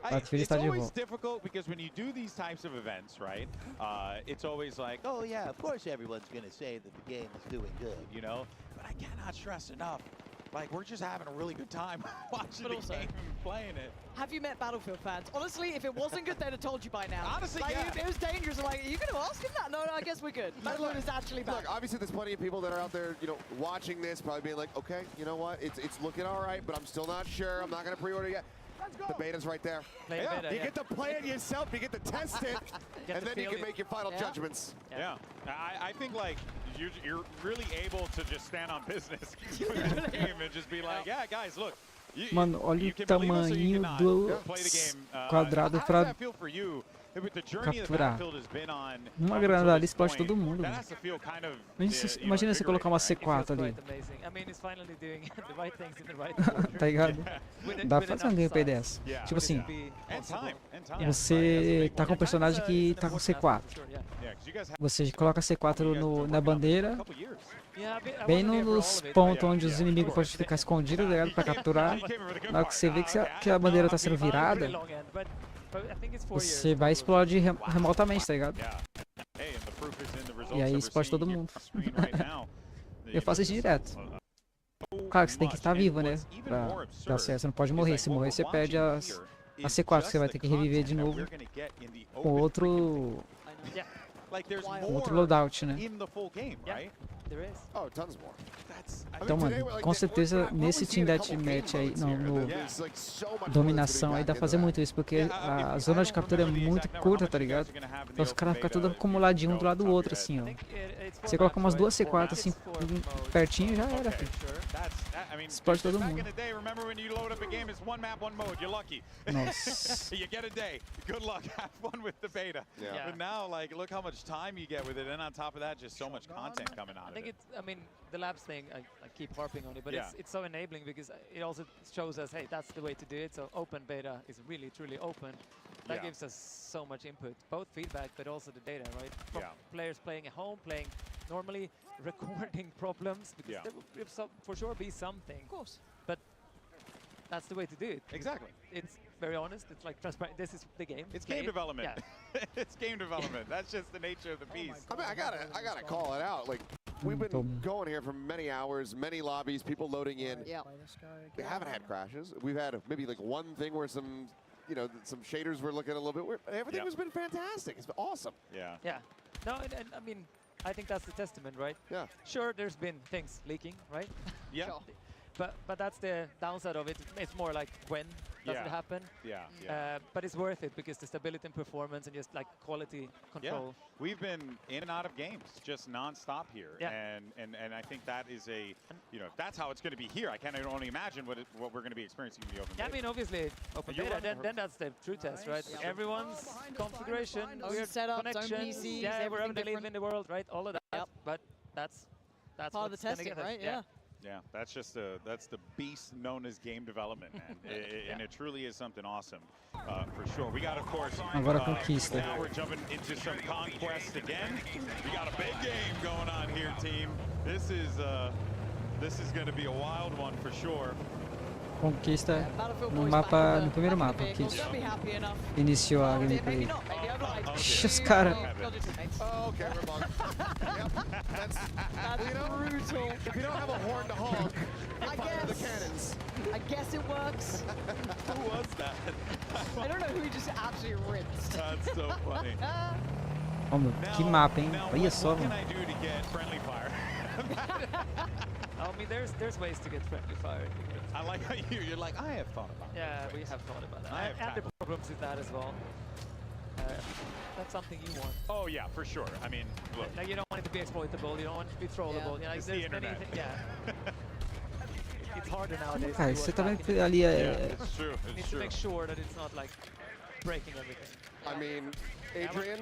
Battlefield It's está de always volta. difficult because when you do these types of events, right, it's always like, oh yeah, of course everyone's going to say that the game is doing good, you know? But I cannot stress enough, like, we're just having a really good time watching the game and playing it. Have you met Battlefield fans? Honestly, if it wasn't good, they'd have told you by now. Honestly, like, yeah. It was dangerous. Like, are you going to ask him that? No, I guess we're good. Battlefield is actually back. Look, obviously there's plenty of people that are out there, you know, watching this, probably being like, okay, you know what, it's looking all right, but I'm still not sure. I'm not going to pre-order yet. The beta's right there. You get to play it yourself, you get to test it, and then you can make your final judgments. Yeah. I think, like, you're really able to just stand on business with the game and just be like, yeah, guys, look. Mano, olha o tamanho do quadrado pra capturar. Uma granada ali explode todo mundo. Imagina você colocar uma C4 ali. Tá ligado? Dá pra fazer um gameplay dessa. Tipo assim, você tá com um personagem que tá com C4. Você coloca C4 na bandeira, bem nos pontos onde os inimigos podem ficar escondidos, tá ligado? Pra capturar. Na hora que você vê que a bandeira tá sendo virada, você vai explodir remotamente, tá ligado? E aí explode todo mundo. Eu faço isso direto. Claro que você tem que estar vivo, né? Pra dar certo. Você não pode morrer. Se morrer, você perde a C4, que você vai ter que reviver de novo com outro loadout, né? Então, mano, com certeza nesse Team Deathmatch aí, no Dominação aí dá pra fazer muito isso, porque a zona de captura é muito curta, tá ligado? Então os caras ficam tudo acumuladinho um do lado do outro, assim, ó. Você coloca umas 2 C4 assim, pertinho, já era, filho. Explode todo mundo. Nossa. You get a day. Good luck. Have fun with the beta. But now, like, look how much time you get with it, and on top of that, just so much content coming out of it. I mean, the labs thing, I keep harping on it, but it's so enabling because it also shows us, hey, that's the way to do it. So open beta is really, truly open. That gives us so much input, both feedback, but also the data, right? From players playing at home, playing normally, recording problems, because there will for sure be something. Of course. But that's the way to do it. Exactly. It's very honest. It's like transparent. This is the game. It's game development. It's game development. That's just the nature of the beast. I mean, I gotta call it out. Like, we've been going here for many hours, many lobbies, people loading in. Yeah. We haven't had crashes. We've had maybe like one thing where some, you know, some shaders were looking a little bit weird. Everything has been fantastic. It's been awesome. Yeah. Yeah. No, and I mean, I think that's the testament, right? Yeah. Sure, there's been things leaking, right? Yeah. but that's the downside of it. It's more like when does it happen? But it's worth it because the stability and performance and just like quality control. We've been in and out of games just non-stop here, and I think that is that's how it's going to be here. I can only imagine what we're going to be experiencing in the open beta. I mean, obviously, open beta. Then that's the true test, right? Everyone's configuration, weird connections, wherever they live in the world, right? All of that. But that's part of the testing, right? Yeah, that's just that's the beast known as game development, man. And it truly is something awesome, for sure. We got, of course, Agora conquista. now we're jumping into some conquest again. We got a big game going on here, team. This is going to be a wild one for sure. Conquista no mapa, no primeiro mapa que iniciou a gameplay. Ixi, os caras. Oh, okay, we're bugged. That's brutal. If you don't have a horn to honk, fire the cannons. I guess it works. Who was that? I don't know who just absolutely rinsed. That's so funny. Oh, meu, que mapa, hein? Olha só, What can mano. I do to get friendly fire? I mean, there's ways to get friendly fire. I like how you're like, I have thought about it. Yeah, we have thought about that. I have and the problems with that as well. That's something you want. Oh yeah, for sure. I mean, look. Like you don't want it to be exploitable. You don't want it to be trollable. You know, It's there's the many internet. It's harder nowadays. Cara, você tá vendo que ali é. It's true. You need to make sure that it's not like breaking everything. I mean, Adrian,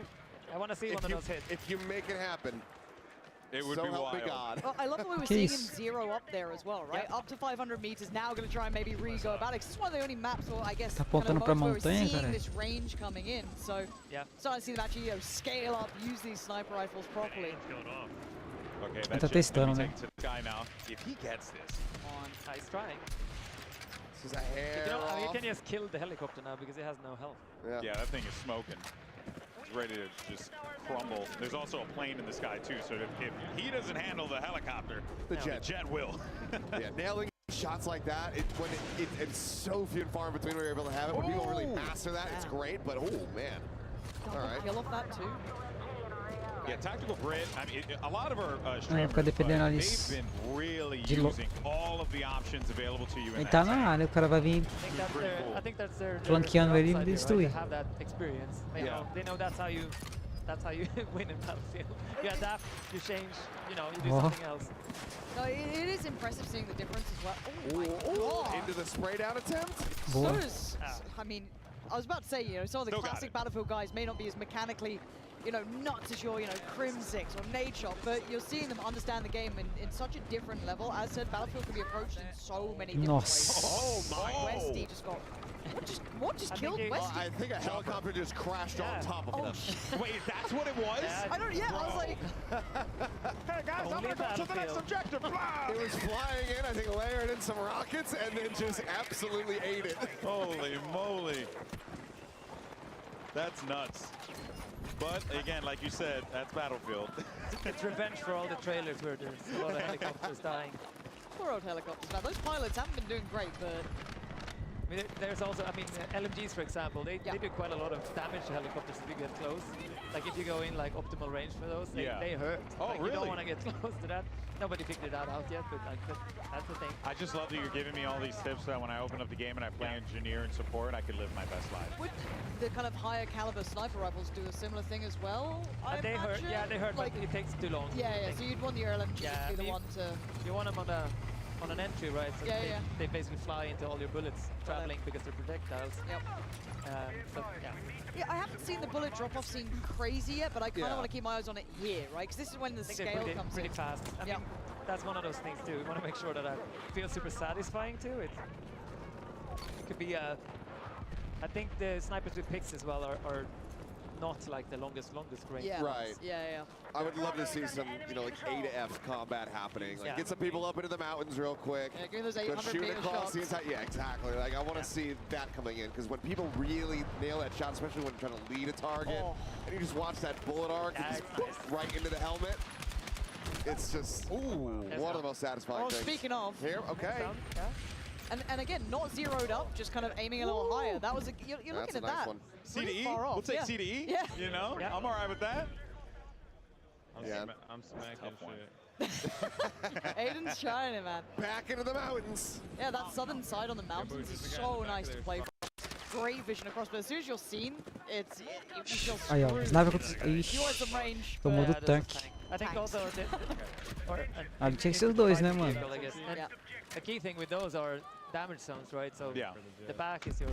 I want to see one of those hits. If you make it happen, it would so be help me wild. God. Well, I love that we were seeing him zero up there as well, right? Up to 500 meters, now going to try and maybe re-go about it. This is one of the only maps, or I guess, Tá kind of apontando pra modes where we're montanha, seeing cara. this range coming in. So, starting to see them actually scale up, use these sniper rifles properly. Okay, Tá that's testando, né? to the guy now. If he gets this. On ice trying. This is a hair I mean, you off. can just kill the helicopter now because it has no health. Yeah, that thing is smoking. It's ready to just crumble. There's also a plane in the sky too, so if he doesn't handle the helicopter, the jet will. Yeah, nailing shots like that, it's so few and far in between where you're able to have it. When people really master that, it's great, but oh man. All right. Kill off that too. Yeah, tactical grid. I mean, a lot of our Vai streamers, ficar dependendo ali they've been really de using all of the options available to you in Ele that tá na tank. área, o cara vai vir I think that's their flanqueando ele e downside, right? destruir. They have that experience. They know that's how you win in Battlefield. You adapt, you change, you do something else. No, it is impressive seeing the difference as well. Oh my god! Into the spray down attempt? So does, I mean, I was about to say, some of the classic Battlefield guys may not be as mechanically, nuts as your, Crimsix or Nadeshot, but you're seeing them understand the game in such a different level. As said, Battlefield can be approached in so many different ways. Oh my! Westy just got. What just killed Westy? I think a helicopter just crashed on top of him. Wait, that's what it was? I don't. Yeah, I was like. Hey guys, I'm gonna go to the next objective. It was flying in, I think, layered in some rockets, and then just absolutely ate it. Holy moly! That's nuts. But again, like you said, that's Battlefield. It's revenge for all the trailers where there's a lot of helicopters dying. Poor old helicopters, man. Those pilots haven't been doing great, but. I mean, there's also, LMGs, for example, they do quite a lot of damage to helicopters if you get close. Like if you go in like optimal range for those, they hurt. Oh, like, really? You don't want to get close to that. Nobody figured that out yet, but like that's the thing. I just love that you're giving me all these tips so that when I open up the game and I play engineer and support, I can live my best life. Would the kind of higher caliber sniper rifles do a similar thing as well? They hurt. Yeah, they hurt, like, but it takes too long. Yeah, so you'd want your LMG to be the one to. You want them on an entry, right? So they basically fly into all your bullets traveling because they're projectiles. Yep. Yeah, I haven't seen the bullet drop-off scene crazy yet, but I kind of want to keep my eyes on it here, right? Because this is when the scale comes pretty in. fast. I mean, that's one of those things too. We want to make sure that it feels super satisfying too. It could be I think the snipers with picks as well are not like the longest range. Yeah. Right. Yeah. I would love to see some, like A to F combat happening. Like get some people up into the mountains real quick. Yeah, give me those 800 shoot meter across shots. the entire. Yeah, exactly. Like I want to see that coming in because when people really nail that shot, especially when trying to lead a target, and you just watch that bullet arc and just right into the helmet. It's just one of the most satisfying things. Speaking of. Here, okay. And again, not zeroed up, just kind of aiming a little higher. That was you're looking at nice that. one. CDE? We'll take CDE. Yeah. I'm all right with that. I'm smacking shit. Aiden's trying it, man. Back into the mountains. Yeah, that southern side on the mountains is so nice to play from. Great vision across, but as soon as you're seen, it's you feel Aí, ó. screwed. Sniper contra... You Ixi. want some range. Tomou do Yeah, there's a tanque. tank. I think also Ali tinha que ser os dois, né, mano? I guess. And Yeah. a key thing with those are damage zones, right? So Yeah. the back is your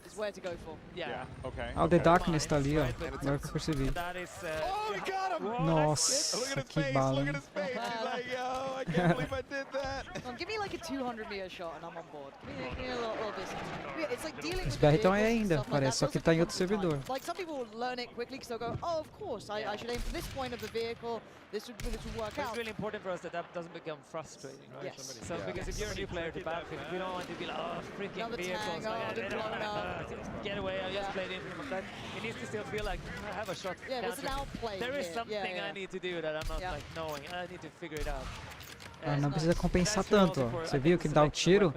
Is where to go for. yeah. Okay. Ah, o The okay. Darkness tá ali, ó. Agora que eu percebi. That is Oh, he got him! Nossa, Look at his que face, bala. look at his face. He's like, yo, I can't believe I did that. Come on, give me like a 200-meter shot and I'm on board. Give me a little distance. Yeah, it's like dealing Os with BR the estão aí vehicles and ainda, stuff like parece, that só que does tá em come outro with time. servidor. Like some people will learn it quickly because they'll go, oh, of course, I should aim for this point of the vehicle. This would work It's out. really important for us that that doesn't become frustrating, right? Yes. So because if you're a new player to Battlefield, we don't want to be like, oh, freaking Another vehicles, tank, oh, they're blown up. get away, I just played in from that. It needs to still feel like I have a shot. Yeah, there's an counter. outplay There is here. something Yeah. I need to do that I'm not like knowing. I need to figure it out. Ah, não precisa compensar tanto, ó. Você viu que ele dá o tiro?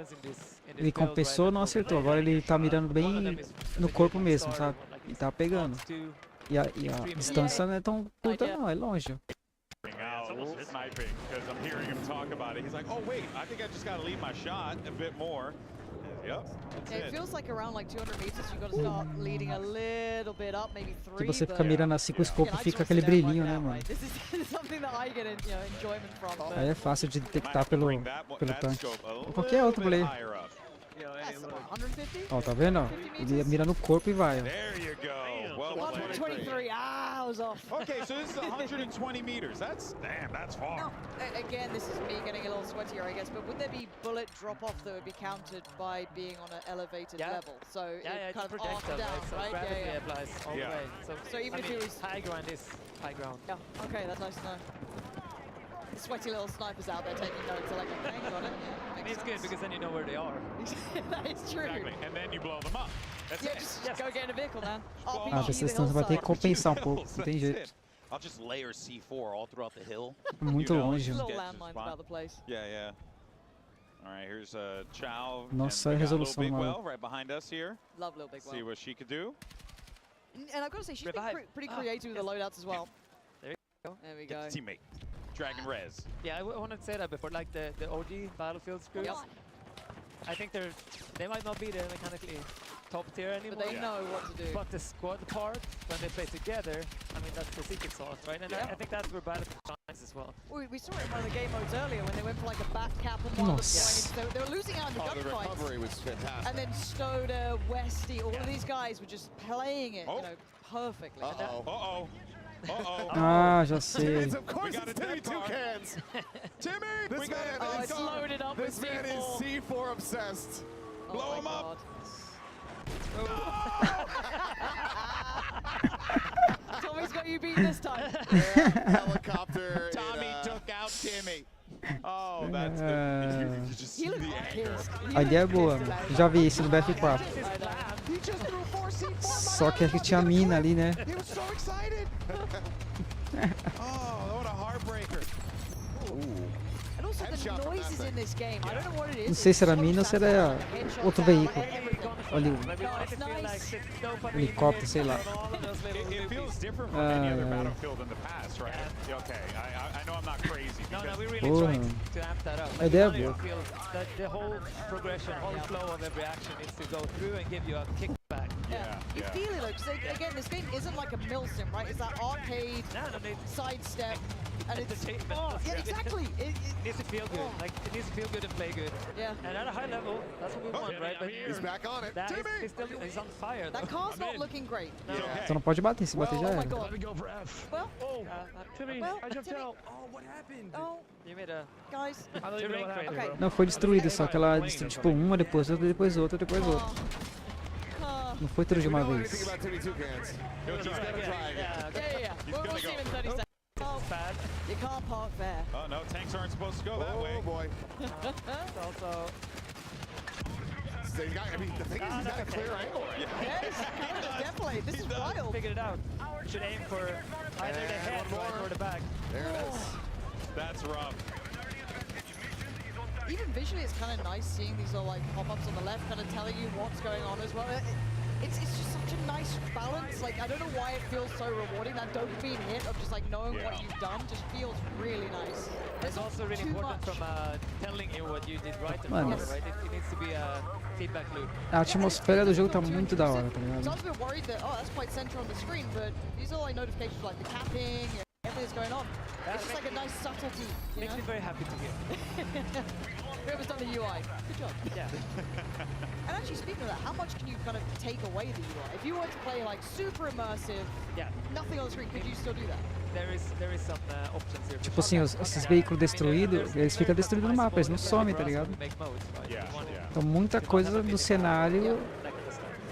Ele compensou, não acertou. Agora ele tá mirando bem no corpo mesmo, sabe? E tá pegando. E a distância não é tão curta não, é longe. Out sniping because I'm hearing him talk about it. He's like, oh wait, I think I just got to lead my shot a bit more. Yep, that's Yeah, it it. feels like around like 200 meters you've got to start leading a little bit up, maybe 3. Que você fica mirando assim com o escopo, fica aquele brilhinho, né, mano? This is something that I get enjoyment from. Aí é fácil de detectar pelo tanque. Ou qualquer outro player. That's about 150? Ó, tá vendo? Ó? Ele mira no corpo e vai, ó. There you go. Well 123. Ah, I was off. Okay, so this is 120 meters. That's far. Now, again, this is me getting a little sweatier, I guess, but would there be bullet drop-off that would be counted by being on an elevated level? So Yeah, it it's kind of projectile, arcs down, right? So right? gravity applies all the way. So even I if mean, it was high ground is high ground. Yeah, okay, that's nice to know. The sweaty little snipers out there taking notes are like, okay, got it. Yeah, And it's good because then you know where they are. That is true. Exactly, and then you blow them up. That's Yeah, it. just go get in a vehicle, man. Ah, dessa distância vai ter que compensar um pouco, não tem jeito. I'll just layer C4 all throughout the hill. Muito longe. Little Get to landmines spot. about the place. Yeah, yeah. All right, here's Chow. Nossa, and a we got Lil resolução, Big mano. Well right behind us here. Love Little Big See Well. what she could do. And I've got to say, she's been pretty creative with the loadouts as well. There you go. There we Get go. the teammate. Dragon Res. Yeah, I wanted to say that before, like the OG Battlefield screws. I think they might not be the mechanically top tier anymore. But they know what to do. But the squad part, when they play together, I mean, that's the secret sauce, right? And I think that's where Battlefield shines as well. We saw it in one of the game modes earlier when they went for like a back cap on one of the points. They were losing out in the the gunfights. recovery was fantastic. And then Stoda, Westy, all of these guys were just playing it, perfectly. Uh-oh. Uh-oh. Ah, já sei. Of course, it's Timmy Toucans. Timmy! This man it's loaded up with This man is C4. C4 obsessed. Blow him up. Tommy's got you beat this time. Helicopter. Tommy took out Timmy. Oh, that's the. You just see the anger. A ideia é boa, mano. Já vi isso no BF4. Só que acho que tinha mina ali, né? He was so excited. Oh, what a heartbreaker. And also the noises in this game, I don't know what it is. Não sei se era mina ou se era outro veículo. Olha o helicóptero, sei lá. It feels different from any other Battlefield in the past, right? Okay, I know I'm not crazy. No, we really Porra. trying to amp that up. A ideia é you boa. feel that the whole progression, whole flow of every action needs to go through and give you a kickback. You feel it though, because again, this game isn't like a mill sim, right? It's that arcade sidestep, and it's yeah, exactly. It needs to feel good. Like it needs to feel good and play good. Yeah. And at a high level, that's what we want, right? But He's back on it. that he's still he's on fire. That car's not looking great. Só não pode bater, se bater já Oh my era. god. Let me go for F. Well, Timmy, well, I jumped Timmy. out. Oh, what happened? Oh, You made a guys. I don't even know what happened, Okay. bro. Não, foi destruída, só que ela destruiu tipo uma, depois outra, depois outra, depois outra. Não foi tudo de uma vez. Anything about Timmy Toucans? He's gonna try again. Yeah. We'll see him in 30 seconds. Oh, bad. you can't park there. Oh no, tanks aren't supposed to go that way. Oh boy. Also, So he's got, I mean, the thing is, he's got a clear angle. Yes, definitely. This is wild. figured it out. Should aim for either the head or the back. There it is. That's rough. Even visually, it's kind of nice seeing these little like pop-ups on the left, kind of telling you what's going on as well. it's just such a nice balance. Like, I don't know why it feels so rewarding. That dopamine hit of just like knowing what you've done just feels really nice. It's also really important from telling you what you did right and Mano. wrong, right? It needs to be a feedback loop. A atmosfera do jogo tá muito da hora, tá So I ligado? was a bit worried that, oh, that's quite center on the screen, but these are like notifications for like the capping and everything that's going on. It's just like a nice subtlety. Makes me very happy to hear. Whoever's done the UI, good job. Yeah. And actually, speaking of that, how much can you kind of take away the UI? If you were to play like super immersive, nothing on the screen, could you still do that? There is some options here. Tipo assim, esses veículos destruídos, eles ficam destruídos no mapa, eles não somem, tá ligado? Então muita coisa do cenário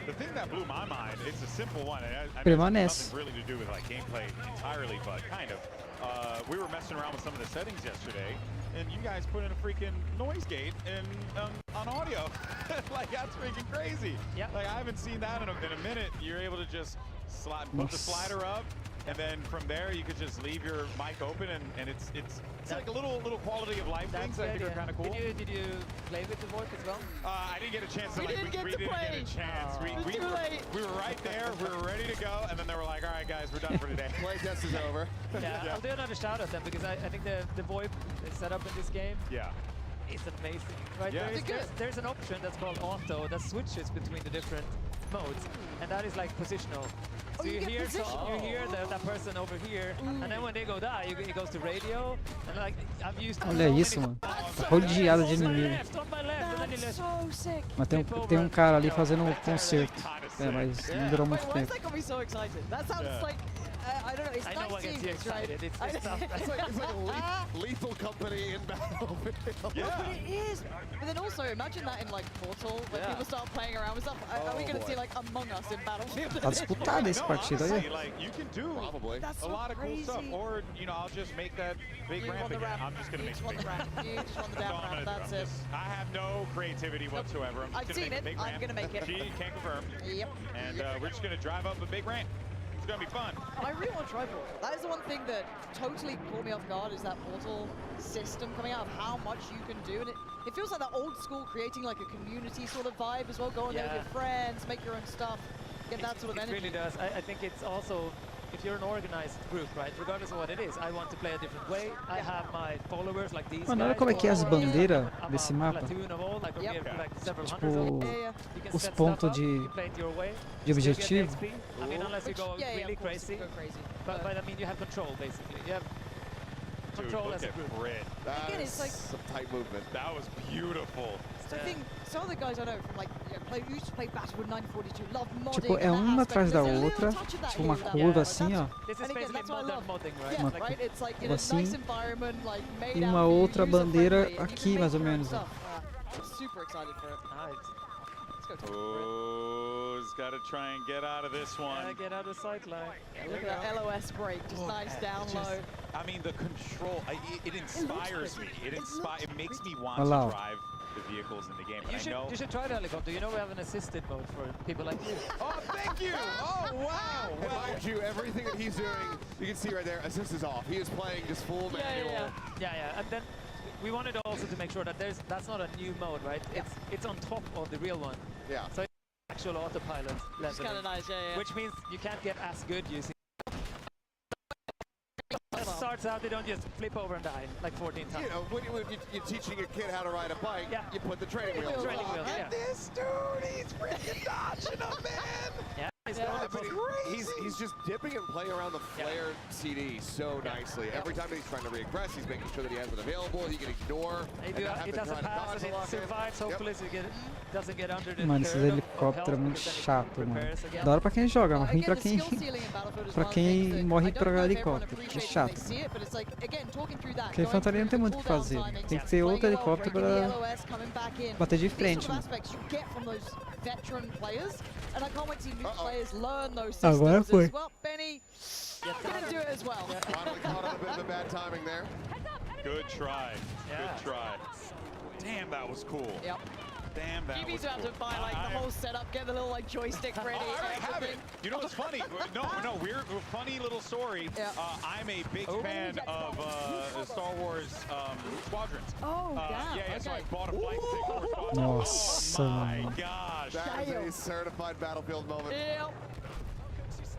The thing that blew my mind, it's a simple one. I know permanece. nothing really to do with like gameplay entirely, but kind of. We were messing around with some of the settings yesterday, and you guys put in a freaking noise gate on audio. Like, that's freaking crazy. Yeah. Like, I haven't seen that in a minute. You're able to just put the slider up, and then from there you could just leave your mic open, and it's like a little quality of life things that I think are kind of cool. Did you play with the VoIP as well? I didn't get a chance. We didn't get a chance. We were right there. We were ready to go, and then they were like, "All right, guys, we're done for today." Play test is over. Yeah, I'll do another shout out then because I think the VoIP setup in this game. Yeah. It's amazing, right? Yeah. There's an option that's called auto that switches between the different modes, and that is like positional. So you hear that person over here, and then when they go die, it goes to radio, and like I've used. Olha isso, mano. Tá rodeado de inimigo. Mas tem um cara ali fazendo um concerto. É, mas não durou muito Why is tempo. that got me so excited? That sounds like, I don't know, it's I know nice what gets seeing you this, right? excited. It's tough. It's like a lethal company in Battlefield. Yeah. But it is. But then also, imagine that in like Portal, when people start playing around with stuff. Are we going to see like Among Us in Battlefield? Tá disputado esse partido aí. Like, you can do a lot of cool stuff, or I'll just make that big ramp again. I'm just gonna make a big ramp. You just want the damn ramp. That's it. I have no creativity whatsoever. I've seen it. I'm gonna make it. She can confirm. Yep. And we're just gonna drive up a big ramp. It's gonna be fun. I really want to try Portal. That is the one thing that totally caught me off guard, is that Portal system coming out of how much you can do. And it feels like that old school, creating like a community sort of vibe as well. Go in there with your friends, make your own stuff, get that sort of energy. It really does. I think it's also, if you're an organized group, right, regardless of what it is, I want to play a different way. I have my followers like these Mano, olha guys como é que é as bandeiras desse mapa. Tipo, os pontos de objetivo. I mean, unless you go really crazy. But I mean, you have control, basically. You have control as a group. Again, it's like some tight movement. That was beautiful. So I think some of the guys I know from like, who used to play Battlefield 942, love modding. Tipo, é uma atrás da outra, tipo uma curva assim, ó. Uma curva assim, e uma outra bandeira aqui, mais ou menos. Ó. Super excited for it. Oh, he's got to try and get out of this one. Get out of sight line. Look at that LOS break, just nice down low. I mean, the control, it inspires me. It makes me want to drive the vehicles in the game. But You should try the helicopter. You know we have an assisted mode for people like you. Oh, thank you! Oh, wow! And mind you, everything that he's doing, you can see right there, assist is off. He is playing just full manual. Yeah. And then we wanted also to make sure that that's not a new mode, right? It's on top of the real one. Yeah. So it's actual autopilot level. It's kind of nice, yeah. Which means you can't get as good using. Starts out, they don't just flip over and die like 14 times. You know, when you're teaching a kid how to ride a bike, you put the training wheels on. And this dude, he's freaking dodging them, man! Yeah. He's just dipping and playing around the flare CD so nicely. Every time he's trying to regress, he's making sure that he has it available. He can ignore. It doesn't pass and it survives. Hopefully, it doesn't get under the. Mano, esses helicópteros é muito chato, mano. Da hora pra quem joga, mas ruim pra quem morre pra helicóptero. É chato. Porque a infantaria não tem muito o que fazer. Tem que ter outro helicóptero pra bater de frente, mano. And I can't wait to see new players learn those Agora systems foi. as well. Benny, gonna do it as well. Finally caught up a bit of the bad timing there. Good try. Good try. Damn, that was cool. Yep. Damn, that GB's was about cool. to buy like the whole setup, get the little like joystick ready. I already have it. You know what's funny? No, we're funny little story. Yeah. I'm a big fan of Star Wars Squadrons. Oh, damn. Yeah, so I bought a flight ticket for Squadrons. Nossa, Oh my mano. gosh. That is a certified Battlefield moment. Yep.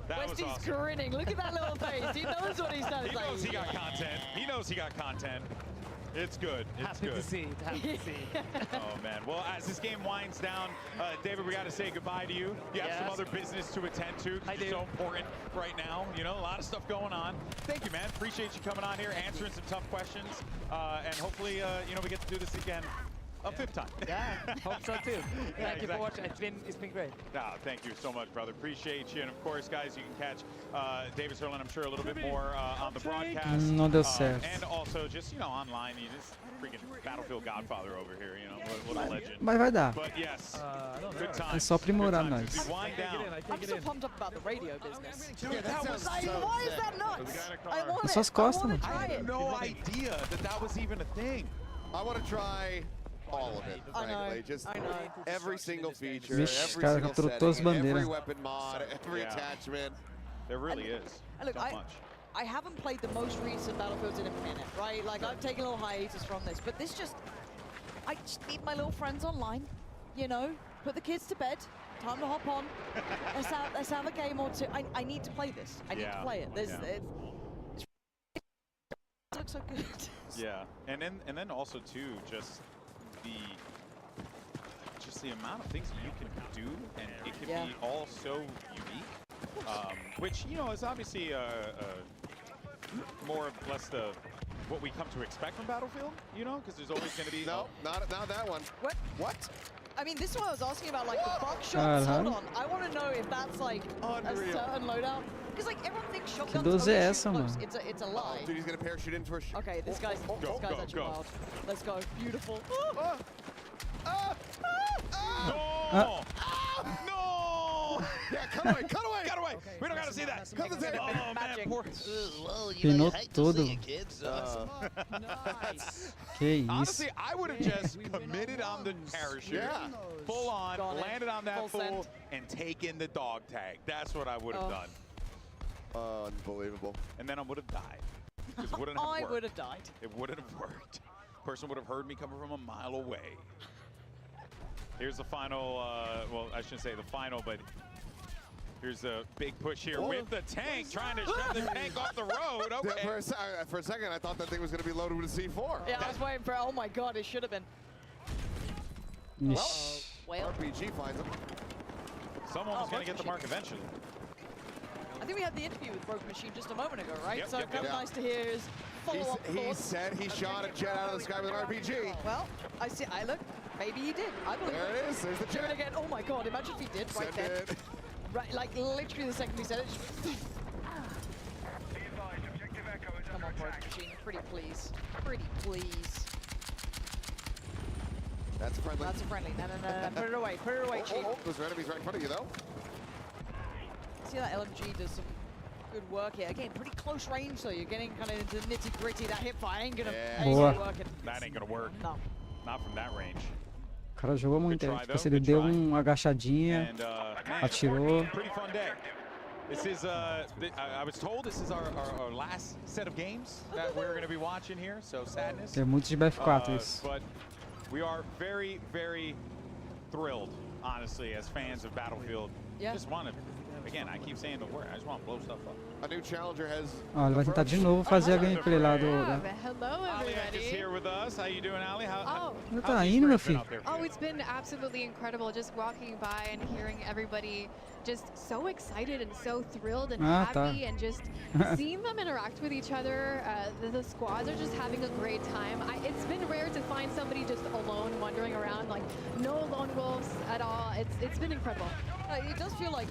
That was Westy's awesome. grinning. Look at that little face. He knows what he's done. He knows he got content. He knows he got content. It's good. It's Happy good. to see it. Happy to see it. Oh man. Well, as this game winds down, David, we got to say goodbye to you. You have some other business to attend to. It's so important right now. You know, a lot of stuff going on. Thank you, man. Appreciate you coming on here, answering some tough questions, and hopefully, you know, we get to do this again a fifth time. Yeah, hope so too. Yeah, Thank you for watching. It's been great. Thank you so much, brother. Appreciate you. And of course, guys, you can catch David Sterling, I'm sure, a little bit more on the broadcast. Não deu certo. And also, just, you know, online. You just freaking Battlefield Godfather over here, you know, what a legend. Mas vai dar. But yes, good É times. só aprimorar Good times. nós. As we wind down. I'm so pumped up about the radio business. Dude, that was Like, why is that nuts? I want É it. só as costas, I mano. want to try I it. had no idea that was even a thing. I want to try all of it, I know, frankly. Just I know. every single feature, Vixe, every cara, single trotou as setting, every bandeiras. weapon mod, every Yeah. attachment. There really is. And look, So much. I haven't played the most recent Battlefields in a minute, right? Like, I've taken a little hiatus from this, but this just... I just need my little friends online, you know? Put the kids to bed, time to hop on, let's have a game or two. I need to play this. I need to play it. It looks so good. Yeah, and then also too, just the amount of things that you can do, and it can be all so unique. Which, you know, is obviously more or less what we come to expect from Battlefield, you know, because there's always going to be No, not that one. What? I mean, this is what I was asking about, like the buckshots. Hold on, I want to know if that's like a certain loadout. Because like everyone thinks shotguns Que 12 only é shoot essa, close. mano? It's a lie. Dude, he's gonna parachute in for a shot. Okay, this guy's actually wild. Let's go. Beautiful. No! No! Yeah, cut away, cut away! Cut away! We don't got to see that. Come to the Oh, man, poor. Pinou tudo. Que isso. Honestly, I would have just committed on the parachute, full on, landed on that fool, and taken the dog tag. That's what I would have done. Unbelievable. And then I would have died. 'Cause it wouldn't have I worked. would have died. It wouldn't have worked. Person would have heard me coming from a mile away. Here's the final, well, I shouldn't say the final, but here's the big push here with the tank, trying to shred the tank off the road. Okay. For a second, I thought that thing was going to be loaded with a C4. Yeah, I was waiting for. Oh my God, it should have been. Well, RPG finds him. Someone was going to get the mark eventually. I think we had the interview with Broken Machine just a moment ago, right? Yep, so yep, kind of yep. nice to hear his follow-up He thoughts. said he shot a jet out of the sky with an RPG. Well, I see. I look. Maybe he did. I believe There it is. There's the Do jet. it again. Oh my God! Imagine if he did right Send then. it. Right, like literally the second he said it. Come on, Broken Machine. Pretty please. Pretty please. That's friendly. That's a friendly. No. Put it away. Put it away, Chief. Those enemies right in front of you, though. See that LMG does some good work here. Again, pretty close range, so you're getting kind of into the nitty gritty. That hip fire ain't gonna work. That ain't going to work. No. Not from that range. O cara jogou muito. Tipo assim, ele deu uma agachadinha, And, atirou. pretty fun day. This is, I was told this is our last set of games that we're going to be watching here, so sadness. É muito de BF4 isso. But we are very, very thrilled, honestly, as fans of Battlefield. Just want to, again, I keep saying the word, I just want to blow stuff up. A new challenger has. Ó, ele vai tentar de novo fazer a gameplay lá do... Hello, Ali is everybody. here with us. How you doing, Ali? Onde tá indo, meu filho? Oh, it's been absolutely incredible just walking by and hearing everybody just so excited and so thrilled and happy and just seeing them interact with each other. The squads are just having a great time. It's been rare to find somebody just alone wandering around, like no lone wolves at all. It's been incredible. It does feel like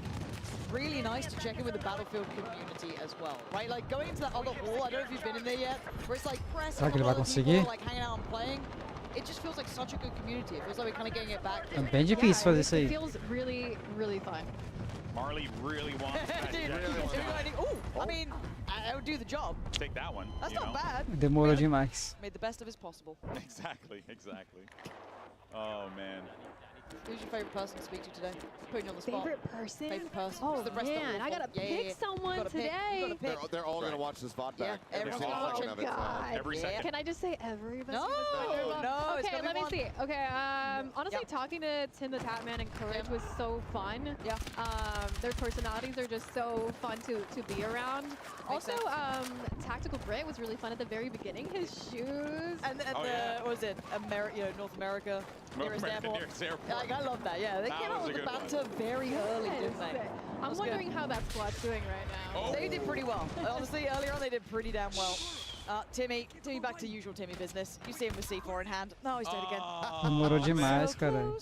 really nice to check in with the Battlefield community as well, right? Like going into that other hall, I don't know if you've been in there yet, where it's like press Será que ele and vai other people conseguir? like hanging out and playing. It just feels like such a good community. It feels like we're kind of getting it back. É bem difícil fazer isso aí. It feels really, really fun. Marley really wants that. Dude, I mean, I would do the job. Take that one. That's you not know? bad. Demorou demais. Made the best of it possible. Exactly. Oh, man. Who's your favorite person to speak to today? Putting you on the spot. Favorite person? Favorite person. Oh It's the rest man, of I gotta pick someone You gotta pick. today. You gotta pick. They're all going to watch this VOD back. Yeah, Every single Oh second of it. God! Every second. Can I just say everybody? No, it's Okay, gonna be let me one. see. Okay, honestly, talking to Tim the Tatman and Courage was so fun. Yeah. Their personalities are just so fun to be around. Also, Tactical Brit was really fun at the very beginning. His shoes. And what was it? North America. Nearest airport. Like, I love that. Yeah, they came out with the banter very early, didn't they? I'm wondering how that squad's doing right now. They did pretty well. Honestly, earlier on they did pretty damn well. Timmy, back to usual Timmy business. You see him with C4 in hand. No, he's dead again. Demorou demais, cara.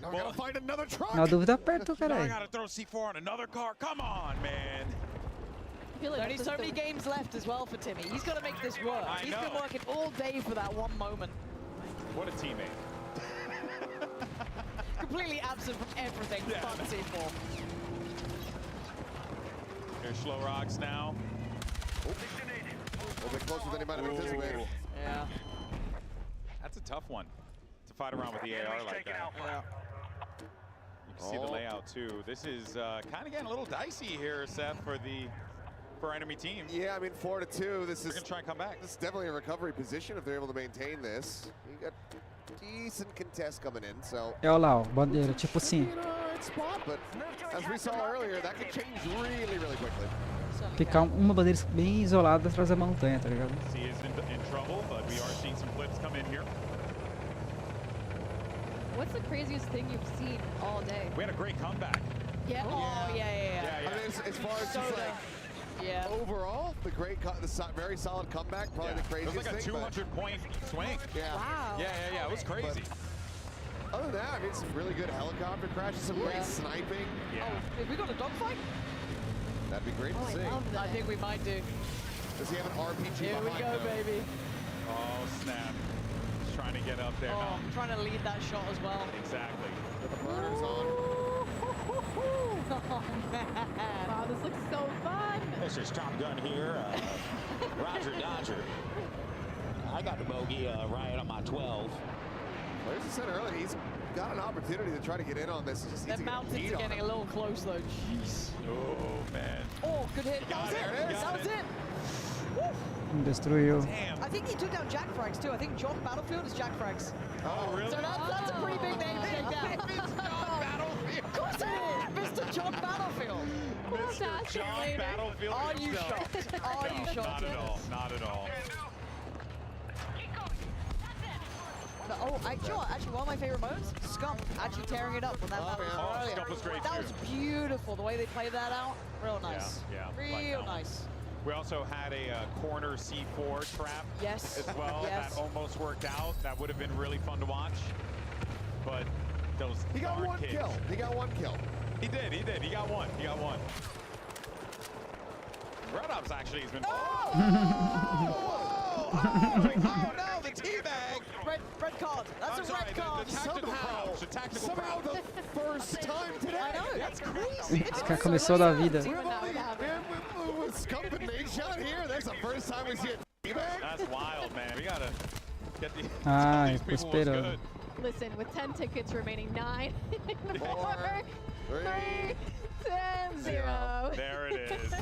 Now we gotta find another truck. Na dúvida aperta, Now I caralho. gotta throw C4 on another car. Come on, man. Only so many games left as well for Timmy. He's got to make this work. He's been working all day for that one moment. What a teammate. Completely absent from everything. Yeah. Fun C4. Here's Slow Rocks now. A little bit closer than he might have anticipated. Yeah. That's a tough one to fight around with the AR like that. Yeah. You can see the layout too. This is kind of getting a little dicey here, Seth, for enemy team. Yeah, I mean 4-2. This They're gonna try and come back. This is definitely a recovery position if they're able to maintain this. You got decent contest coming in, so. É, olha lá, ó, bandeira, tipo assim. Right spot, but as we saw earlier, that could change really, really quickly. Ficar uma bandeira bem isolada atrás da montanha, tá ligado? C is in trouble, but we are seeing some flips come in here. What's the craziest thing you've seen all day? We had a great comeback. Yeah. Oh, yeah. I mean, as far as just like overall, the very solid comeback, probably the craziest thing. It was like a 200-point swing. Yeah. Wow. Yeah, it was crazy. But other than that, I mean, some really good helicopter crashes, some great sniping. Yeah. Oh, have we got a dogfight? That'd be great to see. I think we might do. Does he have an RPG Here we behind go, him? baby. Oh, snap. He's trying to get up there now. Trying to lead that shot as well. Exactly. With the burners on. Oh, man. Wow, this looks so fun. This is Top Gun here. Roger Dodger. I got the bogey right on my 12. Well, as I said earlier, he's got an opportunity to try to get in on this. He just needs The to get mountains beat are on getting him. a little close, though. Jeez. Oh, man. Oh, good hit. That was it. That was it. Woo. Destruiu. I think he took down Jack Frags, too. I think John Battlefield is Jack Frags. Oh, really? So that's a pretty big name to take down. Of course it is. Mr. John Battlefield. Mr. John Battlefield Are you himself. shocked? Are you No, shocked? not at all. Not at all. Actually, one of my favorite moments, Scump actually tearing it up on that battle earlier. Scump was great That too. was beautiful, the way they played that out. Real nice. Yeah, Real like nice. We also had a corner C4 trap Yes. as well. Yes. That almost worked out. That would have been really fun to watch. But those He got darn one kids. kill. He got one kill. He did. He got one. Red Ops actually has been. Oh no, the teabag! Red card. That's I'm a sorry, red card. the tactical crouch. The tactical Somehow crouch. the first time today. I know. That's crazy. Esse cara começou da vida. With Scump and Nate shot here, that's the first time we see a teabag. That's wild, man. We gotta get these. Ah, these ficou people was esperando. good. Listen, with 10 tickets remaining, 9, 4, 3, 10, 0. There it is.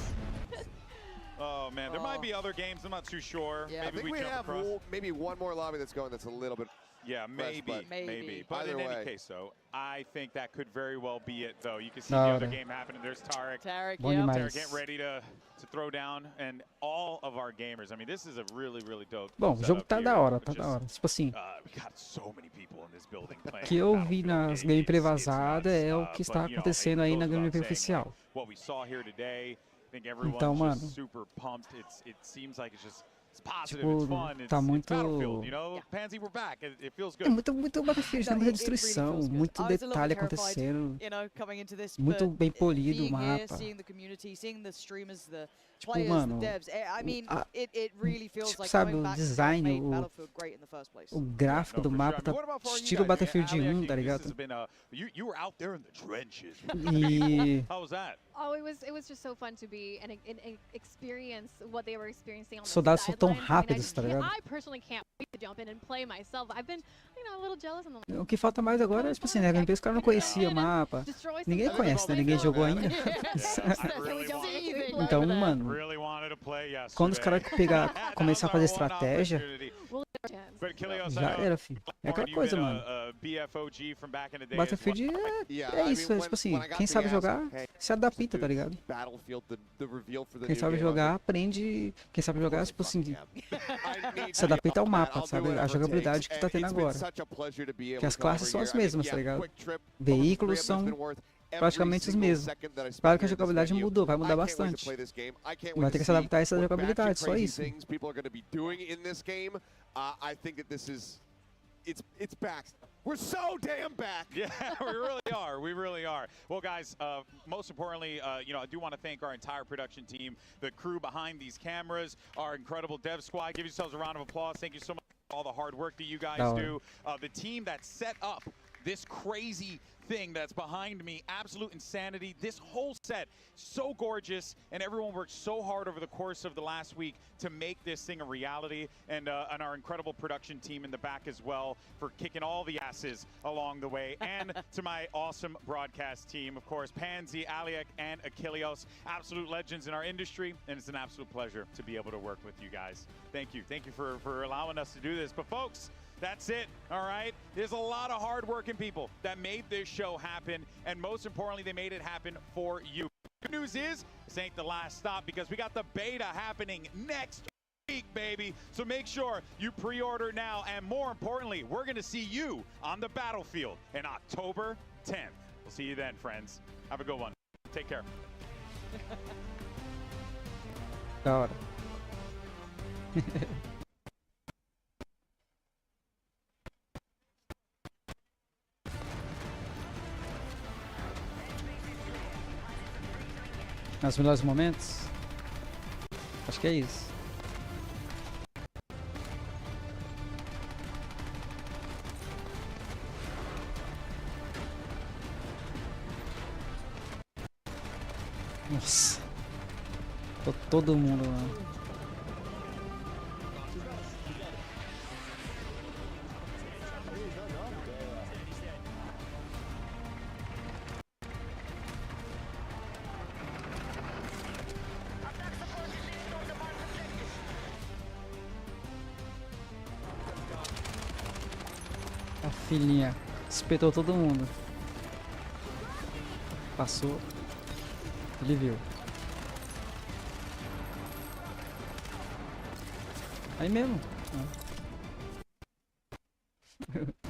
Oh man, there might be other games. I'm not too sure. Yeah, maybe I think we jump have across. maybe one more lobby that's going that's a little bit. Yeah, fresh, maybe, but maybe. But either in way. any case, though, I think that could very well be it, though. You can see Da the other hora. game happening. There's Tarek. Bom demais. Tarek getting ready to throw down, and all of our gamers. I mean, this is a really, really dope. Bom, o jogo tá da hora, tá da hora. Tipo assim, We got so many people in this building o playing. que eu vi nas gameplay vazadas é o que está acontecendo aí na gameplay oficial. What we saw here today, I think everyone's Então, mano, just super pumped. It seems like it's positive, tipo, it's fun, tá it's muito... Battlefield, you know? Pansy, we're back. It feels good. É muito Battlefield, tá muita destruição, muito I was a little detalhe terrified, acontecendo. you know, coming into this, Muito but bem polido o being here, mapa. seeing the community, seeing the streamers, the Tipo, players, mano, the devs. I mean, a- it really feels tipo, like sabe, going o back to what design, made o- Battlefield great in the first place. O gráfico do mapa tá estilo Battlefield 1, tá ligado? You were out there in the trenches. E How was that? Oh, it was just so fun to be and experience what they were experiencing on the soldados sidelines tão rápidos, tá ligado? I personally can't wait to jump in and play myself. I've been, a little jealous. O que falta mais agora é, tipo assim, né? gameplay, os caras não conheciam o mapa. Ninguém conhece, né? Ninguém jogou ainda. Então, mano, quando os caras começar a fazer estratégia, já era, filho. É aquela coisa, mano. Battlefield é isso, é tipo assim, quem sabe jogar, se adapta, tá ligado? Quem sabe jogar, aprende. Quem sabe jogar, tipo assim, se adapta ao mapa, sabe? A jogabilidade que tá tendo agora. Que as classes são as mesmas, tá ligado? Veículos são praticamente os mesmos. Claro que a jogabilidade mudou, vai mudar bastante. Vai ter que se adaptar a essa jogabilidade, só isso. It's back. We're so damn back. Yeah, we really are. We really are. Well, guys, most importantly, I do want to thank our entire production team, the crew behind these cameras, our incredible dev squad. Give yourselves a round of applause. Thank you so much for all the hard work that you guys do. The team that set up this crazy thing that's behind me, absolute insanity. This whole set, so gorgeous, and everyone worked so hard over the course of the last week to make this thing a reality, and our incredible production team in the back as well for kicking all the asses along the way, and to my awesome broadcast team, of course, Pansy, Aliak, and Achilleos, absolute legends in our industry, and it's an absolute pleasure to be able to work with you guys. Thank you for allowing us to do this. But folks, that's it, all right? There's a lot of hard-working people that made this show happen, and most importantly, they made it happen for you. Good news is, this ain't the last stop because we got the beta happening next week, baby. So make sure you pre-order now, and more importantly, we're gonna see you on the battlefield in October 10th. We'll see you then, friends. Have a good one. Take care. Da hora. Nos melhores momentos? Acho que é isso. Nossa. Tô todo mundo lá. A filhinha espetou todo mundo. Passou. Ele viu. Aí mesmo.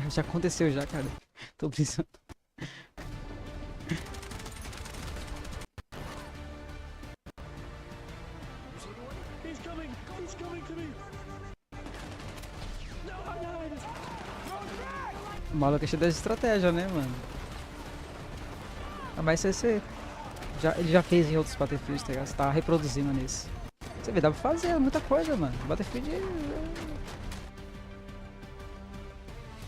Já aconteceu já, cara. Tô precisando. O maluco é cheio das estratégias, né, mano? Ah, mas ele já fez em outros Battlefields, tá ligado? Você tá reproduzindo nesse. Você vê, dá pra fazer muita coisa, mano. Battlefield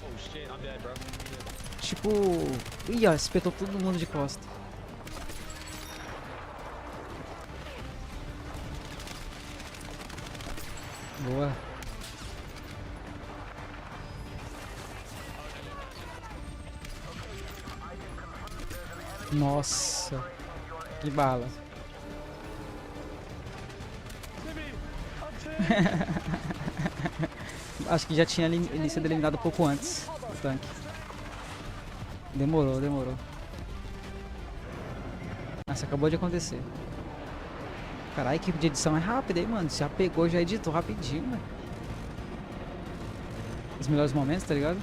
Oh shit, I'm dead, bro. tipo... Ih, ó, espetou todo mundo de costa. Boa. Nossa, que bala. Acho que já tinha sido eliminado um pouco antes o tanque. Demorou. Nossa, acabou de acontecer. Caralho, a equipe de edição é rápida, hein, mano? Já pegou, já editou rapidinho, mano. Os melhores momentos, tá ligado?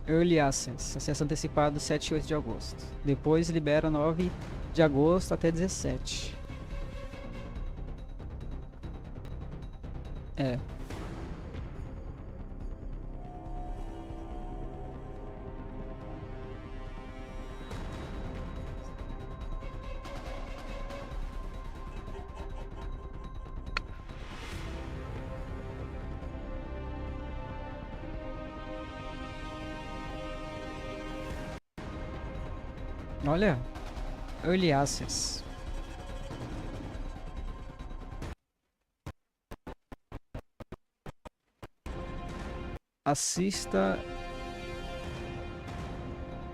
Early Access, acesso antecipado 7 e 8 de agosto. Depois libera 9 de agosto até 17. É. Olha, Early Access. Assista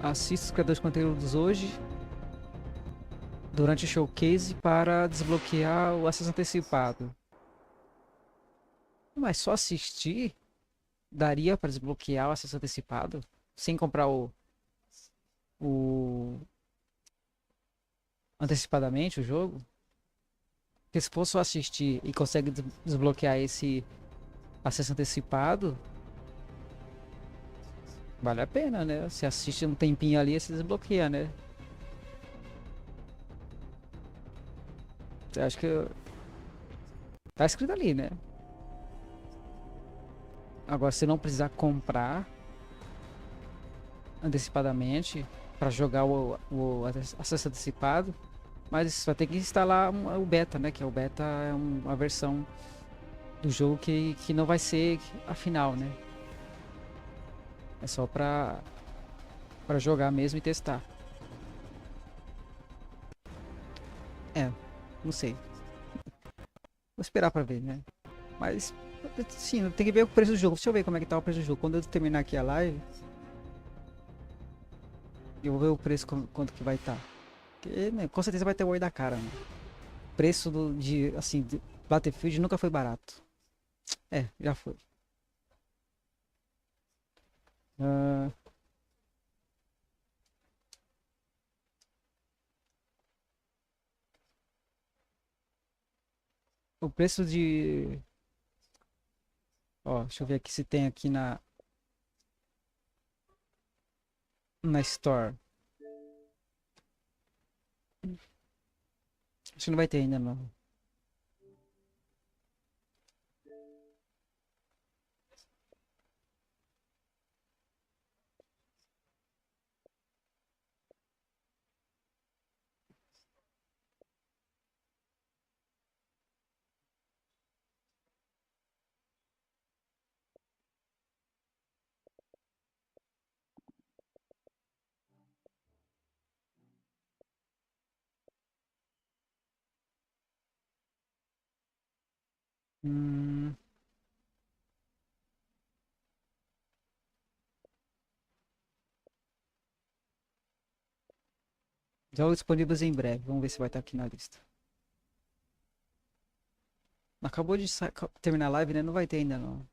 os criadores de conteúdos hoje durante o showcase para desbloquear o acesso antecipado. Mas só assistir daria para desbloquear o acesso antecipado sem comprar o antecipadamente o jogo? Porque se for só assistir e consegue desbloquear esse acesso antecipado, vale a pena, né? Você assiste um tempinho ali e se desbloqueia, né? Eu acho que tá escrito ali, né? Agora, se não precisar comprar antecipadamente para jogar o acesso antecipado, mas você vai ter que instalar o beta, né? Que o beta é uma versão do jogo que não vai ser a final, né? É só para jogar mesmo e testar. Não sei. Vou esperar para ver, né? Mas sim, tem que ver o preço do jogo. Deixa eu ver como é que tá o preço do jogo. Quando eu terminar aqui a live, eu vou ver o preço quanto que vai estar. Porque, né, com certeza vai ter o olho da cara, né? O preço de Battlefield nunca foi barato. Já foi. O preço de... Ó, deixa eu ver aqui se tem aqui na Store. Acho que não vai ter ainda, não. Jogos disponíveis em breve. Vamos ver se vai estar aqui na lista. Acabou de terminar a live, né? Não vai ter ainda, não.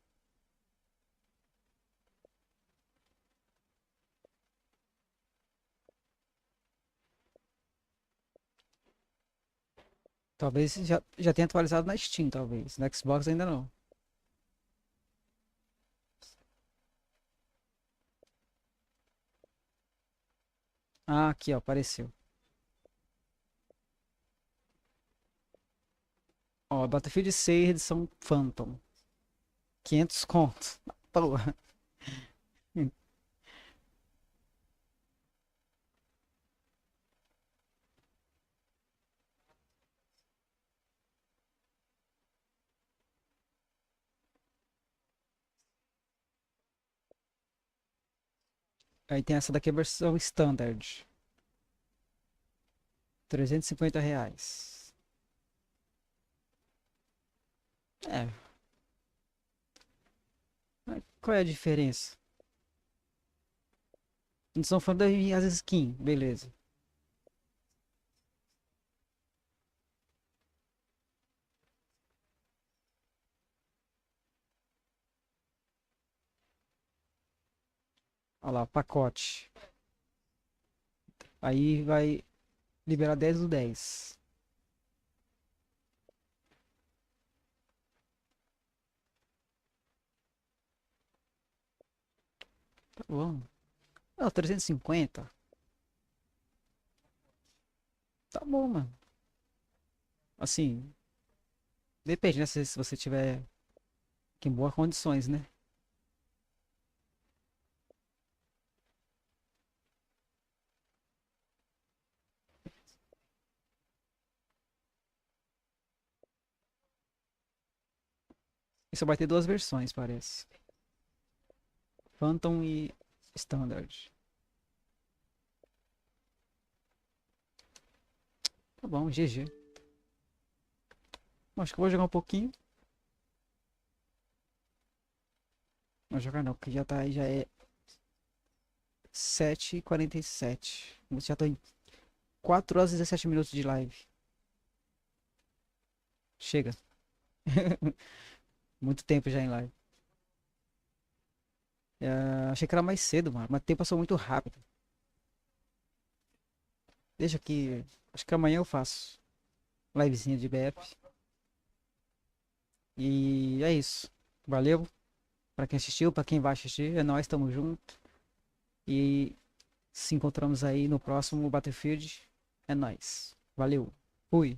Talvez já tenha atualizado na Steam, talvez. No Xbox ainda não. Ah, aqui, ó, apareceu. Ó, Battlefield 6, edição Phantom. 500 contos. Porra. Aí tem essa daqui, a versão Standard. R$ 350. Mas qual é a diferença? Eles estão falando das skins, beleza. Olha lá, pacote. Aí vai liberar 10 do 10. Tá bom. 350. Tá bom, mano. Assim, depende, né? Se você tiver em boas condições, né? E só vai ter duas versões, parece. Phantom e Standard. Tá bom, GG. Acho que eu vou jogar um pouquinho. Não vou jogar não, porque já tá aí, já é 7h47. Já tô em 4 horas e 17 minutos de live. Chega. Muito tempo já em live. Achei que era mais cedo, mano. Mas o tempo passou muito rápido. Deixa aqui. Acho que amanhã eu faço livezinha de BF. E é isso. Valeu. Pra quem assistiu, pra quem vai assistir. É nóis, tamo junto. E se encontramos aí no próximo Battlefield. É nóis. Valeu. Fui.